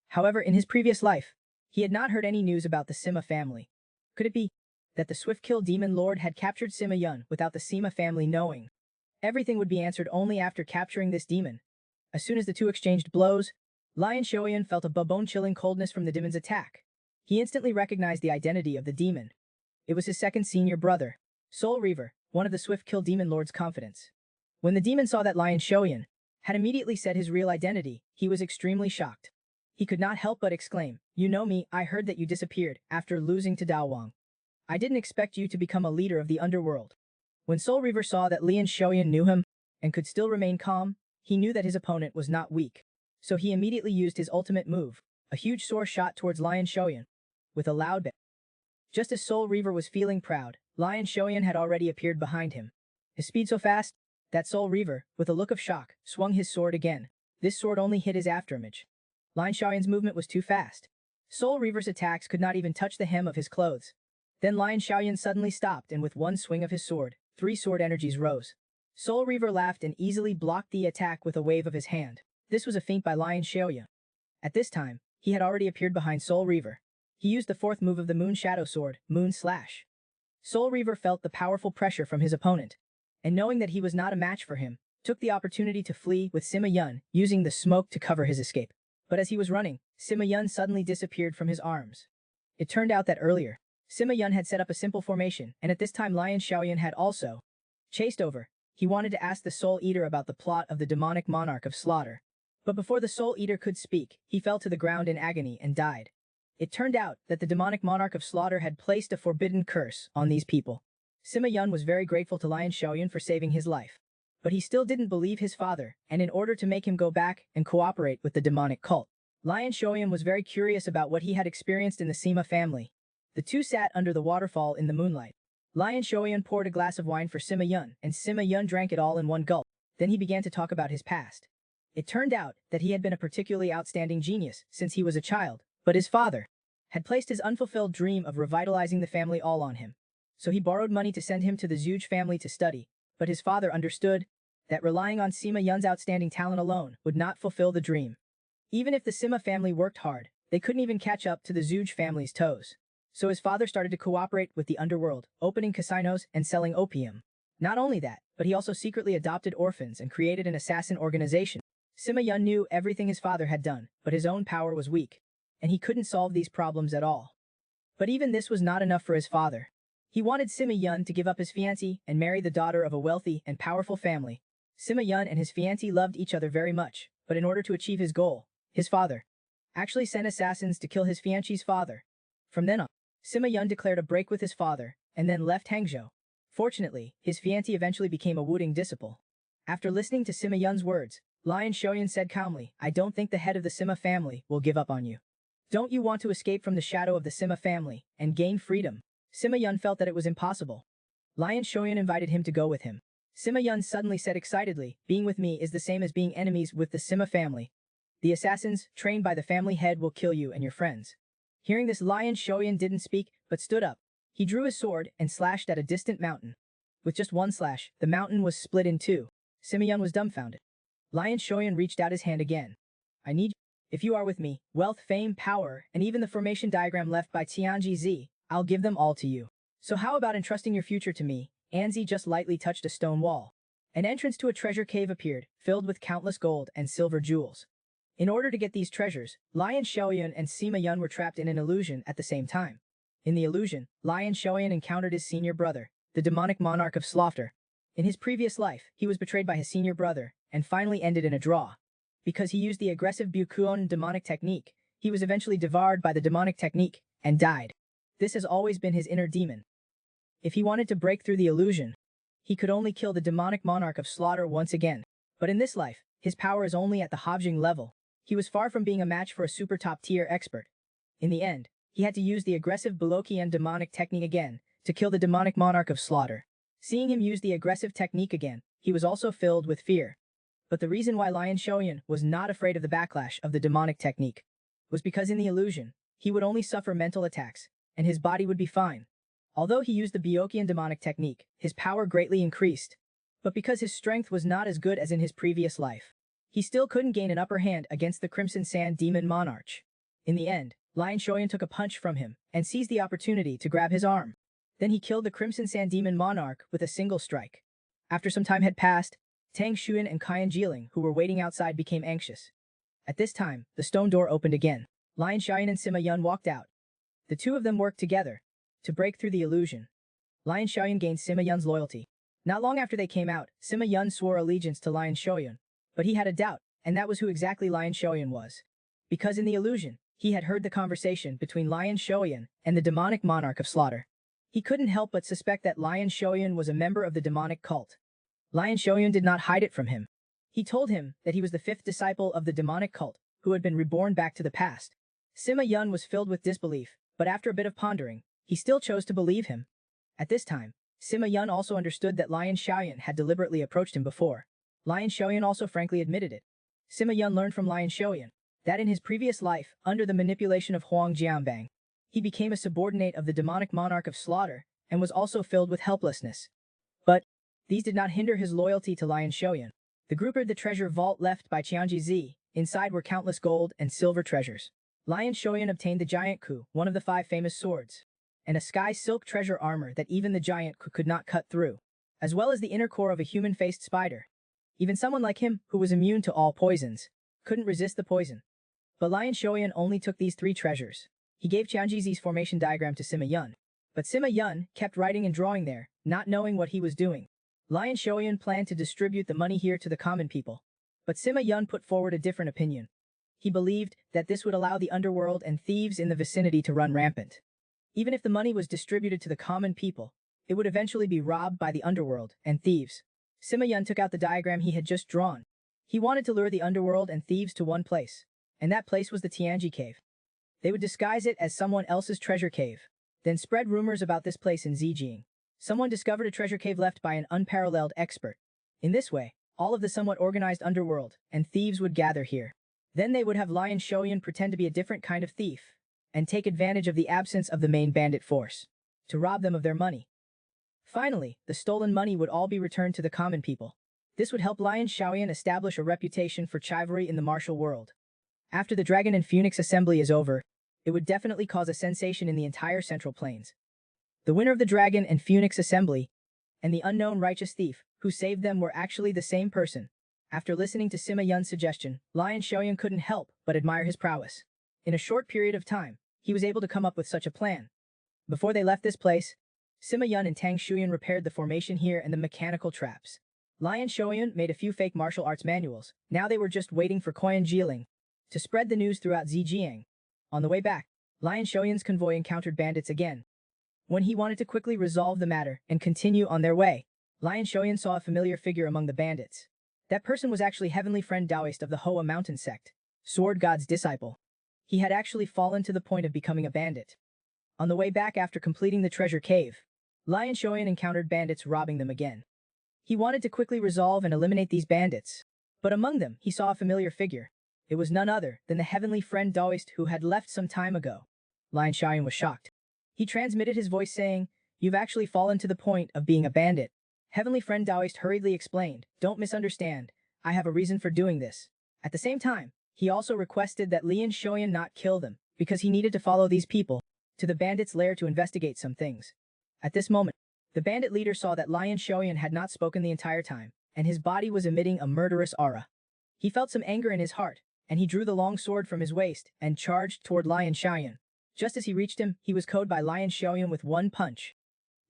However, in his previous life, he had not heard any news about the Sima family. Could it be that the Swift-Kill Demon Lord had captured Sima Yun without the Sima family knowing? Everything would be answered only after capturing this demon. As soon as the two exchanged blows, Lian Xiaoyan felt a bone-chilling coldness from the demon's attack. He instantly recognized the identity of the demon. It was his second senior brother, Soul Reaver, one of the Swift-Kill Demon Lord's confidants. When the demon saw that Lian Xiaoyan had immediately said his real identity, he was extremely shocked. He could not help but exclaim, "You know me, I heard that you disappeared after losing to Dao Wang." I didn't expect you to become a leader of the underworld. When Soul Reaver saw that Lian Xiaoyan knew him and could still remain calm, he knew that his opponent was not weak. So he immediately used his ultimate move, a huge sword shot towards Lian Xiaoyan, with a loud bang. Just as Soul Reaver was feeling proud, Lian Xiaoyan had already appeared behind him. His speed so fast that Soul Reaver, with a look of shock, swung his sword again. This sword only hit his afterimage. Lian Xiaoyan's movement was too fast. Soul Reaver's attacks could not even touch the hem of his clothes. Then Lian Xiaoyan suddenly stopped, and with one swing of his sword, 3 sword energies rose. Soul Reaver laughed and easily blocked the attack with a wave of his hand. This was a feint by Lian Xiaoyan. At this time, he had already appeared behind Soul Reaver. He used the 4th move of the Moon Shadow Sword, Moon Slash. Soul Reaver felt the powerful pressure from his opponent, and knowing that he was not a match for him, took the opportunity to flee with Sima Yun, using the smoke to cover his escape. But as he was running, Sima Yun suddenly disappeared from his arms. It turned out that earlier, Sima Yun had set up a simple formation, and at this time Lian Xiaoyan had also chased over. He wanted to ask the Soul Eater about the plot of the demonic monarch of slaughter. But before the Soul Eater could speak, he fell to the ground in agony and died. It turned out that the demonic monarch of slaughter had placed a forbidden curse on these people. Sima Yun was very grateful to Lian Xiaoyan for saving his life. But he still didn't believe his father, and in order to make him go back and cooperate with the demonic cult, Lian Xiaoyan was very curious about what he had experienced in the Sima family. The two sat under the waterfall in the moonlight. Lian Xiaoyan poured a glass of wine for Sima Yun, and Sima Yun drank it all in one gulp. Then he began to talk about his past. It turned out that he had been a particularly outstanding genius since he was a child, but his father had placed his unfulfilled dream of revitalizing the family all on him. So he borrowed money to send him to the Zhuge family to study, but his father understood that relying on Sima Yun's outstanding talent alone would not fulfill the dream. Even if the Sima family worked hard, they couldn't even catch up to the Zhuge family's toes. So his father started to cooperate with the underworld, opening casinos and selling opium. Not only that, but he also secretly adopted orphans and created an assassin organization. Sima Yun knew everything his father had done, but his own power was weak, and he couldn't solve these problems at all. But even this was not enough for his father. He wanted Sima Yun to give up his fiancée and marry the daughter of a wealthy and powerful family. Sima Yun and his fiancée loved each other very much, but in order to achieve his goal, his father actually sent assassins to kill his fiancée's father. From then on, Sima Yun declared a break with his father, and then left Hangzhou. Fortunately, his fiancée eventually became a Wuding disciple. After listening to Sima Yun's words, Lian Xiaoyan said calmly, "I don't think the head of the Sima family will give up on you. Don't you want to escape from the shadow of the Sima family and gain freedom?" Sima Yun felt that it was impossible. Lian Xiaoyan invited him to go with him. Sima Yun suddenly said excitedly, "Being with me is the same as being enemies with the Sima family. The assassins, trained by the family head, will kill you and your friends." Hearing this, Lian Xiaoyan didn't speak, but stood up. He drew his sword and slashed at a distant mountain. With just one slash, the mountain was split in two. Sima Yun was dumbfounded. Lian Xiaoyan reached out his hand again. "I need you. If you are with me, wealth, fame, power, and even the formation diagram left by Tianji Zi, I'll give them all to you. So how about entrusting your future to me?" Anzi just lightly touched a stone wall. An entrance to a treasure cave appeared, filled with countless gold and silver jewels. In order to get these treasures, Lian Xiaoyan and Sima Yun were trapped in an illusion at the same time. In the illusion, Lian Xiaoyan encountered his senior brother, the demonic monarch of slaughter. In his previous life, he was betrayed by his senior brother, and finally ended in a draw. Because he used the aggressive Bukuon demonic technique, he was eventually devoured by the demonic technique, and died. This has always been his inner demon. If he wanted to break through the illusion, he could only kill the demonic monarch of slaughter once again. But in this life, his power is only at the Hobjing level. He was far from being a match for a super top-tier expert. In the end, he had to use the aggressive Bulokian demonic technique again to kill the demonic monarch of slaughter. Seeing him use the aggressive technique again, he was also filled with fear. But the reason why Lian Xiaoyan was not afraid of the backlash of the demonic technique was because in the illusion, he would only suffer mental attacks, and his body would be fine. Although he used the Bulokian demonic technique, his power greatly increased. But because his strength was not as good as in his previous life, he still couldn't gain an upper hand against the Crimson Sand Demon Monarch. In the end, Lian Xiaoyan took a punch from him and seized the opportunity to grab his arm. Then he killed the Crimson Sand Demon Monarch with a single strike. After some time had passed, Tang Shuan and Qian Jiling, who were waiting outside, became anxious. At this time, the stone door opened again. Lian Xiaoyan and Sima Yun walked out. The two of them worked together to break through the illusion. Lian Xiaoyan gained Sima Yun's loyalty. Not long after they came out, Sima Yun swore allegiance to Lian Xiaoyan. But he had a doubt, and that was who exactly Lian Xiaoyan was. Because in the illusion, he had heard the conversation between Lian Xiaoyan and the demonic monarch of slaughter. He couldn't help but suspect that Lion Shoyun was a member of the demonic cult. Lion Shoyun did not hide it from him. He told him that he was the fifth disciple of the demonic cult, who had been reborn back to the past. Sima Yun was filled with disbelief, but after a bit of pondering, he still chose to believe him. At this time, Sima Yun also understood that Lion Xiaoyan had deliberately approached him before. Lion Xiaoyan also frankly admitted it. Sima Yun learned from Lion Xiaoyan that in his previous life, under the manipulation of Huang Jianbang, he became a subordinate of the demonic monarch of slaughter and was also filled with helplessness. But these did not hinder his loyalty to Lion Xiaoyan. The group entered the treasure vault left by Qianji Zi. Inside were countless gold and silver treasures. Lion Xiaoyan obtained the giant ku, one of the 5 famous swords, and a sky silk treasure armor that even the giant ku could not cut through, as well as the inner core of a human-faced spider. Even someone like him, who was immune to all poisons, couldn't resist the poison. But Lion Xiaoyan only took these 3 treasures. He gave Qianjizi's formation diagram to Sima Yun. But Sima Yun kept writing and drawing there, not knowing what he was doing. Lion Xiaoyan planned to distribute the money here to the common people. But Sima Yun put forward a different opinion. He believed that this would allow the underworld and thieves in the vicinity to run rampant. Even if the money was distributed to the common people, it would eventually be robbed by the underworld and thieves. Sima Yun took out the diagram he had just drawn. He wanted to lure the underworld and thieves to one place, and that place was the Tianji cave. They would disguise it as someone else's treasure cave, then spread rumors about this place in Zijing. Someone discovered a treasure cave left by an unparalleled expert. In this way, all of the somewhat organized underworld and thieves would gather here. Then they would have Lion Xiaoyan pretend to be a different kind of thief, and take advantage of the absence of the main bandit force, to rob them of their money. Finally, the stolen money would all be returned to the common people. This would help Lion Xiaoyan establish a reputation for chivalry in the martial world. After the Dragon and Phoenix assembly is over, it would definitely cause a sensation in the entire Central Plains. The winner of the Dragon and Phoenix assembly, and the unknown righteous thief who saved them were actually the same person. After listening to Sima Yun's suggestion, Lion Xiaoyan couldn't help but admire his prowess. In a short period of time, he was able to come up with such a plan. Before they left this place, Sima Yun and Tang Shuan repaired the formation here and the mechanical traps. Lion Xiaoyan made a few fake martial arts manuals. Now they were just waiting for Qian Jiling to spread the news throughout Zijiang. On the way back, Lion Xiaoyan's convoy encountered bandits again. When he wanted to quickly resolve the matter and continue on their way, Lion Xiaoyan saw a familiar figure among the bandits. That person was actually Heavenly Friend Taoist of the Hoa Mountain Sect, Sword God's disciple. He had actually fallen to the point of becoming a bandit. On the way back after completing the treasure cave, Lion Xiaoyan encountered bandits robbing them again. He wanted to quickly resolve and eliminate these bandits, but among them he saw a familiar figure. It was none other than the Heavenly Friend Taoist who had left some time ago. Lion Xiaoyan was shocked. He transmitted his voice saying, "You've actually fallen to the point of being a bandit." Heavenly Friend Taoist hurriedly explained, "Don't misunderstand, I have a reason for doing this." At the same time, he also requested that Lian Xiaoyan not kill them, because he needed to follow these people to the bandits' lair to investigate some things. At this moment, the bandit leader saw that Lion Xiaoyan had not spoken the entire time, and his body was emitting a murderous aura. He felt some anger in his heart, and he drew the long sword from his waist and charged toward Lion Xiaoyan. Just as he reached him, he was killed by Lion Xiaoyan with one punch.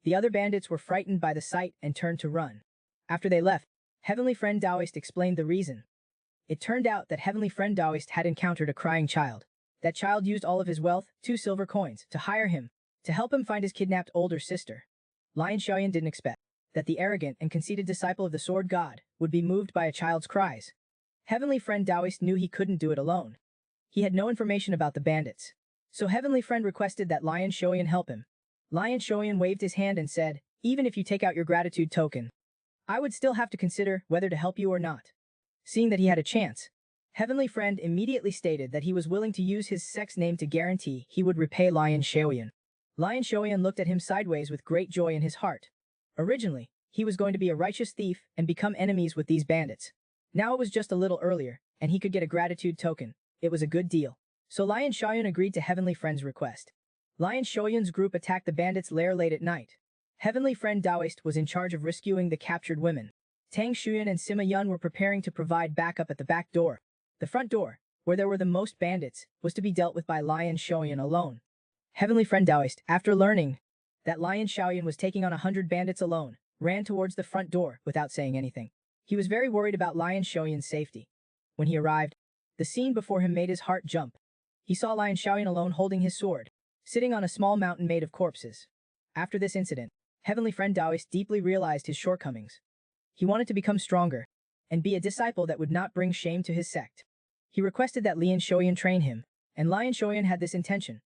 The other bandits were frightened by the sight and turned to run. After they left, Heavenly Friend Taoist explained the reason. It turned out that Heavenly Friend Taoist had encountered a crying child. That child used all of his wealth, 2 silver coins, to hire him, to help him find his kidnapped older sister. Lion Xiaoyan didn't expect that the arrogant and conceited disciple of the Sword God would be moved by a child's cries. Heavenly Friend Taoist knew he couldn't do it alone. He had no information about the bandits. So Heavenly Friend requested that Lion Xiaoyan help him. Lion Xiaoyan waved his hand and said, "Even if you take out your gratitude token, I would still have to consider whether to help you or not." Seeing that he had a chance, Heavenly Friend immediately stated that he was willing to use his sect's name to guarantee he would repay Lion Xiaoyan. Lion Xiaoyan looked at him sideways with great joy in his heart. Originally, he was going to be a righteous thief and become enemies with these bandits. Now it was just a little earlier, and he could get a gratitude token. It was a good deal. So Lion Xiaoyan agreed to Heavenly Friend's request. Lion Xiaoyan's group attacked the bandits' lair late at night. Heavenly Friend Taoist was in charge of rescuing the captured women. Tang Shuan and Sima Yun were preparing to provide backup at the back door. The front door, where there were the most bandits, was to be dealt with by Lion Xiaoyan alone. Heavenly Friend Taoist, after learning that Lion Xiaoyan was taking on 100 bandits alone, ran towards the front door without saying anything. He was very worried about Lion Xiaoyan's safety. When he arrived, the scene before him made his heart jump. He saw Lion Xiaoyan alone holding his sword, sitting on a small mountain made of corpses. After this incident, Heavenly Friend Taoist deeply realized his shortcomings. He wanted to become stronger and be a disciple that would not bring shame to his sect. He requested that Lian Shoyan train him, and Lian Shoyan had this intention.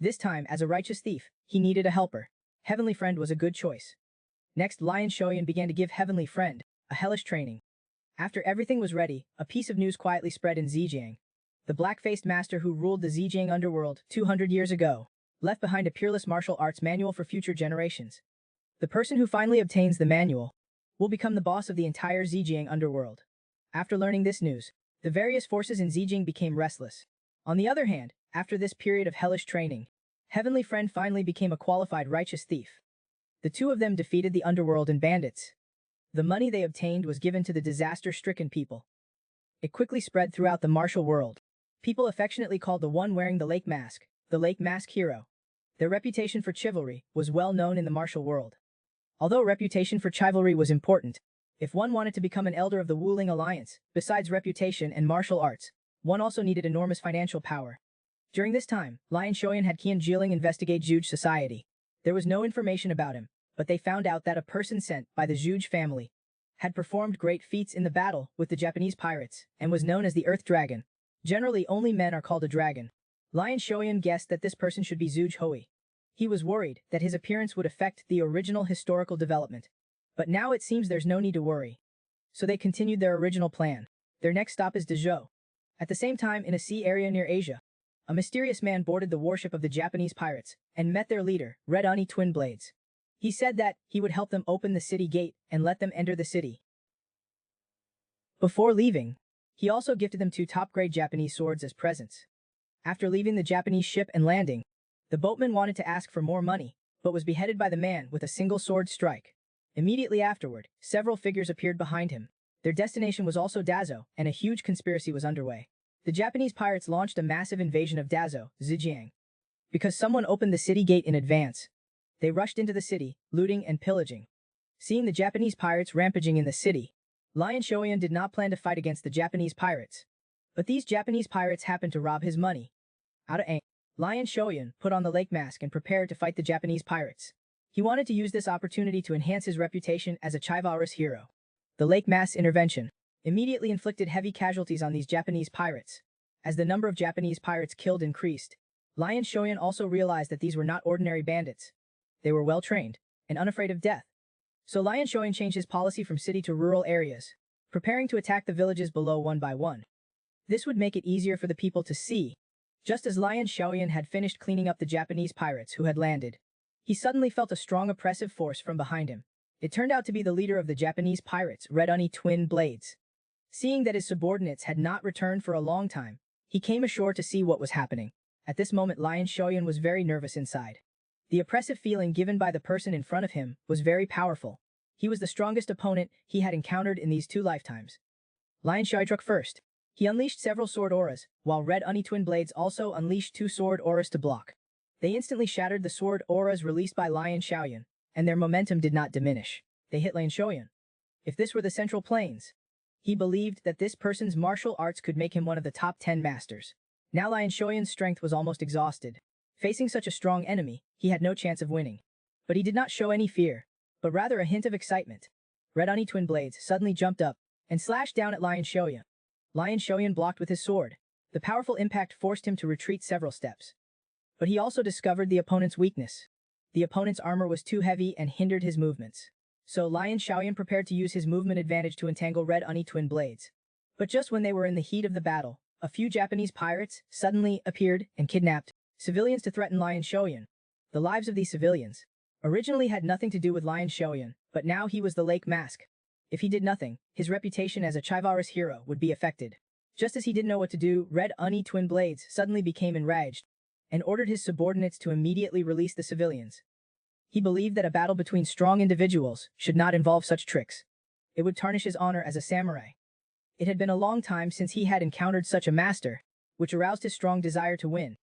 This time, as a righteous thief, he needed a helper. Heavenly Friend was a good choice. Next, Lian Shoyan began to give Heavenly Friend a hellish training. After everything was ready, a piece of news quietly spread in Zhejiang. The black-faced master who ruled the Zhejiang underworld 200 years ago left behind a peerless martial arts manual for future generations. The person who finally obtains the manual will become the boss of the entire Zhejiang underworld. After learning this news, the various forces in Zhejiang became restless. On the other hand, after this period of hellish training, Heavenly Friend finally became a qualified righteous thief. The two of them defeated the underworld and bandits. The money they obtained was given to the disaster-stricken people. It quickly spread throughout the martial world. People affectionately called the one wearing the lake mask, the lake mask hero. Their reputation for chivalry was well known in the martial world. Although reputation for chivalry was important, if one wanted to become an elder of the Wuling Alliance, besides reputation and martial arts, one also needed enormous financial power. During this time, Lian Shoyan had Qian Jiling investigate Zhuge society. There was no information about him, but they found out that a person sent by the Zhuge family had performed great feats in the battle with the Japanese pirates and was known as the Earth Dragon. Generally, only men are called a dragon. Lian Shoyan guessed that this person should be Zhuge Hui. He was worried that his appearance would affect the original historical development. But now it seems there's no need to worry. So they continued their original plan. Their next stop is Dezhou. At the same time, in a sea area near Asia, a mysterious man boarded the warship of the Japanese pirates and met their leader, Red Oni Twin Blades. He said that he would help them open the city gate and let them enter the city. Before leaving, he also gifted them 2 top-grade Japanese swords as presents. After leaving the Japanese ship and landing, the boatman wanted to ask for more money, but was beheaded by the man with a single sword strike. Immediately afterward, several figures appeared behind him. Their destination was also Dazhou, and a huge conspiracy was underway. The Japanese pirates launched a massive invasion of Dazhou, Zhejiang. Because someone opened the city gate in advance, they rushed into the city, looting and pillaging. Seeing the Japanese pirates rampaging in the city, Lian Shoyan did not plan to fight against the Japanese pirates. But these Japanese pirates happened to rob his money. Out of anger, Lian Shoyan put on the lake mask and prepared to fight the Japanese pirates. He wanted to use this opportunity to enhance his reputation as a chivalrous hero. The lake mask's intervention immediately inflicted heavy casualties on these Japanese pirates. As the number of Japanese pirates killed increased, Lian Shoyan also realized that these were not ordinary bandits. They were well-trained and unafraid of death. So Lian Shoyan changed his policy from city to rural areas, preparing to attack the villages below one by one. This would make it easier for the people to see. Just as Lian Shoyan had finished cleaning up the Japanese pirates who had landed, he suddenly felt a strong oppressive force from behind him. It turned out to be the leader of the Japanese pirates, Red Oni Twin Blades. Seeing that his subordinates had not returned for a long time, he came ashore to see what was happening. At this moment, Lian Shoyan was very nervous inside. The oppressive feeling given by the person in front of him was very powerful. He was the strongest opponent he had encountered in these 2 lifetimes. Lian Shoyan struck first. He unleashed several sword auras, while Red Oni Twin Blades also unleashed 2 sword auras to block. They instantly shattered the sword auras released by Lian Shoyan, and their momentum did not diminish. They hit Lian Shoyan. If this were the Central Plains, he believed that this person's martial arts could make him one of the top 10 masters. Now Lian Shoyan's strength was almost exhausted. Facing such a strong enemy, he had no chance of winning. But he did not show any fear, but rather a hint of excitement. Red Oni Twin Blades suddenly jumped up and slashed down at Lian Shoyan. Lian Shoyan blocked with his sword. The powerful impact forced him to retreat several steps. But he also discovered the opponent's weakness. The opponent's armor was too heavy and hindered his movements. So Lian Shoyan prepared to use his movement advantage to entangle Red Oni Twin Blades. But just when they were in the heat of the battle, a few Japanese pirates suddenly appeared and kidnapped civilians to threaten Lian Shoyan. The lives of these civilians originally had nothing to do with Lian Shoyan, but now he was the lake mask. If he did nothing, his reputation as a chivalrous hero would be affected. Just as he didn't know what to do, Red Oni Twin Blades suddenly became enraged and ordered his subordinates to immediately release the civilians. He believed that a battle between strong individuals should not involve such tricks. It would tarnish his honor as a samurai. It had been a long time since he had encountered such a master, which aroused his strong desire to win.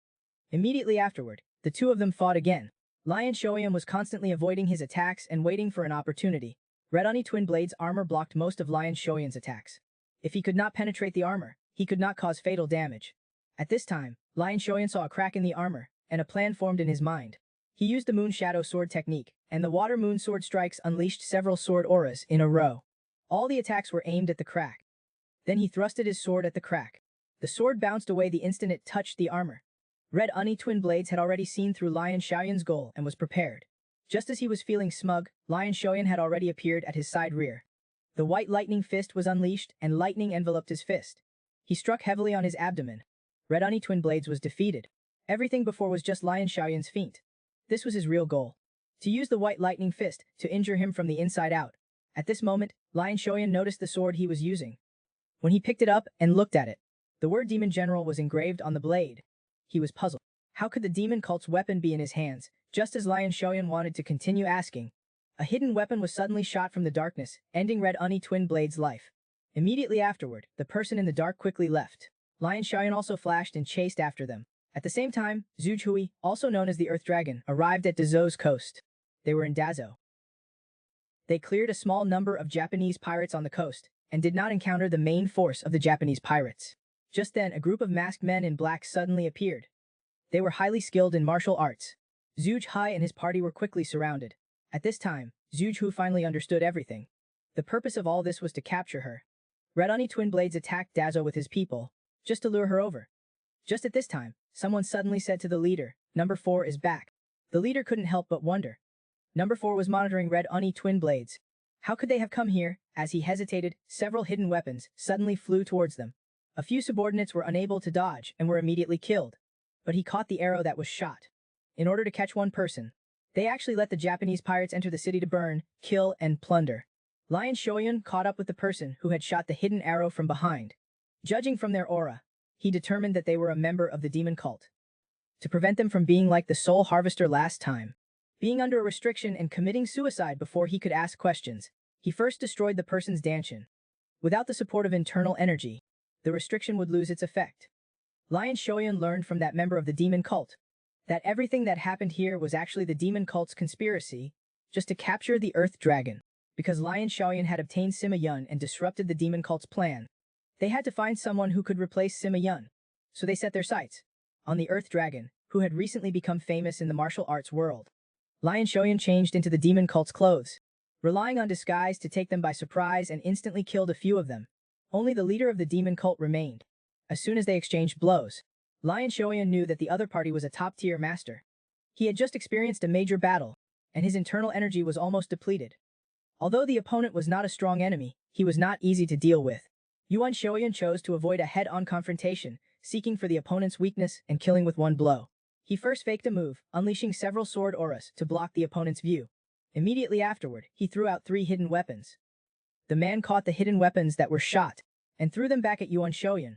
Immediately afterward, the 2 of them fought again. Lian Shoyan was constantly avoiding his attacks and waiting for an opportunity. Red Oni Twin Blades' armor blocked most of Lian Shoyan's attacks. If he could not penetrate the armor, he could not cause fatal damage. At this time, Lian Shoyan saw a crack in the armor, and a plan formed in his mind. He used the moon shadow sword technique, and the water moon sword strikes unleashed several sword auras in a row. All the attacks were aimed at the crack. Then he thrusted his sword at the crack. The sword bounced away the instant it touched the armor. Red Oni twin blades had already seen through Lion Xiaoyan's goal and was prepared. Just as he was feeling smug, Lion Xiaoyan had already appeared at his side rear. The white lightning fist was unleashed and lightning enveloped his fist. He struck heavily on his abdomen. Red Oni twin blades was defeated. Everything before was just Lion Xiaoyan's feint. This was his real goal. To use the white lightning fist to injure him from the inside out. At this moment, Lion Xiaoyan noticed the sword he was using. When he picked it up and looked at it, the word Demon General was engraved on the blade. He was puzzled. How could the demon cult's weapon be in his hands? Just as Lion Xiaoyan wanted to continue asking, a hidden weapon was suddenly shot from the darkness, ending Red Oni twin blade's life. Immediately afterward, the person in the dark quickly left. Lion Xiaoyan also flashed and chased after them. At the same time, Zhu Hui, also known as the Earth Dragon, arrived at Dazou's coast. They were in Dazou. They cleared a small number of Japanese pirates on the coast, and did not encounter the main force of the Japanese pirates. Just then, a group of masked men in black suddenly appeared. They were highly skilled in martial arts. Zhu Hui and his party were quickly surrounded. At this time, Zhu Hui finally understood everything. The purpose of all this was to capture her. Red Oni twin blades attacked Dazou with his people, just to lure her over. Just at this time, someone suddenly said to the leader, "Number 4 is back." The leader couldn't help but wonder. Number 4 was monitoring Red Oni twin blades. How could they have come here? As he hesitated, several hidden weapons suddenly flew towards them. A few subordinates were unable to dodge and were immediately killed. But he caught the arrow that was shot. In order to catch one person, they actually let the Japanese pirates enter the city to burn, kill, and plunder. Lion Xiaoyan caught up with the person who had shot the hidden arrow from behind. Judging from their aura, he determined that they were a member of the demon cult. To prevent them from being like the soul harvester last time, being under a restriction and committing suicide before he could ask questions, he first destroyed the person's danshin. Without the support of internal energy, the restriction would lose its effect. Lion Xiaoyan learned from that member of the demon cult that everything that happened here was actually the demon cult's conspiracy, just to capture the Earth Dragon. Because Lion Xiaoyan had obtained Sima Yun and disrupted the demon cult's plan, they had to find someone who could replace Sima Yun. So they set their sights on the Earth Dragon, who had recently become famous in the martial arts world. Lion Xiaoyan changed into the demon cult's clothes, relying on disguise to take them by surprise, and instantly killed a few of them. Only the leader of the demon cult remained. As soon as they exchanged blows, Lion Xiaoyan knew that the other party was a top-tier master. He had just experienced a major battle, and his internal energy was almost depleted. Although the opponent was not a strong enemy, he was not easy to deal with. Yuan Xiaoyan chose to avoid a head-on confrontation, seeking for the opponent's weakness and killing with one blow. He first faked a move, unleashing several sword auras to block the opponent's view. Immediately afterward, he threw out 3 hidden weapons. The man caught the hidden weapons that were shot, and threw them back at Yuan Xiaoyan.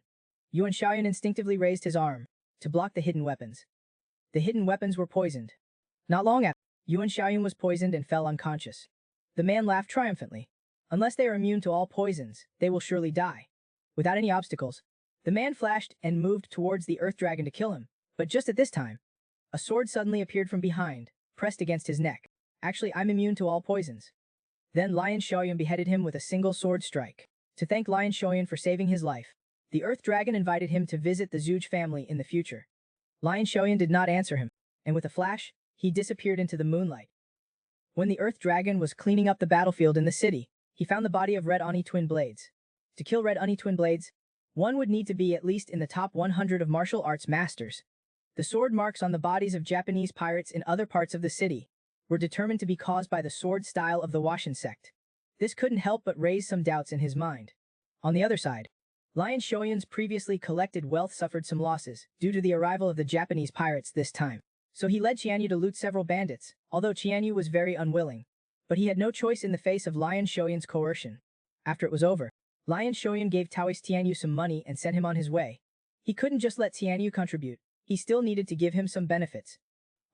Yuan Xiaoyan instinctively raised his arm to block the hidden weapons. The hidden weapons were poisoned. Not long after, Yuan Xiaoyan was poisoned and fell unconscious. The man laughed triumphantly. Unless they are immune to all poisons, they will surely die. Without any obstacles, the man flashed and moved towards the Earth Dragon to kill him. But just at this time, a sword suddenly appeared from behind, pressed against his neck. Actually, I'm immune to all poisons. Then Lion Xiaoyan beheaded him with a single sword strike. To thank Lion Xiaoyan for saving his life, the Earth Dragon invited him to visit the Zhuge family in the future. Lion Xiaoyan did not answer him, and with a flash, he disappeared into the moonlight. When the Earth Dragon was cleaning up the battlefield in the city, he found the body of Red Oni twin blades. To kill Red Oni twin blades, one would need to be at least in the top 100 of martial arts masters. The sword marks on the bodies of Japanese pirates in other parts of the city were determined to be caused by the sword style of the Wan Sect. This couldn't help but raise some doubts in his mind. On the other side, Lion Xiaoyan's previously collected wealth suffered some losses due to the arrival of the Japanese pirates this time. So he led Qianyu to loot several bandits, although Qianyu was very unwilling. But he had no choice in the face of Lion Xiaoyan's coercion. After it was over, Lion Xiaoyan gave Taoist Qianyu some money and sent him on his way. He couldn't just let Qianyu contribute. He still needed to give him some benefits.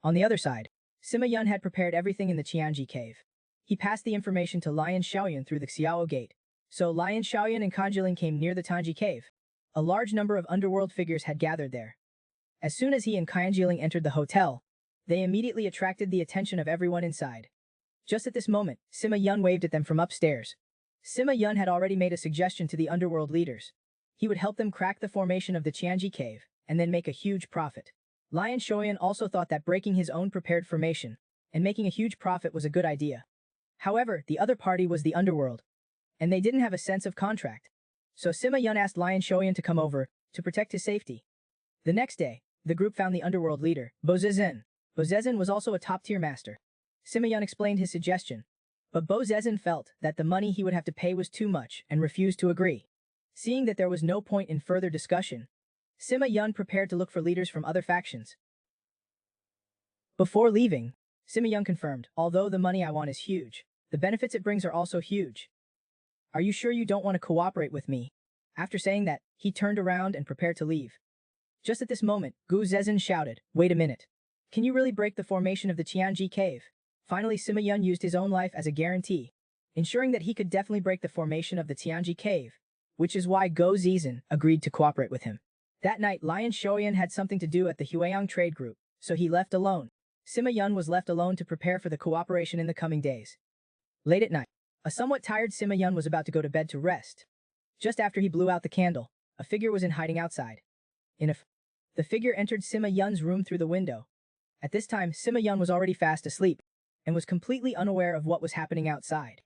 On the other side, Sima Yun had prepared everything in the Qianji cave. He passed the information to Lion Xiaoyan through the Xiao gate. So Lion Xiaoyan and Conjuling came near the Tanji cave. A large number of underworld figures had gathered there. As soon as he and Conjuling entered the hotel, they immediately attracted the attention of everyone inside. Just at this moment, Sima Yun waved at them from upstairs. Sima Yun had already made a suggestion to the underworld leaders. He would help them crack the formation of the Qianji cave, and then make a huge profit. Lion Shoyan also thought that breaking his own prepared formation and making a huge profit was a good idea. However, the other party was the underworld, and they didn't have a sense of contract. So Sima Yun asked Lion Shoyan to come over to protect his safety. The next day, the group found the underworld leader, Bo Zezhen. Bo Zezhen was also a top-tier master. Sima Yun explained his suggestion, but Bo Zezhen felt that the money he would have to pay was too much and refused to agree. Seeing that there was no point in further discussion, Sima Yun prepared to look for leaders from other factions. Before leaving, Sima Yun confirmed, although the money I want is huge, the benefits it brings are also huge. Are you sure you don't want to cooperate with me? After saying that, he turned around and prepared to leave. Just at this moment, Gu Zezhen shouted, wait a minute. Can you really break the formation of the Qianji cave? Finally, Sima Yun used his own life as a guarantee, ensuring that he could definitely break the formation of the Tianji cave, which is why Go Zizhen agreed to cooperate with him. That night, Lion Shoyan had something to do at the Huayang trade group, so he left alone. Sima Yun was left alone to prepare for the cooperation in the coming days. Late at night, a somewhat tired Sima Yun was about to go to bed to rest. Just after he blew out the candle, a figure was in hiding outside. The figure entered Sima Yun's room through the window. At this time, Sima Yun was already fast asleep and was completely unaware of what was happening outside.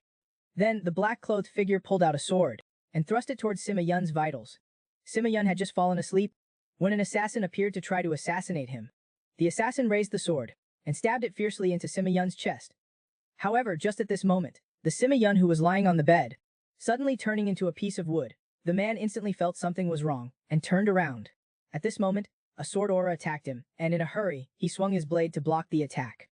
Then, the black-clothed figure pulled out a sword and thrust it towards Sima Yun's vitals. Sima Yun had just fallen asleep when an assassin appeared to try to assassinate him. The assassin raised the sword and stabbed it fiercely into Sima Yun's chest. However, just at this moment, the Sima Yun who was lying on the bed, suddenly turning into a piece of wood, the man instantly felt something was wrong and turned around. At this moment, a sword aura attacked him, and in a hurry, he swung his blade to block the attack.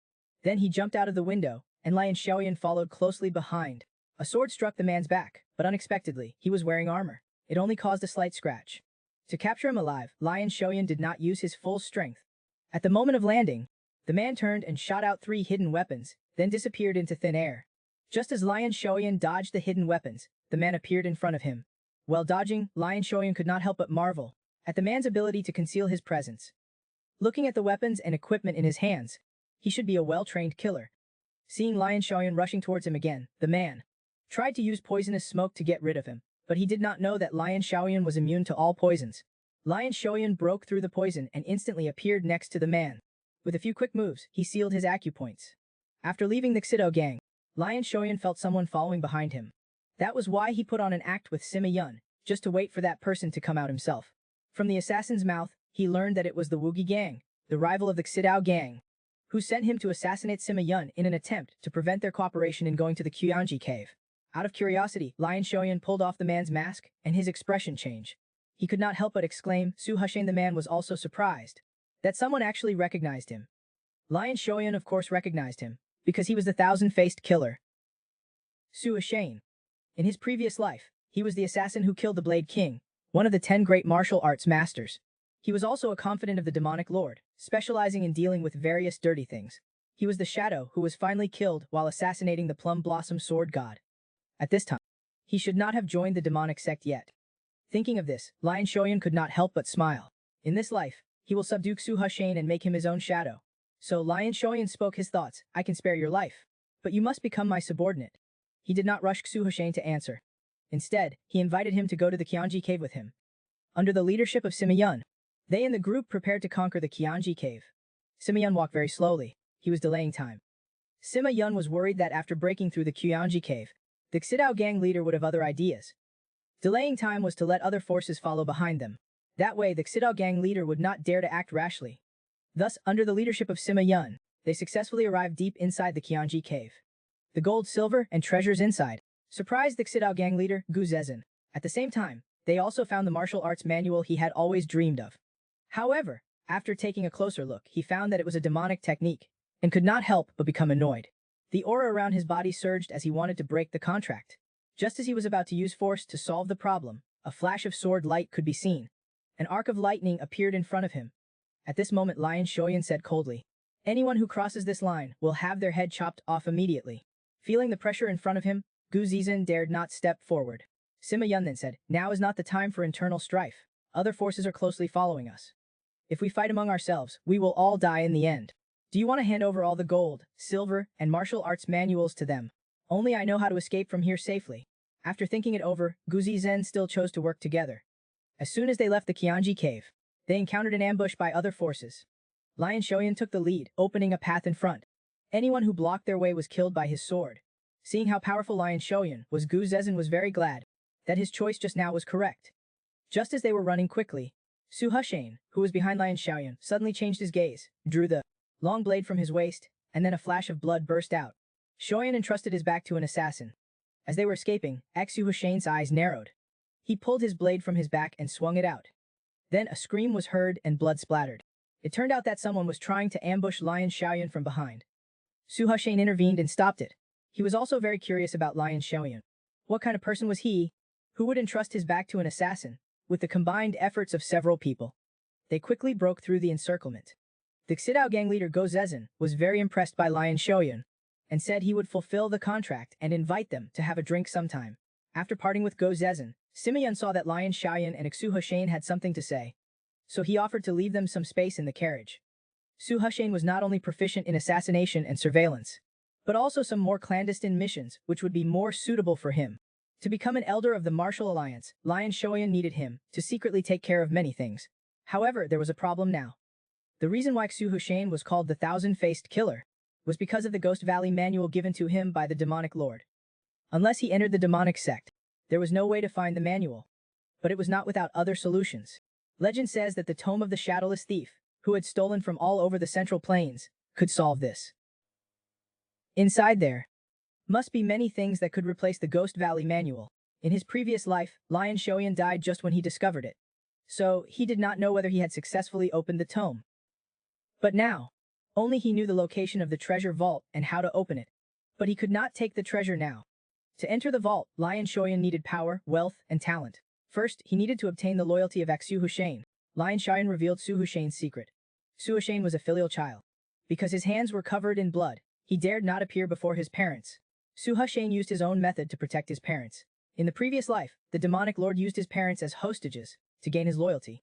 Then he jumped out of the window, and Lion Xiaoyan followed closely behind. A sword struck the man's back, but unexpectedly, he was wearing armor. It only caused a slight scratch. To capture him alive, Lion Xiaoyan did not use his full strength. At the moment of landing, the man turned and shot out 3 hidden weapons, then disappeared into thin air. Just as Lion Xiaoyan dodged the hidden weapons, the man appeared in front of him. While dodging, Lion Xiaoyan could not help but marvel at the man's ability to conceal his presence. Looking at the weapons and equipment in his hands, he should be a well-trained killer. Seeing Lion Xiaoyan rushing towards him again, the man tried to use poisonous smoke to get rid of him, but he did not know that Lion Xiaoyan was immune to all poisons. Lion Xiaoyan broke through the poison and instantly appeared next to the man. With a few quick moves, he sealed his acupoints. After leaving the Xido gang, Lion Xiaoyan felt someone following behind him. That was why he put on an act with Sima Yun, just to wait for that person to come out himself. From the assassin's mouth, he learned that it was the Wugi gang, the rival of the Xidao gang, who sent him to assassinate Sima Yun in an attempt to prevent their cooperation in going to the Qianji cave. Out of curiosity, Lion Xiaoyan pulled off the man's mask, and his expression changed. He could not help but exclaim, Su Hushain. The man was also surprised that someone actually recognized him. Lion Xiaoyan of course recognized him, because he was the thousand-faced killer, Su Hushain. In his previous life, he was the assassin who killed the Blade King, one of the 10 great martial arts masters. He was also a confidant of the demonic lord, specializing in dealing with various dirty things. He was the shadow who was finally killed while assassinating the Plum Blossom Sword God. At this time, he should not have joined the demonic sect yet. Thinking of this, Lion Xiaoyan could not help but smile. In this life, he will subdue Su Hushain and make him his own shadow. So Lion Xiaoyan spoke his thoughts, I can spare your life, but you must become my subordinate. He did not rush Su Hushain to answer. Instead, he invited him to go to the Qianji cave with him. Under the leadership of Sima Yun, they and the group prepared to conquer the Qianji cave. Sima Yun walked very slowly. He was delaying time. Sima Yun was worried that after breaking through the Qianji cave, the Xidao gang leader would have other ideas. Delaying time was to let other forces follow behind them. That way, the Xidao gang leader would not dare to act rashly. Thus, under the leadership of Sima Yun, they successfully arrived deep inside the Qianji cave. The gold, silver, and treasures inside surprised the Xidao gang leader, Gu Zezhen. At the same time, they also found the martial arts manual he had always dreamed of. However, after taking a closer look, he found that it was a demonic technique, and could not help but become annoyed. The aura around his body surged as he wanted to break the contract. Just as he was about to use force to solve the problem, a flash of sword light could be seen. An arc of lightning appeared in front of him. At this moment, Lion Xiaoyan said coldly, anyone who crosses this line will have their head chopped off immediately. Feeling the pressure in front of him, Gu Zizhen dared not step forward. Sima Yun then said, now is not the time for internal strife. Other forces are closely following us. If we fight among ourselves, we will all die in the end. Do you want to hand over all the gold, silver, and martial arts manuals to them? Only I know how to escape from here safely. After thinking it over, Gu Zizhen still chose to work together. As soon as they left the Qianji cave, they encountered an ambush by other forces. Lion Shoyan took the lead, opening a path in front. Anyone who blocked their way was killed by his sword. Seeing how powerful Lion Shoyan was, Gu Zezin was very glad that his choice just now was correct. Just as they were running quickly, Su Hushane, who was behind Lion Xiaoyan, suddenly changed his gaze, drew the long blade from his waist, and then a flash of blood burst out. Shoyan entrusted his back to an assassin. As they were escaping, Su Hushane's eyes narrowed. He pulled his blade from his back and swung it out. Then a scream was heard and blood splattered. It turned out that someone was trying to ambush Lion Xiaoyan from behind. Su Hushane intervened and stopped it. He was also very curious about Lion Xiaoyan. What kind of person was he who would entrust his back to an assassin, with the combined efforts of several people? They quickly broke through the encirclement. The Xidao gang leader Go Zezin was very impressed by Lion Xiaoyan and said he would fulfill the contract and invite them to have a drink sometime. After parting with Go Zezin, Sima Yun saw that Lion Xiaoyan and Su Hushane had something to say, so he offered to leave them some space in the carriage. Su Hushane was not only proficient in assassination and surveillance, but also some more clandestine missions which would be more suitable for him. To become an elder of the martial alliance, Lion Xiaoyan needed him to secretly take care of many things. However, there was a problem now. The reason why Su Hushane was called the Thousand-Faced Killer was because of the Ghost Valley manual given to him by the demonic lord. Unless he entered the demonic sect, there was no way to find the manual. But it was not without other solutions. Legend says that the Tome of the Shadowless Thief, who had stolen from all over the Central Plains, could solve this. Inside there must be many things that could replace the Ghost Valley manual. In his previous life, Lion Xiaoyan died just when he discovered it, so he did not know whether he had successfully opened the tome. But now, only he knew the location of the treasure vault and how to open it. But he could not take the treasure now. To enter the vault, Lion Xiaoyan needed power, wealth, and talent. First, he needed to obtain the loyalty of Su Hushane. Lion Xiaoyan revealed Su Hushane's secret. Su Hushane was a filial child. Because his hands were covered in blood, he dared not appear before his parents. Su Hushane used his own method to protect his parents. In the previous life, the demonic lord used his parents as hostages to gain his loyalty.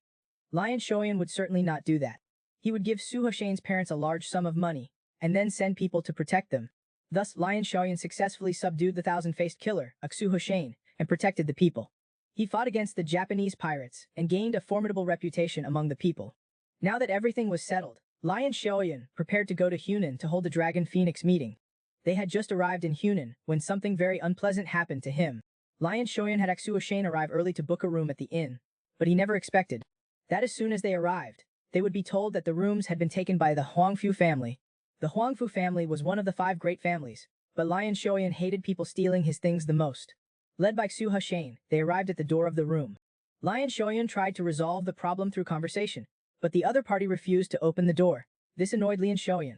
Lion Xiaoyan would certainly not do that. He would give Su Hushane's parents a large sum of money, and then send people to protect them. Thus, Lion Xiaoyan successfully subdued the Thousand-Faced Killer, Su Hushane, and protected the people. He fought against the Japanese pirates and gained a formidable reputation among the people. Now that everything was settled, Lion Xiaoyan prepared to go to Hunan to hold the Dragon Phoenix meeting. They had just arrived in Hunan when something very unpleasant happened to him. Lion Xiaoyan had Su Hushane arrive early to book a room at the inn, but he never expected that as soon as they arrived, they would be told that the rooms had been taken by the Huangfu family. The Huangfu family was one of the 5 great families, but Lion Xiaoyan hated people stealing his things the most. Led by Su Hushane, they arrived at the door of the room. Lion Xiaoyan tried to resolve the problem through conversation, but the other party refused to open the door. This annoyed Lian Xiaoyan.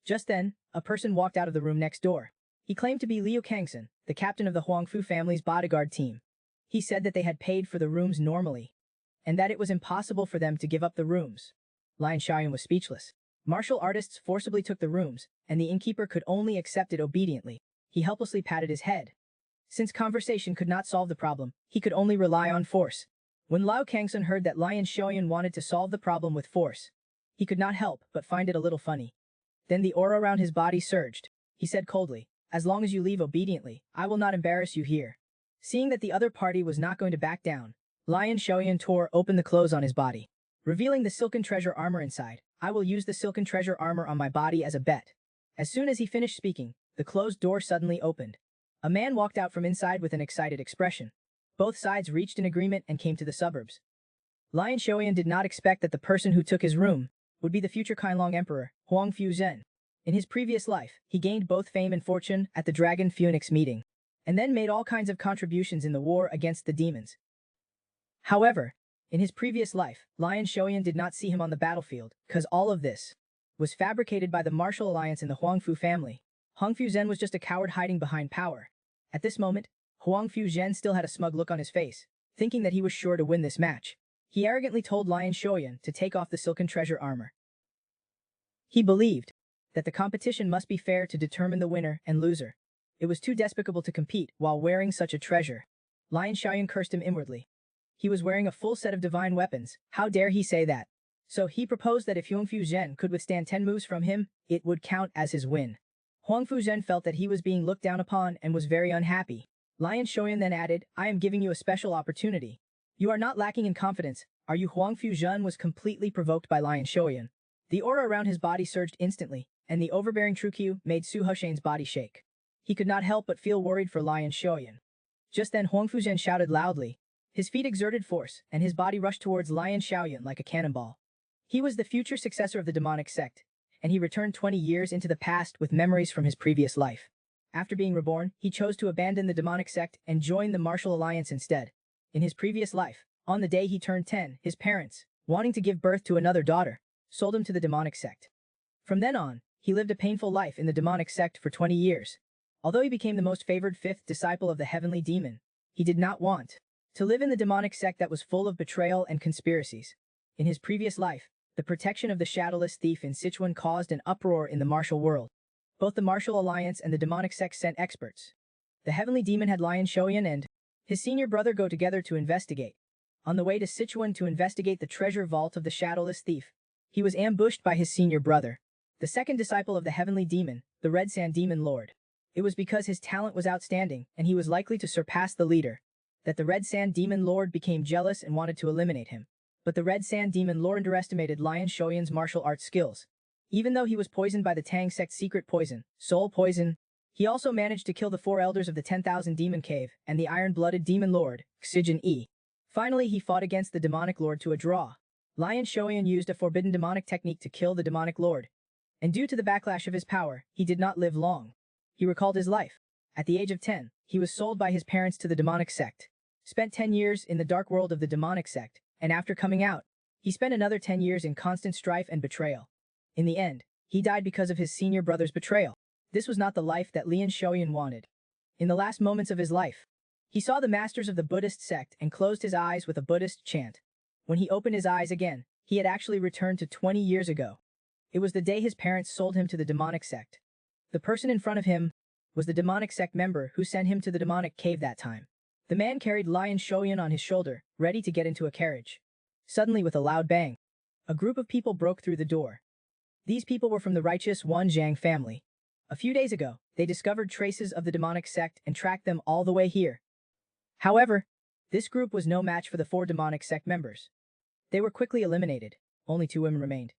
Just then, a person walked out of the room next door. He claimed to be Liu Kangson, the captain of the Huangfu family's bodyguard team. He said that they had paid for the rooms normally, and that it was impossible for them to give up the rooms. Lian Xiaoyan was speechless. Martial artists forcibly took the rooms, and the innkeeper could only accept it obediently. He helplessly patted his head. Since conversation could not solve the problem, he could only rely on force. When Liu Kangson heard that Lion Xiaoyan wanted to solve the problem with force, he could not help but find it a little funny. Then the aura around his body surged. He said coldly, "As long as you leave obediently, I will not embarrass you here." Seeing that the other party was not going to back down, Lion Xiaoyan tore open the clothes on his body, revealing the silken treasure armor inside. "I will use the silken treasure armor on my body as a bet." As soon as he finished speaking, the closed door suddenly opened. A man walked out from inside with an excited expression. Both sides reached an agreement and came to the suburbs. Lion Xiaoyan did not expect that the person who took his room would be the future Qianlong Emperor, Huangfu Zhen. In his previous life, he gained both fame and fortune at the Dragon Phoenix meeting, and then made all kinds of contributions in the war against the demons. However, in his previous life, Lion Xiaoyan did not see him on the battlefield, because all of this was fabricated by the martial alliance in the Huangfu family. Huangfu Zhen was just a coward hiding behind power. At this moment, Huangfu Zhen still had a smug look on his face, thinking that he was sure to win this match. He arrogantly told Lion Xiaoyan to take off the silken treasure armor. He believed that the competition must be fair to determine the winner and loser. It was too despicable to compete while wearing such a treasure. Lion Xiaoyan cursed him inwardly. He was wearing a full set of divine weapons. How dare he say that? So he proposed that if Huangfu Zhen could withstand 10 moves from him, it would count as his win. Huangfu Zhen felt that he was being looked down upon and was very unhappy. Lion Xiaoyan then added, "I am giving you a special opportunity. You are not lacking in confidence, are you?" Huangfu Zhen was completely provoked by Lion Xiaoyan. The aura around his body surged instantly, and the overbearing Truqiu made Su Hoshane's body shake. He could not help but feel worried for Lion Xiaoyan. Just then Huang Fuzhen shouted loudly. His feet exerted force, and his body rushed towards Lion Xiaoyan like a cannonball. He was the future successor of the demonic sect, and he returned 20 years into the past with memories from his previous life. After being reborn, he chose to abandon the demonic sect and join the martial alliance instead. In his previous life, on the day he turned 10, his parents, wanting to give birth to another daughter, sold him to the demonic sect. From then on, he lived a painful life in the demonic sect for 20 years. Although he became the most favored fifth disciple of the heavenly demon, he did not want to live in the demonic sect that was full of betrayal and conspiracies. In his previous life, the protection of the shadowless thief in Sichuan caused an uproar in the martial world. Both the martial alliance and the demonic sect sent experts. The heavenly demon had Lion Xiaoyan and his senior brother go together to investigate. On the way to Sichuan to investigate the treasure vault of the shadowless thief, he was ambushed by his senior brother, the second disciple of the heavenly demon, the Red Sand Demon Lord. It was because his talent was outstanding and he was likely to surpass the leader, that the Red Sand Demon Lord became jealous and wanted to eliminate him. But the Red Sand Demon Lord underestimated Lion Xiaoyan's martial arts skills. Even though he was poisoned by the Tang Sect's secret poison, soul poison, he also managed to kill the 4 elders of the 10,000 Demon Cave and the iron-blooded Demon Lord, Xijin Yi. Finally, he fought against the demonic lord to a draw. Lion Xiaoyan used a forbidden demonic technique to kill the demonic lord. And due to the backlash of his power, he did not live long. He recalled his life. At the age of 10, he was sold by his parents to the demonic sect. Spent 10 years in the dark world of the demonic sect, and after coming out, he spent another 10 years in constant strife and betrayal. In the end, he died because of his senior brother's betrayal. This was not the life that Lian Xiaoyan wanted. In the last moments of his life, he saw the masters of the Buddhist sect and closed his eyes with a Buddhist chant. When he opened his eyes again, he had actually returned to 20 years ago. It was the day his parents sold him to the demonic sect. The person in front of him was the demonic sect member who sent him to the demonic cave that time. The man carried Lion Xiaoyan on his shoulder, ready to get into a carriage. Suddenly, with a loud bang, a group of people broke through the door. These people were from the righteous Wan Jang family. A few days ago, they discovered traces of the demonic sect and tracked them all the way here. However, this group was no match for the 4 demonic sect members. They were quickly eliminated. Only 2 women remained.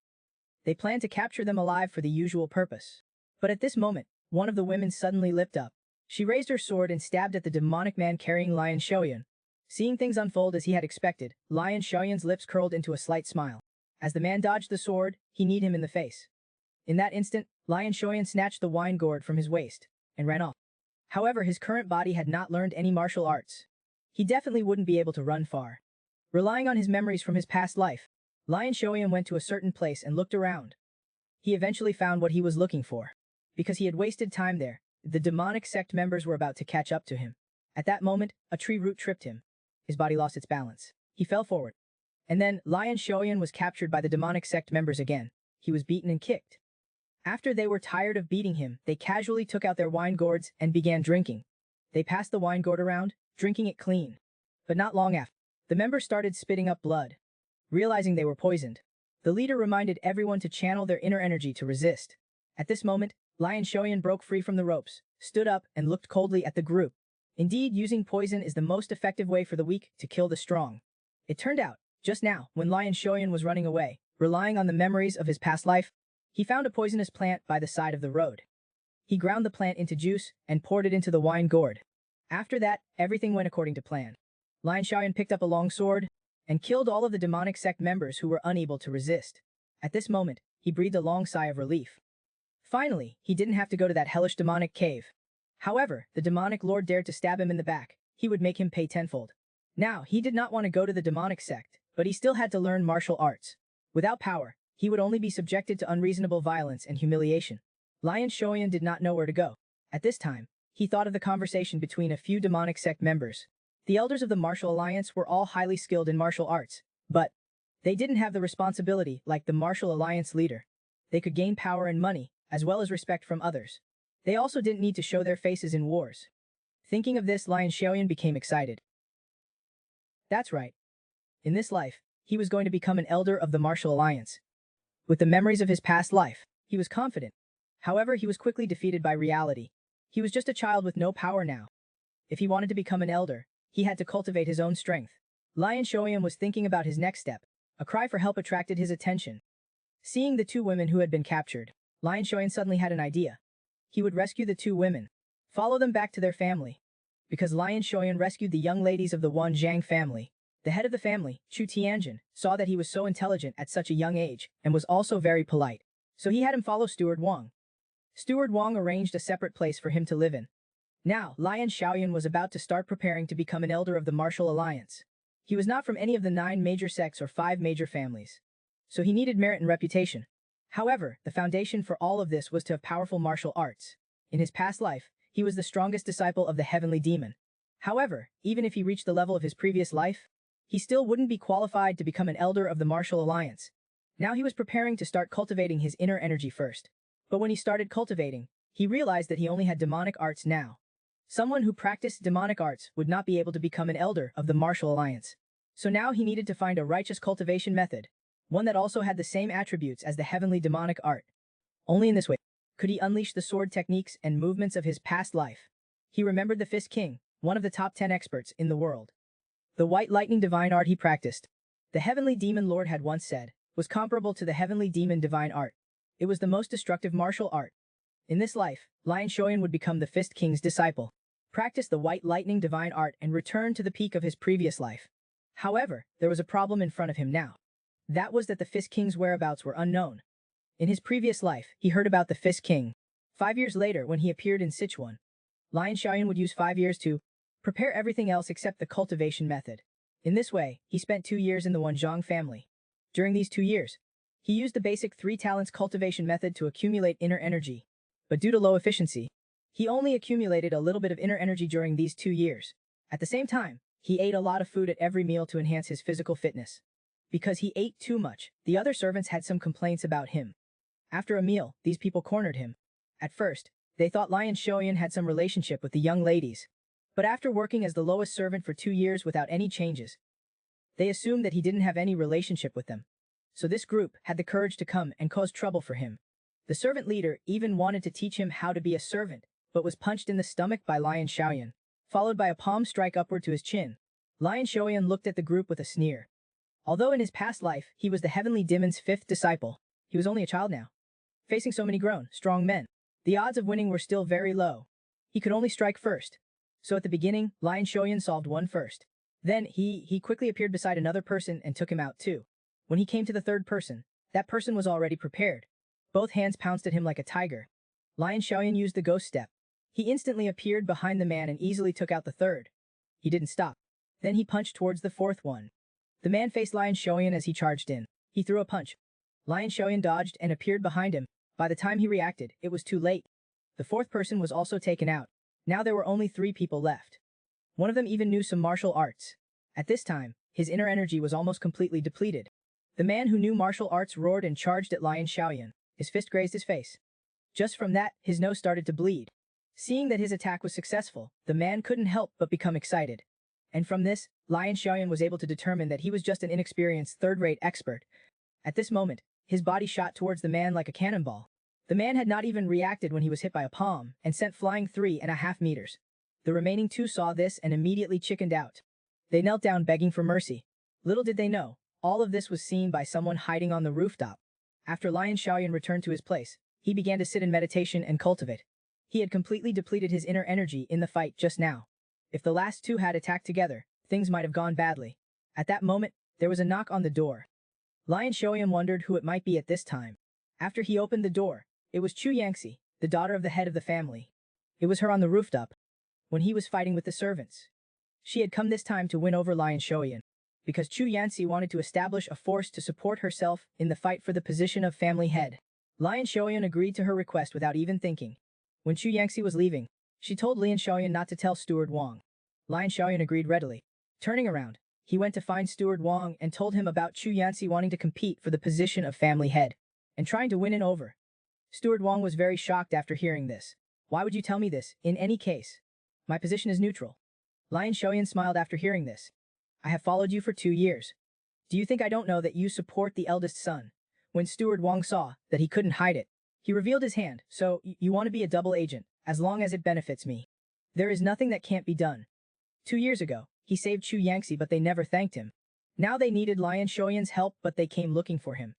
They planned to capture them alive for the usual purpose. But at this moment, one of the women suddenly leapt up. She raised her sword and stabbed at the demonic man carrying Lion Xiaoyan. Seeing things unfold as he had expected, Lion Xiaoyan's lips curled into a slight smile. As the man dodged the sword, he kneed him in the face. In that instant, Lion Xiaoyan snatched the wine gourd from his waist and ran off. However, his current body had not learned any martial arts. He definitely wouldn't be able to run far. Relying on his memories from his past life, Lion Xiaoyan went to a certain place and looked around. He eventually found what he was looking for. Because he had wasted time there, the demonic sect members were about to catch up to him. At that moment, a tree root tripped him. His body lost its balance. He fell forward. And then, Lion Xiaoyan was captured by the demonic sect members again. He was beaten and kicked. After they were tired of beating him, they casually took out their wine gourds and began drinking. They passed the wine gourd around, drinking it clean. But not long after, the members started spitting up blood. Realizing they were poisoned, the leader reminded everyone to channel their inner energy to resist. At this moment, Lion Xiaoyan broke free from the ropes, stood up, and looked coldly at the group. Indeed, using poison is the most effective way for the weak to kill the strong. It turned out, just now, when Lion Xiaoyan was running away, relying on the memories of his past life, he found a poisonous plant by the side of the road. He ground the plant into juice and poured it into the wine gourd. After that, everything went according to plan. Lion Xiaoyan picked up a long sword and killed all of the demonic sect members who were unable to resist. At this moment, he breathed a long sigh of relief. Finally, he didn't have to go to that hellish demonic cave. However, the demonic lord dared to stab him in the back. He would make him pay tenfold. Now, he did not want to go to the demonic sect, but he still had to learn martial arts. Without power, he would only be subjected to unreasonable violence and humiliation. Lion Xiaoyan did not know where to go. At this time, he thought of the conversation between a few demonic sect members. The elders of the martial alliance were all highly skilled in martial arts, but they didn't have the responsibility like the martial alliance leader. They could gain power and money, as well as respect from others. They also didn't need to show their faces in wars. Thinking of this, Lion Xiaoyan became excited. That's right. In this life, he was going to become an elder of the martial alliance. With the memories of his past life, he was confident. However, he was quickly defeated by reality. He was just a child with no power now. If he wanted to become an elder, he had to cultivate his own strength. Lion Xiaoyan was thinking about his next step. A cry for help attracted his attention. Seeing the two women who had been captured, Lion Shuan suddenly had an idea. He would rescue the two women, follow them back to their family. Because Lion Shuan rescued the young ladies of the Wan Jang family, the head of the family, Chu Tianjin, saw that he was so intelligent at such a young age and was also very polite. So he had him follow Steward Wang. Steward Wang arranged a separate place for him to live in. Now, Lion Shaoyan was about to start preparing to become an elder of the martial alliance. He was not from any of the 9 major sects or 5 major families. So he needed merit and reputation. However, the foundation for all of this was to have powerful martial arts. In his past life, he was the strongest disciple of the heavenly demon. However, even if he reached the level of his previous life, he still wouldn't be qualified to become an elder of the martial alliance. Now he was preparing to start cultivating his inner energy first. But when he started cultivating, he realized that he only had demonic arts now. Someone who practiced demonic arts would not be able to become an elder of the martial alliance. So now he needed to find a righteous cultivation method, one that also had the same attributes as the heavenly demonic art. Only in this way could he unleash the sword techniques and movements of his past life. He remembered the Fist King, one of the top 10 experts in the world. The white lightning divine art he practiced, the heavenly demon lord had once said, was comparable to the heavenly demon divine art. It was the most destructive martial art. In this life, Lion Shuan would become the Fist King's disciple, practice the white lightning divine art and return to the peak of his previous life. However, there was a problem in front of him now. That was that the Fist King's whereabouts were unknown. In his previous life, he heard about the Fist King. 5 years later, when he appeared in Sichuan, Lion Shuan would use 5 years to prepare everything else except the cultivation method. In this way, he spent 2 years in the Wan Jang family. During these 2 years, he used the basic 3 talents cultivation method to accumulate inner energy. But due to low efficiency, he only accumulated a little bit of inner energy during these 2 years. At the same time, he ate a lot of food at every meal to enhance his physical fitness. Because he ate too much, the other servants had some complaints about him. After a meal, these people cornered him. At first, they thought Lion Shuan had some relationship with the young ladies. But after working as the lowest servant for 2 years without any changes, they assumed that he didn't have any relationship with them. So this group had the courage to come and cause trouble for him. The servant leader even wanted to teach him how to be a servant, but was punched in the stomach by Lion Shuan, followed by a palm strike upward to his chin. Lion Shuan looked at the group with a sneer. Although in his past life, he was the heavenly demon's 5th disciple, he was only a child now. Facing so many grown, strong men, the odds of winning were still very low. He could only strike first. So at the beginning, Lion Shuan solved one first. Then he quickly appeared beside another person and took him out too. When he came to the third person, that person was already prepared. Both hands pounced at him like a tiger. Lion Shuan used the ghost step. He instantly appeared behind the man and easily took out the third. He didn't stop. Then he punched towards the 4th one. The man faced Lion Shuan as he charged in. He threw a punch. Lion Shuan dodged and appeared behind him. By the time he reacted, it was too late. The 4th person was also taken out. Now there were only 3 people left. One of them even knew some martial arts. At this time, his inner energy was almost completely depleted. The man who knew martial arts roared and charged at Lion Shuan. His fist grazed his face. Just from that, his nose started to bleed. Seeing that his attack was successful, the man couldn't help but become excited. And from this, Lion Shuan was able to determine that he was just an inexperienced third-rate expert. At this moment, his body shot towards the man like a cannonball. The man had not even reacted when he was hit by a palm and sent flying 3.5 meters. The remaining 2 saw this and immediately chickened out. They knelt down begging for mercy. Little did they know, all of this was seen by someone hiding on the rooftop. After Lion Shuan returned to his place, he began to sit in meditation and cultivate. He had completely depleted his inner energy in the fight just now. If the last 2 had attacked together, things might have gone badly. At that moment, there was a knock on the door. Lion Shuan wondered who it might be at this time. After he opened the door, it was Chu Yangxi, the daughter of the head of the family. It was her on the rooftop, when he was fighting with the servants. She had come this time to win over Lion Shuan, because Chu Yangxi wanted to establish a force to support herself in the fight for the position of family head. Lion Shuan agreed to her request without even thinking. When Chu Yangxi was leaving, she told Lian Shuan not to tell Steward Wang. Lion Shuan agreed readily. Turning around, he went to find Steward Wang and told him about Chu Yangxi wanting to compete for the position of family head, and trying to win it over. Steward Wang was very shocked after hearing this. Why would you tell me this, in any case? My position is neutral. Lion Shuan smiled after hearing this. I have followed you for 2 years. Do you think I don't know that you support the eldest son? When Steward Wang saw that he couldn't hide it, he revealed his hand. So, you want to be a double agent, as long as it benefits me. There is nothing that can't be done. 2 years ago, he saved Chu Yangxi but they never thanked him. Now they needed Lion Shuan's help but they came looking for him.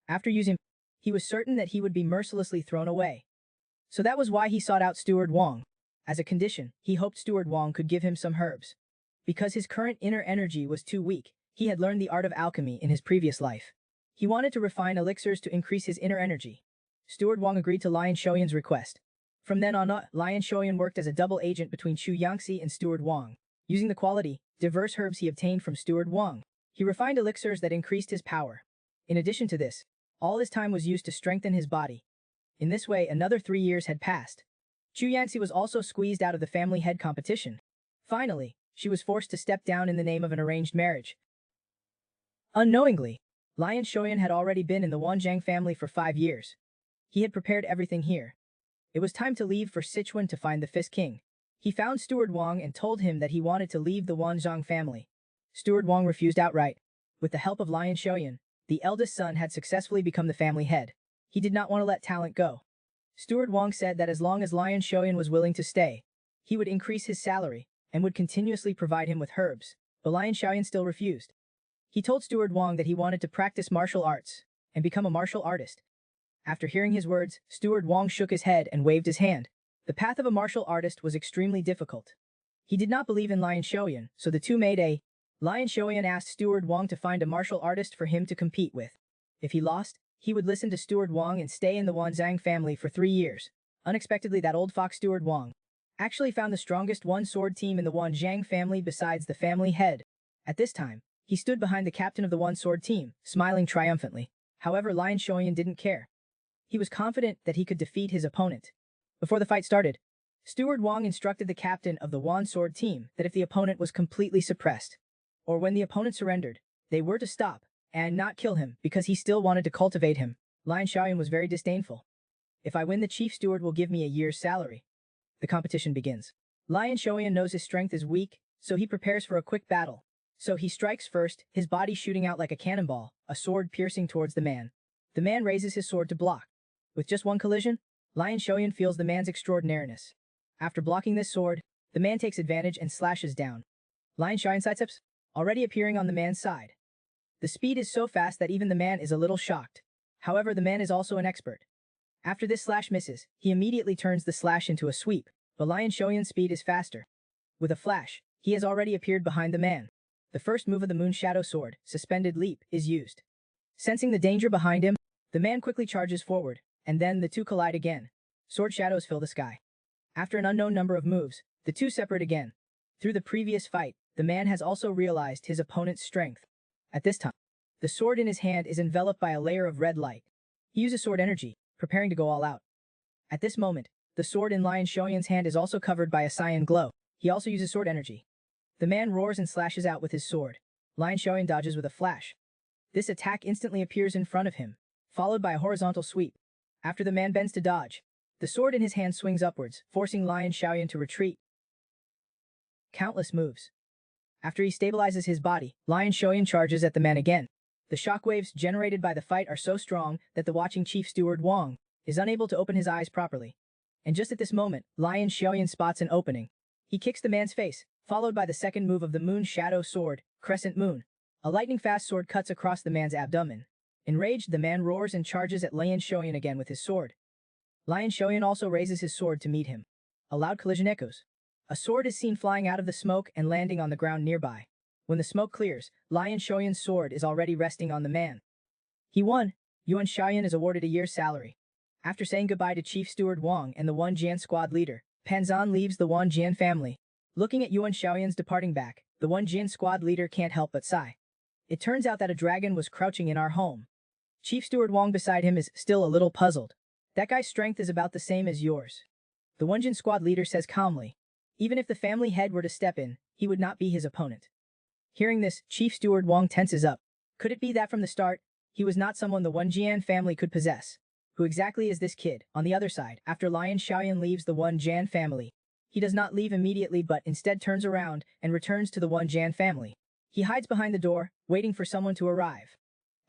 After using He was certain that he would be mercilessly thrown away. So that was why he sought out Steward Wang. As a condition, he hoped Steward Wang could give him some herbs. Because his current inner energy was too weak, he had learned the art of alchemy in his previous life. He wanted to refine elixirs to increase his inner energy. Steward Wang agreed to Lion Shoyan's request. From then on, Lion Shoyan worked as a double agent between Chu Yangxi and Steward Wang. Using the quality, diverse herbs he obtained from Steward Wang, he refined elixirs that increased his power. In addition to this, all his time was used to strengthen his body. In this way, another 3 years had passed. Chu Yangxi was also squeezed out of the family head competition. Finally, she was forced to step down in the name of an arranged marriage. Unknowingly, Lion Shoyan had already been in the Wan Jang family for 5 years. He had prepared everything here. It was time to leave for Sichuan to find the Fifth King. He found Steward Wang and told him that he wanted to leave the Wan Jang family. Steward Wang refused outright. With the help of Lion Shoyan, the eldest son had successfully become the family head. He did not want to let talent go. Steward Wang said that as long as Lion Shoyan was willing to stay, he would increase his salary and would continuously provide him with herbs, but Lion Shoyan still refused. He told Steward Wang that he wanted to practice martial arts and become a martial artist. After hearing his words, Steward Wang shook his head and waved his hand. The path of a martial artist was extremely difficult. He did not believe in Lion Shoyan, so the two made a Lion Shoyan asked Steward Wang to find a martial artist for him to compete with. If he lost, he would listen to Steward Wang and stay in the Wan Jang family for 3 years. Unexpectedly, that old fox Steward Wang actually found the strongest one-sword team in the Wan Jang family besides the family head. At this time, he stood behind the captain of the one-sword team, smiling triumphantly. However, Lion Shoyan didn't care. He was confident that he could defeat his opponent. Before the fight started, Steward Wang instructed the captain of the one-sword team that if the opponent was completely suppressed, or when the opponent surrendered, they were to stop and not kill him because he still wanted to cultivate him. Lion Shoyan was very disdainful. If I win, the chief steward will give me a year's salary. The competition begins. Lion Shoyan knows his strength is weak, so he prepares for a quick battle. So he strikes first, his body shooting out like a cannonball, a sword piercing towards the man. The man raises his sword to block. With just one collision, Lion Shoyan feels the man's extraordinariness. After blocking this sword, the man takes advantage and slashes down. Lion Shoyan sidesteps, already appearing on the man's side. The speed is so fast that even the man is a little shocked. However, the man is also an expert. After this slash misses, he immediately turns the slash into a sweep, but Lion Shoyan's speed is faster. With a flash, he has already appeared behind the man. The first move of the Moon Shadow Sword, Suspended Leap, is used. Sensing the danger behind him, the man quickly charges forward, and then the two collide again. Sword shadows fill the sky. After an unknown number of moves, the two separate again. Through the previous fight, the man has also realized his opponent's strength. At this time, the sword in his hand is enveloped by a layer of red light. He uses sword energy, preparing to go all out. At this moment, the sword in Lion Shoyan's hand is also covered by a cyan glow. He also uses sword energy. The man roars and slashes out with his sword. Lion Shoyan dodges with a flash. This attack instantly appears in front of him, followed by a horizontal sweep. After the man bends to dodge, the sword in his hand swings upwards, forcing Lion Shoyan to retreat. Countless moves. After he stabilizes his body, Lion Shoyan charges at the man again. The shockwaves generated by the fight are so strong that the watching Chief Steward Wang is unable to open his eyes properly. And just at this moment, Lion Shoyan spots an opening. He kicks the man's face, followed by the second move of the Moon Shadow Sword, Crescent Moon. A lightning-fast sword cuts across the man's abdomen. Enraged, the man roars and charges at Lion Shoyan again with his sword. Lion Shoyan also raises his sword to meet him. A loud collision echoes. A sword is seen flying out of the smoke and landing on the ground nearby. When the smoke clears, Lion Shoyan's sword is already resting on the man. He won. Yuan Xiaoyan is awarded a year's salary. After saying goodbye to Chief Steward Wang and the Wan Jian squad leader, Panzan leaves the Wan Jian family. Looking at Yuan Xiaoyan's departing back, the Wan Jian squad leader can't help but sigh. It turns out that a dragon was crouching in our home. Chief Steward Wang beside him is still a little puzzled. That guy's strength is about the same as yours. The Wan Jian squad leader says calmly. Even if the family head were to step in, he would not be his opponent. Hearing this, Chief Steward Wang tenses up. Could it be that from the start, he was not someone the Wan Jian family could possess? Who exactly is this kid? On the other side, after Lion Xiaoyan leaves the Wan Jian family, he does not leave immediately but instead turns around and returns to the Wan Jian family. He hides behind the door, waiting for someone to arrive.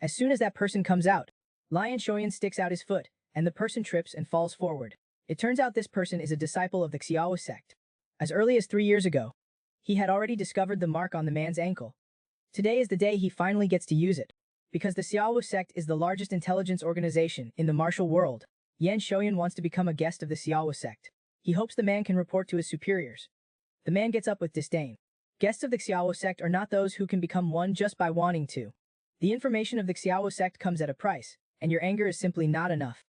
As soon as that person comes out, Lion Shoyan sticks out his foot, and the person trips and falls forward. It turns out this person is a disciple of the Seia Wu sect. As early as 3 years ago, he had already discovered the mark on the man's ankle. Today is the day he finally gets to use it. Because the Seia Wu sect is the largest intelligence organization in the martial world, Yan Shoyan wants to become a guest of the Seia Wu sect. He hopes the man can report to his superiors. The man gets up with disdain. Guests of the Seia Wu sect are not those who can become one just by wanting to. The information of the Seia Wu sect comes at a price, and your anger is simply not enough.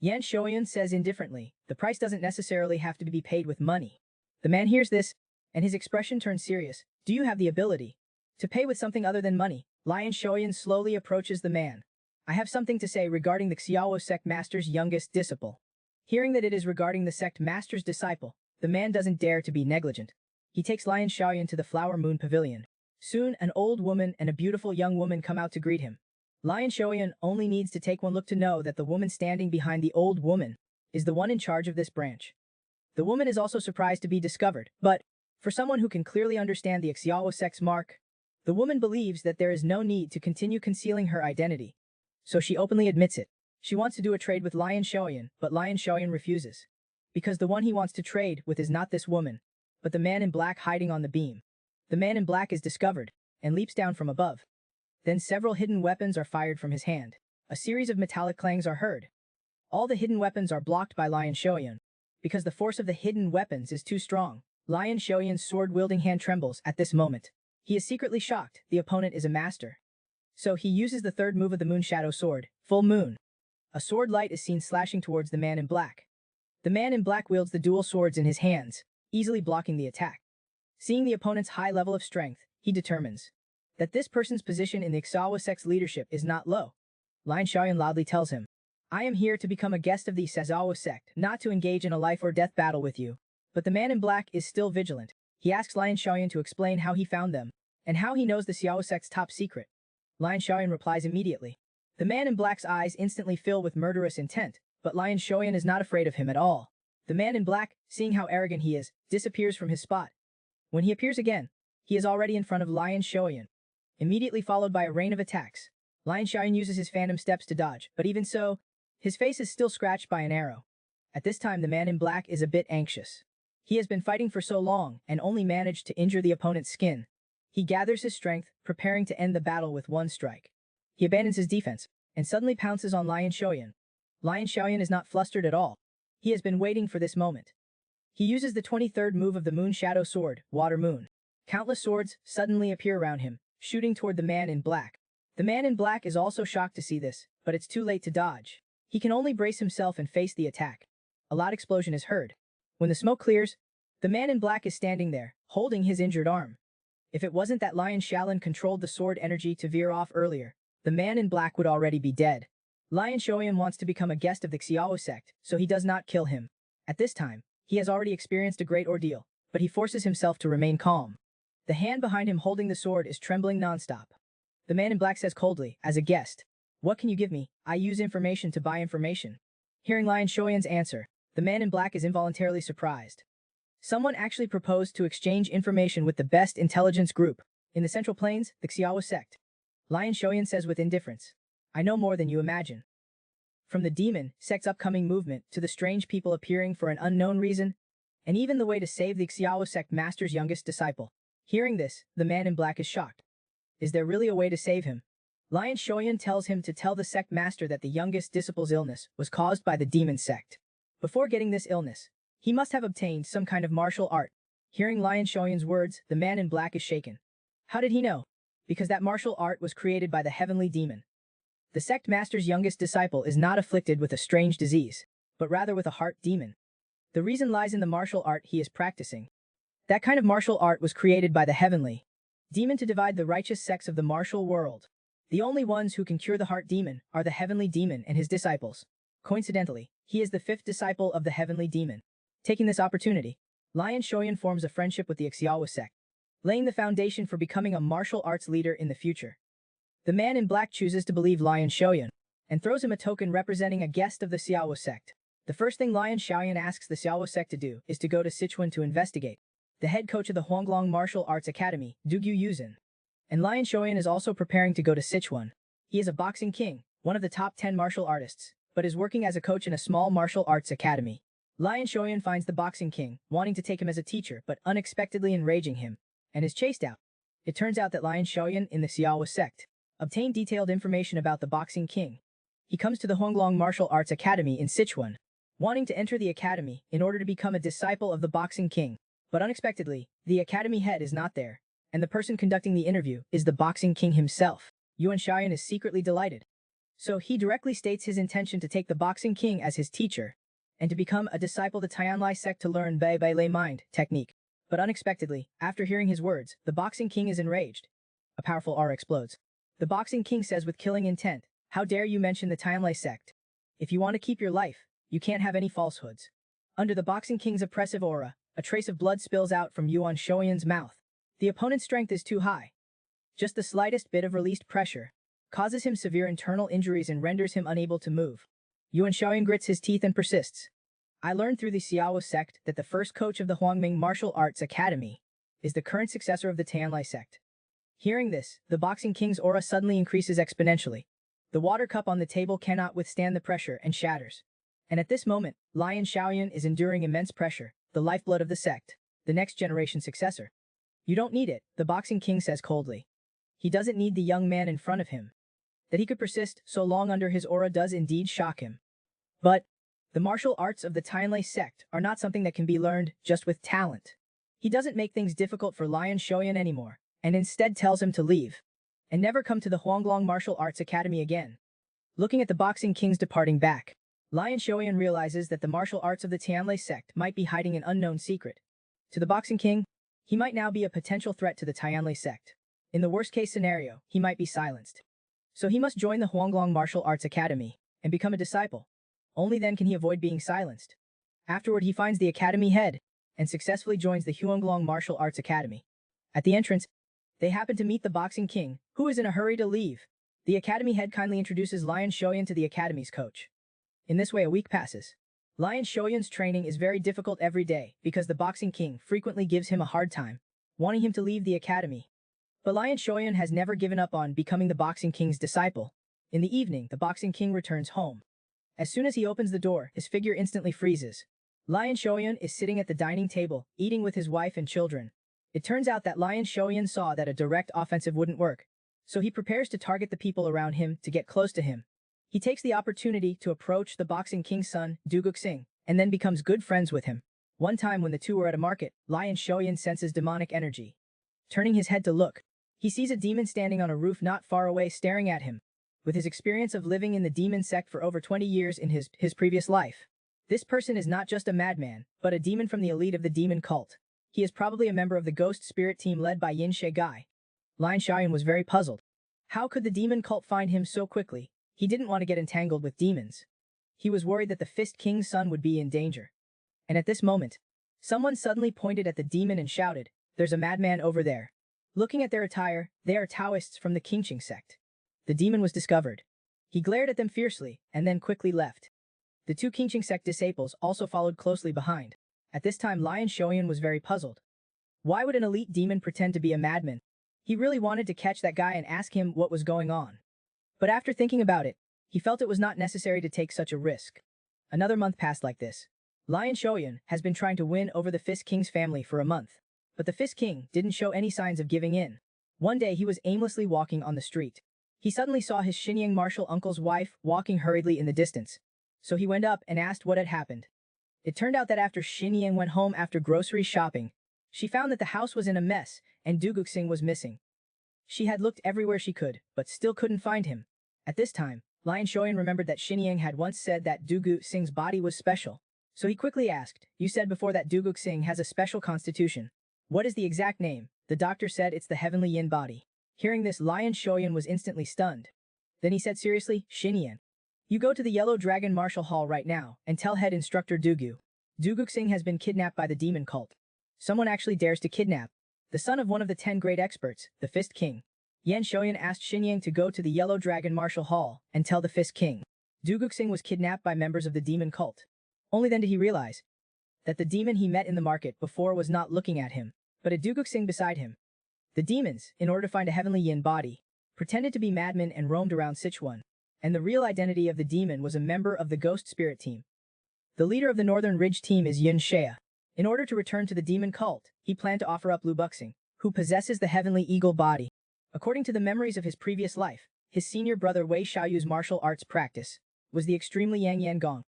Yan Shoyan says indifferently, the price doesn't necessarily have to be paid with money. The man hears this, and his expression turns serious. Do you have the ability to pay with something other than money? Lion Shoyan slowly approaches the man. I have something to say regarding the Seia Wu sect master's youngest disciple. Hearing that it is regarding the sect master's disciple, the man doesn't dare to be negligent. He takes Lion Shoyan to the Flower Moon Pavilion. Soon, an old woman and a beautiful young woman come out to greet him. Lion Shoyan only needs to take one look to know that the woman standing behind the old woman is the one in charge of this branch. The woman is also surprised to be discovered, but, for someone who can clearly understand the Seia Wu sect's mark, the woman believes that there is no need to continue concealing her identity. So she openly admits it. She wants to do a trade with Lion Shoyan, but Lion Shoyan refuses. Because the one he wants to trade with is not this woman, but the man in black hiding on the beam. The man in black is discovered, and leaps down from above. Then several hidden weapons are fired from his hand. A series of metallic clangs are heard. All the hidden weapons are blocked by Lion Shoyan. Because the force of the hidden weapons is too strong, Lion Shoyan's sword-wielding hand trembles at this moment. He is secretly shocked the opponent is a master. So he uses the third move of the Moon Shadow Sword, Full Moon. A sword light is seen slashing towards the man in black. The man in black wields the dual swords in his hands, easily blocking the attack. Seeing the opponent's high level of strength, he determines that this person's position in the Seia Wu sect's leadership is not low. Lion Shoyan loudly tells him, I am here to become a guest of the Seia Wu sect, not to engage in a life or death battle with you. But the man in black is still vigilant. He asks Lion Shoyan to explain how he found them, and how he knows the Seia Wu sect's top secret. Lion Shoyan replies immediately. The man in black's eyes instantly fill with murderous intent, but Lion Shoyan is not afraid of him at all. The man in black, seeing how arrogant he is, disappears from his spot. When he appears again, he is already in front of Lion Shoyan, immediately followed by a rain of attacks. Lion Shoyan uses his phantom steps to dodge, but even so, his face is still scratched by an arrow. At this time the man in black is a bit anxious. He has been fighting for so long and only managed to injure the opponent's skin. He gathers his strength, preparing to end the battle with one strike. He abandons his defense, and suddenly pounces on Lion Shoyan. Lion Shoyan is not flustered at all. He has been waiting for this moment. He uses the 23rd move of the Moon Shadow Sword, Water Moon. Countless swords suddenly appear around him, shooting toward the man in black. The man in black is also shocked to see this, but it's too late to dodge. He can only brace himself and face the attack. A loud explosion is heard. When the smoke clears, the man in black is standing there, holding his injured arm. If it wasn't that Lion Shalan controlled the sword energy to veer off earlier, the man in black would already be dead. Lion Shoyan wants to become a guest of the Seia Wu sect, so he does not kill him. At this time, he has already experienced a great ordeal, but he forces himself to remain calm. The hand behind him holding the sword is trembling non-stop. The man in black says coldly, as a guest, what can you give me? I use information to buy information. Hearing Lion Shoyan's answer, the man in black is involuntarily surprised. Someone actually proposed to exchange information with the best intelligence group in the Central Plains, the Seia Wu sect. Lion Shoyan says with indifference, I know more than you imagine. From the demon sect's upcoming movement to the strange people appearing for an unknown reason, and even the way to save the Seia Wu sect master's youngest disciple. Hearing this, the man in black is shocked. Is there really a way to save him? Lion Shoyan tells him to tell the sect master that the youngest disciple's illness was caused by the demon sect. Before getting this illness, he must have obtained some kind of martial art. Hearing Lion Shoyan's words, the man in black is shaken. How did he know? Because that martial art was created by the heavenly demon. The sect master's youngest disciple is not afflicted with a strange disease, but rather with a heart demon. The reason lies in the martial art he is practicing. That kind of martial art was created by the heavenly demon to divide the righteous sects of the martial world. The only ones who can cure the heart demon are the heavenly demon and his disciples. Coincidentally, he is the 5th disciple of the heavenly demon. Taking this opportunity, Lion Shoyan forms a friendship with the Seia Wu sect, laying the foundation for becoming a martial arts leader in the future. The man in black chooses to believe Lion Shoyan, and throws him a token representing a guest of the Seia Wu sect. The first thing Lion Shoyan asks the Seia Wu sect to do is to go to Sichuan to investigate. The head coach of the Huanglong Martial Arts Academy, Dugyu Yuzhen. And Lion Shoyan is also preparing to go to Sichuan. He is a boxing king, one of the top 10 martial artists, but is working as a coach in a small martial arts academy. Lion Shoyan finds the boxing king, wanting to take him as a teacher but unexpectedly enraging him, and is chased out. It turns out that Lion Shoyan in the Seia Wu sect Obtain detailed information about the Boxing King. He comes to the Honglong Martial Arts Academy in Sichuan, wanting to enter the academy in order to become a disciple of the Boxing King. But unexpectedly, the academy head is not there, and the person conducting the interview is the Boxing King himself. Yuan Xiaoyan is secretly delighted. So he directly states his intention to take the Boxing King as his teacher, and to become a disciple of the Tianlai sect to learn Bai Bai Lei mind technique. But unexpectedly, after hearing his words, the Boxing King is enraged. A powerful aura explodes. The Boxing King says with killing intent, "How dare you mention the Tianlai sect? If you want to keep your life, you can't have any falsehoods." Under the Boxing King's oppressive aura, a trace of blood spills out from Yuan Xiaoyan's mouth. The opponent's strength is too high. Just the slightest bit of released pressure causes him severe internal injuries and renders him unable to move. Yuan Xiaoyan grits his teeth and persists. "I learned through the Seia Wu sect that the first coach of the Huangming Martial Arts Academy is the current successor of the Tianlai sect." Hearing this, the Boxing King's aura suddenly increases exponentially. The water cup on the table cannot withstand the pressure and shatters. And at this moment, Lion Xiaoyan is enduring immense pressure, the lifeblood of the sect, the next generation successor. "You don't need it," the Boxing King says coldly. He doesn't need the young man in front of him. That he could persist so long under his aura does indeed shock him. But the martial arts of the Tianlai sect are not something that can be learned just with talent. He doesn't make things difficult for Lion Xiaoyan anymore, and instead tells him to leave and never come to the Huanglong Martial Arts Academy again. Looking at the Boxing King's departing back, Lion Xiaoyan realizes that the martial arts of the Tianlai sect might be hiding an unknown secret. To the Boxing King, he might now be a potential threat to the Tianlai sect. In the worst-case scenario, he might be silenced. So he must join the Huanglong Martial Arts Academy and become a disciple. Only then can he avoid being silenced. Afterward, he finds the academy head and successfully joins the Huanglong Martial Arts Academy. At the entrance, they happen to meet the Boxing King, who is in a hurry to leave. The academy head kindly introduces Lion Xiaoyan to the academy's coach. In this way, a week passes. Lion Xiaoyan's training is very difficult every day because the Boxing King frequently gives him a hard time, wanting him to leave the academy. But Lion Xiaoyan has never given up on becoming the Boxing King's disciple. In the evening, the Boxing King returns home. As soon as he opens the door, his figure instantly freezes. Lion Xiaoyan is sitting at the dining table, eating with his wife and children. It turns out that Lion Xiaoyan saw that a direct offensive wouldn't work, so he prepares to target the people around him to get close to him. He takes the opportunity to approach the Boxing King's son, Du Guxing, and then becomes good friends with him. One time when the two were at a market, Lion Xiaoyan senses demonic energy. Turning his head to look, he sees a demon standing on a roof not far away staring at him. With his experience of living in the demon sect for over 20 years in his previous life, this person is not just a madman, but a demon from the elite of the demon cult. He is probably a member of the ghost spirit team led by Yin Gai. Lion Xiaoyan was very puzzled. How could the demon cult find him so quickly? He didn't want to get entangled with demons. He was worried that the Fist King's son would be in danger. And at this moment, someone suddenly pointed at the demon and shouted, "There's a madman over there." Looking at their attire, they are Taoists from the Qingqing sect. The demon was discovered. He glared at them fiercely, and then quickly left. The two Qingqing sect disciples also followed closely behind. At this time, Lion Xiaoyan was very puzzled. Why would an elite demon pretend to be a madman? He really wanted to catch that guy and ask him what was going on. But after thinking about it, he felt it was not necessary to take such a risk. Another month passed like this. Lion Xiaoyan has been trying to win over the Fist King's family for a month. But the Fist King didn't show any signs of giving in. One day he was aimlessly walking on the street. He suddenly saw his Xinyang martial uncle's wife walking hurriedly in the distance. So he went up and asked what had happened. It turned out that after Xinyang went home after grocery shopping, she found that the house was in a mess and Du Guxing was missing. She had looked everywhere she could, but still couldn't find him. At this time, Lion Xiaoyan remembered that Xinyang had once said that Du Guxing's body was special. So he quickly asked, "You said before that Du Guxing has a special constitution. What is the exact name?" The doctor said it's the heavenly yin body. Hearing this, Lion Xiaoyan was instantly stunned. Then he said seriously, "Xinyang, you go to the Yellow Dragon Martial Hall right now and tell head instructor Du Guxing has been kidnapped by the demon cult. Someone actually dares to kidnap the son of one of the 10 great experts, the Fist King." Yan Xiaoyan asked Xinyang to go to the Yellow Dragon Martial Hall and tell the Fist King Du Guxing was kidnapped by members of the demon cult. Only then did he realize that the demon he met in the market before was not looking at him, but at Du Guxing beside him. The demons, in order to find a heavenly yin body, pretended to be madmen and roamed around Sichuan, and the real identity of the demon was a member of the ghost spirit team. The leader of the Northern Ridge team is Yin Shea. In order to return to the demon cult, he planned to offer up Lu Buxing, who possesses the heavenly eagle body. According to the memories of his previous life, his senior brother Wei Xiaoyu's martial arts practice was the extremely yang yan gong.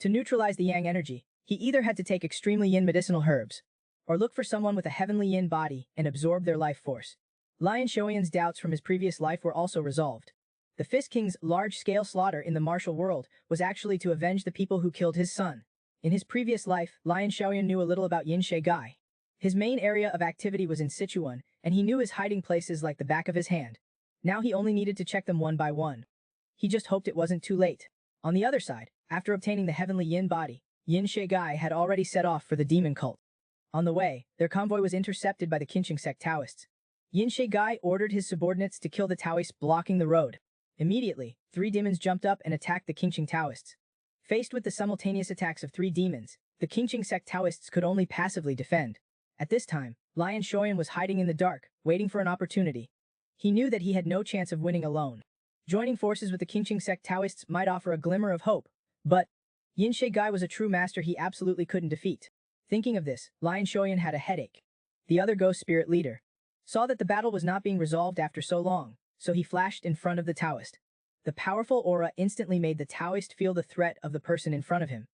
To neutralize the yang energy, he either had to take extremely yin medicinal herbs, or look for someone with a heavenly yin body and absorb their life force. Lion Xiaoyan's doubts from his previous life were also resolved. The Fist King's large-scale slaughter in the martial world was actually to avenge the people who killed his son. In his previous life, Lion Xiaoyan knew a little about Yin She Gai. His main area of activity was in Sichuan, and he knew his hiding places like the back of his hand. Now he only needed to check them one by one. He just hoped it wasn't too late. On the other side, after obtaining the heavenly yin body, Yin She Gai had already set off for the demon cult. On the way, their convoy was intercepted by the Qingqing Sect Taoists. Yin She Gai ordered his subordinates to kill the Taoists blocking the road. Immediately, 3 demons jumped up and attacked the Qingqing Taoists. Faced with the simultaneous attacks of 3 demons, the Qingqing Sect Taoists could only passively defend. At this time, Lion Xiaoyan was hiding in the dark, waiting for an opportunity. He knew that he had no chance of winning alone. Joining forces with the Qingqing Sect Taoists might offer a glimmer of hope, but Yin She Gai was a true master he absolutely couldn't defeat. Thinking of this, Lion Xiaoyan had a headache. The other ghost spirit leader saw that the battle was not being resolved after so long, so he flashed in front of the Taoist. The powerful aura instantly made the Taoist feel the threat of the person in front of him.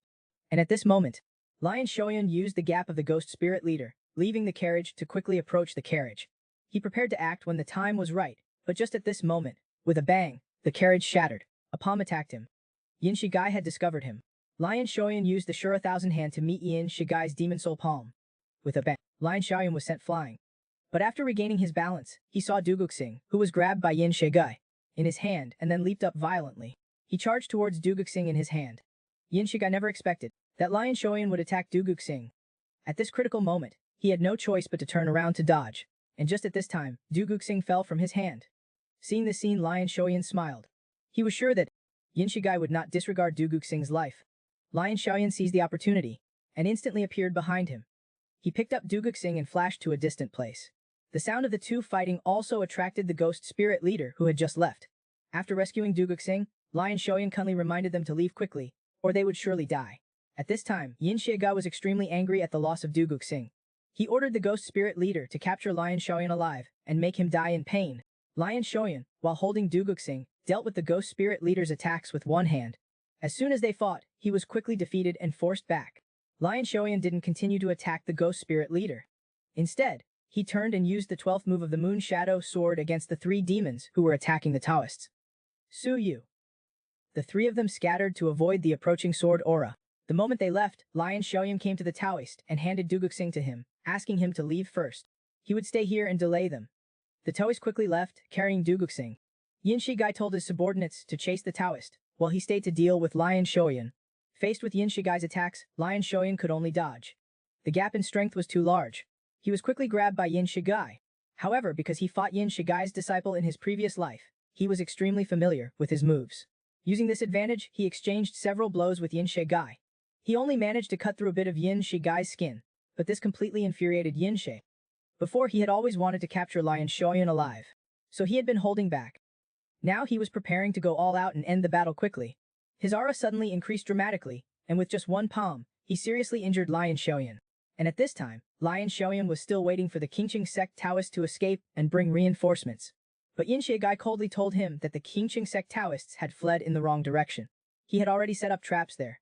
And at this moment, Lion Xiaoyan used the gap of the ghost spirit leader, leaving the carriage to quickly approach the carriage. He prepared to act when the time was right, but just at this moment, with a bang, the carriage shattered. A palm attacked him. Yin She Gai had discovered him. Lion Xiaoyan used the Shura Thousand Hand to meet Yin She Gai's demon soul palm. With a bang, Lion Xiaoyan was sent flying. But after regaining his balance, he saw Duguxing, who was grabbed by Yin She Gai in his hand and then leaped up violently. He charged towards Duguxing in his hand. Yin She Gai never expected that Lion Xiaoyan would attack Duguxing. At this critical moment, he had no choice but to turn around to dodge, and just at this time, Duguxing fell from his hand. Seeing this scene, Lion Xiaoyan smiled. He was sure that Yin She Gai would not disregard Duguxing's life. Lion Xiaoyan seized the opportunity and instantly appeared behind him. He picked up Duguxing and flashed to a distant place. The sound of the two fighting also attracted the ghost spirit leader who had just left. After rescuing Duguxing, Lion Xiaoyan kindly reminded them to leave quickly, or they would surely die. At this time, Yin She Gai was extremely angry at the loss of Duguxing. He ordered the ghost spirit leader to capture Lion Xiaoyan alive and make him die in pain. Lion Xiaoyan, while holding Duguxing, dealt with the ghost spirit leader's attacks with one hand. As soon as they fought, he was quickly defeated and forced back. Lion Xiaoyan didn't continue to attack the ghost spirit leader. Instead, he turned and used the 12th move of the Moon Shadow Sword against the 3 demons who were attacking the Taoists. Su Yu. The 3 of them scattered to avoid the approaching sword aura. The moment they left, Lion Xiaoyan came to the Taoist and handed Duguxing to him, asking him to leave first. He would stay here and delay them. The Taoist quickly left, carrying Duguxing. Yin She Gai told his subordinates to chase the Taoist, while he stayed to deal with Lion Xiaoyan. Faced with Yin She Gai's attacks, Lion Xiaoyan could only dodge. The gap in strength was too large. He was quickly grabbed by Yin She Gai. However, because he fought Yin She Gai's disciple in his previous life, he was extremely familiar with his moves. Using this advantage, he exchanged several blows with Yin She Gai. He only managed to cut through a bit of Yin She Gai's skin, but this completely infuriated Yin She. Before, he had always wanted to capture Lion Xiaoyan alive, so he had been holding back. Now he was preparing to go all out and end the battle quickly. His aura suddenly increased dramatically, and with just one palm, he seriously injured Lion Xiaoyan. And at this time, Lion Xiaoyan was still waiting for the Qingqing Sect Taoists to escape and bring reinforcements. But Yin She Gai coldly told him that the Qingqing Sect Taoists had fled in the wrong direction. He had already set up traps there.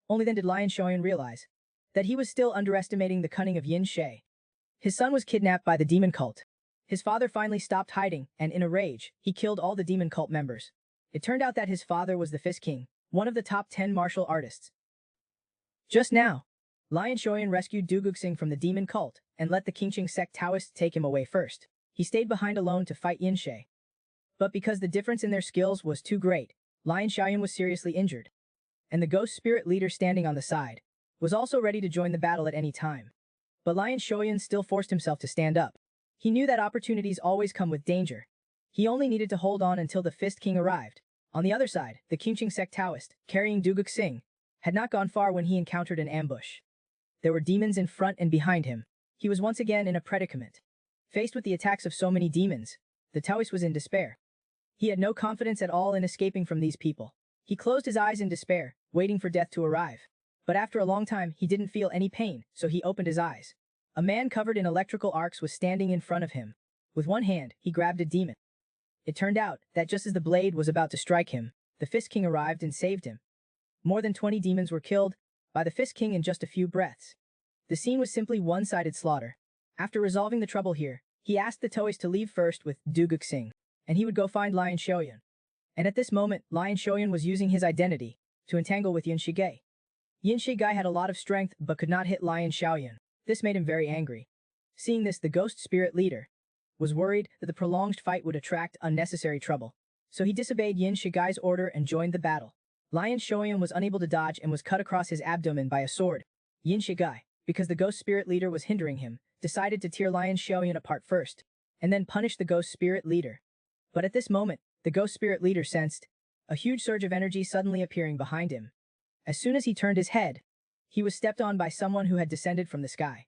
Only then did Lion Xiaoyan realize that he was still underestimating the cunning of Yin She. His son was kidnapped by the demon cult. His father finally stopped hiding, and in a rage, he killed all the demon cult members. It turned out that his father was the Fist King, one of the top 10 martial artists. Just now, Lion Xiaoyan rescued Duguxing from the demon cult and let the Qingqing Sect Taoists take him away first. He stayed behind alone to fight Yin She. But because the difference in their skills was too great, Lion Xiaoyan was seriously injured. And the ghost spirit leader standing on the side was also ready to join the battle at any time. But Lion Xiaoyan still forced himself to stand up. He knew that opportunities always come with danger. He only needed to hold on until the Fist King arrived. On the other side, the Qingqing Sect Taoist, carrying Duguxing, had not gone far when he encountered an ambush. There were demons in front and behind him. He was once again in a predicament. Faced with the attacks of so many demons, the Taoist was in despair. He had no confidence at all in escaping from these people. He closed his eyes in despair, waiting for death to arrive. But after a long time, he didn't feel any pain, so he opened his eyes. A man covered in electrical arcs was standing in front of him. With one hand, he grabbed a demon. It turned out that just as the blade was about to strike him, the Fist King arrived and saved him. More than 20 demons were killed by the Fist King in just a few breaths. The scene was simply one-sided slaughter. After resolving the trouble here, he asked the Toys to leave first with Duguk Singh, and he would go find Lion Xiaoyan. And at this moment, Lion Xiaoyan was using his identity to entangle with Yin Shigai. Yin Shigai had a lot of strength but could not hit Lion Xiaoyan. This made him very angry. Seeing this, the ghost spirit leader was worried that the prolonged fight would attract unnecessary trouble. So he disobeyed Yin Shigai's order and joined the battle. Lion Xiaoyan was unable to dodge and was cut across his abdomen by a sword. Yin Shigai, because the ghost spirit leader was hindering him, decided to tear Lion Xiaoyan apart first, and then punish the ghost spirit leader. But at this moment, the ghost spirit leader sensed a huge surge of energy suddenly appearing behind him. As soon as he turned his head, he was stepped on by someone who had descended from the sky.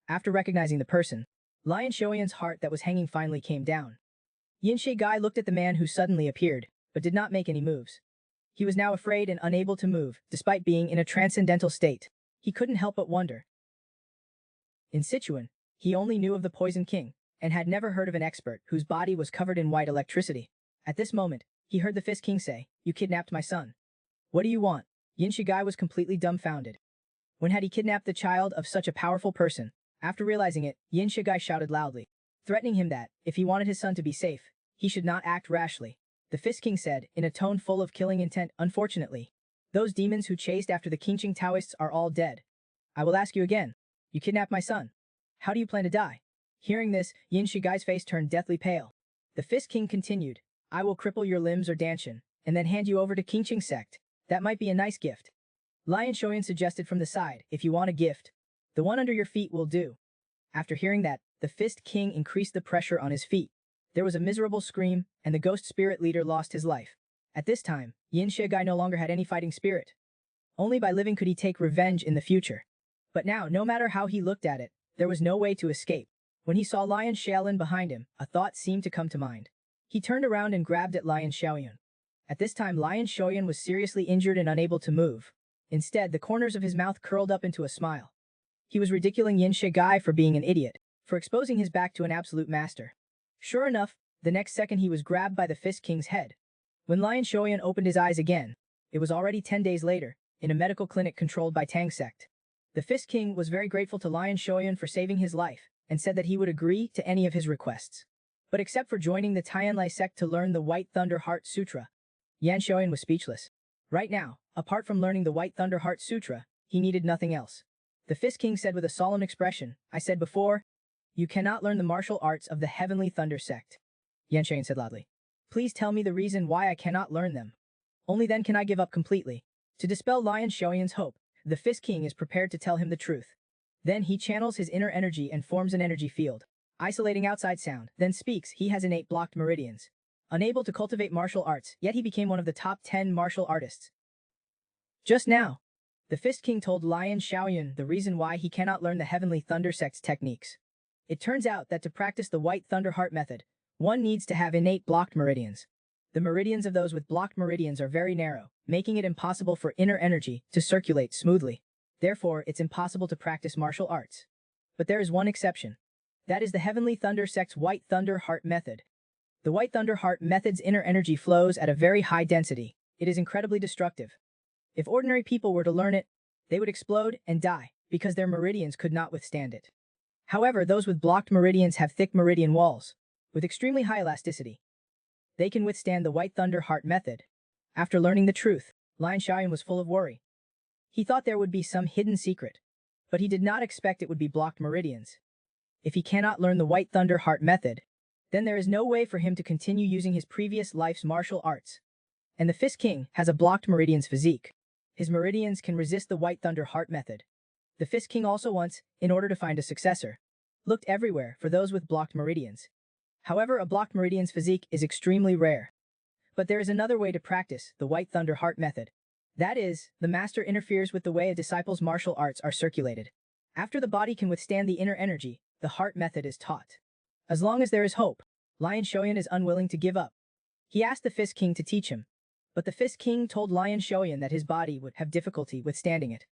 After recognizing the person, Lion Xiaoyan's heart that was hanging finally came down. Yin Shigai looked at the man who suddenly appeared, but did not make any moves. He was now afraid and unable to move, despite being in a transcendental state. He couldn't help but wonder. In Sichuan, he only knew of the Poison King, and had never heard of an expert whose body was covered in white electricity. At this moment, he heard the Fist King say, "You kidnapped my son. What do you want?" Yin Shigai was completely dumbfounded. When had he kidnapped the child of such a powerful person? After realizing it, Yin Shigai shouted loudly, threatening him that, if he wanted his son to be safe, he should not act rashly. The Fist King said, in a tone full of killing intent, "Unfortunately, those demons who chased after the Qingqing Taoists are all dead. I will ask you again. You kidnapped my son. How do you plan to die?" Hearing this, Yin Shigai's face turned deathly pale. The Fist King continued, "I will cripple your limbs or danshan, and then hand you over to Qingqing Sect. That might be a nice gift." Lion Xiaoyan suggested from the side, "If you want a gift, the one under your feet will do." After hearing that, the Fist King increased the pressure on his feet. There was a miserable scream, and the ghost spirit leader lost his life. At this time, Yin Shigai no longer had any fighting spirit. Only by living could he take revenge in the future. But now, no matter how he looked at it, there was no way to escape. When he saw Lion Xiaolin behind him, a thought seemed to come to mind. He turned around and grabbed at Lion Xiaoyan. At this time, Lion Xiaoyan was seriously injured and unable to move. Instead, the corners of his mouth curled up into a smile. He was ridiculing Yin Shigai for being an idiot, for exposing his back to an absolute master. Sure enough, the next second he was grabbed by the Fist King's head. When Lion Xiaoyan opened his eyes again, it was already 10 days later, in a medical clinic controlled by Tang Sect. The Fist King was very grateful to Lion Xiaoyan for saving his life, and said that he would agree to any of his requests. But except for joining the Tianlai sect to learn the White Thunder Heart Sutra, Yan Xiaoyan was speechless. Right now, apart from learning the White Thunder Heart Sutra, he needed nothing else. The Fist King said with a solemn expression, "I said before, you cannot learn the martial arts of the Heavenly Thunder Sect." Yan Xiaoyan said loudly, "Please tell me the reason why I cannot learn them. Only then can I give up completely." To dispel Lion Xiaoyan's hope, the Fist King is prepared to tell him the truth. Then he channels his inner energy and forms an energy field, isolating outside sound, then speaks. He has innate blocked meridians. Unable to cultivate martial arts, yet he became one of the top 10 martial artists. Just now, the Fist King told Lion Xiaoyan the reason why he cannot learn the Heavenly Thunder Sect's techniques. It turns out that to practice the White Thunder Heart method, one needs to have innate blocked meridians. The meridians of those with blocked meridians are very narrow, making it impossible for inner energy to circulate smoothly. Therefore, it's impossible to practice martial arts. But there is one exception. That is the Heavenly Thunder Sect's White Thunder Heart method. The White Thunder Heart method's inner energy flows at a very high density. It is incredibly destructive. If ordinary people were to learn it, they would explode and die, because their meridians could not withstand it. However, those with blocked meridians have thick meridian walls, with extremely high elasticity. They can withstand the White Thunder Heart method. After learning the truth, Lion Xiaoyan was full of worry. He thought there would be some hidden secret, but he did not expect it would be blocked meridians. If he cannot learn the White Thunder Heart method, then there is no way for him to continue using his previous life's martial arts. And the Fist King has a blocked meridians physique. His meridians can resist the White Thunder Heart method. The Fist King also once, in order to find a successor, looked everywhere for those with blocked meridians. However, a blocked meridians physique is extremely rare. But there is another way to practice the White Thunder Heart method. That is, the master interferes with the way a disciple's martial arts are circulated. After the body can withstand the inner energy, the heart method is taught. As long as there is hope, Lion Xiaoyan is unwilling to give up. He asked the Fist King to teach him, but the Fist King told Lion Xiaoyan that his body would have difficulty withstanding it.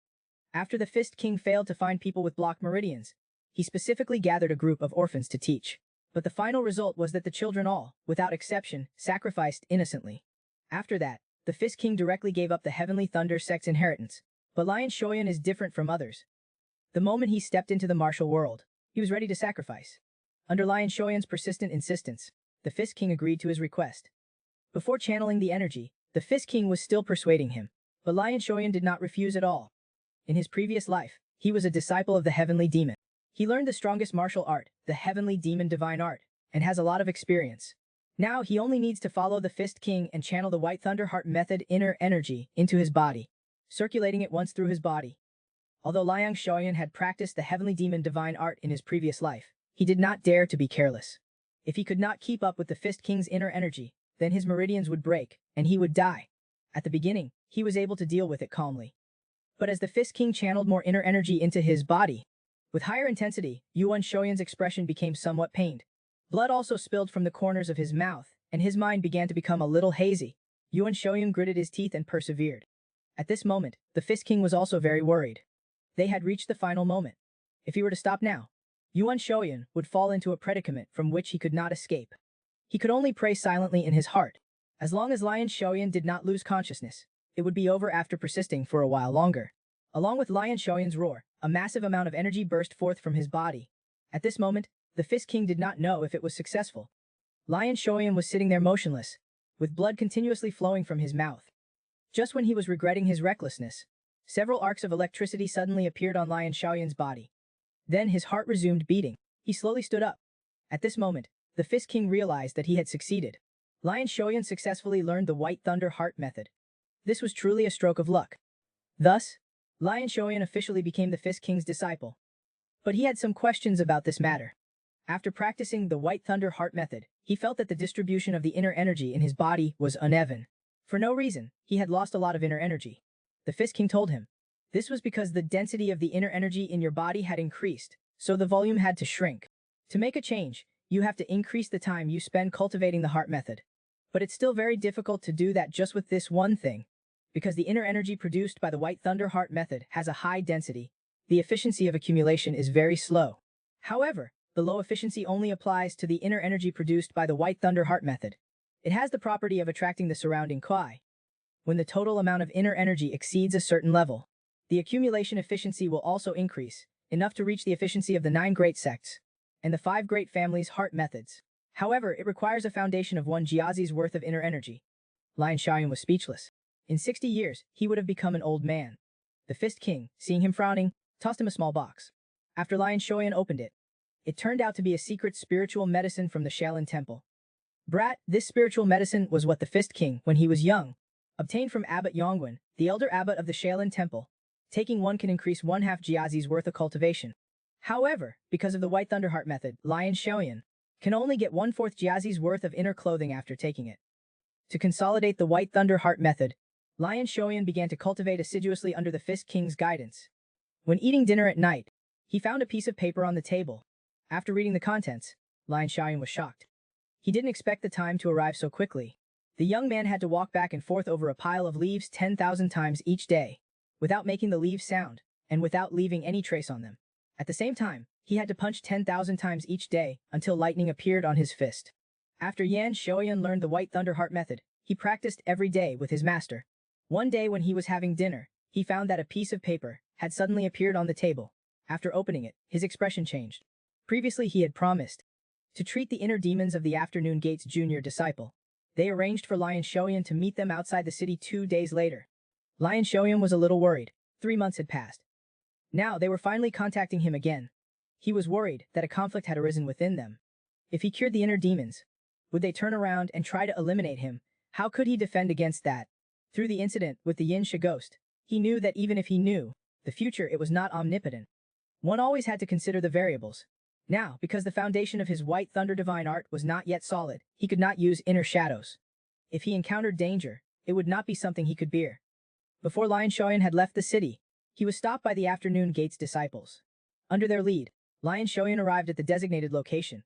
After the Fist King failed to find people with blocked meridians, he specifically gathered a group of orphans to teach. But the final result was that the children all, without exception, sacrificed innocently. After that, the Fist King directly gave up the Heavenly Thunder Sect's inheritance. But Lion Shoyan is different from others. The moment he stepped into the martial world, he was ready to sacrifice. Under Lion Shoyan's persistent insistence, the Fist King agreed to his request. Before channeling the energy, the Fist King was still persuading him, but Lion Shoyan did not refuse at all. In his previous life, he was a disciple of the Heavenly Demon. He learned the strongest martial art, the Heavenly Demon Divine Art, and has a lot of experience. Now he only needs to follow the Fist King and channel the White Thunder Heart method inner energy into his body, circulating it once through his body. Although Liang Shoyan had practiced the Heavenly Demon Divine Art in his previous life, he did not dare to be careless. If he could not keep up with the Fist King's inner energy, then his meridians would break, and he would die. At the beginning, he was able to deal with it calmly. But as the Fist King channeled more inner energy into his body, with higher intensity, Yuan Shoyan's expression became somewhat pained. Blood also spilled from the corners of his mouth, and his mind began to become a little hazy. Yuan Shoyan gritted his teeth and persevered. At this moment, the Fist King was also very worried. They had reached the final moment. If he were to stop now, Yuan Shoyan would fall into a predicament from which he could not escape. He could only pray silently in his heart. As long as Lion Shoyan did not lose consciousness, it would be over after persisting for a while longer. Along with Lion Shoyan's roar, a massive amount of energy burst forth from his body. At this moment, the Fist King did not know if it was successful. Lion Shoyan was sitting there motionless, with blood continuously flowing from his mouth. Just when he was regretting his recklessness, several arcs of electricity suddenly appeared on Lion Shoyan's body. Then his heart resumed beating. He slowly stood up. At this moment, the Fist King realized that he had succeeded. Lion Shoyan successfully learned the White Thunder Heart method. This was truly a stroke of luck. Thus, Lion Shoyan officially became the Fist King's disciple. But he had some questions about this matter. After practicing the White Thunder Heart method, he felt that the distribution of the inner energy in his body was uneven. For no reason, he had lost a lot of inner energy. The Fist King told him. This was because the density of the inner energy in your body had increased, so the volume had to shrink. To make a change, you have to increase the time you spend cultivating the heart method. But it's still very difficult to do that just with this one thing. Because the inner energy produced by the White Thunder Heart method has a high density, the efficiency of accumulation is very slow. However, the low efficiency only applies to the inner energy produced by the White Thunder Heart method. It has the property of attracting the surrounding Kuai. When the total amount of inner energy exceeds a certain level, the accumulation efficiency will also increase, enough to reach the efficiency of the 9 great sects and the 5 great families' heart methods. However, it requires a foundation of 1 Jiazi's worth of inner energy. Lion Xiaoyan was speechless. In 60 years, he would have become an old man. The Fist King, seeing him frowning, tossed him a small box. After Lion Shoyan opened it, it turned out to be a secret spiritual medicine from the Shaolin Temple. Brat, this spiritual medicine was what the Fist King, when he was young, obtained from Abbot Yongwen, the elder abbot of the Shaolin Temple. Taking one can increase 1/2 Jiazi's worth of cultivation. However, because of the White Thunder Heart method, Lion Shoyan can only get 1/4 Jiazi's worth of inner clothing after taking it. To consolidate the White Thunder Heart method, Lion Shoyan began to cultivate assiduously under the Fist King's guidance. When eating dinner at night, he found a piece of paper on the table. After reading the contents, Lion Shoyan was shocked. He didn't expect the time to arrive so quickly. The young man had to walk back and forth over a pile of leaves 10,000 times each day, without making the leaves sound, and without leaving any trace on them. At the same time, he had to punch 10,000 times each day until lightning appeared on his fist. After Yan Shoyan learned the White Thunder Heart method, he practiced every day with his master. One day when he was having dinner, he found that a piece of paper had suddenly appeared on the table. After opening it, his expression changed. Previously he had promised to treat the inner demons of the Afternoon Gate's junior disciple. They arranged for Lion Shoyan to meet them outside the city 2 days later. Lion Shoyan was a little worried. 3 months had passed. Now they were finally contacting him again. He was worried that a conflict had arisen within them. If he cured the inner demons, would they turn around and try to eliminate him? How could he defend against that? Through the incident with the Yin Shi ghost, he knew that even if he knew the future, it was not omnipotent. One always had to consider the variables. Now, because the foundation of his White Thunder Divine Art was not yet solid, he could not use inner shadows. If he encountered danger, it would not be something he could bear. Before Lion Shoyan had left the city, he was stopped by the Afternoon Gate's disciples. Under their lead, Lion Shoyan arrived at the designated location.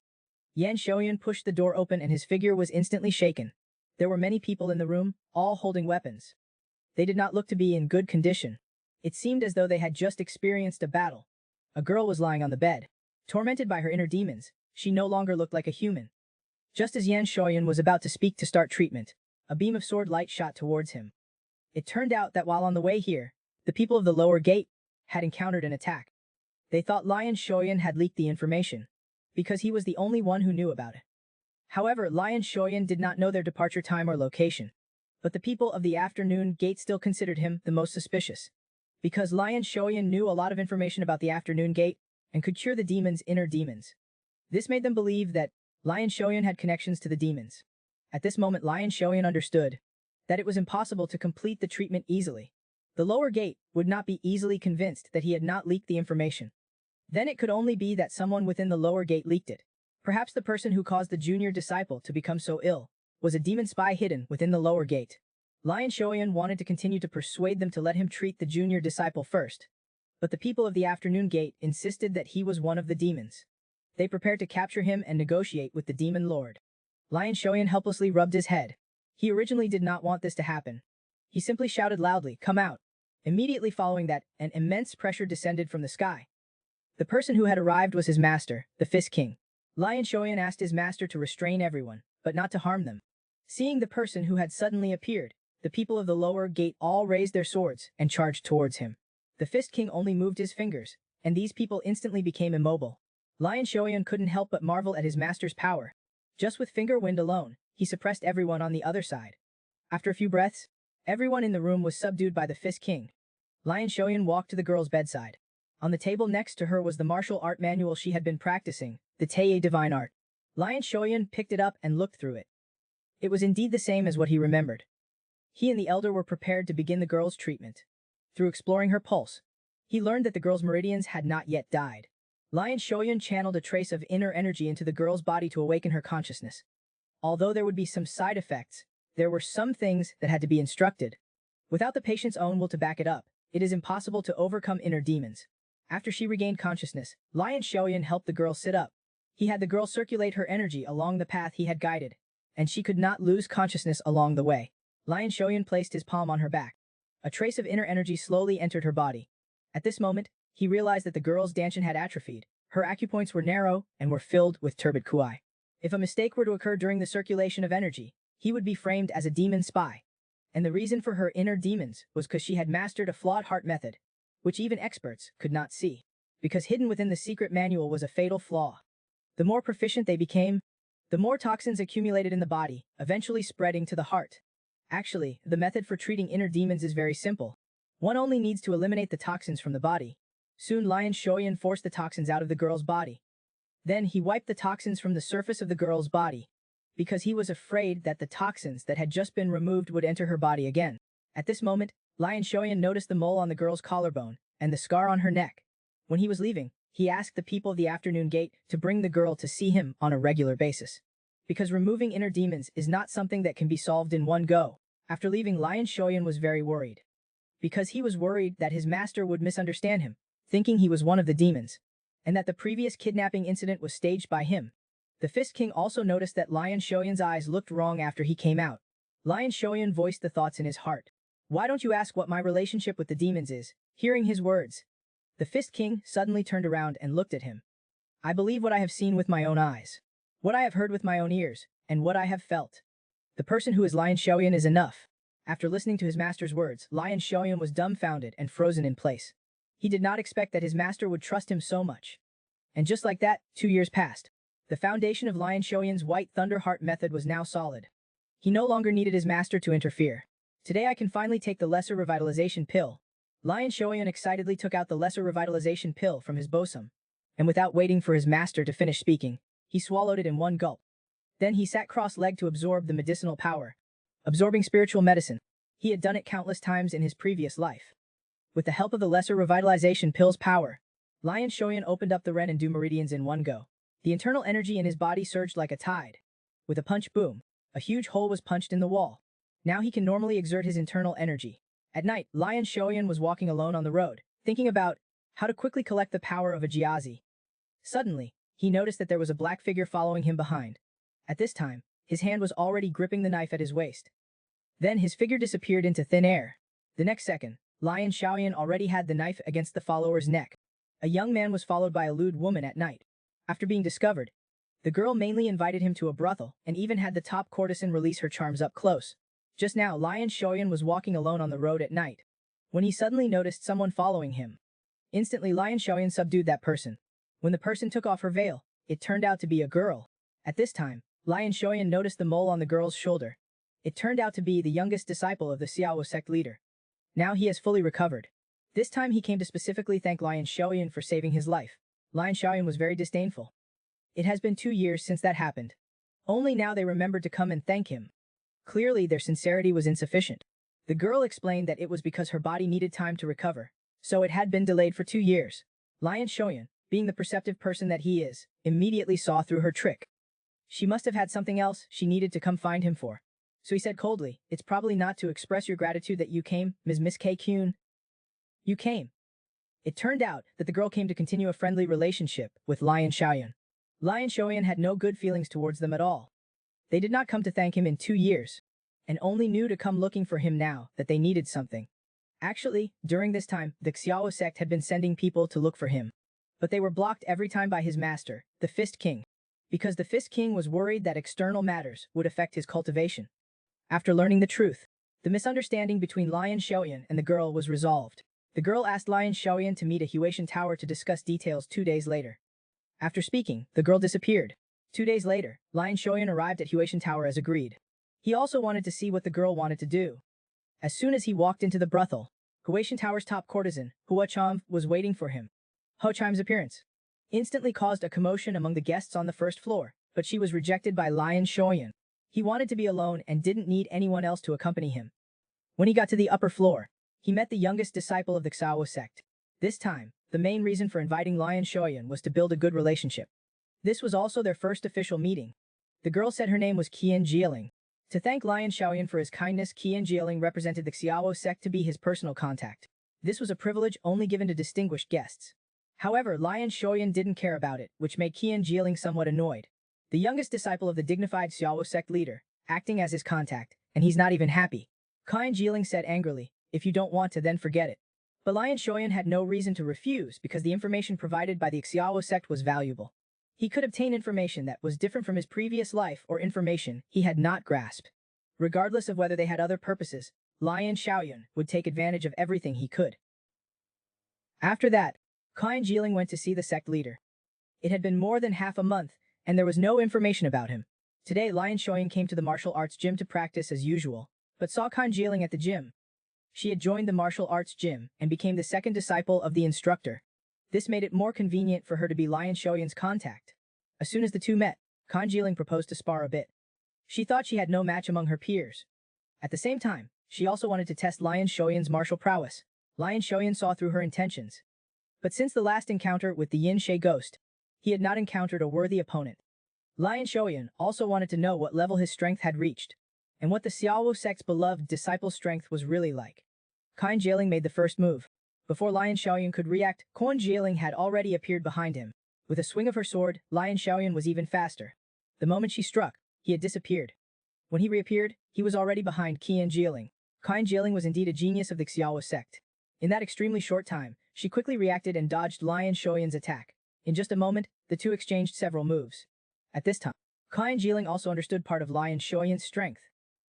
Yan Shoyan pushed the door open and his figure was instantly shaken. There were many people in the room, all holding weapons. They did not look to be in good condition. It seemed as though they had just experienced a battle. A girl was lying on the bed, tormented by her inner demons. She no longer looked like a human. Just as Yan Shoyan was about to speak to start treatment, a beam of sword light shot towards him. It turned out that while on the way here, the people of the lower gate had encountered an attack. They thought Lion Shoyan had leaked the information, because he was the only one who knew about it. However, Lion Shoyan did not know their departure time or location, but the people of the afternoon gate still considered him the most suspicious, because Lion Shoyan knew a lot of information about the afternoon gate and could cure the demon's inner demons. This made them believe that Lion Shoyan had connections to the demons. At this moment, Lion Shoyan understood that it was impossible to complete the treatment easily. The lower gate would not be easily convinced that he had not leaked the information. Then it could only be that someone within the lower gate leaked it. Perhaps the person who caused the junior disciple to become so ill was a demon spy hidden within the lower gate. Lion Shoyan wanted to continue to persuade them to let him treat the junior disciple first, but the people of the afternoon gate insisted that he was one of the demons. They prepared to capture him and negotiate with the demon lord. Lion Shoyan helplessly rubbed his head. He originally did not want this to happen. He simply shouted loudly, "Come out!" Immediately following that, an immense pressure descended from the sky. The person who had arrived was his master, the Fist King. Lion Shoyan asked his master to restrain everyone, but not to harm them. Seeing the person who had suddenly appeared, the people of the lower gate all raised their swords and charged towards him. The Fist King only moved his fingers, and these people instantly became immobile. Lion Shoyan couldn't help but marvel at his master's power. Just with finger wind alone, he suppressed everyone on the other side. After a few breaths, everyone in the room was subdued by the Fist King. Lion Shoyan walked to the girl's bedside. On the table next to her was the martial art manual she had been practicing, the Teye Divine Art. Lion Shoyan picked it up and looked through it. It was indeed the same as what he remembered. He and the elder were prepared to begin the girl's treatment. Through exploring her pulse, he learned that the girl's meridians had not yet died. Lion Shoyan channeled a trace of inner energy into the girl's body to awaken her consciousness. Although there would be some side effects, there were some things that had to be instructed. Without the patient's own will to back it up, it is impossible to overcome inner demons. After she regained consciousness, Lion Shoyan helped the girl sit up. He had the girl circulate her energy along the path he had guided, and she could not lose consciousness along the way. Lion Shoyan placed his palm on her back. A trace of inner energy slowly entered her body. At this moment, he realized that the girl's danshin had atrophied. Her acupoints were narrow and were filled with turbid kuai. If a mistake were to occur during the circulation of energy, he would be framed as a demon spy. And the reason for her inner demons was because she had mastered a flawed heart method, which even experts could not see, because hidden within the secret manual was a fatal flaw. The more proficient they became, the more toxins accumulated in the body, eventually spreading to the heart. Actually, the method for treating inner demons is very simple. One only needs to eliminate the toxins from the body. Soon Lion Shoyan forced the toxins out of the girl's body. Then he wiped the toxins from the surface of the girl's body, because he was afraid that the toxins that had just been removed would enter her body again. At this moment, Lion Shoyan noticed the mole on the girl's collarbone and the scar on her neck. When he was leaving, he asked the people of the afternoon gate to bring the girl to see him on a regular basis. Because removing inner demons is not something that can be solved in one go. After leaving, Lion Shoyan was very worried. Because he was worried that his master would misunderstand him, thinking he was one of the demons, and that the previous kidnapping incident was staged by him. The Fist King also noticed that Lion Shoyan's eyes looked wrong after he came out. Lion Shoyan voiced the thoughts in his heart. "Why don't you ask what my relationship with the demons is?" Hearing his words, the Fist King suddenly turned around and looked at him. "I believe what I have seen with my own eyes, what I have heard with my own ears, and what I have felt. The person who is Lion Shoyan is enough." After listening to his master's words, Lion Shoyan was dumbfounded and frozen in place. He did not expect that his master would trust him so much. And just like that, 2 years passed. The foundation of Lion Shoyan's White Thunder Heart method was now solid. He no longer needed his master to interfere. "Today I can finally take the lesser revitalization pill." Lion Shoyan excitedly took out the lesser revitalization pill from his bosom, and without waiting for his master to finish speaking, he swallowed it in one gulp. Then he sat cross-legged to absorb the medicinal power. Absorbing spiritual medicine. He had done it countless times in his previous life. With the help of the lesser revitalization pill's power, Lion Shoyan opened up the Ren and Du meridians in one go. The internal energy in his body surged like a tide. With a punch boom, a huge hole was punched in the wall. Now he can normally exert his internal energy. At night, Lion Shoyan was walking alone on the road, thinking about how to quickly collect the power of a Jiazi. Suddenly, he noticed that there was a black figure following him behind. At this time, his hand was already gripping the knife at his waist. Then his figure disappeared into thin air. The next second, Lion Shoyan already had the knife against the follower's neck. A young man was followed by a lewd woman at night. After being discovered, The girl mainly invited him to a brothel, and even had the top courtesan release her charms up close. Just now, Lion Shoyan was walking alone on the road at night, when he suddenly noticed someone following him. Instantly, Lion Shoyan subdued that person. When the person took off her veil, it turned out to be a girl. At this time, Lion Shoyan noticed the mole on the girl's shoulder. It turned out to be the youngest disciple of the Seia Wu sect leader. Now he has fully recovered. This time he came to specifically thank Lion Shoyan for saving his life. Lion Shoyan was very disdainful. It has been 2 years since that happened. Only now they remembered to come and thank him. Clearly their sincerity was insufficient. The girl explained that it was because her body needed time to recover, so it had been delayed for 2 years. Lion Shoyan, being the perceptive person that he is, immediately saw through her trick. She must have had something else she needed to come find him for. So he said coldly, "It's probably not to express your gratitude that you came, Miss K-Kyun. You came." It turned out that the girl came to continue a friendly relationship with Lion Shoyan. Lion Shoyan had no good feelings towards them at all. They did not come to thank him in 2 years, and only knew to come looking for him now that they needed something. Actually, during this time, the Seia Wu sect had been sending people to look for him. But they were blocked every time by his master, the Fist King, because the Fist King was worried that external matters would affect his cultivation. After learning the truth, the misunderstanding between Lion Shoyan and the girl was resolved. The girl asked Lion Shoyan to meet at Huishan Tower to discuss details 2 days later. After speaking, the girl disappeared. 2 days later, Lion Shoyan arrived at Huishan Tower as agreed. He also wanted to see what the girl wanted to do. As soon as he walked into the brothel, Huishan Tower's top courtesan, Hua Chom, was waiting for him. Ho Chim's appearance instantly caused a commotion among the guests on the first floor, but she was rejected by Lion Shoyan. He wanted to be alone and didn't need anyone else to accompany him. When he got to the upper floor, he met the youngest disciple of the Seia Wu sect. This time, the main reason for inviting Lion Shoyan was to build a good relationship. This was also their first official meeting. The girl said her name was Qian Jieling. To thank Lion Shoyan for his kindness, Qian Jieling represented the Seia Wu sect to be his personal contact. This was a privilege only given to distinguished guests. However, Lion Shoyan didn't care about it, which made Qian Jieling somewhat annoyed. The youngest disciple of the dignified Seia Wu sect leader, acting as his contact, and he's not even happy. Qian Jieling said angrily, "If you don't want to, then forget it." But Lion Shoyan had no reason to refuse because the information provided by the Seia Wu sect was valuable. He could obtain information that was different from his previous life or information he had not grasped. Regardless of whether they had other purposes, Lion Shoyan would take advantage of everything he could. After that, Qian Jieling went to see the sect leader. It had been more than half a month, and there was no information about him. Today, Lion Shoyan came to the martial arts gym to practice as usual, but saw Qian Jieling at the gym. She had joined the martial arts gym and became the second disciple of the instructor. This made it more convenient for her to be Lion Shoyan's contact. As soon as the two met, Qian Jieling proposed to spar a bit. She thought she had no match among her peers. At the same time, she also wanted to test Lion Shoyan's martial prowess. Lion Shoyan saw through her intentions. But since the last encounter with the Yin She ghost, he had not encountered a worthy opponent. Lion Shoyan also wanted to know what level his strength had reached, and what the Seia Wu sect's beloved disciple's strength was really like. Qian Jieling made the first move. Before Lion Shoyan could react, Qian Jieling had already appeared behind him. With a swing of her sword, Lion Shoyan was even faster. The moment she struck, he had disappeared. When he reappeared, he was already behind Qian Jieling. Qian Jieling was indeed a genius of the Seia Wu sect. In that extremely short time, she quickly reacted and dodged Lion Shoyan's attack. In just a moment, the two exchanged several moves. At this time, Qian Jieling also understood part of Lion Shoyan's strength.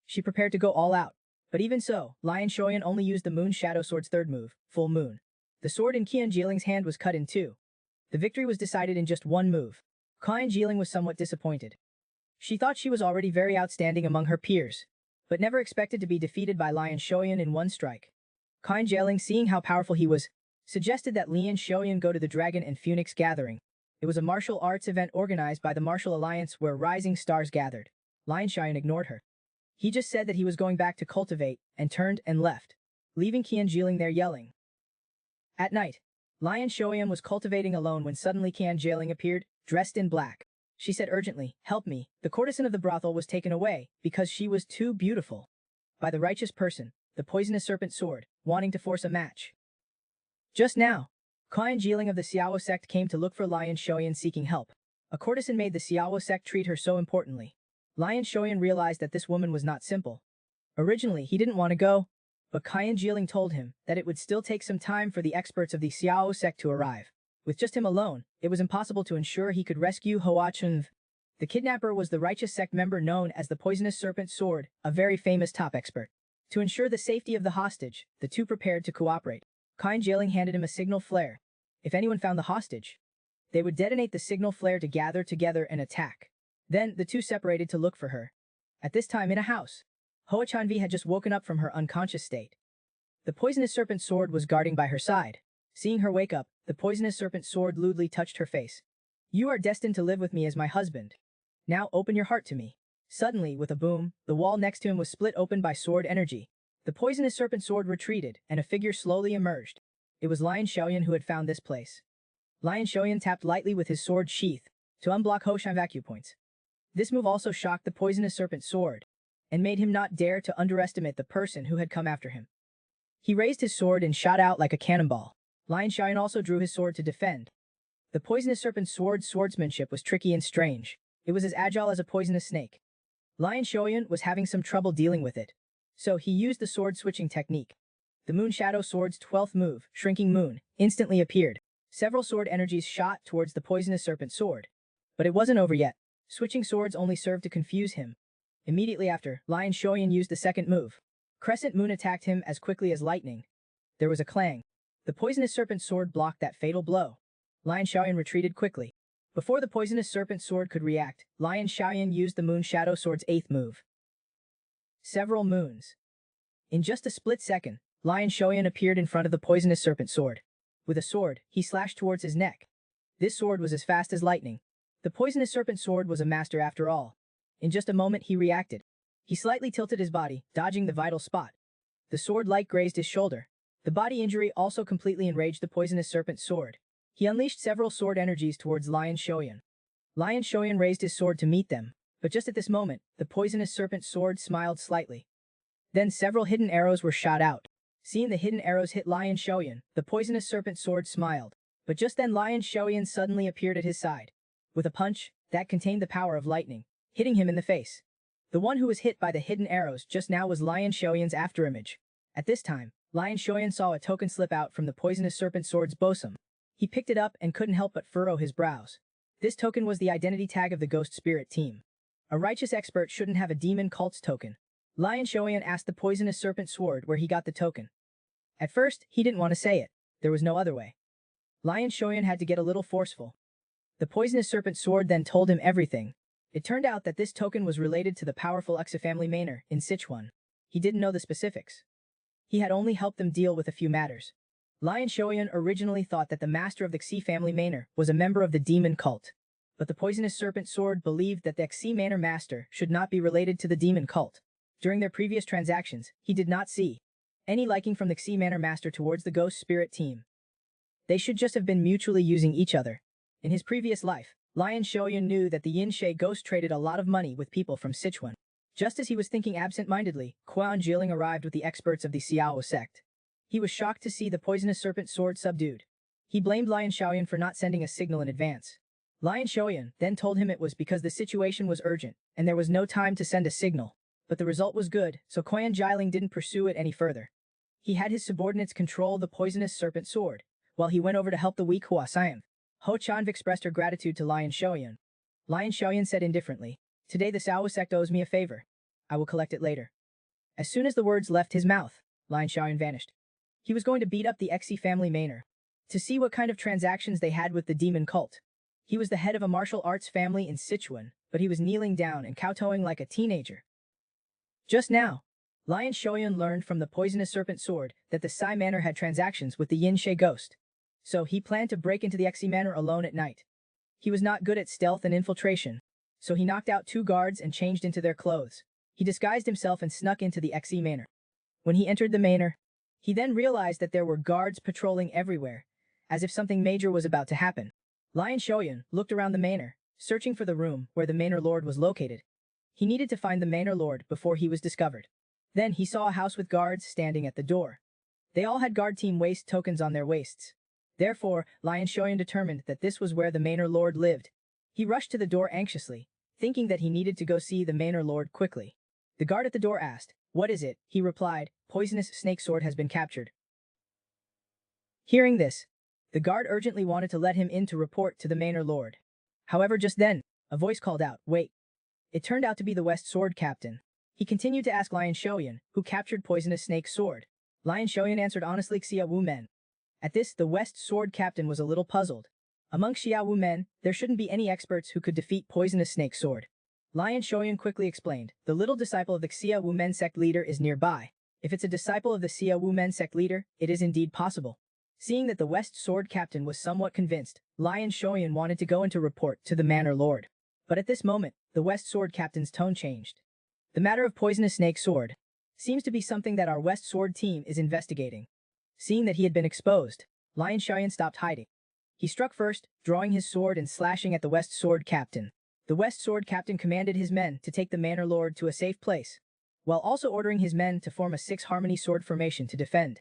She prepared to go all out. But even so, Lion Shoyan only used the Moon Shadow Sword's third move, Full Moon. The sword in Qian Jieling's hand was cut in two. The victory was decided in just one move. Qian Jieling was somewhat disappointed. She thought she was already very outstanding among her peers, but never expected to be defeated by Lion Shoyan in one strike. Qian Jieling, seeing how powerful he was, suggested that Lian Shoyan go to the Dragon and Phoenix Gathering. It was a martial arts event organized by the Martial Alliance where rising stars gathered. Lion Shoyan ignored her. He just said that he was going back to cultivate, and turned and left, leaving Qian Jieling there yelling. At night, Lion Shoyan was cultivating alone when suddenly Qian Jieling appeared, dressed in black. She said urgently, "Help me." The courtesan of the brothel was taken away because she was too beautiful by the righteous person, the poisonous serpent sword, wanting to force a match. Just now, Qian Jieling of the Seia Wu sect came to look for Lion Shoyan seeking help. A courtesan made the Seia Wu sect treat her so importantly. Lion Shoyan realized that this woman was not simple. Originally, he didn't want to go, but Qian Jieling told him that it would still take some time for the experts of the Seia Wu sect to arrive. With just him alone, it was impossible to ensure he could rescue Hua Chun. The kidnapper was the righteous sect member known as the Poisonous Serpent Sword, a very famous top expert. To ensure the safety of the hostage, the two prepared to cooperate. Wan Jang handed him a signal flare. If anyone found the hostage, they would detonate the signal flare to gather together and attack. Then, the two separated to look for her. At this time in a house, Hoa Chanvi had just woken up from her unconscious state. The Poisonous Serpent Sword was guarding by her side. Seeing her wake up, the Poisonous Serpent Sword lewdly touched her face. "You are destined to live with me as my husband. Now open your heart to me." Suddenly, with a boom, the wall next to him was split open by sword energy. The Poisonous Serpent Sword retreated, and a figure slowly emerged. It was Lion Xiaoyan who had found this place. Lion Xiaoyan tapped lightly with his sword sheath to unblock Ho Shan's vacuum points. This move also shocked the Poisonous Serpent Sword, and made him not dare to underestimate the person who had come after him. He raised his sword and shot out like a cannonball. Lion Xiaoyan also drew his sword to defend. The Poisonous Serpent Sword's swordsmanship was tricky and strange. It was as agile as a poisonous snake. Lion Xiaoyan was having some trouble dealing with it, so he used the sword-switching technique. The Moon Shadow Sword's 12th move, Shrinking Moon, instantly appeared. Several sword energies shot towards the Poisonous Serpent Sword. But it wasn't over yet. Switching swords only served to confuse him. Immediately after, Lion Xiaoyan used the second move. Crescent Moon attacked him as quickly as lightning. There was a clang. The Poisonous Serpent Sword blocked that fatal blow. Lion Xiaoyan retreated quickly. Before the Poisonous Serpent Sword could react, Lion Xiaoyan used the Moon Shadow Sword's 8th move. Several moons. In just a split second, Lion Xiaoyan appeared in front of the Poisonous Serpent Sword. With a sword, he slashed towards his neck. This sword was as fast as lightning. The Poisonous Serpent Sword was a master after all. In just a moment he reacted. He slightly tilted his body, dodging the vital spot. The sword light grazed his shoulder. The body injury also completely enraged the Poisonous Serpent Sword. He unleashed several sword energies towards Lion Xiaoyan. Lion Xiaoyan raised his sword to meet them, but just at this moment, the Poisonous Serpent Sword smiled slightly. Then several hidden arrows were shot out. Seeing the hidden arrows hit Lion Xiaoyan, the Poisonous Serpent Sword smiled. But just then Lion Xiaoyan suddenly appeared at his side. With a punch that contained the power of lightning, hitting him in the face. The one who was hit by the hidden arrows just now was Lion Xiaoyan's afterimage. At this time, Lion Xiaoyan saw a token slip out from the Poisonous Serpent Sword's bosom. He picked it up and couldn't help but furrow his brows. This token was the identity tag of the Ghost Spirit team. A righteous expert shouldn't have a demon cult's token. Lion Xiaoyan asked the Poisonous Serpent Sword where he got the token. At first, he didn't want to say it. There was no other way. Lion Xiaoyan had to get a little forceful. The Poisonous Serpent Sword then told him everything. It turned out that this token was related to the powerful Xi family Manor in Sichuan. He didn't know the specifics. He had only helped them deal with a few matters. Lion Xiaoyan originally thought that the master of the Xi family Manor was a member of the demon cult. But the Poisonous Serpent Sword believed that the Xi Manor master should not be related to the demon cult. During their previous transactions, he did not see any liking from the Xi Manor master towards the Ghost Spirit team. They should just have been mutually using each other. In his previous life, Lion Xiaoyan knew that the Yin Shui Ghost traded a lot of money with people from Sichuan. Just as he was thinking absent-mindedly, Wan Jang arrived with the experts of the Seia Wu sect. He was shocked to see the Poisonous Serpent Sword subdued. He blamed Lion Xiaoyan for not sending a signal in advance. Lion Xiaoyan then told him it was because the situation was urgent, and there was no time to send a signal. But the result was good, so Wan Jang didn't pursue it any further. He had his subordinates control the Poisonous Serpent Sword, while he went over to help the weak Hua Siam. Ho Chanv expressed her gratitude to Lion Xiaoyan. Lion Xiaoyan said indifferently, "Today the Seia Wu sect owes me a favor. I will collect it later." As soon as the words left his mouth, Lion Xiaoyan vanished. He was going to beat up the Xi family Manor to see what kind of transactions they had with the demon cult. He was the head of a martial arts family in Sichuan, but he was kneeling down and kowtowing like a teenager. Just now, Lion Xiaoyan learned from the Poisonous Serpent Sword that the Sai Manor had transactions with the Yin Shui Ghost. So he planned to break into the Xi Manor alone at night. He was not good at stealth and infiltration, so he knocked out 2 guards and changed into their clothes. He disguised himself and snuck into the Xi Manor. When he entered the manor, he then realized that there were guards patrolling everywhere, as if something major was about to happen. Lion Xiaoyan looked around the manor, searching for the room where the manor lord was located. He needed to find the manor lord before he was discovered. Then he saw a house with guards standing at the door. They all had guard team waist tokens on their waists. Therefore, Lion Xiaoyan determined that this was where the manor lord lived. He rushed to the door anxiously, thinking that he needed to go see the manor lord quickly. The guard at the door asked, "What is it?" He replied, "Poisonous snake sword has been captured." Hearing this, the guard urgently wanted to let him in to report to the manor lord. However, just then, A voice called out, "Wait." It turned out to be the West Sword Captain. He continued to ask Lion Xiaoyan, who captured Poisonous Snake's sword. Lion Xiaoyan answered honestly, "Seia Wu men." At this, the West Sword Captain was a little puzzled. Among Seia Wu men, there shouldn't be any experts who could defeat Poisonous Snake's sword. Lion Xiaoyan quickly explained, "The little disciple of the Seia Wu men sect leader is nearby. If it's a disciple of the Seia Wu men sect leader, it is indeed possible." Seeing that the West Sword Captain was somewhat convinced, Lion Xiaoyan wanted to go into report to the Manor Lord. But at this moment, the West Sword Captain's tone changed. "The matter of Poisonous Snake's sword seems to be something that our West Sword team is investigating." Seeing that he had been exposed, Lion Xiaoyan stopped hiding. He struck first, drawing his sword and slashing at the West Sword Captain. The West Sword Captain commanded his men to take the Manor Lord to a safe place, while also ordering his men to form a 6-harmony sword formation to defend.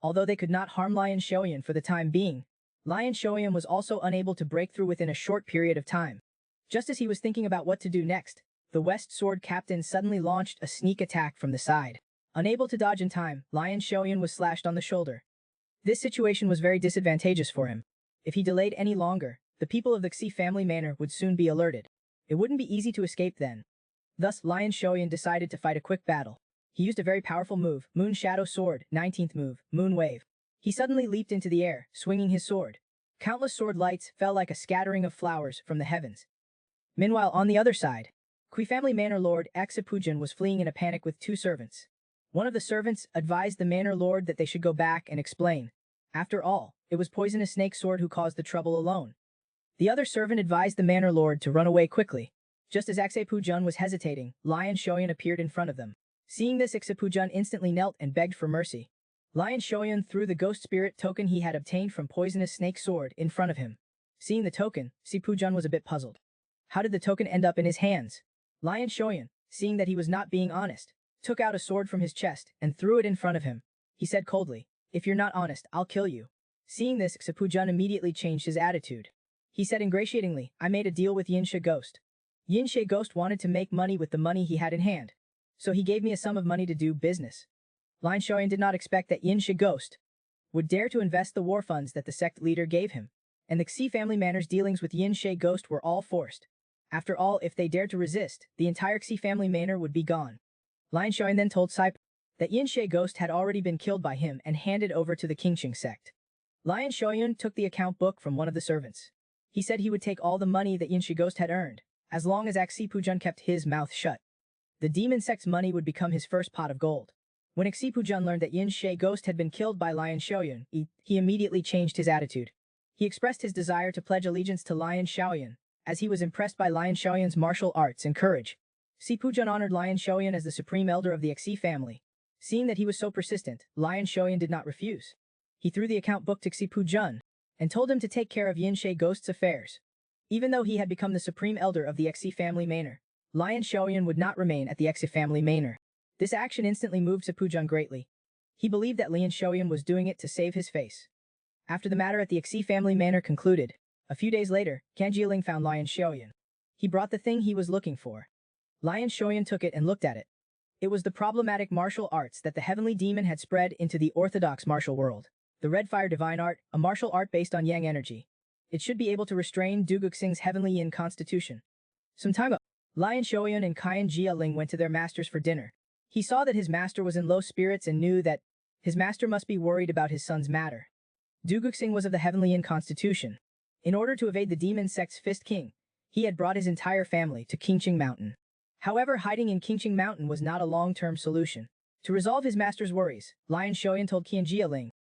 Although they could not harm Lion Xiaoyan for the time being, Lion Xiaoyan was also unable to break through within a short period of time. Just as he was thinking about what to do next, the West Sword Captain suddenly launched a sneak attack from the side. Unable to dodge in time, Lion Xiaoyan was slashed on the shoulder. This situation was very disadvantageous for him. If he delayed any longer, the people of the Xi family manor would soon be alerted. It wouldn't be easy to escape then. Thus, Lion Xiaoyan decided to fight a quick battle. He used a very powerful move, Moon Shadow Sword, 19th move, Moon Wave. He suddenly leaped into the air, swinging his sword. Countless sword lights fell like a scattering of flowers from the heavens. Meanwhile, on the other side, Kui family manor lord Axipujan was fleeing in a panic with 2 servants. One of the servants advised the manor lord that they should go back and explain. After all, it was Poisonous Snake's sword who caused the trouble alone. The other servant advised the manor lord to run away quickly. Just as Axipujan was hesitating, Lion Xiaoyan appeared in front of them. Seeing this, Axipujan instantly knelt and begged for mercy. Lion Xiaoyan threw the ghost spirit token he had obtained from Poisonous Snake's sword in front of him. Seeing the token, Axipujan was a bit puzzled. How did the token end up in his hands? Lion Xiaoyan, seeing that he was not being honest, took out a sword from his chest and threw it in front of him. He said coldly, "If you're not honest, I'll kill you." Seeing this, Axipujan immediately changed his attitude. He said ingratiatingly, "I made a deal with Yinshe Ghost. Yinshe Ghost wanted to make money with the money he had in hand, so he gave me a sum of money to do business." Lion Xiaoyan did not expect that Yinshe Ghost would dare to invest the war funds that the sect leader gave him, and the Xi family manor's dealings with Yinshe Ghost were all forced. After all, if they dared to resist, the entire Xi family manor would be gone. Lion Xiaoyan then told Saipo that Yinshe Ghost had already been killed by him and handed over to the Qingqing sect. Lion Xiaoyan took the account book from one of the servants. He said he would take all the money that Yinshe Ghost had earned, as long as Axipujan kept his mouth shut. The demon sect's money would become his first pot of gold. When Axipujan learned that Yinshe Ghost had been killed by Lion Xiaoyan, he immediately changed his attitude. He expressed his desire to pledge allegiance to Lion Xiaoyan, as he was impressed by Lion Xiaoyan's martial arts and courage. Axipujan honored Lion Xiaoyan as the supreme elder of the Xi family. Seeing that he was so persistent, Lion Xiaoyan did not refuse. He threw the account book to Axipujan and told him to take care of Yinshe Ghost's affairs. Even though he had become the supreme elder of the Xi family manor, Lion Xiaoyan would not remain at the Xi family manor. This action instantly moved Axipujan greatly. He believed that Lion Xiaoyan was doing it to save his face. After the matter at the Xi family manor concluded, a few days later, Can Jieling found Lion Xiaoyan. He brought the thing he was looking for. Lion Xiaoyan took it and looked at it. It was the problematic martial arts that the heavenly demon had spread into the orthodox martial world. The Red Fire Divine Art, a martial art based on yang energy. It should be able to restrain Du Guxing's heavenly yin constitution. Some time ago, Lion Xiaoyan and Qian Jieling went to their masters for dinner. He saw that his master was in low spirits and knew that his master must be worried about his son's matter. Du Guxing was of the heavenly yin constitution. In order to evade the demon sect's Fist King, he had brought his entire family to Qingqing Mountain. However, hiding in Qingqing Mountain was not a long-term solution. To resolve his master's worries, Lion Xiaoyan told Qian Jieling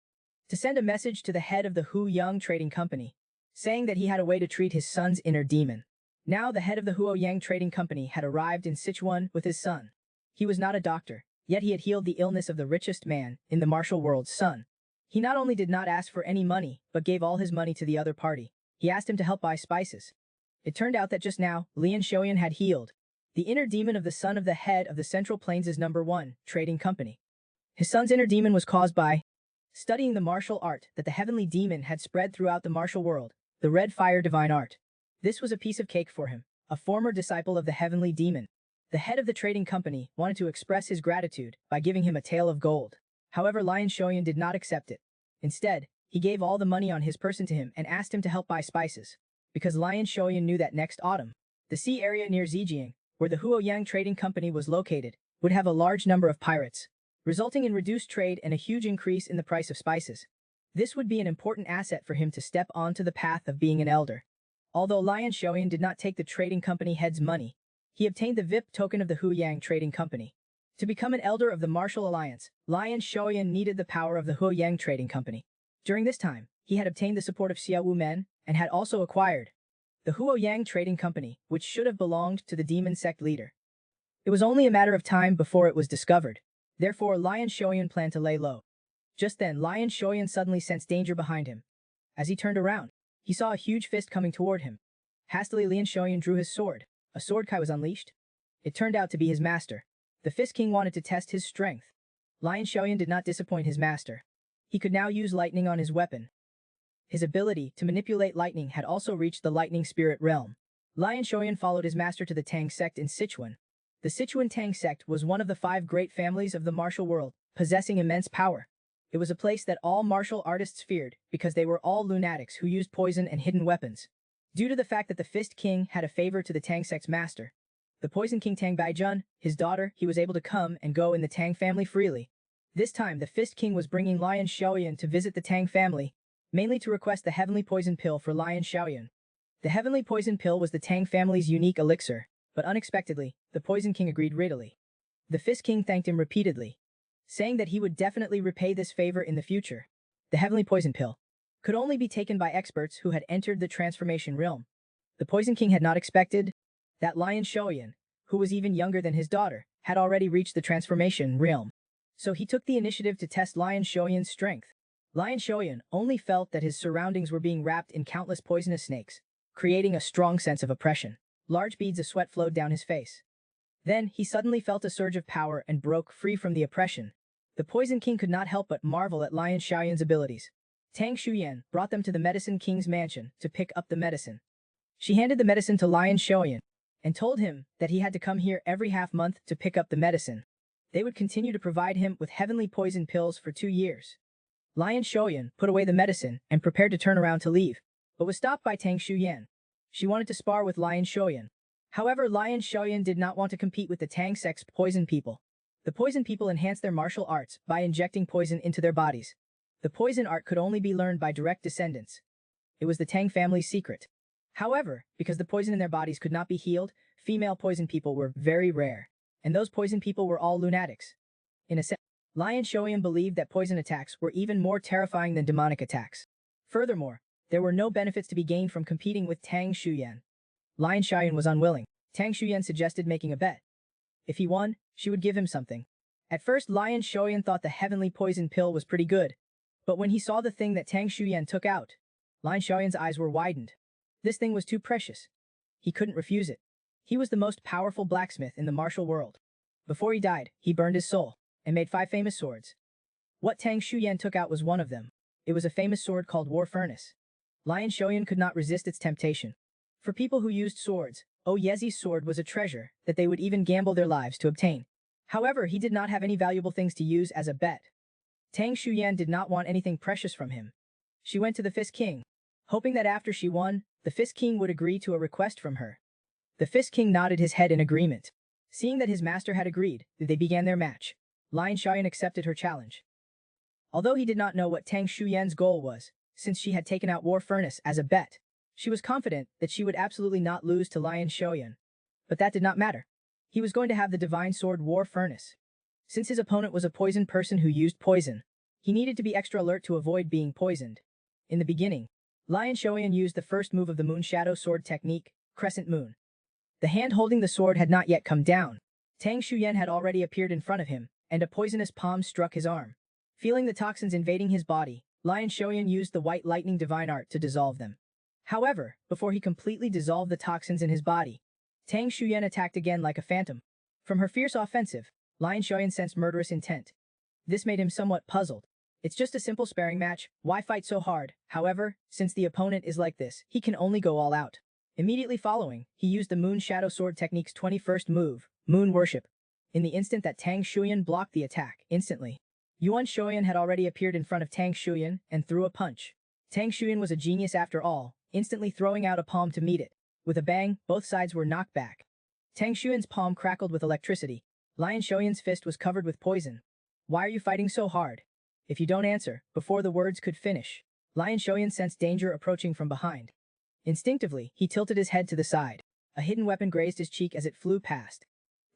to send a message to the head of the Hu Yang Trading Company, saying that he had a way to treat his son's inner demon. Now the head of the Huo Yang Trading Company had arrived in Sichuan with his son. He was not a doctor, yet he had healed the illness of the richest man in the martial world's son. He not only did not ask for any money, but gave all his money to the other party. He asked him to help buy spices. It turned out that just now, Lian Xiaoyan had healed the inner demon of the son of the head of the Central Plains' #1 trading company. His son's inner demon was caused by studying the martial art that the heavenly demon had spread throughout the martial world, the Red Fire Divine Art. This was a piece of cake for him, a former disciple of the heavenly demon. The head of the trading company wanted to express his gratitude by giving him a tael of gold. However, Lion Xiaoyan did not accept it. Instead, he gave all the money on his person to him and asked him to help buy spices. Because Lion Xiaoyan knew that next autumn, The sea area near Zhejiang, where the Huoyang Trading Company was located, would have a large number of pirates, resulting in reduced trade and a huge increase in the price of spices. This would be an important asset for him to step onto the path of being an elder. Although Lion Xiaoyan did not take the trading company head's money, he obtained the VIP token of the Huoyang Trading Company. To become an elder of the Martial Alliance, Lion Xiaoyan needed the power of the Huoyang Trading Company. During this time, he had obtained the support of Seia Wu men, and had also acquired the Huoyang Trading Company, which should have belonged to the demon sect leader. It was only a matter of time before it was discovered. Therefore, Lion Xiaoyan planned to lay low. Just then, Lion Xiaoyan suddenly sensed danger behind him. As he turned around, he saw a huge fist coming toward him. Hastily, Lian Xiaoyan drew his sword. A sword kai was unleashed. It turned out to be his master. The Fist King wanted to test his strength. Lion Xiaoyan did not disappoint his master. He could now use lightning on his weapon. His ability to manipulate lightning had also reached the lightning spirit realm. Lion Xiaoyan followed his master to the Tang Sect in Sichuan. The Sichuan Tang Sect was one of the 5 great families of the martial world, possessing immense power. It was a place that all martial artists feared because they were all lunatics who used poison and hidden weapons. Due to the fact that the Fist King had a favor to the Tang Sect's master, the Poison King Tang Baijun, his daughter, he was able to come and go in the Tang family freely. This time, the Fist King was bringing Lion Xiaoyan to visit the Tang family, mainly to request the Heavenly Poison Pill for Lion Xiaoyan. The Heavenly Poison Pill was the Tang family's unique elixir, but unexpectedly, the Poison King agreed readily. The Fist King thanked him repeatedly, saying that he would definitely repay this favor in the future. The Heavenly Poison Pill could only be taken by experts who had entered the transformation realm. The Poison King had not expected that Lion Xiaoyan, who was even younger than his daughter, had already reached the transformation realm. So he took the initiative to test Lion Xiaoyan's strength. Lion Xiaoyan only felt that his surroundings were being wrapped in countless poisonous snakes, creating a strong sense of oppression. Large beads of sweat flowed down his face. Then, he suddenly felt a surge of power and broke free from the oppression. The Poison King could not help but marvel at Lion Xiaoyan's abilities. Tang Shuan brought them to the Medicine King's mansion to pick up the medicine. She handed the medicine to Lion Xiaoyan and told him that he had to come here every half-month to pick up the medicine. They would continue to provide him with heavenly poison pills for 2 years. Lion Xiaoyan put away the medicine and prepared to turn around to leave, but was stopped by Tang Shuan. She wanted to spar with Lion Xiaoyan. However, Lion Xiaoyan did not want to compete with the Tang Sect's poison people. The poison people enhanced their martial arts by injecting poison into their bodies. The poison art could only be learned by direct descendants. It was the Tang family's secret. However, because the poison in their bodies could not be healed, female poison people were very rare, and those poison people were all lunatics. In a sense, Lion Xiaoyan believed that poison attacks were even more terrifying than demonic attacks. Furthermore, there were no benefits to be gained from competing with Tang Shuan. Lion Xiaoyan was unwilling. Tang Shuan suggested making a bet. If he won, she would give him something. At first, Lion Xiaoyan thought the heavenly poison pill was pretty good, but when he saw the thing that Tang Shuan took out, Lion Xiaoyan's eyes were widened. This thing was too precious. He couldn't refuse it. He was the most powerful blacksmith in the martial world. Before he died, he burned his soul and made 5 famous swords. What Tang Shuan took out was one of them. It was a famous sword called War Furnace. Lion Xiaoyan could not resist its temptation. For people who used swords, Yezi's sword was a treasure that they would even gamble their lives to obtain. However, he did not have any valuable things to use as a bet. Tang Shuan did not want anything precious from him. She went to the Fist King, hoping that after she won, the Fist King would agree to a request from her. The Fist King nodded his head in agreement. Seeing that his master had agreed, they began their match. Lion Xiaoyan accepted her challenge. Although he did not know what Tang Shuyan's goal was, since she had taken out War Furnace as a bet, she was confident that she would absolutely not lose to Lion Xiaoyan. But that did not matter. He was going to have the divine sword War Furnace. Since his opponent was a poisoned person who used poison, he needed to be extra alert to avoid being poisoned. In the beginning, Lion Xiaoyan used the first move of the Moon Shadow Sword technique, Crescent Moon. The hand holding the sword had not yet come down. Tang Shuyan had already appeared in front of him, and a poisonous palm struck his arm. Feeling the toxins invading his body, Lion Xiaoyan used the White Lightning Divine Art to dissolve them. However, before he completely dissolved the toxins in his body, Tang Shuyan attacked again like a phantom. From her fierce offensive, Lion Xiaoyan sensed murderous intent. This made him somewhat puzzled. It's just a simple sparring match, why fight so hard? However, since the opponent is like this, he can only go all out. Immediately following, he used the Moon Shadow Sword technique's 21st move, Moon Worship. In the instant that Tang Shuyan blocked the attack, instantly, Yuan Xiaoyan had already appeared in front of Tang Shuyan and threw a punch. Tang Shuyan was a genius after all, instantly throwing out a palm to meet it. With a bang, both sides were knocked back. Tang Shuan's palm crackled with electricity. Lion Shoyan's fist was covered with poison. Why are you fighting so hard? If you don't answer, before the words could finish, Lion Shoyan sensed danger approaching from behind. Instinctively, he tilted his head to the side. A hidden weapon grazed his cheek as it flew past.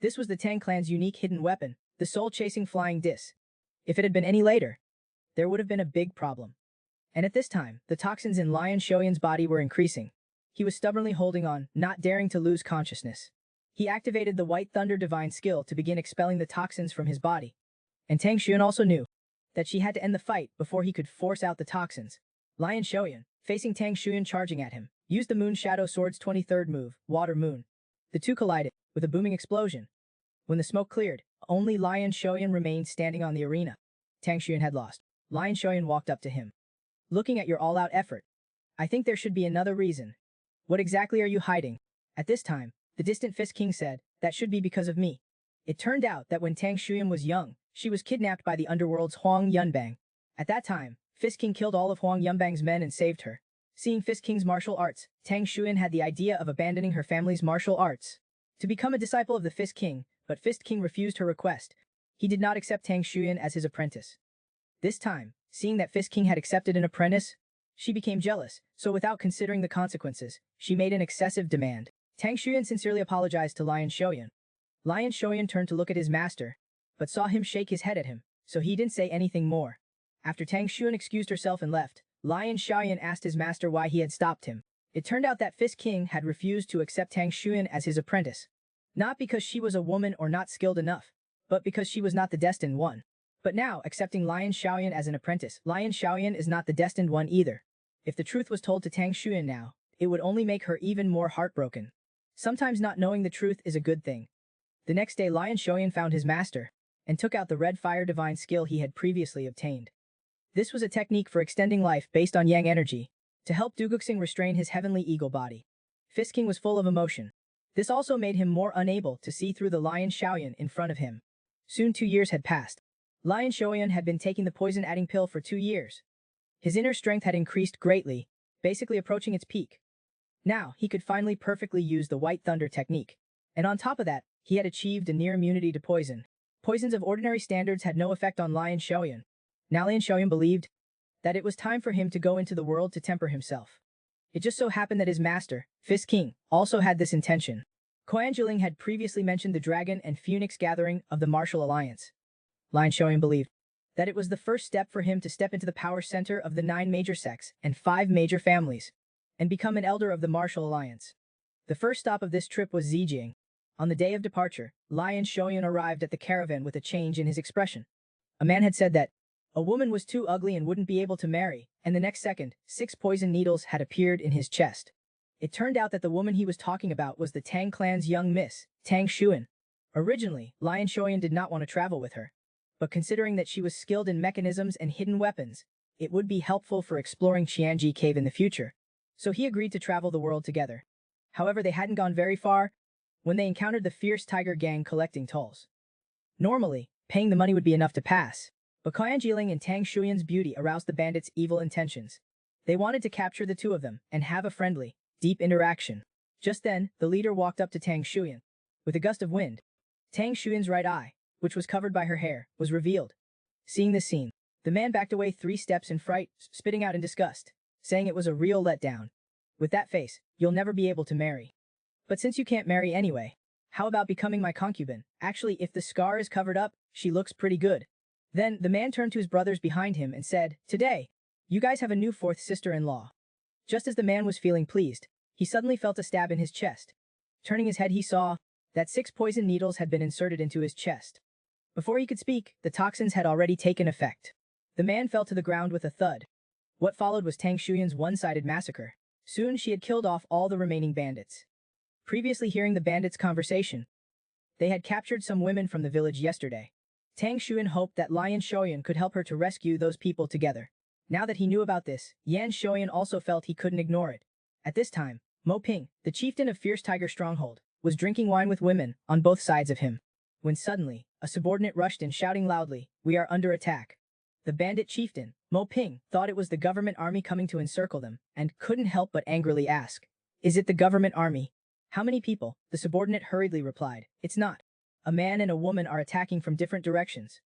This was the Tang clan's unique hidden weapon, the soul-chasing flying disc. If it had been any later, there would have been a big problem. And at this time, the toxins in Lion Shoyan's body were increasing. He was stubbornly holding on, not daring to lose consciousness. He activated the White Thunder Divine skill to begin expelling the toxins from his body. And Tang Shuan also knew that she had to end the fight before he could force out the toxins. Lion Shoyan, facing Tang Shuan charging at him, used the Moon Shadow Sword's 23rd move, Water Moon. The two collided, with a booming explosion. When the smoke cleared, only Lion Shoyan remained standing on the arena. Tang Shuan had lost. Lion Shoyan walked up to him. Looking at your all-out effort, I think there should be another reason. What exactly are you hiding? At this time, the distant Fist King said, that should be because of me. It turned out that when Tang Shuan was young, she was kidnapped by the underworld's Huang Yunbang. At that time, Fist King killed all of Huang Yunbang's men and saved her. Seeing Fist King's martial arts, Tang Shuan had the idea of abandoning her family's martial arts to become a disciple of the Fist King, but Fist King refused her request. He did not accept Tang Shuan as his apprentice. This time, seeing that Fist King had accepted an apprentice, she became jealous, so without considering the consequences, she made an excessive demand. Tang Shuan sincerely apologized to Lion Shoyan. Lion Shoyan turned to look at his master, but saw him shake his head at him, so he didn't say anything more. After Tang Shuan excused herself and left, Lion Shoyan asked his master why he had stopped him. It turned out that Fist King had refused to accept Tang Shuan as his apprentice. Not because she was a woman or not skilled enough, but because she was not the destined one. But now, accepting Lion Shoyan as an apprentice, Lion Shoyan is not the destined one either. If the truth was told to Tang Shuan now, it would only make her even more heartbroken. Sometimes not knowing the truth is a good thing. The next day Lion Shoyan found his master, and took out the Red Fire Divine skill he had previously obtained. This was a technique for extending life based on Yang energy, to help Duguxing restrain his heavenly eagle body. Fist King was full of emotion. This also made him more unable to see through the Lion Shoyan in front of him. Soon 2 years had passed. Lion Shoyan had been taking the poison-adding pill for 2 years. His inner strength had increased greatly, basically approaching its peak. Now, he could finally perfectly use the White Thunder technique. And on top of that, he had achieved a near immunity to poison. Poisons of ordinary standards had no effect on Lion Shoyan. Now Lion Shoyan believed that it was time for him to go into the world to temper himself. It just so happened that his master, Fist King, also had this intention. Kuan Jiling had previously mentioned the Dragon and Phoenix gathering of the Martial Alliance. Lion Shoyan believed that it was the first step for him to step into the power center of the 9 major sects and 5 major families, and become an elder of the Martial Alliance. The first stop of this trip was Zijing. On the day of departure, Lion Shoyan arrived at the caravan with a change in his expression. A man had said that a woman was too ugly and wouldn't be able to marry, and the next second, 6 poison needles had appeared in his chest. It turned out that the woman he was talking about was the Tang clan's young miss, Tang Shuan. Originally, Lion Shoyan did not want to travel with her, but considering that she was skilled in mechanisms and hidden weapons, it would be helpful for exploring Qianji Cave in the future. So he agreed to travel the world together. However, they hadn't gone very far when they encountered the fierce tiger gang collecting tolls. Normally, paying the money would be enough to pass, but Kuan Jiling and Tang Shuyan's beauty aroused the bandits' evil intentions. They wanted to capture the two of them and have a friendly, deep interaction. Just then, the leader walked up to Tang Shuyan. With a gust of wind, Tang Shuyan's right eye, which was covered by her hair, was revealed. Seeing this scene, the man backed away 3 steps in fright, spitting out in disgust, saying it was a real letdown. With that face, you'll never be able to marry. But since you can't marry anyway, how about becoming my concubine? Actually, if the scar is covered up, she looks pretty good. Then, the man turned to his brothers behind him and said, "Today, you guys have a new 4th sister-in-law." Just as the man was feeling pleased, he suddenly felt a stab in his chest. Turning his head, he saw that 6 poison needles had been inserted into his chest. Before he could speak, the toxins had already taken effect. The man fell to the ground with a thud. What followed was Tang Shuyan's one-sided massacre. Soon she had killed off all the remaining bandits. Previously hearing the bandits' conversation, they had captured some women from the village yesterday. Tang Shuan hoped that Lion Shoyan could help her to rescue those people together. Now that he knew about this, Yan Shoyan also felt he couldn't ignore it. At this time, Mo Ping, the chieftain of Fierce Tiger Stronghold, was drinking wine with women on both sides of him. When suddenly, a subordinate rushed in shouting loudly, "We are under attack." The bandit chieftain, Mo Ping, thought it was the government army coming to encircle them, and couldn't help but angrily ask, Is it the government army? How many people? The subordinate hurriedly replied. It's not. A man and a woman are attacking from different directions.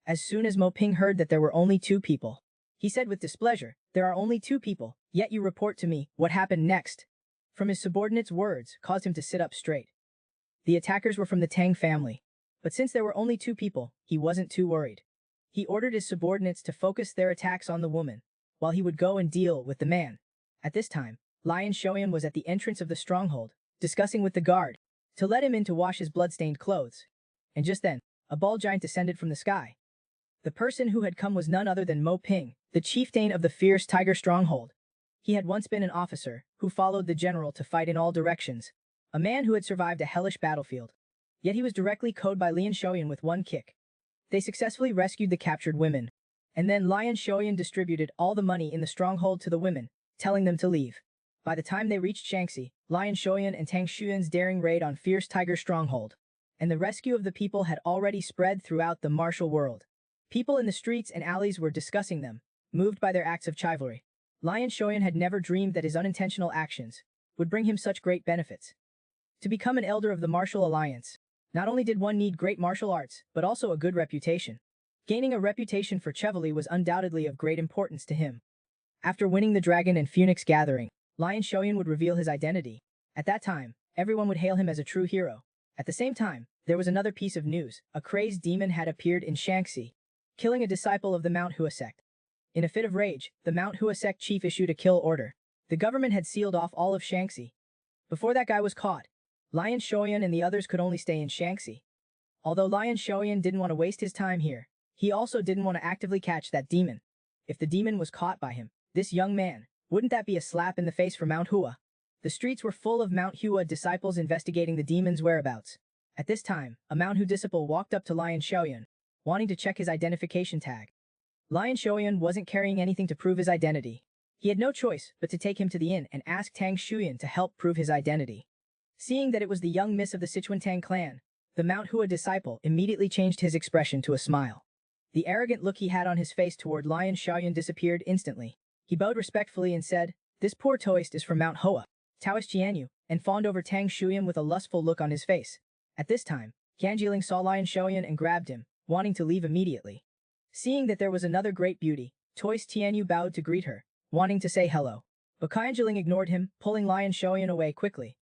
As soon as Mo Ping heard that there were only 2 people, he said with displeasure, there are only 2 people, yet you report to me what happened next. From his subordinate's words caused him to sit up straight. The attackers were from the Tang family, but since there were only 2 people, he wasn't too worried. He ordered his subordinates to focus their attacks on the woman, while he would go and deal with the man. At this time, Lion Shoyan was at the entrance of the stronghold, discussing with the guard, to let him in to wash his blood-stained clothes. And just then, a ball giant descended from the sky. The person who had come was none other than Mo Ping, the chieftain of the fierce tiger stronghold. He had once been an officer, who followed the general to fight in all directions, a man who had survived a hellish battlefield. Yet he was directly killed by Lian Shoyan with 1 kick. They successfully rescued the captured women. And then Lion Shoyan distributed all the money in the stronghold to the women, telling them to leave. By the time they reached Shaanxi, Lion Shoyan and Tang Shuan's daring raid on fierce tiger stronghold, and the rescue of the people had already spread throughout the martial world. People in the streets and alleys were discussing them, moved by their acts of chivalry. Lion Shoyan had never dreamed that his unintentional actions would bring him such great benefits. To become an elder of the martial alliance, not only did one need great martial arts, but also a good reputation. Gaining a reputation for chivalry was undoubtedly of great importance to him. After winning the Dragon and Phoenix gathering, Lion Shoyan would reveal his identity. At that time, everyone would hail him as a true hero. At the same time, there was another piece of news. A crazed demon had appeared in Shaanxi, killing a disciple of the Manhwa sect. In a fit of rage, the Manhwa sect chief issued a kill order. The government had sealed off all of Shaanxi. Before that guy was caught, Lion Shoyan and the others could only stay in Shaanxi. Although Lion Shoyan didn't want to waste his time here, he also didn't want to actively catch that demon. If the demon was caught by him, this young man, wouldn't that be a slap in the face for Mount Hua? The streets were full of Mount Hua disciples investigating the demon's whereabouts. At this time, a Mount Hu disciple walked up to Lion Shoyan, wanting to check his identification tag. Lion Shoyan wasn't carrying anything to prove his identity. He had no choice but to take him to the inn and ask Tang Shuan to help prove his identity. Seeing that it was the young miss of the Sichuan Tang clan, the Mount Hua disciple immediately changed his expression to a smile. The arrogant look he had on his face toward Lion Shoyan disappeared instantly. He bowed respectfully and said, "This poor tourist is from Mount Hua, Taoist Jianyu," and fawned over Tang Shuan with a lustful look on his face. At this time, Qian Jiling saw Lion Shoyan and grabbed him, wanting to leave immediately. Seeing that there was another great beauty, Taoist Tianyu bowed to greet her, wanting to say hello. But Qian Jiling ignored him, pulling Lion Shoyan away quickly.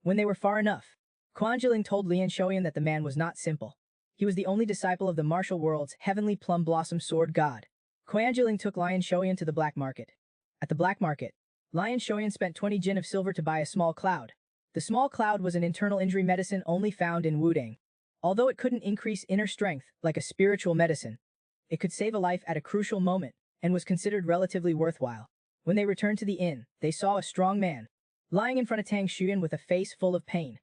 When they were far enough, Qian Jiling told Lian Shoyan that the man was not simple. He was the only disciple of the martial world's heavenly plum blossom sword god. Qian Jiling took Lion Shoyan to the black market. At the black market, Lion Shoyan spent 20 jin of silver to buy a small cloud. The small cloud was an internal injury medicine only found in Wudang. Although it couldn't increase inner strength like a spiritual medicine, it could save a life at a crucial moment, and was considered relatively worthwhile. When they returned to the inn, they saw a strong man, lying in front of Tang Shuan with a face full of pain.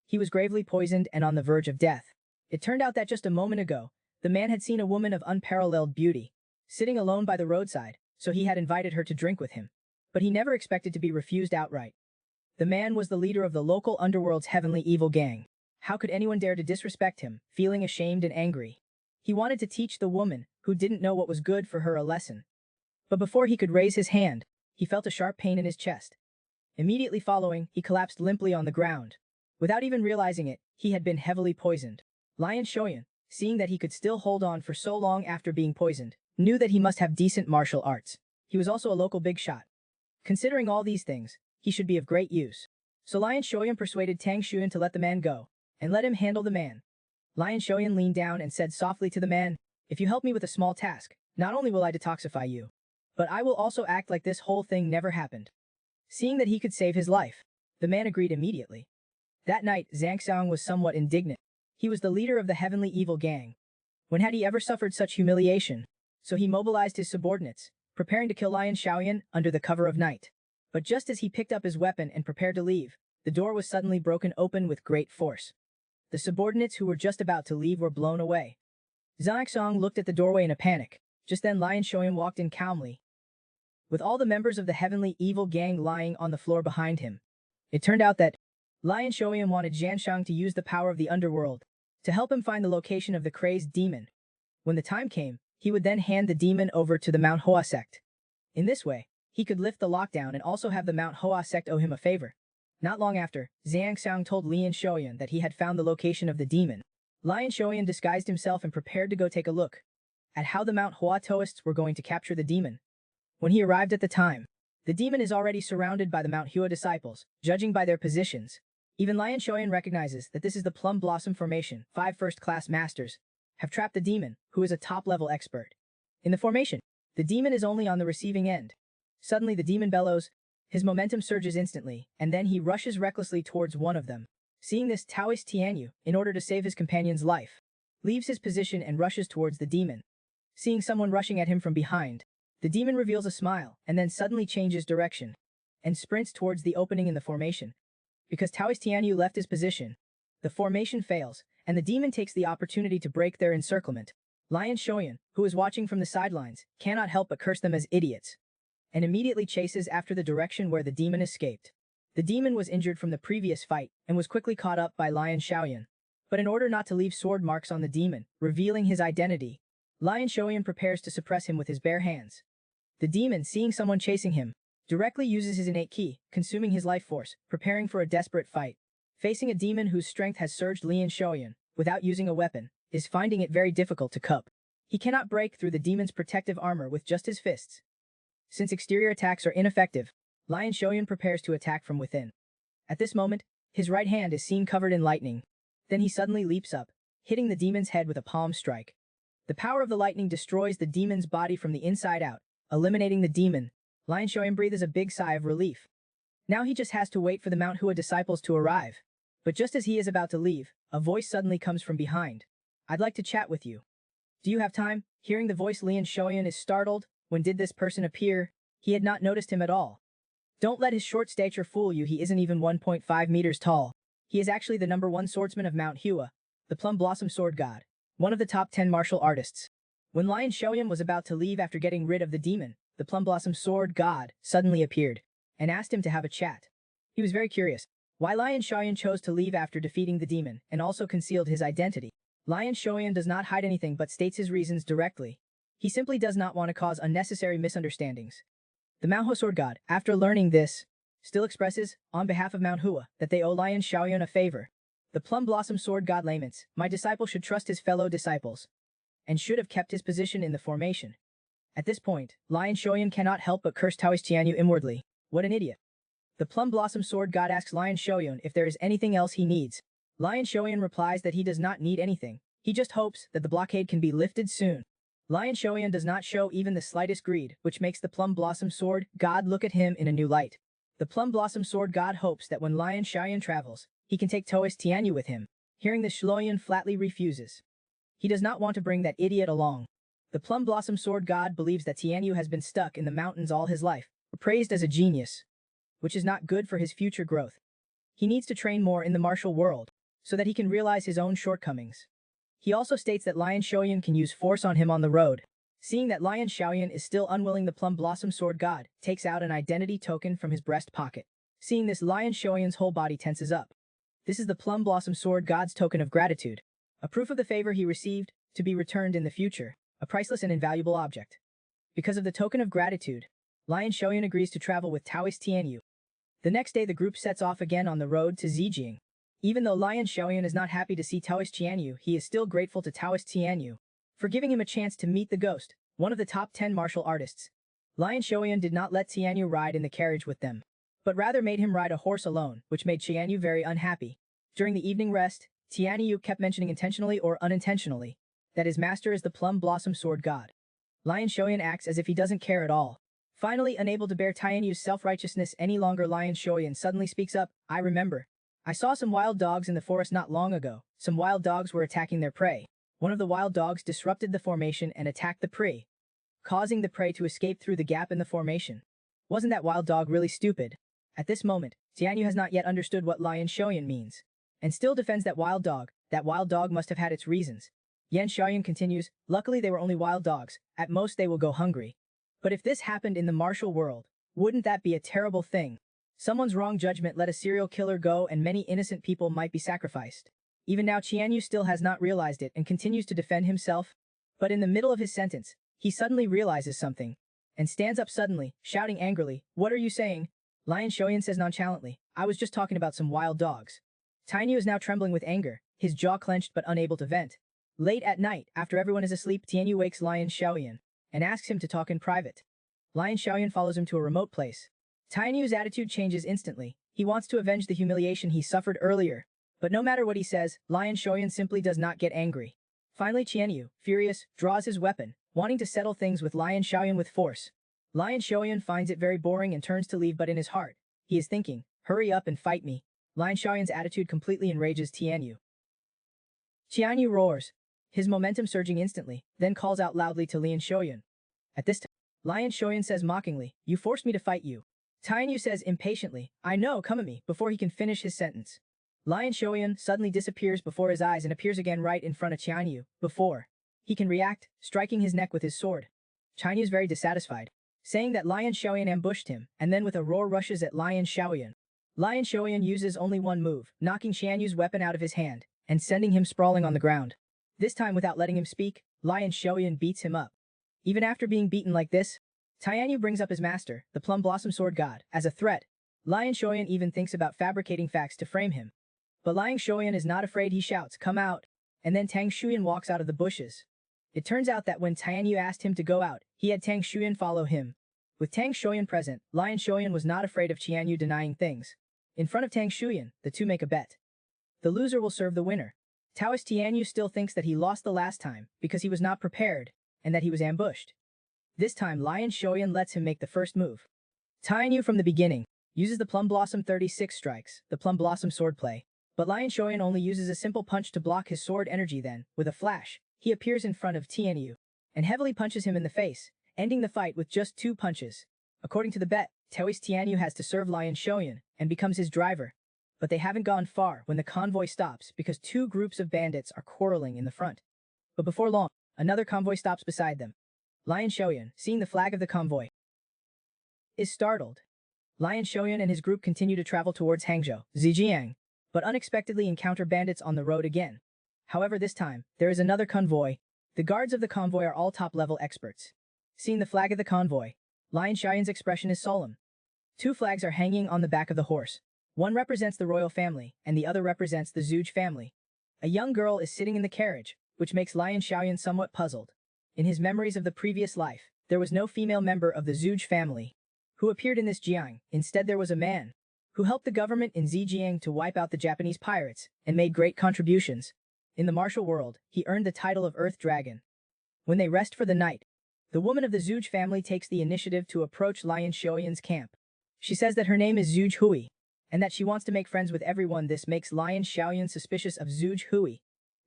He was gravely poisoned and on the verge of death. It turned out that just a moment ago, the man had seen a woman of unparalleled beauty, sitting alone by the roadside, so he had invited her to drink with him. But he never expected to be refused outright. The man was the leader of the local underworld's heavenly evil gang. How could anyone dare to disrespect him, feeling ashamed and angry? He wanted to teach the woman, who didn't know what was good for her, a lesson. But before he could raise his hand, he felt a sharp pain in his chest. Immediately following, he collapsed limply on the ground. Without even realizing it, he had been heavily poisoned. Lion Shoyan, seeing that he could still hold on for so long after being poisoned, knew that he must have decent martial arts. He was also a local big shot. Considering all these things, he should be of great use. So Lion Shoyan persuaded Tang Shuan to let the man go, and let him handle the man. Lion Shoyan leaned down and said softly to the man, "If you help me with a small task, not only will I detoxify you, but I will also act like this whole thing never happened." Seeing that he could save his life, the man agreed immediately. That night, Zhang Xiang was somewhat indignant. He was the leader of the heavenly evil gang. When had he ever suffered such humiliation? So he mobilized his subordinates, preparing to kill Lion Shoyan under the cover of night. But just as he picked up his weapon and prepared to leave, the door was suddenly broken open with great force. The subordinates who were just about to leave were blown away. Zhang Xiang looked at the doorway in a panic. Just then Lion Shoyan walked in calmly, with all the members of the heavenly evil gang lying on the floor behind him. It turned out that Lion Shoyan wanted Jianshang to use the power of the underworld to help him find the location of the crazed demon. When the time came, he would then hand the demon over to the Mount Hua sect. In this way, he could lift the lockdown and also have the Mount Hua sect owe him a favor. Not long after, Zhang Xiang told Lian Xiaoyan that he had found the location of the demon. Lian Xiaoyan disguised himself and prepared to go take a look at how the Mount Hua Taoists were going to capture the demon. When he arrived at the time, the demon is already surrounded by the Mount Hua disciples, judging by their positions. Even Lian Xiaoyan recognizes that this is the Plum Blossom Formation. 5 first-class masters have trapped the demon, who is a top-level expert. In the formation, the demon is only on the receiving end. Suddenly the demon bellows, his momentum surges instantly, and then he rushes recklessly towards one of them. Seeing this, Taoist Tianyu, in order to save his companion's life, leaves his position and rushes towards the demon. Seeing someone rushing at him from behind, the demon reveals a smile and then suddenly changes direction and sprints towards the opening in the formation. Because Taoist Tianyu left his position, the formation fails, and the demon takes the opportunity to break their encirclement. Lian Xiaoyan, who is watching from the sidelines, cannot help but curse them as idiots, and immediately chases after the direction where the demon escaped. The demon was injured from the previous fight and was quickly caught up by Lian Xiaoyan. But in order not to leave sword marks on the demon, revealing his identity, Lian Xiaoyan prepares to suppress him with his bare hands. The demon, seeing someone chasing him, directly uses his innate ki, consuming his life force, preparing for a desperate fight. Facing a demon whose strength has surged, Lian Xiaoyan, without using a weapon, is finding it very difficult to cope. He cannot break through the demon's protective armor with just his fists. Since exterior attacks are ineffective, Lian Xiaoyan prepares to attack from within. At this moment, his right hand is seen covered in lightning. Then he suddenly leaps up, hitting the demon's head with a palm strike. The power of the lightning destroys the demon's body from the inside out, eliminating the demon. Lian Xiaoyan breathes a big sigh of relief. Now he just has to wait for the Mount Hua disciples to arrive. But just as he is about to leave, a voice suddenly comes from behind. "I'd like to chat with you. Do you have time?" Hearing the voice, Lian Xiaoyan is startled. When did this person appear? He had not noticed him at all. Don't let his short stature fool you, he isn't even 1.5 meters tall. He is actually the #1 swordsman of Mount Hua, the Plum Blossom Sword God, one of the top 10 martial artists. When Lian Xiaoyan was about to leave after getting rid of the demon, the Plum Blossom Sword God suddenly appeared and asked him to have a chat. He was very curious why Lian Xiaoyan chose to leave after defeating the demon and also concealed his identity. Lian Xiaoyan does not hide anything but states his reasons directly. He simply does not want to cause unnecessary misunderstandings. The Mount Hua Sword God, after learning this, still expresses, on behalf of Mount Hua, that they owe Lian Xiaoyan a favor. The Plum Blossom Sword God laments, "My disciple should trust his fellow disciples and should have kept his position in the formation." At this point, Lian Xiaoyan cannot help but curse Taoist Tianyu inwardly. What an idiot. The Plum Blossom Sword God asks Lian Xiaoyan if there is anything else he needs. Lian Xiaoyan replies that he does not need anything. He just hopes that the blockade can be lifted soon. Lian Xiaoyan does not show even the slightest greed, which makes the Plum Blossom Sword God look at him in a new light. The Plum Blossom Sword God hopes that when Lian Xiaoyan travels, he can take Taoist Tianyu with him. Hearing this, Xiaoyan flatly refuses. He does not want to bring that idiot along. The Plum Blossom Sword God believes that Tianyu has been stuck in the mountains all his life, praised as a genius, which is not good for his future growth. He needs to train more in the martial world, so that he can realize his own shortcomings. He also states that Lian Xiaoyan can use force on him on the road. Seeing that Lian Xiaoyan is still unwilling, the Plum Blossom Sword God takes out an identity token from his breast pocket. Seeing this, Lian Xiaoyan's whole body tenses up. This is the Plum Blossom Sword God's token of gratitude, a proof of the favor he received, to be returned in the future, a priceless and invaluable object. Because of the token of gratitude, Lian Xiaoyan agrees to travel with Taoist Tianyu. The next day the group sets off again on the road to Zijing. Even though Lian Xiaoyan is not happy to see Taoist Tianyu, he is still grateful to Taoist Tianyu for giving him a chance to meet the ghost, one of the top 10 martial artists. Lian Xiaoyan did not let Tianyu ride in the carriage with them, but rather made him ride a horse alone, which made Tianyu very unhappy. During the evening rest, Tianyu kept mentioning intentionally or unintentionally that his master is the Plum Blossom Sword God. Lian Xiaoyan acts as if he doesn't care at all. Finally, unable to bear Tianyu's self-righteousness any longer, Lian Xiaoyan suddenly speaks up. "I remember. I saw some wild dogs in the forest not long ago. Some wild dogs were attacking their prey. One of the wild dogs disrupted the formation and attacked the prey, causing the prey to escape through the gap in the formation. Wasn't that wild dog really stupid?" At this moment, Tianyu has not yet understood what Lian Xiaoyan means, and still defends that wild dog. That wild dog must have had its reasons. Yan Xiaoyan continues, "Luckily they were only wild dogs. At most they will go hungry. But if this happened in the martial world, wouldn't that be a terrible thing? Someone's wrong judgment let a serial killer go and many innocent people might be sacrificed." Even now Tianyu still has not realized it and continues to defend himself. But in the middle of his sentence, he suddenly realizes something and stands up suddenly, shouting angrily, "What are you saying?" Lian Xiaoyan says nonchalantly, I was just talking about some wild dogs. Tiny is now trembling with anger, his jaw clenched but unable to vent. Late at night, after everyone is asleep, Tianyu wakes Lion Xiaoyan and asks him to talk in private. Lion Xiaoyan follows him to a remote place. Tianyu's attitude changes instantly. He wants to avenge the humiliation he suffered earlier. But no matter what he says, Lion Xiaoyan simply does not get angry. Finally, Tianyu, furious, draws his weapon, wanting to settle things with Lion Xiaoyan with force. Lion Xiaoyan finds it very boring and turns to leave, but in his heart, he is thinking, hurry up and fight me. Lion Xiaoyan's attitude completely enrages Tianyu. Tianyu roars, his momentum surging instantly, then calls out loudly to Lion Xiaoyan. At this time, Lion Xiaoyan says mockingly, you forced me to fight you. Tianyu says impatiently, I know, come at me, before he can finish his sentence. Lion Xiaoyan suddenly disappears before his eyes and appears again right in front of Tianyu, before he can react, striking his neck with his sword. Tianyu is very dissatisfied, saying that Lion Xiaoyan ambushed him, and then with a roar rushes at Lion Xiaoyan. Lion Xiaoyan uses only one move, knocking Tianyu's weapon out of his hand, and sending him sprawling on the ground. This time without letting him speak, Lion Xiaoyan beats him up. Even after being beaten like this, Tianyu brings up his master, the Plum Blossom Sword God, as a threat. Lion Xiaoyan even thinks about fabricating facts to frame him. But Lion Xiaoyan is not afraid. He shouts, come out, and then Tang Shuan walks out of the bushes. It turns out that when Tianyu asked him to go out, he had Tang Shuan follow him. With Tang Shuan present, Lion Xiaoyan was not afraid of Tianyu denying things. In front of Tang Shuan, the two make a bet. The loser will serve the winner. Taoist Tianyu still thinks that he lost the last time because he was not prepared and that he was ambushed. This time Lion Xiaoyan lets him make the first move. Tianyu from the beginning uses the Plum Blossom 36 strikes, the Plum Blossom swordplay. But Lion Xiaoyan only uses a simple punch to block his sword energy. Then, with a flash, he appears in front of Tianyu and heavily punches him in the face, ending the fight with just 2 punches. According to the bet, Taoist Tianyu has to serve Lion Xiaoyan and becomes his driver. But they haven't gone far when the convoy stops because 2 groups of bandits are quarreling in the front. But before long, another convoy stops beside them. Lion Xiaoyan, seeing the flag of the convoy, is startled. Lion Xiaoyan and his group continue to travel towards Hangzhou, Zhejiang, but unexpectedly encounter bandits on the road again. However, this time, there is another convoy. The guards of the convoy are all top-level experts. Seeing the flag of the convoy, Lion Xiaoyan's expression is solemn. 2 flags are hanging on the back of the horse. One represents the royal family, and the other represents the Zhuge family. A young girl is sitting in the carriage, which makes Lion Xiaoyan somewhat puzzled. In his memories of the previous life, there was no female member of the Zhuge family who appeared in this Jiang. Instead, there was a man who helped the government in Zhejiang to wipe out the Japanese pirates and made great contributions. In the martial world, he earned the title of Earth Dragon. When they rest for the night, the woman of the Zhuge family takes the initiative to approach Lion Xiaoyan's camp. She says that her name is Zhuge Hui, and that she wants to make friends with everyone. This makes Lion Xiaoyan suspicious of Zhuge Hui.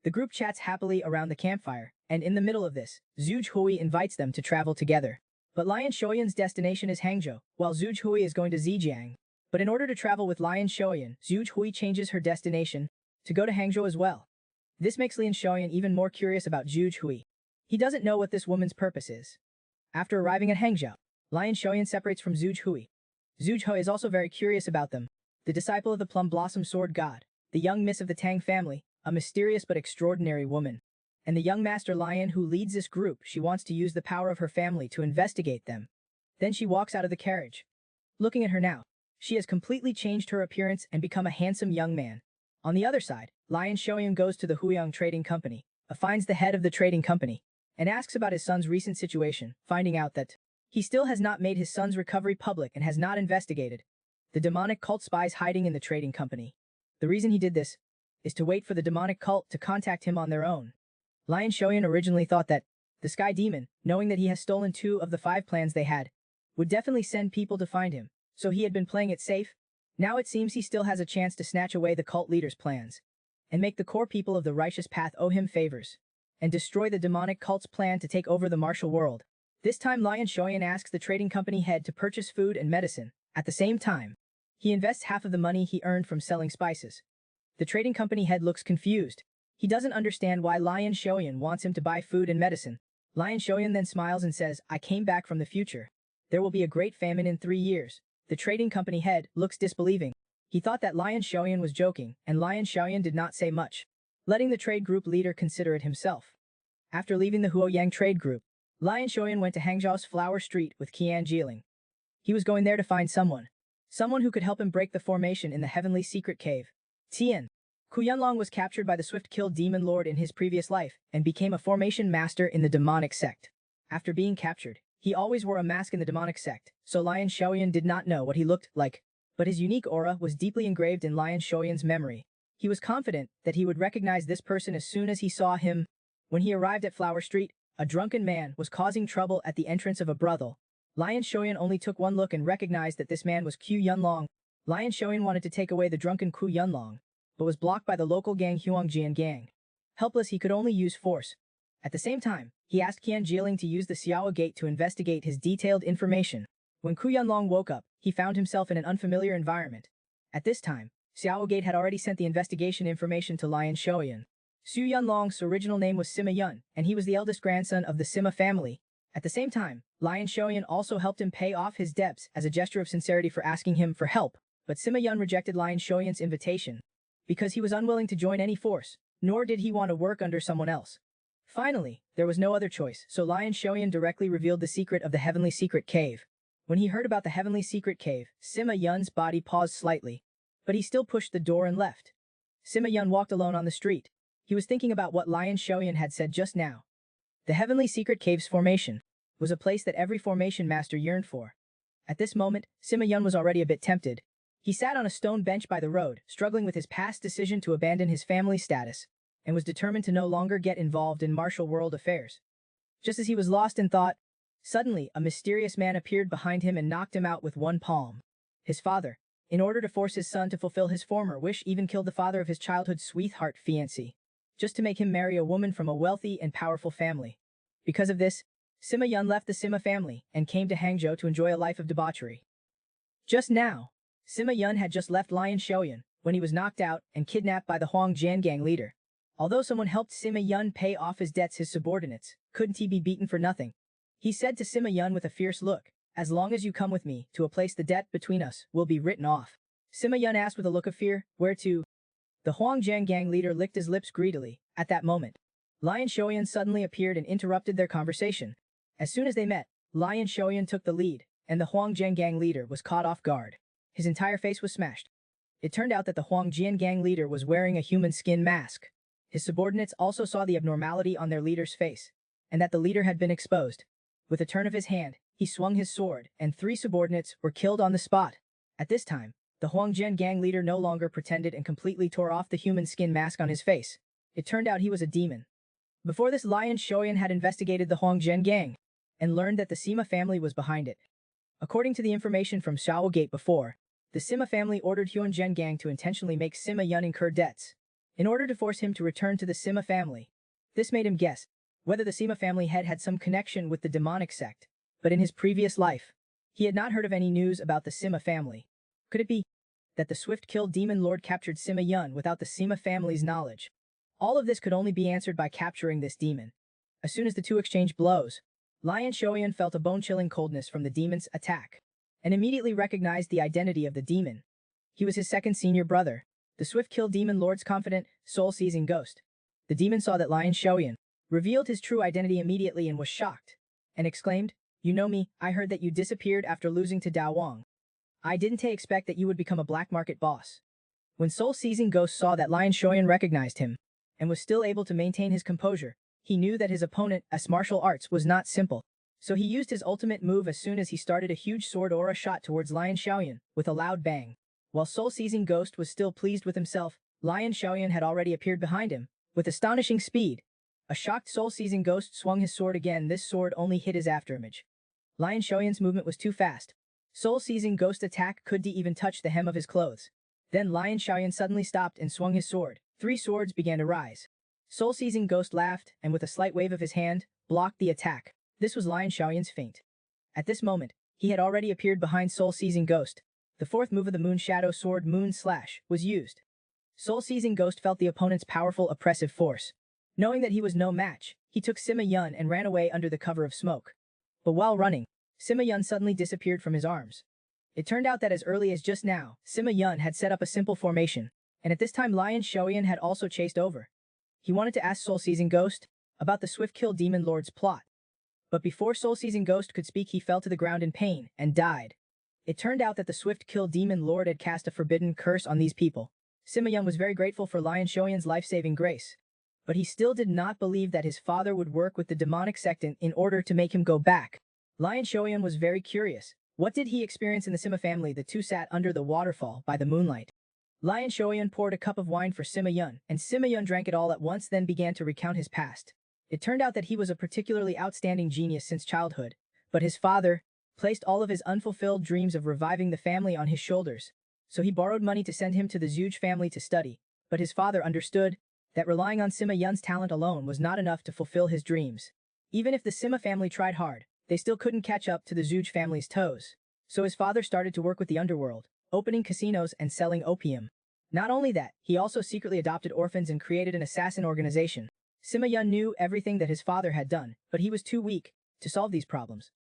The group chats happily around the campfire, and in the middle of this, Zhuge Hui invites them to travel together. But Lion Xiaoyan's destination is Hangzhou, while Zhuge Hui is going to Zhejiang. But in order to travel with Lion Xiaoyan, Zhuge Hui changes her destination to go to Hangzhou as well. This makes Lion Xiaoyan even more curious about Zhuge Hui. He doesn't know what this woman's purpose is. After arriving at Hangzhou, Lion Xiaoyan separates from Zhuge Hui. Zhuge Hui is also very curious about them. The disciple of the Plum Blossom Sword God, the young miss of the Tang family, a mysterious but extraordinary woman. And the young master lion who leads this group. She wants to use the power of her family to investigate them. Then she walks out of the carriage. Looking at her now, she has completely changed her appearance and become a handsome young man. On the other side, Lion Xiaoyan goes to the Huyang Trading Company, finds the head of the trading company, and asks about his son's recent situation, finding out that he still has not made his son's recovery public and has not investigated the demonic cult spies hiding in the trading company. The reason he did this is to wait for the demonic cult to contact him on their own. Lion Xiaoyan originally thought that the Sky Demon, knowing that he has stolen 2 of the 5 plans they had, would definitely send people to find him, so he had been playing it safe. Now it seems he still has a chance to snatch away the cult leader's plans, and make the core people of the righteous path owe him favors, and destroy the demonic cult's plan to take over the martial world. This time Lion Xiaoyan asks the trading company head to purchase food and medicine. At the same time, he invests half of the money he earned from selling spices. The trading company head looks confused. He doesn't understand why Lion Xiaoyan wants him to buy food and medicine. Lion Xiaoyan then smiles and says, I came back from the future. There will be a great famine in 3 years. The trading company head looks disbelieving. He thought that Lion Xiaoyan was joking, and Lion Xiaoyan did not say much, letting the trade group leader consider it himself. After leaving the Huoyang trade group, Lion Xiaoyan went to Hangzhou's Flower Street with Qian Jieling. He was going there to find someone. someone who could help him break the formation in the heavenly secret cave. Tian. Ku Yunlong was captured by the Swift-Kill Demon Lord in his previous life and became a formation master in the demonic sect. After being captured, he always wore a mask in the demonic sect, so Lion Xiaoyan did not know what he looked like. But his unique aura was deeply engraved in Lion Xiaoyan's memory. He was confident that he would recognize this person as soon as he saw him. When he arrived at Flower Street, a drunken man was causing trouble at the entrance of a brothel. Lion Xiaoyan only took one look and recognized that this man was Ku Yunlong. Lion Xiaoyan wanted to take away the drunken Ku Yunlong, but was blocked by the local gang Huangjian gang. Helpless, he could only use force. At the same time, he asked Qian Jieling to use the Seia Wu gate to investigate his detailed information. When Ku Yunlong woke up, he found himself in an unfamiliar environment. At this time, Seia Wu gate had already sent the investigation information to Lion Xiaoyan. Su Yunlong's original name was Sima Yun, and he was the eldest grandson of the Sima family. At the same time, Lion Xiaoyan also helped him pay off his debts as a gesture of sincerity for asking him for help, but Sima Yun rejected Lion Xiaoyan's invitation because he was unwilling to join any force, nor did he want to work under someone else. Finally, there was no other choice, so Lion Xiaoyan directly revealed the secret of the heavenly secret cave. When he heard about the heavenly secret cave, Sima Yun's body paused slightly, but he still pushed the door and left. Sima Yun walked alone on the street. He was thinking about what Lion Xiaoyan had said just now. The heavenly secret cave's formation was a place that every formation master yearned for. At this moment, Sima Yun was already a bit tempted. He sat on a stone bench by the road, struggling with his past decision to abandon his family status, and was determined to no longer get involved in martial world affairs. Just as he was lost in thought, suddenly a mysterious man appeared behind him and knocked him out with one palm. His father, in order to force his son to fulfill his former wish, even killed the father of his childhood sweetheart fiancée, just to make him marry a woman from a wealthy and powerful family. Because of this, Sima Yun left the Sima family and came to Hangzhou to enjoy a life of debauchery. Just now, Sima Yun had just left Lion Xiaoyan when he was knocked out and kidnapped by the Huangjian gang leader. Although someone helped Sima Yun pay off his debts, his subordinates, couldn't he be beaten for nothing? He said to Sima Yun with a fierce look, "As long as you come with me to a place, the debt between us will be written off." Sima Yun asked with a look of fear, "Where to?" The Huangjian gang leader licked his lips greedily. At that moment, Lion Xiaoyan suddenly appeared and interrupted their conversation. As soon as they met, Lion Xiaoyan took the lead, and the Huangjian gang leader was caught off guard. His entire face was smashed. It turned out that the Huangjian gang leader was wearing a human skin mask. His subordinates also saw the abnormality on their leader's face, and that the leader had been exposed. With a turn of his hand, he swung his sword, and 3 subordinates were killed on the spot. At this time, the Huangjian gang leader no longer pretended and completely tore off the human skin mask on his face. It turned out he was a demon. Before this, Lion Xiaoyan had investigated the Huangjian gang and learned that the Sima family was behind it. According to the information from Seia Wu gate before, the Sima family ordered Huangjian gang to intentionally make Sima Yun incur debts in order to force him to return to the Sima family. This made him guess whether the Sima family head had some connection with the demonic sect, but in his previous life, he had not heard of any news about the Sima family. Could it be that the Swift-Kill Demon Lord captured Sima Yun without the Sima family's knowledge? All of this could only be answered by capturing this demon. As soon as the two exchanged blows, Lion Xiaoyan felt a bone-chilling coldness from the demon's attack, and immediately recognized the identity of the demon. He was his second senior brother, the Swift-Kill Demon Lord's confident, soul-seizing ghost. The demon saw that Lion Xiaoyan revealed his true identity immediately and was shocked, and exclaimed, "You know me, I heard that you disappeared after losing to Dao Wang. I didn't expect that you would become a black market boss." When soul-seizing ghost saw that Lion Xiaoyan recognized him, and was still able to maintain his composure, he knew that his opponent, as martial arts, was not simple. So he used his ultimate move as soon as he started a huge sword aura shot towards Lion Xiaoyan, with a loud bang. While soul-seizing ghost was still pleased with himself, Lion Xiaoyan had already appeared behind him, with astonishing speed. A shocked soul-seizing ghost swung his sword again. This sword only hit his afterimage. Lion Xiaoyan's movement was too fast. Soul-seizing ghost attack couldn't even touch the hem of his clothes. Then Lion Xiaoyan suddenly stopped and swung his sword. 3 swords began to rise. Soul-seizing ghost laughed, and with a slight wave of his hand, blocked the attack. This was Lion Xiaoyan's feint. At this moment, he had already appeared behind soul-seizing ghost. The 4th move of the Moon Shadow Sword Moon Slash was used. Soul-seizing ghost felt the opponent's powerful oppressive force. Knowing that he was no match, he took Sima Yun and ran away under the cover of smoke. But while running, Sima Yun suddenly disappeared from his arms. It turned out that as early as just now, Sima Yun had set up a simple formation, and at this time Lion Xiaoyan had also chased over. He wanted to ask Soul-Seizing Ghost about the Swift-Kill Demon Lord's plot. But before Soul-Seizing Ghost could speak, he fell to the ground in pain and died. It turned out that the Swift Kill Demon Lord had cast a forbidden curse on these people. Sima Yun was very grateful for Lion Xiaoyan's life-saving grace. But he still did not believe that his father would work with the demonic sect in order to make him go back. Lion Xiaoyan was very curious. What did he experience in the Sima family? The two sat under the waterfall by the moonlight. Lion Xiaoyan poured a cup of wine for Sima Yun, and Sima Yun drank it all at once, then began to recount his past. It turned out that he was a particularly outstanding genius since childhood, but his father placed all of his unfulfilled dreams of reviving the family on his shoulders. So he borrowed money to send him to the Zhuge family to study, but his father understood that relying on Sima Yun's talent alone was not enough to fulfill his dreams. Even if the Sima family tried hard, they still couldn't catch up to the Zhuge family's toes. So his father started to work with the underworld, opening casinos and selling opium. Not only that, he also secretly adopted orphans and created an assassin organization. Sima Yun knew everything that his father had done, but he was too weak to solve these problems.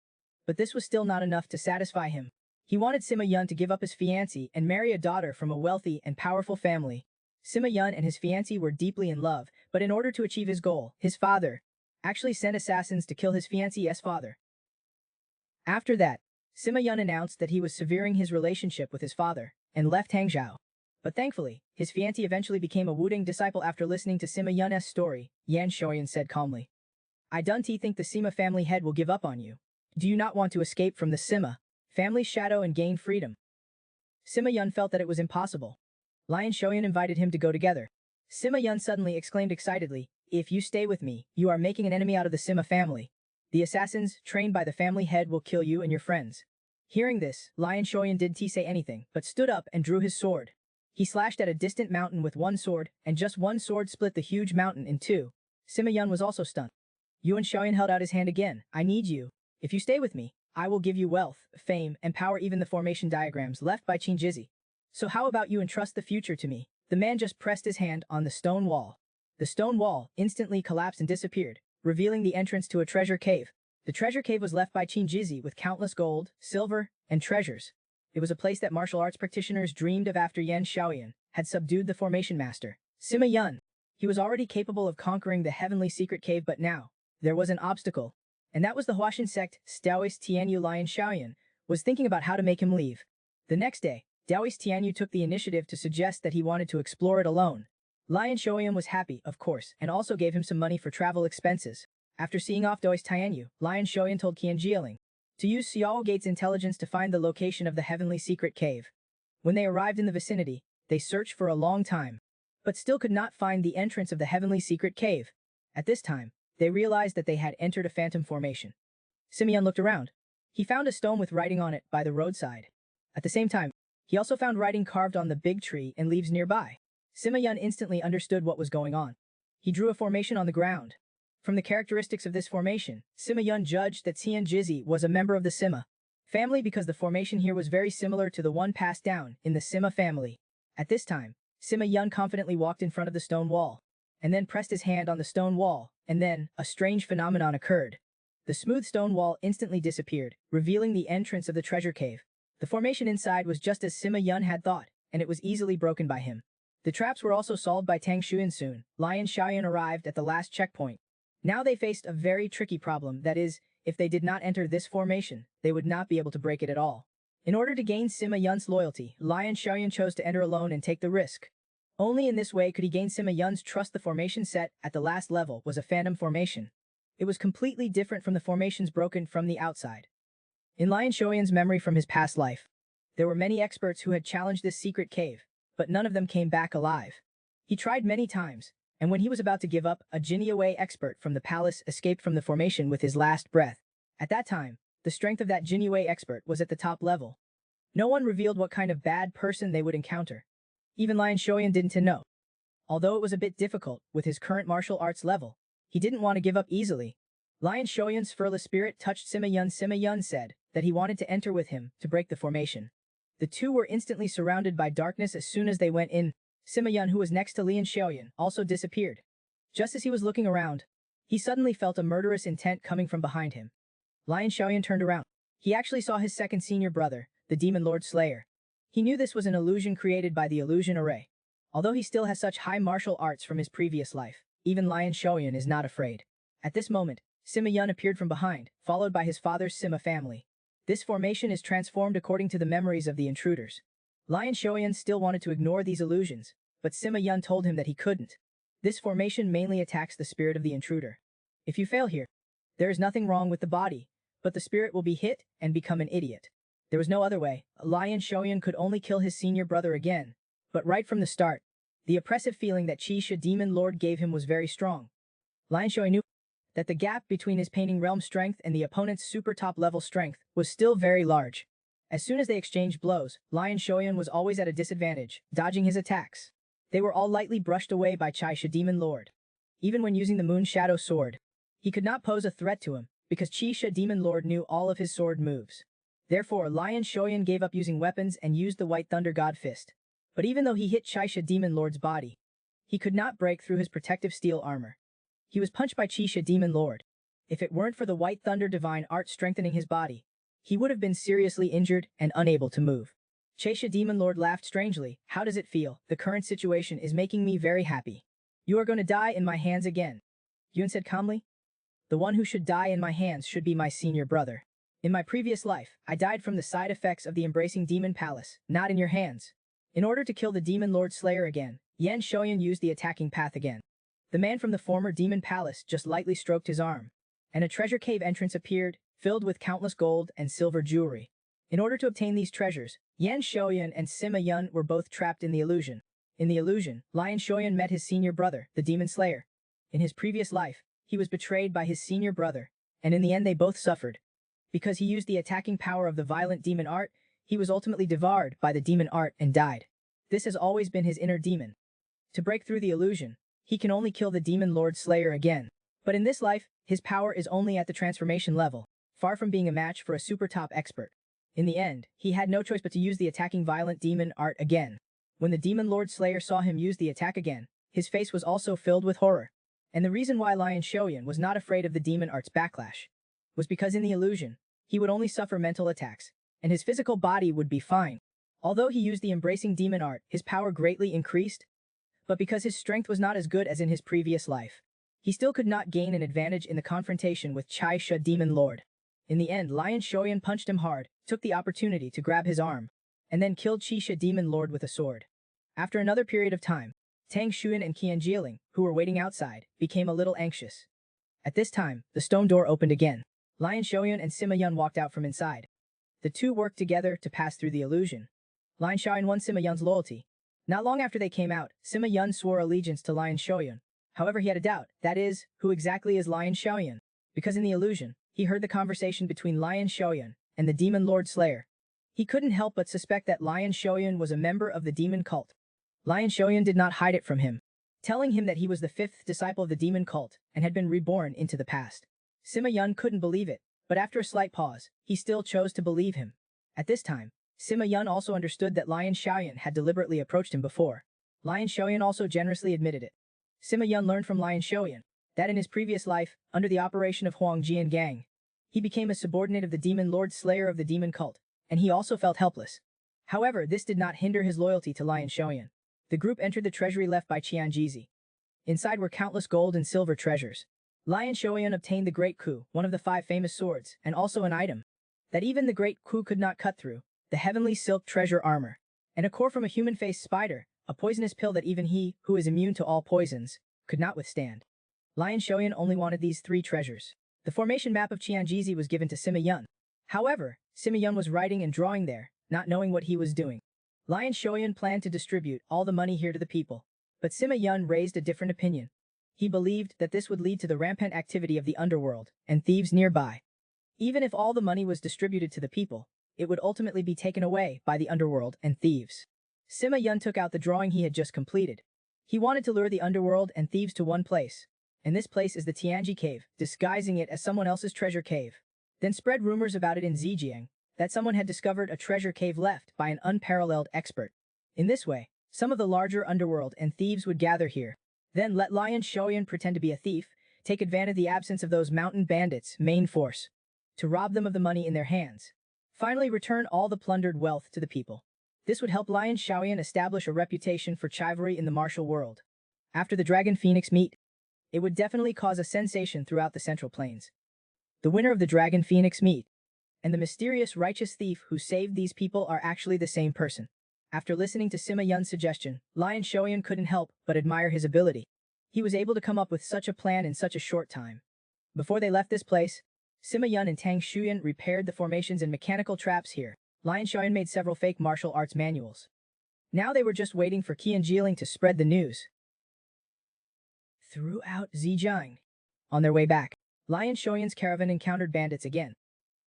But this was still not enough to satisfy him. He wanted Sima Yun to give up his fiancée and marry a daughter from a wealthy and powerful family. Sima Yun and his fiancée were deeply in love, but in order to achieve his goal, his father actually sent assassins to kill his fiancée's father. After that, Sima Yun announced that he was severing his relationship with his father and left Hangzhou. But thankfully, his fiancée eventually became a Wuding disciple after listening to Sima Yun's story. Yan Xiaoyan said calmly, "I don't think the Sima family head will give up on you. Do you not want to escape from the Sima family's shadow and gain freedom?" Sima Yun felt that it was impossible. Lion Xiaoyan invited him to go together. Sima Yun suddenly exclaimed excitedly, "If you stay with me, you are making an enemy out of the Sima family. The assassins, trained by the family head, will kill you and your friends." Hearing this, Lion Xiaoyan didn't say anything, but stood up and drew his sword. He slashed at a distant mountain with one sword, and just one sword split the huge mountain in two. Sima Yun was also stunned. Yuan Xiaoyan held out his hand again. "I need you. If you stay with me, I will give you wealth, fame, and power, even the formation diagrams left by Qin Jizi. So how about you entrust the future to me?" The man just pressed his hand on the stone wall. The stone wall instantly collapsed and disappeared, revealing the entrance to a treasure cave. The treasure cave was left by Qin Jizi with countless gold, silver, and treasures. It was a place that martial arts practitioners dreamed of after Yan Xiaoyan had subdued the formation master, Sima Yun. He was already capable of conquering the heavenly secret cave, but now there was an obstacle, and that was the Huashan Sect. Daoist Tianyu. Lion Xiaoyan was thinking about how to make him leave. The next day, Daoist Tianyu took the initiative to suggest that he wanted to explore it alone. Lion Xiaoyan was happy, of course, and also gave him some money for travel expenses. After seeing off Daoist Tianyu, Lion Xiaoyan told Qian Jieling to use Xiao Gate's intelligence to find the location of the heavenly secret cave. When they arrived in the vicinity, they searched for a long time, but still could not find the entrance of the heavenly secret cave. At this time, they realized that they had entered a phantom formation. Sima Yun looked around. He found a stone with writing on it by the roadside. At the same time, he also found writing carved on the big tree and leaves nearby. Sima Yun instantly understood what was going on. He drew a formation on the ground. From the characteristics of this formation, Sima Yun judged that Qian Jizi was a member of the Sima family because the formation here was very similar to the one passed down in the Sima family. At this time, Sima Yun confidently walked in front of the stone wall, and then pressed his hand on the stone wall, and then a strange phenomenon occurred. The smooth stone wall instantly disappeared, revealing the entrance of the treasure cave. The formation inside was just as Sima Yun had thought, and it was easily broken by him. The traps were also solved by Tang Shuan soon. Lion Xiaoyan arrived at the last checkpoint. Now they faced a very tricky problem, that is, if they did not enter this formation, they would not be able to break it at all. In order to gain Sima Yun's loyalty, Lion Xiaoyan chose to enter alone and take the risk. Only in this way could he gain Sima Yun's trust. The formation set at the last level was a phantom formation. It was completely different from the formations broken from the outside. In Lion Xiaoyan's memory from his past life, there were many experts who had challenged this secret cave, but none of them came back alive. He tried many times, and when he was about to give up, a Jinyue expert from the palace escaped from the formation with his last breath. At that time, the strength of that Jinyue expert was at the top level. No one revealed what kind of bad person they would encounter. Even Lion Xiaoyan didn't know. Although it was a bit difficult with his current martial arts level, he didn't want to give up easily. Lion Xiaoyan's fearless spirit touched Sima Yun. Sima Yun said that he wanted to enter with him to break the formation. The two were instantly surrounded by darkness as soon as they went in. Sima Yun, who was next to Lian Xiaoyan, also disappeared. Just as he was looking around, he suddenly felt a murderous intent coming from behind him. Lion Xiaoyan turned around. He actually saw his second senior brother, the Demon Lord Slayer. He knew this was an illusion created by the illusion array. Although he still has such high martial arts from his previous life, even Lion Xiaoyan is not afraid. At this moment, Sima Yun appeared from behind, followed by his father's Sima family. This formation is transformed according to the memories of the intruders. Lion Xiaoyan still wanted to ignore these illusions, but Sima Yun told him that he couldn't. This formation mainly attacks the spirit of the intruder. If you fail here, there is nothing wrong with the body, but the spirit will be hit and become an idiot. There was no other way. Lion Xiaoyan could only kill his senior brother again, but right from the start, the oppressive feeling that Qi Shi Demon Lord gave him was very strong. Lion Xiaoyan knew that the gap between his painting realm strength and the opponent's super top level strength was still very large. As soon as they exchanged blows, Lion Xiaoyan was always at a disadvantage, dodging his attacks. They were all lightly brushed away by Qi Shi Demon Lord. Even when using the Moon Shadow Sword, he could not pose a threat to him, because Qi Shi Demon Lord knew all of his sword moves. Therefore, Lion Xiaoyan gave up using weapons and used the White Thunder God Fist. But even though he hit Qi Shi Demon Lord's body, he could not break through his protective steel armor. He was punched by Qi Shi Demon Lord. If it weren't for the White Thunder Divine Art strengthening his body, he would have been seriously injured and unable to move. Qi Shi Demon Lord laughed strangely. How does it feel? The current situation is making me very happy. You are going to die in my hands again. Yun said calmly. The one who should die in my hands should be my senior brother. In my previous life, I died from the side effects of the Embracing Demon Palace, not in your hands. In order to kill the Demon Lord Slayer again, Yan Xiaoyan used the attacking path again. The man from the former Demon Palace just lightly stroked his arm, and a treasure cave entrance appeared, filled with countless gold and silver jewelry. In order to obtain these treasures, Yan Xiaoyan and Sima Yun were both trapped in the illusion. In the illusion, Lion Xiaoyan met his senior brother, the Demon Slayer. In his previous life, he was betrayed by his senior brother, and in the end they both suffered. Because he used the attacking power of the violent demon art, he was ultimately devoured by the demon art and died. This has always been his inner demon. To break through the illusion, he can only kill the Demon Lord Slayer again. But in this life, his power is only at the transformation level, far from being a match for a super top expert. In the end, he had no choice but to use the attacking violent demon art again. When the Demon Lord Slayer saw him use the attack again, his face was also filled with horror. And the reason why Lion Xiaoyan was not afraid of the demon art's backlash was because in the illusion, he would only suffer mental attacks, and his physical body would be fine. Although he used the Embracing Demon art, his power greatly increased, but because his strength was not as good as in his previous life, he still could not gain an advantage in the confrontation with Qi Shi Demon Lord. In the end, Lion Xiaoyan punched him hard, took the opportunity to grab his arm, and then killed Qi Shi Demon Lord with a sword. After another period of time, Tang Shuan and Qian Jieling, who were waiting outside, became a little anxious. At this time, the stone door opened again. Lion Xiaoyan and Sima Yun walked out from inside. The two worked together to pass through the illusion. Lion Xiaoyan won Sima Yun's loyalty. Not long after they came out, Sima Yun swore allegiance to Lion Xiaoyan. However, he had a doubt, that is, who exactly is Lion Xiaoyan? Because in the illusion, he heard the conversation between Lion Xiaoyan and the Demon Lord Slayer. He couldn't help but suspect that Lion Xiaoyan was a member of the demon cult. Lion Xiaoyan did not hide it from him, telling him that he was the fifth disciple of the demon cult and had been reborn into the past. Sima Yun couldn't believe it, but after a slight pause, he still chose to believe him. At this time, Sima Yun also understood that Lion Xiaoyan had deliberately approached him before. Lion Xiaoyan also generously admitted it. Sima Yun learned from Lion Xiaoyan that in his previous life, under the operation of Huang Jian Gang, he became a subordinate of the Demon Lord Slayer of the demon cult, and he also felt helpless. However, this did not hinder his loyalty to Lion Xiaoyan. The group entered the treasury left by Qian Jizi. Inside were countless gold and silver treasures. Lion Xiaoyan obtained the Great Ku, one of the 5 famous swords, and also an item that even the Great Ku could not cut through, the heavenly silk treasure armor, and a core from a human-faced spider, a poisonous pill that even he, who is immune to all poisons, could not withstand. Lion Xiaoyan only wanted these 3 treasures. The formation map of Qianjizi was given to Sima Yun. However, Sima Yun was writing and drawing there, not knowing what he was doing. Lion Xiaoyan planned to distribute all the money here to the people, but Sima Yun raised a different opinion. He believed that this would lead to the rampant activity of the underworld and thieves nearby. Even if all the money was distributed to the people, it would ultimately be taken away by the underworld and thieves. Sima Yun took out the drawing he had just completed. He wanted to lure the underworld and thieves to one place, and this place is the Tianji Cave, disguising it as someone else's treasure cave. Then spread rumors about it in Zhejiang, that someone had discovered a treasure cave left by an unparalleled expert. In this way, some of the larger underworld and thieves would gather here. Then let Lion Xiaoyan pretend to be a thief, take advantage of the absence of those mountain bandits' main force, to rob them of the money in their hands. Finally return all the plundered wealth to the people. This would help Lion Xiaoyan establish a reputation for chivalry in the martial world. After the Dragon Phoenix meet, it would definitely cause a sensation throughout the Central Plains. The winner of the Dragon Phoenix meet and the mysterious righteous thief who saved these people are actually the same person. After listening to Sima Yun's suggestion, Lion Shoyan couldn't help but admire his ability. He was able to come up with such a plan in such a short time. Before they left this place, Sima Yun and Tang Shuan repaired the formations and mechanical traps here. Lion Shoyan made several fake martial arts manuals. Now they were just waiting for Qian Jiling to spread the news. Throughout Zhejiang. On their way back, Lion Shoyan's caravan encountered bandits again.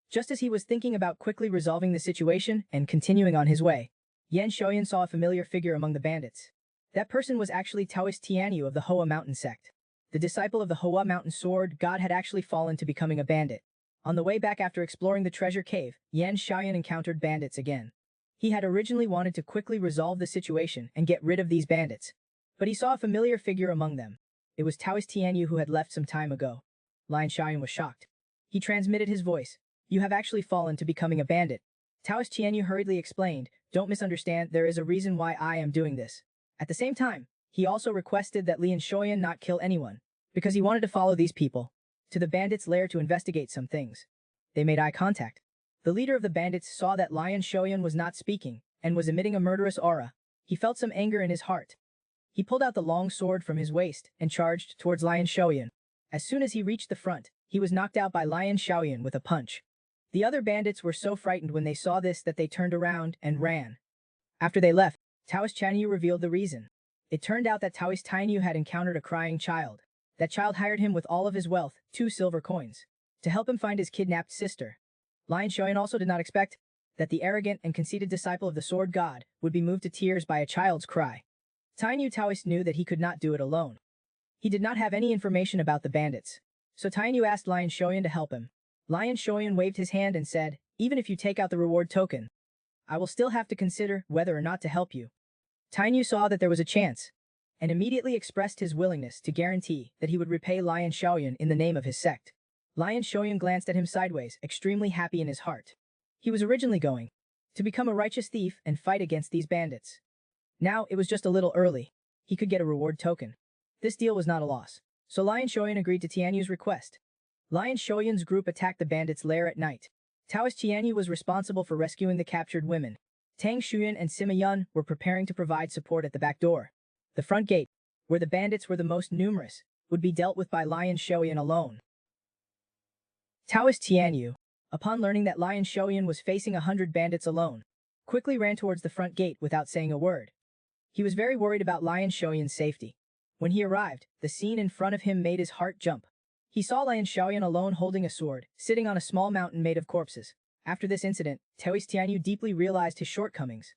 Just as he was thinking about quickly resolving the situation and continuing on his way, Yan Shoyan saw a familiar figure among the bandits. That person was actually Taoist Tianyu of the Hoa Mountain sect. The disciple of the Hoa Mountain sword god had actually fallen to becoming a bandit. On the way back after exploring the treasure cave, Yan Shoyan encountered bandits again. He had originally wanted to quickly resolve the situation and get rid of these bandits, but he saw a familiar figure among them. It was Taoist Tianyu who had left some time ago. Lion Shoyan was shocked. He transmitted his voice. You have actually fallen to becoming a bandit. Taoist Tianyu hurriedly explained, don't misunderstand, there is a reason why I am doing this. At the same time, he also requested that Lian Shoyan not kill anyone, because he wanted to follow these people to the bandits' lair to investigate some things. They made eye contact. The leader of the bandits saw that Lion Shoyan was not speaking and was emitting a murderous aura. He felt some anger in his heart. He pulled out the long sword from his waist and charged towards Lion Shoyan. As soon as he reached the front, he was knocked out by Lion Shoyan with a punch. The other bandits were so frightened when they saw this that they turned around and ran. After they left, Taoist Chanyu revealed the reason. It turned out that Taoist Tianyu had encountered a crying child. That child hired him with all of his wealth, 2 silver coins, to help him find his kidnapped sister. Lion Shoyan also did not expect that the arrogant and conceited disciple of the sword god would be moved to tears by a child's cry. Tianyu Taoist knew that he could not do it alone. He did not have any information about the bandits, so Tianyu asked Lion Shoyan to help him. Lion Shoyan waved his hand and said, even if you take out the reward token, I will still have to consider whether or not to help you. Tianyu saw that there was a chance, and immediately expressed his willingness to guarantee that he would repay Lion Shoyan in the name of his sect. Lion Shoyan glanced at him sideways, extremely happy in his heart. He was originally going to become a righteous thief and fight against these bandits. Now it was just a little early. He could get a reward token. This deal was not a loss, so Lion Shoyan agreed to Tianyu's request. Lion Shoyan's group attacked the bandits' lair at night. Taoist Tianyu was responsible for rescuing the captured women. Tang Shuan and Sima Yun were preparing to provide support at the back door. The front gate, where the bandits were the most numerous, would be dealt with by Lion Shoyan alone. Taoist Tianyu, upon learning that Lion Shoyan was facing 100 bandits alone, quickly ran towards the front gate without saying a word. He was very worried about Lion Shoyan's safety. When he arrived, the scene in front of him made his heart jump. He saw Lion Shoyan alone holding a sword, sitting on a small mountain made of corpses. After this incident, Taoist Tianyu deeply realized his shortcomings.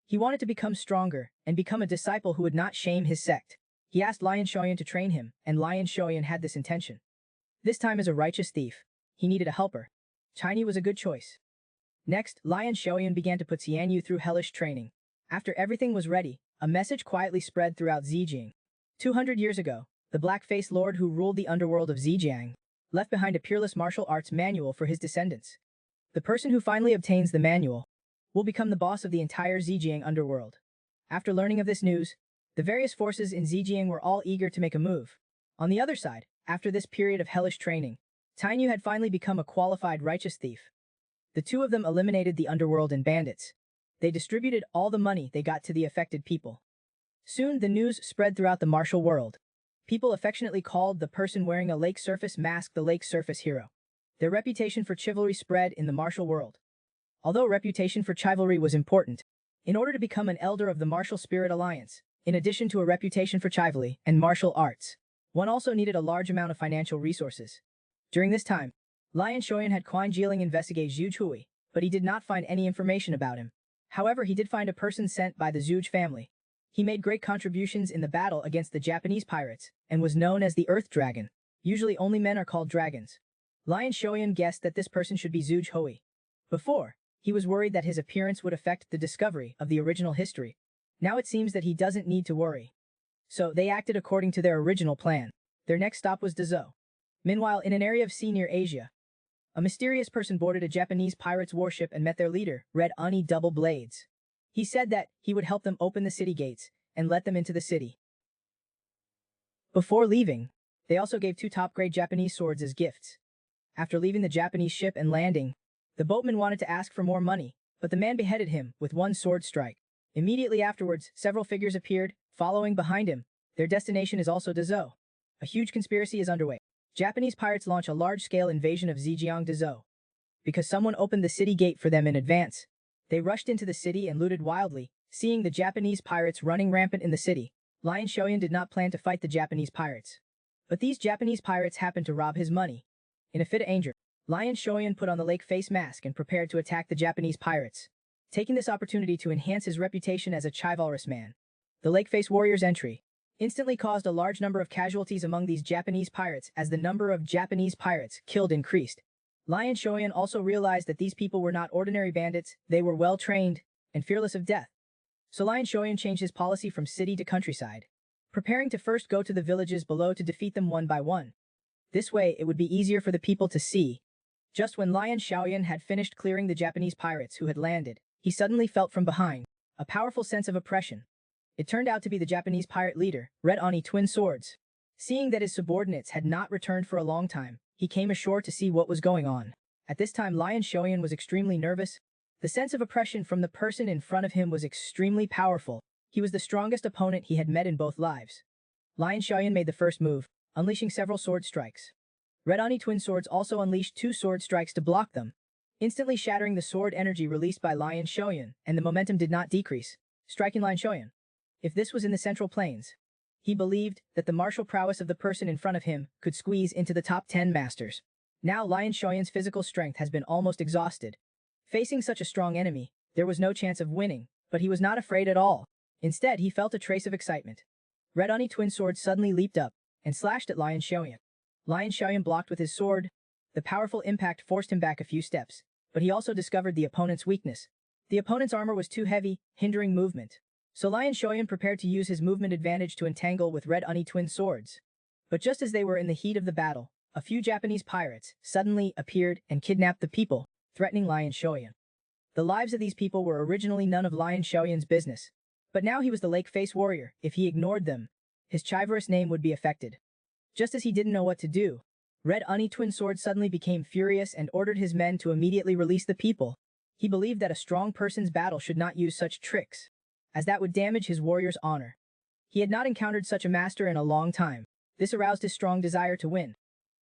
He wanted to become stronger and become a disciple who would not shame his sect. He asked Lion Shoyan to train him, and Lion Shoyan had this intention. This time as a righteous thief, he needed a helper. Tianyu was a good choice. Next, Lion Shoyan began to put Tianyu through hellish training. After everything was ready, a message quietly spread throughout Zhejiang. 200 years ago, the black-faced lord who ruled the underworld of Zhejiang left behind a peerless martial arts manual for his descendants. The person who finally obtains the manual will become the boss of the entire Zhejiang underworld. After learning of this news, the various forces in Zhejiang were all eager to make a move. On the other side, after this period of hellish training, Tianyu had finally become a qualified righteous thief. The two of them eliminated the underworld and bandits. They distributed all the money they got to the affected people. Soon the news spread throughout the martial world. People affectionately called the person wearing a lake surface mask the lake surface hero. Their reputation for chivalry spread in the martial world. Although reputation for chivalry was important, in order to become an elder of the Martial Spirit Alliance, in addition to a reputation for chivalry and martial arts, one also needed a large amount of financial resources. During this time, Lion Shoyan had Quan Jiling investigate Zhuge Hui, but he did not find any information about him. However, he did find a person sent by the Zhuge family. He made great contributions in the battle against the Japanese pirates, and was known as the Earth Dragon. Usually only men are called dragons. Lion Shoyan guessed that this person should be Zhuge Hui. Before, he was worried that his appearance would affect the discovery of the original history. Now it seems that he doesn't need to worry. So they acted according to their original plan. Their next stop was Dezhou. Meanwhile, in an area of sea near Asia, a mysterious person boarded a Japanese pirate's warship and met their leader, Red Oni Double Blades. He said that he would help them open the city gates and let them into the city. Before leaving, they also gave 2 top-grade Japanese swords as gifts. After leaving the Japanese ship and landing, The boatman wanted to ask for more money, but the man beheaded him with one sword strike. Immediately afterwards, several figures appeared, following behind him. Their destination is also Dezhou. A huge conspiracy is underway. Japanese pirates launch a large-scale invasion of Zhejiang Dezhou. Because someone opened the city gate for them in advance, they rushed into the city and looted wildly, seeing the Japanese pirates running rampant in the city. Lion Shoyan did not plan to fight the Japanese pirates. But these Japanese pirates happened to rob his money. In a fit of anger, Lion Shoyan put on the lake face mask and prepared to attack the Japanese pirates, taking this opportunity to enhance his reputation as a chivalrous man. The lake face warrior's entry instantly caused a large number of casualties among these Japanese pirates as the number of Japanese pirates killed increased. Lion Shoyan also realized that these people were not ordinary bandits, they were well-trained and fearless of death. So Lion Shoyan changed his policy from city to countryside, preparing to first go to the villages below to defeat them one by one. This way, it would be easier for the people to see. Just when Lion Shoyan had finished clearing the Japanese pirates who had landed, he suddenly felt from behind a powerful sense of oppression. It turned out to be the Japanese pirate leader, Red Oni Twin Swords. Seeing that his subordinates had not returned for a long time, he came ashore to see what was going on. At this time, Lion Shoyan was extremely nervous. The sense of oppression from the person in front of him was extremely powerful. He was the strongest opponent he had met in both lives. Lion Shoyan made the first move, unleashing several sword strikes. Red Oni Twin Swords also unleashed 2 sword strikes to block them, instantly shattering the sword energy released by Lion Shoyan, and the momentum did not decrease, striking Lion Shoyan. If this was in the Central Plains, he believed that the martial prowess of the person in front of him could squeeze into the top 10 masters. Now Lion Shoyan's physical strength has been almost exhausted. Facing such a strong enemy, there was no chance of winning, but he was not afraid at all. Instead, he felt a trace of excitement. Red Oni Twin Sword suddenly leaped up and slashed at Lion Shoyan. Lion Shoyan blocked with his sword. The powerful impact forced him back a few steps, but he also discovered the opponent's weakness. The opponent's armor was too heavy, hindering movement. So Lion Shoyan prepared to use his movement advantage to entangle with Red Oni Twin Swords. But just as they were in the heat of the battle, a few Japanese pirates suddenly appeared and kidnapped the people, threatening Lion Shoyan. The lives of these people were originally none of Lion Shoyan's business, but now he was the lake face warrior. If he ignored them, his chivalrous name would be affected. Just as he didn't know what to do, Red Oni Twin Sword suddenly became furious and ordered his men to immediately release the people. He believed that a strong person's battle should not use such tricks, as that would damage his warrior's honor. He had not encountered such a master in a long time. This aroused his strong desire to win.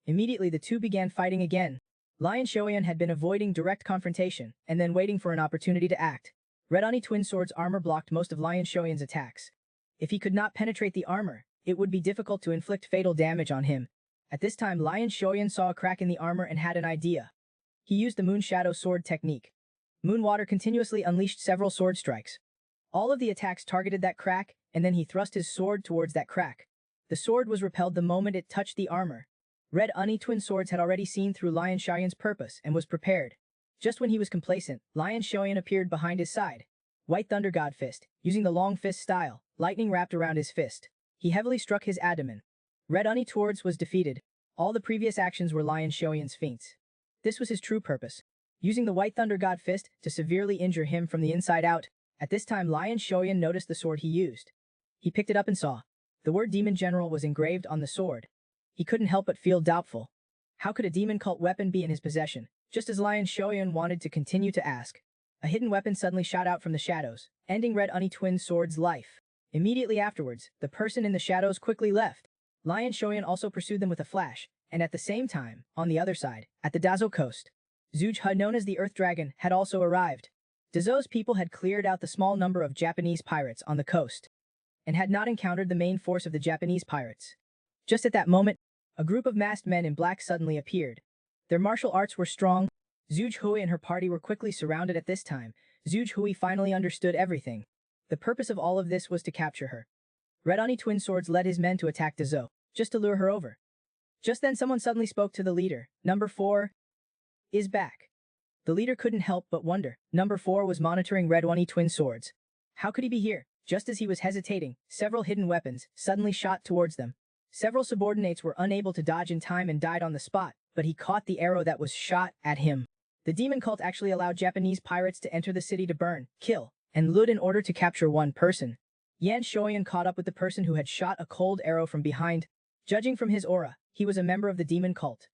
Immediately the two began fighting again. Lion Shoyan had been avoiding direct confrontation, and then waiting for an opportunity to act. Red Oni Twin Sword's armor blocked most of Lion Shoyan's attacks. If he could not penetrate the armor, it would be difficult to inflict fatal damage on him. At this time, Lion Shoyan saw a crack in the armor and had an idea. He used the Moon Shadow Sword technique. Moon Water continuously unleashed several sword strikes. All of the attacks targeted that crack, and then he thrust his sword towards that crack. The sword was repelled the moment it touched the armor. Red Oni Twin Swords had already seen through Lion Shoyan's purpose and was prepared. Just when he was complacent, Lion Shoyan appeared behind his side. White Thunder God Fist, using the long fist style, lightning wrapped around his fist. He heavily struck his abdomen. Red Oni Swords was defeated. All the previous actions were Lion Shoyan's feints. This was his true purpose, using the White Thunder God Fist to severely injure him from the inside out. At this time, Lion Shoyan noticed the sword he used. He picked it up and saw. The word Demon General was engraved on the sword. He couldn't help but feel doubtful. How could a demon cult weapon be in his possession? Just as Lion Shoyan wanted to continue to ask, a hidden weapon suddenly shot out from the shadows, ending Red Oni Twin Sword's life. Immediately afterwards, the person in the shadows quickly left. Lion Shoyan also pursued them with a flash, and at the same time, on the other side, at the Dazhou coast, Zhuge, known as the Earth Dragon, had also arrived. Dazhou's people had cleared out the small number of Japanese pirates on the coast, and had not encountered the main force of the Japanese pirates. Just at that moment, a group of masked men in black suddenly appeared. Their martial arts were strong. Zhuge Hui and her party were quickly surrounded at this time. Zhuge Hui finally understood everything. The purpose of all of this was to capture her. Red Oni Twin Swords led his men to attack Dazhou, just to lure her over. Just then someone suddenly spoke to the leader. Number 4 is back. The leader couldn't help but wonder. Number 4 was monitoring Red Oni Twin Swords. How could he be here? Just as he was hesitating, several hidden weapons suddenly shot towards them. Several subordinates were unable to dodge in time and died on the spot, but he caught the arrow that was shot at him. The demon cult actually allowed Japanese pirates to enter the city to burn, kill, and loot in order to capture one person. Yan Shoyan caught up with the person who had shot a cold arrow from behind. Judging from his aura, he was a member of the demon cult.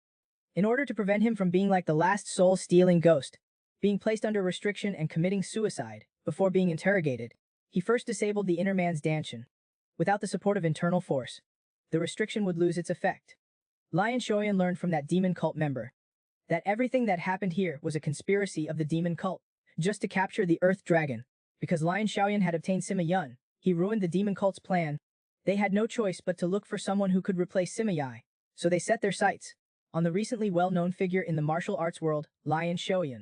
In order to prevent him from being like the last soul-stealing ghost, being placed under restriction and committing suicide. Before being interrogated, he first disabled the inner man's dantian. Without the support of internal force, the restriction would lose its effect. Lion Shoyan learned from that demon cult member that everything that happened here was a conspiracy of the demon cult, just to capture the Earth Dragon. Because Lion Xiaoyan had obtained Sima Yun, he ruined the demon cult's plan. They had no choice but to look for someone who could replace Sima Yi, so they set their sights on the recently well-known figure in the martial arts world, Lion Xiaoyan.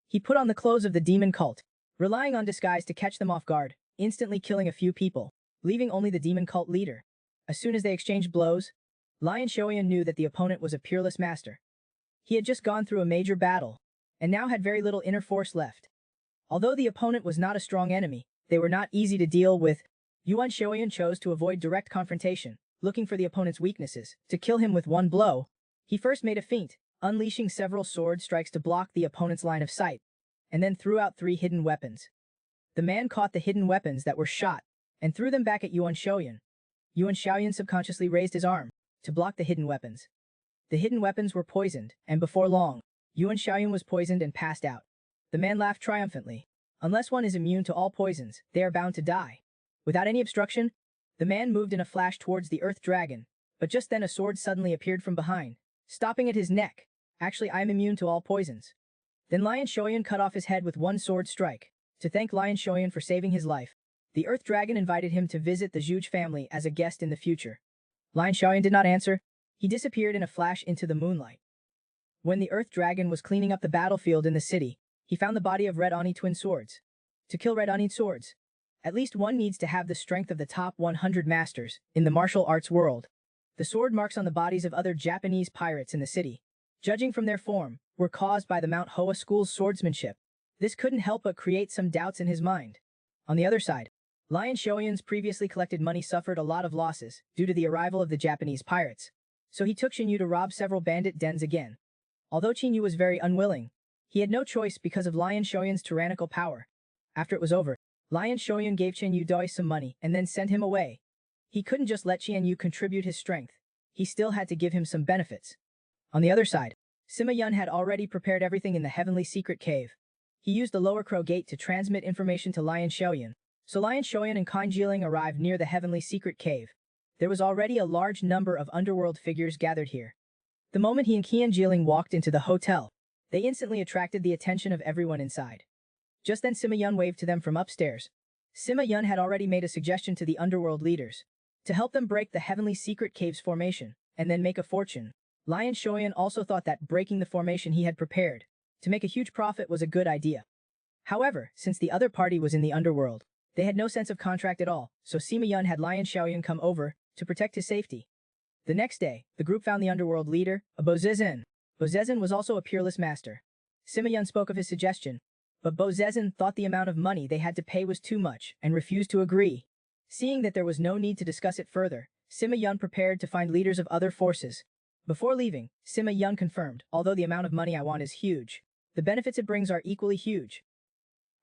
He put on the clothes of the demon cult, relying on disguise to catch them off guard, instantly killing a few people, leaving only the demon cult leader. As soon as they exchanged blows, Lion Xiaoyan knew that the opponent was a peerless master. He had just gone through a major battle, and now had very little inner force left. Although the opponent was not a strong enemy, they were not easy to deal with. Yuan Xiaoyan chose to avoid direct confrontation, looking for the opponent's weaknesses, to kill him with one blow. He first made a feint, unleashing several sword strikes to block the opponent's line of sight, and then threw out 3 hidden weapons. The man caught the hidden weapons that were shot, and threw them back at Yuan Xiaoyan. Yuan Xiaoyan subconsciously raised his arm to block the hidden weapons. The hidden weapons were poisoned, and before long, Yuan Xiaoyan was poisoned and passed out. The man laughed triumphantly. Unless one is immune to all poisons, they are bound to die. Without any obstruction, the man moved in a flash towards the Earth Dragon, but just then a sword suddenly appeared from behind, stopping at his neck. Actually, I am immune to all poisons. Then Lion Xiaoyan cut off his head with one sword strike. To thank Lion Xiaoyan for saving his life, the Earth Dragon invited him to visit the Zhuge family as a guest in the future. Lion Xiaoyan did not answer. He disappeared in a flash into the moonlight. When the Earth Dragon was cleaning up the battlefield in the city, he found the body of Red Oni twin swords. To kill Red Oni swords, at least one needs to have the strength of the top 100 masters in the martial arts world. The sword marks on the bodies of other Japanese pirates in the city, judging from their form, were caused by the Mount Hoa school's swordsmanship. This couldn't help but create some doubts in his mind. On the other side, Lion Xiaoyan's previously collected money suffered a lot of losses due to the arrival of the Japanese pirates, so he took Qin Yu to rob several bandit dens again. Although Qin Yu was very unwilling, he had no choice because of Lion Xiaoyan's tyrannical power. After it was over, Lion Xiaoyan gave Qian Yu Doi some money and then sent him away. He couldn't just let Qian Yu contribute his strength. He still had to give him some benefits. On the other side, Sima Yun had already prepared everything in the heavenly secret cave. He used the lower crow gate to transmit information to Lion Xiaoyan. So Lion Xiaoyan and Kan Jiling arrived near the heavenly secret cave. There was already a large number of underworld figures gathered here. The moment he and Qian Jiling walked into the hotel, they instantly attracted the attention of everyone inside. Just then Sima Yun waved to them from upstairs. Sima Yun had already made a suggestion to the underworld leaders to help them break the heavenly secret cave's formation and then make a fortune. Lion Xiaoyan also thought that breaking the formation he had prepared to make a huge profit was a good idea. However, since the other party was in the underworld, they had no sense of contract at all, so Sima Yun had Lion Xiaoyan come over to protect his safety. The next day, the group found the underworld leader, a Bo Zezin. Bo Zezin was also a peerless master. Sima Yun spoke of his suggestion, but Bo Zezin thought the amount of money they had to pay was too much and refused to agree. Seeing that there was no need to discuss it further, Sima Yun prepared to find leaders of other forces. Before leaving, Sima Yun confirmed, although the amount of money I want is huge, the benefits it brings are equally huge.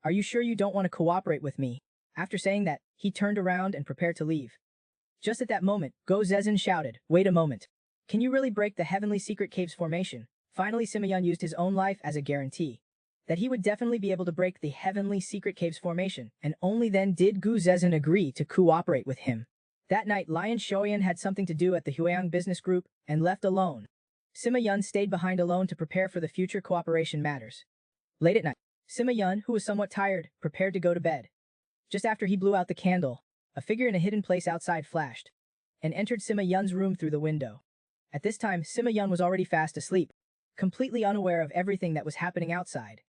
Are you sure you don't want to cooperate with me? After saying that, he turned around and prepared to leave. Just at that moment, Go Zezin shouted, "Wait a moment. Can you really break the heavenly secret cave's formation?" Finally, Sima Yun used his own life as a guarantee that he would definitely be able to break the heavenly secret cave's formation, and only then did Gu Zezin agree to cooperate with him. That night, Lion Xiaoyan had something to do at the Huayang business group and left alone. Sima Yun stayed behind alone to prepare for the future cooperation matters. Late at night, Sima Yun, who was somewhat tired, prepared to go to bed. Just after he blew out the candle, a figure in a hidden place outside flashed and entered Sima Yun's room through the window. At this time, Sima Yun was already fast asleep, completely unaware of everything that was happening outside.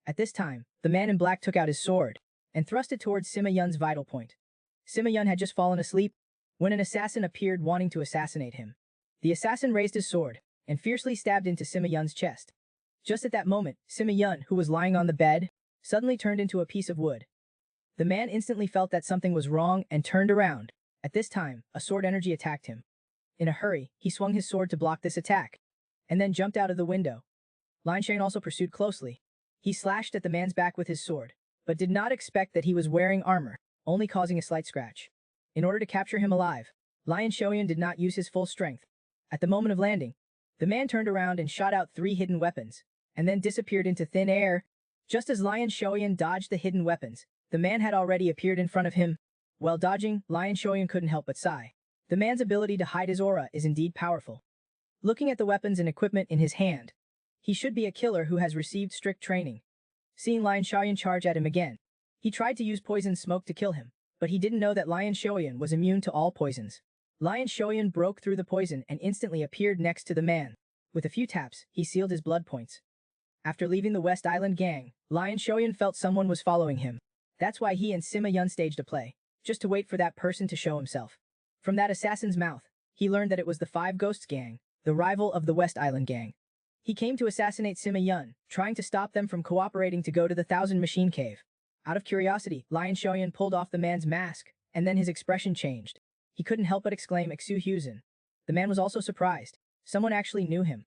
At this time, the man in black took out his sword and thrust it towards Sima Yun's vital point. Sima Yun had just fallen asleep when an assassin appeared wanting to assassinate him. The assassin raised his sword and fiercely stabbed into Sima Yun's chest. Just at that moment, Sima Yun, who was lying on the bed, suddenly turned into a piece of wood. The man instantly felt that something was wrong and turned around. At this time, a sword energy attacked him. In a hurry, he swung his sword to block this attack, and then jumped out of the window. Lion Xiaoyan also pursued closely. He slashed at the man's back with his sword, but did not expect that he was wearing armor, only causing a slight scratch. In order to capture him alive, Lion Xiaoyan did not use his full strength. At the moment of landing, the man turned around and shot out 3 hidden weapons, and then disappeared into thin air. Just as Lion Shoyan dodged the hidden weapons, the man had already appeared in front of him. While dodging, Lion Shoyan couldn't help but sigh. The man's ability to hide his aura is indeed powerful. Looking at the weapons and equipment in his hand, he should be a killer who has received strict training. Seeing Lion Shoyan charge at him again, he tried to use poison smoke to kill him, but he didn't know that Lion Shoyan was immune to all poisons. Lion Shoyan broke through the poison and instantly appeared next to the man. With a few taps, he sealed his blood points. After leaving the West Island gang, Lion Shoyan felt someone was following him. That's why he and Sima Yun staged a play, just to wait for that person to show himself. From that assassin's mouth, he learned that it was the Five Ghosts gang, the rival of the West Island gang. He came to assassinate Sima Yun, trying to stop them from cooperating to go to the Thousand Machine Cave. Out of curiosity, Lion Shoyan pulled off the man's mask, and then his expression changed. He couldn't help but exclaim Xu Husen. The man was also surprised. Someone actually knew him.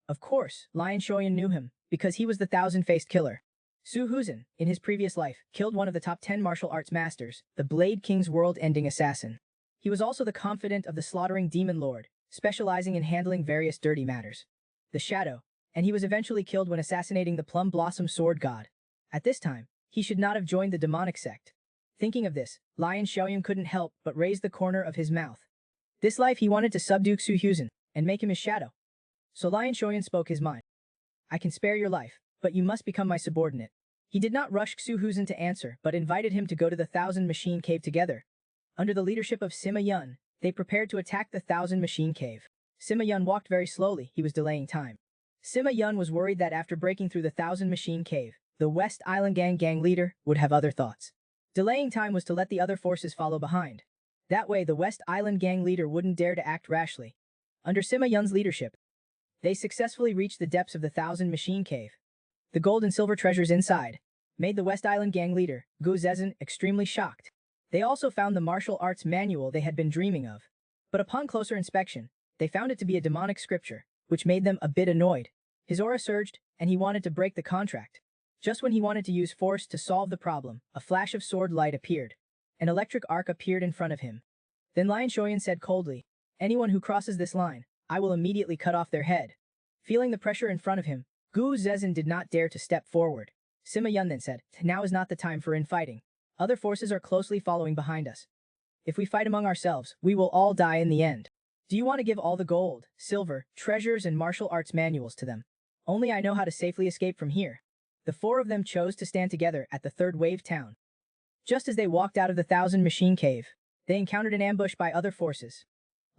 Of course, Lion Shoyan knew him, because he was the thousand-faced killer. Su Husen, in his previous life, killed one of the top 10 martial arts masters, the Blade King's world-ending assassin. He was also the confidant of the slaughtering demon lord, specializing in handling various dirty matters. The Shadow, and he was eventually killed when assassinating the Plum Blossom Sword God. At this time, he should not have joined the demonic sect. Thinking of this, Lion Shoyan couldn't help but raise the corner of his mouth. This life he wanted to subdue Xu Husen, and make him his shadow. So Lion Shoyan spoke his mind. I can spare your life, but you must become my subordinate. He did not rush Xu Husen to answer, but invited him to go to the Thousand Machine Cave together. Under the leadership of Sima Yun, they prepared to attack the Thousand Machine Cave. Sima Yun walked very slowly, he was delaying time. Sima Yun was worried that after breaking through the Thousand Machine Cave, the West Island gang leader would have other thoughts. Delaying time was to let the other forces follow behind. That way the West Island gang leader wouldn't dare to act rashly. Under Sima Yun's leadership, they successfully reached the depths of the Thousand Machine Cave. The gold and silver treasures inside made the West Island gang leader, Gu Zezhen, extremely shocked. They also found the martial arts manual they had been dreaming of. But upon closer inspection, they found it to be a demonic scripture, which made them a bit annoyed. His aura surged, and he wanted to break the contract. Just when he wanted to use force to solve the problem, a flash of sword light appeared. An electric arc appeared in front of him. Then Lion Shoyan said coldly, anyone who crosses this line, I will immediately cut off their head. Feeling the pressure in front of him, Gu Zezhen did not dare to step forward. Sima Yun then said, now is not the time for infighting. Other forces are closely following behind us. If we fight among ourselves, we will all die in the end. Do you want to give all the gold, silver, treasures and martial arts manuals to them? Only I know how to safely escape from here. The four of them chose to stand together at the third wave town. Just as they walked out of the Thousand Machine Cave, they encountered an ambush by other forces.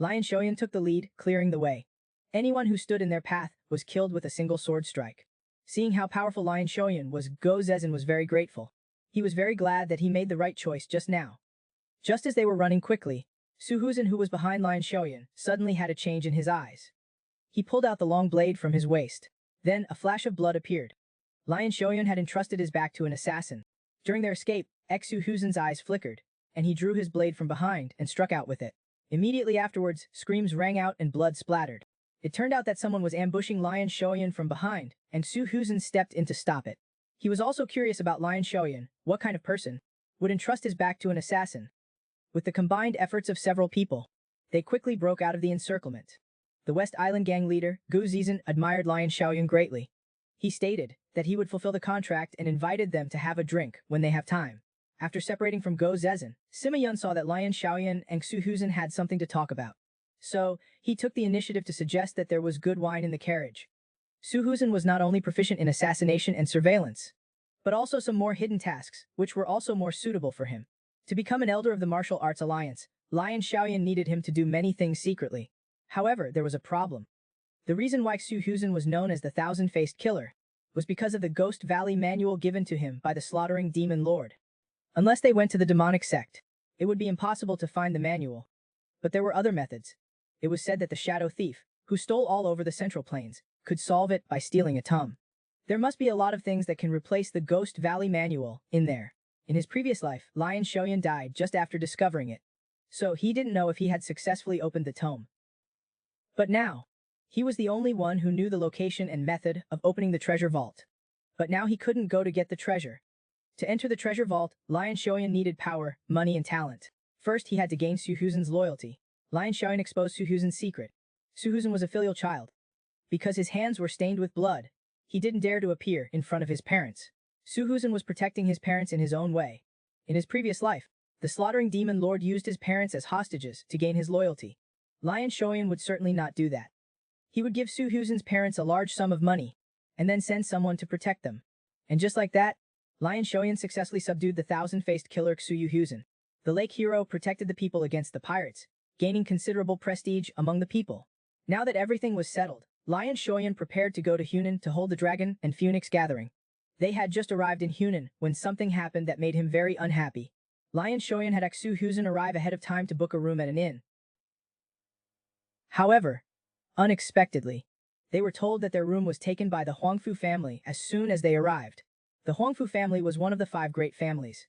Lion Shoyan took the lead, clearing the way. Anyone who stood in their path was killed with a single sword strike. Seeing how powerful Lion Shoyan was, Gu Zezhen was very grateful. He was very glad that he made the right choice just now. Just as they were running quickly, Su Husen, who was behind Lion Shoyan, suddenly had a change in his eyes. He pulled out the long blade from his waist. Then, a flash of blood appeared. Lion Shoyan had entrusted his back to an assassin. During their escape, Xu Husen's eyes flickered, and he drew his blade from behind and struck out with it. Immediately afterwards, screams rang out and blood splattered. It turned out that someone was ambushing Lion Shoyan from behind, and Su Husen stepped in to stop it. He was also curious about Lion Shoyan, what kind of person would entrust his back to an assassin. With the combined efforts of several people, they quickly broke out of the encirclement. The West Island gang leader, Gu Zezhen, admired Lion Shoyan greatly. He stated that he would fulfill the contract and invited them to have a drink when they have time. After separating from Gu Zezhen, Sima Yun saw that Lion Shoyan and Xu Husen had something to talk about. So, he took the initiative to suggest that there was good wine in the carriage. Su Husen was not only proficient in assassination and surveillance, but also some more hidden tasks, which were also more suitable for him. To become an elder of the Martial Arts Alliance, Lion Shoyan needed him to do many things secretly. However, there was a problem. The reason why Xu Husen was known as the Thousand-Faced Killer was because of the Ghost Valley manual given to him by the slaughtering demon lord. Unless they went to the demonic sect, it would be impossible to find the manual. But there were other methods. It was said that the Shadow Thief, who stole all over the Central Plains, could solve it by stealing a tomb. There must be a lot of things that can replace the Ghost Valley manual in there. In his previous life, Lion Shoyan died just after discovering it, so he didn't know if he had successfully opened the tome. But now, he was the only one who knew the location and method of opening the treasure vault. But now he couldn't go to get the treasure. To enter the treasure vault, Lion Shoyan needed power, money and talent. First, he had to gain Su Husen's loyalty. Lion Shoyan exposed Su Husen's secret. Su Husen was a filial child. Because his hands were stained with blood, he didn't dare to appear in front of his parents. Su Huzhen was protecting his parents in his own way. In his previous life, the slaughtering demon lord used his parents as hostages to gain his loyalty. Lion Shoyan would certainly not do that. He would give Su Huzhen's parents a large sum of money, and then send someone to protect them. And just like that, Lion Shoyan successfully subdued the thousand-faced killer Xu Huzhen. The lake hero protected the people against the pirates, gaining considerable prestige among the people. Now that everything was settled, Lion Shoyan prepared to go to Hunan to hold the dragon and phoenix gathering. They had just arrived in Hunan when something happened that made him very unhappy. Lion Shoyan had Xu Huzhen arrive ahead of time to book a room at an inn. However, unexpectedly, they were told that their room was taken by the Huangfu family as soon as they arrived. The Huangfu family was one of the 5 great families.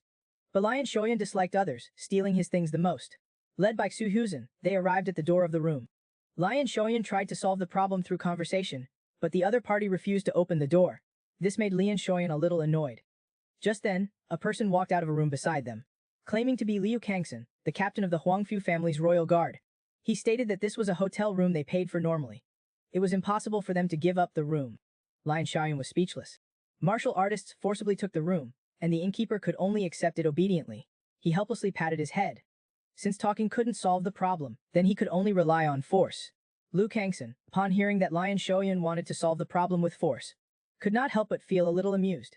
But Lion Shoyan disliked others, stealing his things the most. Led by Xu Huzhen, they arrived at the door of the room. Lion Shoyan tried to solve the problem through conversation, but the other party refused to open the door. This made Lian Shoyan a little annoyed. Just then, a person walked out of a room beside them. Claiming to be Liu Kangxin, the captain of the Huangfu family's royal guard. He stated that this was a hotel room they paid for normally. It was impossible for them to give up the room. Lian Shoyan was speechless. Martial artists forcibly took the room, and the innkeeper could only accept it obediently. He helplessly patted his head. Since talking couldn't solve the problem, then he could only rely on force. Liu Kangxin, upon hearing that Lion Shoyan wanted to solve the problem with force, could not help but feel a little amused.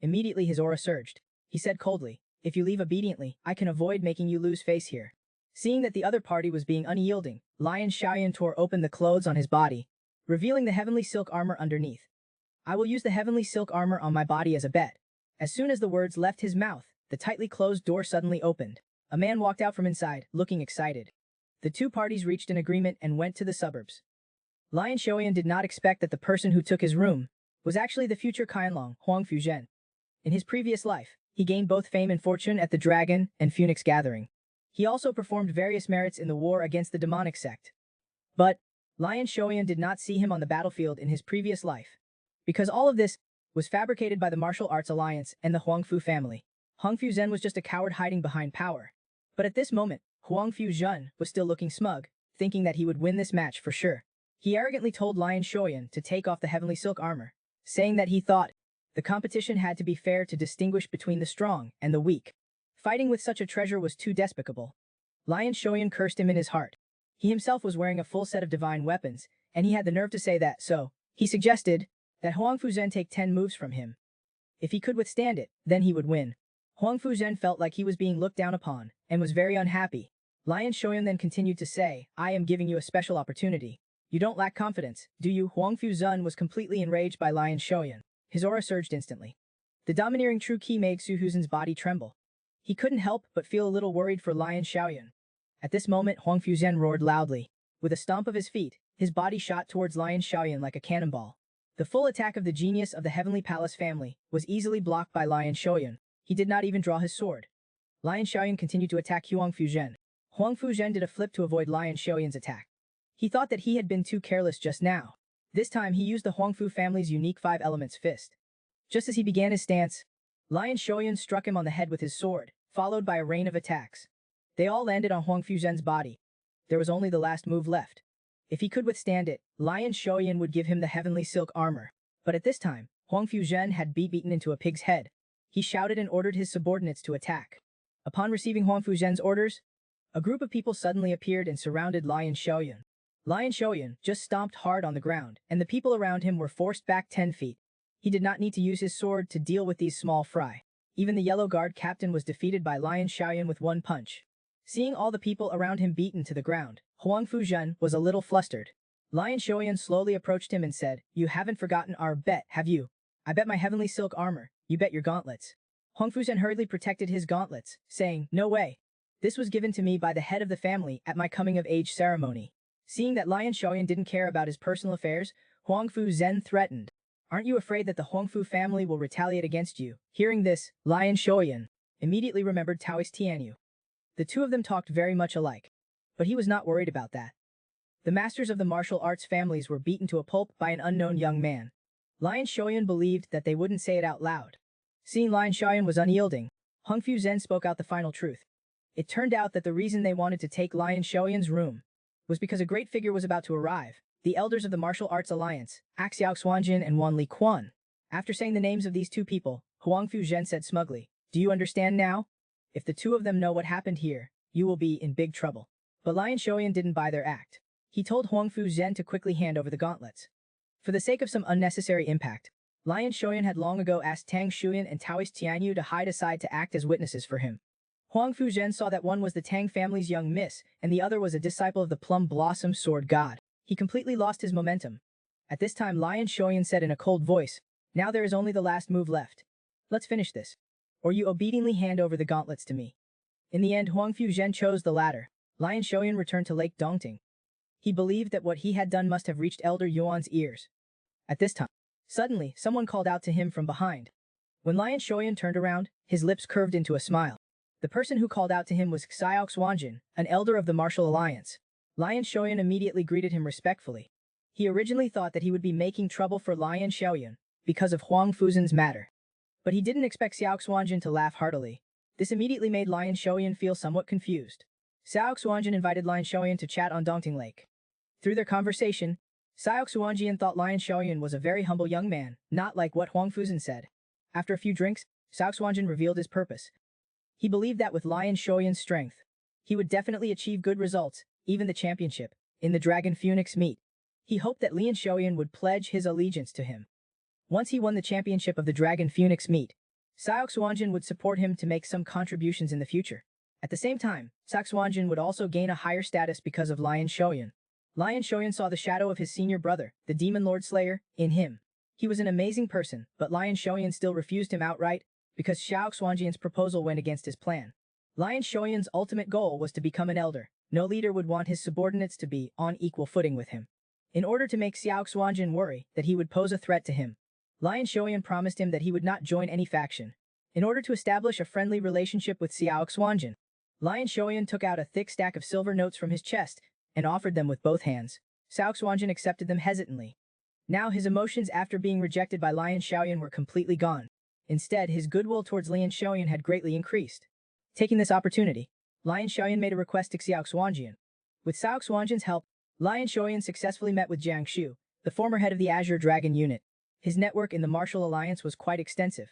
Immediately his aura surged. He said coldly, "If you leave obediently, I can avoid making you lose face here." Seeing that the other party was being unyielding, Lion Shoyan tore open the clothes on his body, revealing the heavenly silk armor underneath. "I will use the heavenly silk armor on my body as a bet." As soon as the words left his mouth, the tightly closed door suddenly opened. A man walked out from inside, looking excited. The 2 parties reached an agreement and went to the suburbs. Lion Shoyan did not expect that the person who took his room was actually the future Qianlong, Huang Fuzhen. In his previous life, he gained both fame and fortune at the Dragon and Phoenix Gathering. He also performed various merits in the war against the demonic sect. But Lion Shoyan did not see him on the battlefield in his previous life. Because all of this was fabricated by the Martial Arts Alliance and the Huangfu family. Huang Fuzhen was just a coward hiding behind power. But at this moment, Huang Fuzhen was still looking smug, thinking that he would win this match for sure. He arrogantly told Lion Shoyan to take off the heavenly silk armor, saying that he thought the competition had to be fair to distinguish between the strong and the weak. Fighting with such a treasure was too despicable. Lion Shoyan cursed him in his heart. He himself was wearing a full set of divine weapons, and he had the nerve to say that, so he suggested that Huang Fuzhen take 10 moves from him. If he could withstand it, then he would win. Huang Fuzhen felt like he was being looked down upon, and was very unhappy. Lion Shoyan then continued to say, "I am giving you a special opportunity. You don't lack confidence, do you?" Huang Fuzhen was completely enraged by Lion Shoyan. His aura surged instantly. The domineering true ki made Xu Huzhen's body tremble. He couldn't help but feel a little worried for Lion Shoyan. At this moment, Huang Fuzhen roared loudly. With a stomp of his feet, his body shot towards Lion Shoyan like a cannonball. The full attack of the genius of the Heavenly Palace family was easily blocked by Lion Shoyan. He did not even draw his sword. Lion Shoyan continued to attack Huang Fuzhen. Huang Fuzhen did a flip to avoid Lion Shoyan's attack. He thought that he had been too careless just now. This time he used the Huangfu family's unique 5 elements fist. Just as he began his stance, Lion Shoyan struck him on the head with his sword, followed by a rain of attacks. They all landed on Huang Fuzhen's body. There was only the last move left. If he could withstand it, Lion Shoyan would give him the heavenly silk armor. But at this time, Huang Fuzhen had beaten into a pig's head. He shouted and ordered his subordinates to attack. Upon receiving Huang Fuzhen's orders, a group of people suddenly appeared and surrounded Lion Shoyan. Lion Shoyan just stomped hard on the ground, and the people around him were forced back 10 feet. He did not need to use his sword to deal with these small fry. Even the yellow guard captain was defeated by Lion Shoyan with 1 punch. Seeing all the people around him beaten to the ground, Huang Fuzhen was a little flustered. Lion Shoyan slowly approached him and said, "You haven't forgotten our bet, have you? I bet my heavenly silk armor, you bet your gauntlets." Huang Fuzhen hurriedly protected his gauntlets, saying, "No way. This was given to me by the head of the family at my coming-of-age ceremony." Seeing that Lion Shoyan didn't care about his personal affairs, Huang Fuzhen threatened, "Aren't you afraid that the Huangfu family will retaliate against you?" Hearing this, Lion Shoyan immediately remembered Taoist Tianyu. The 2 of them talked very much alike. But he was not worried about that. The masters of the martial arts families were beaten to a pulp by an unknown young man. Lion Shoyan believed that they wouldn't say it out loud. Seeing Lion Shoyan was unyielding, Huang Fuzhen spoke out the final truth. It turned out that the reason they wanted to take Lion Shoyan's room was because a great figure was about to arrive, the elders of the Martial Arts Alliance, Xiao Xuanjin and Wan Li Quan. After saying the names of these 2 people, Huang Fuzhen said smugly. Do you understand now? If the two of them know what happened here, you will be in big trouble. But Lion Shoyan didn't buy their act. He told Huang Fuzhen to quickly hand over the gauntlets. For the sake of some unnecessary impact, Lion Shoyan had long ago asked Tang Shuan and Taoist Tianyu to hide aside to act as witnesses for him. Huang Fuzhen saw that one was the Tang family's young miss, and the other was a disciple of the Plum Blossom Sword God. He completely lost his momentum. At this time Lion Shoyan said in a cold voice, now there is only the last move left. Let's finish this. Or you obediently hand over the gauntlets to me. In the end Huang Fuzhen chose the latter. Lion Shoyan returned to Lake Dongting. He believed that what he had done must have reached Elder Yuan's ears. At this time, suddenly, someone called out to him from behind. When Lion Shoyan turned around, his lips curved into a smile. The person who called out to him was Seia Wu, an elder of the Martial Alliance. Lion Shoyan immediately greeted him respectfully. He originally thought that he would be making trouble for Lion Shoyan because of Huang Fuzhen's matter. But he didn't expect Seia Wu to laugh heartily. This immediately made Lion Shoyan feel somewhat confused. Seia Wu invited Lion Shoyan to chat on Dongting Lake. Through their conversation, Seia Wu thought Lion Shoyan was a very humble young man, not like what Huang Fuzhen said. After a few drinks, Seia Wu revealed his purpose. He believed that with Lion Shoyan's strength, he would definitely achieve good results, even the championship, in the Dragon Phoenix meet. He hoped that Lian Shoyan would pledge his allegiance to him. Once he won the championship of the Dragon Phoenix meet, Seia Wu would support him to make some contributions in the future. At the same time, Seia Wu would also gain a higher status because of Lion Shoyan. Lion Shoyan saw the shadow of his senior brother, the Demon Lord Slayer, in him. He was an amazing person, but Lion Shoyan still refused him outright, because Seia Wu's proposal went against his plan. Lion Shoyan's ultimate goal was to become an elder. No leader would want his subordinates to be on equal footing with him. In order to make Seia Wu worry that he would pose a threat to him, Lion Shoyan promised him that he would not join any faction. In order to establish a friendly relationship with Seia Wu, Lion Shoyan took out a thick stack of silver notes from his chest and offered them with both hands. Seia Wu accepted them hesitantly. Now his emotions after being rejected by Lion Shoyan were completely gone. Instead, his goodwill towards Lian Shoyan had greatly increased. Taking this opportunity, Lion Shoyan made a request to Seia Wu. With Seia Wu's help, Lion Shoyan successfully met with Jiang Shu, the former head of the Azure Dragon unit. His network in the Martial Alliance was quite extensive.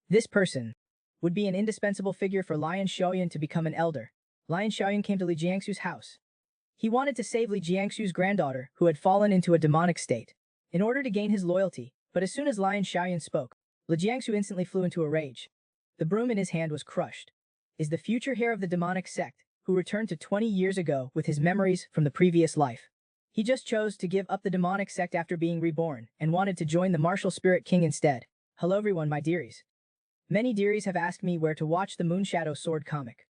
This person would be an indispensable figure for Lion Shoyan to become an elder. Lion Shoyan came to Li Jiangsu's house. He wanted to save Li Jiangsu's granddaughter, who had fallen into a demonic state, in order to gain his loyalty, but as soon as Lion Shoyan spoke, Li Jiangsu instantly flew into a rage. The broom in his hand was crushed. Is the future heir of the demonic sect, who returned to 20 years ago with his memories from the previous life. He just chose to give up the demonic sect after being reborn, and wanted to join the martial spirit king instead. Hello everyone, my dearies. Many dearies have asked me where to watch the Moonshadow Sword comic.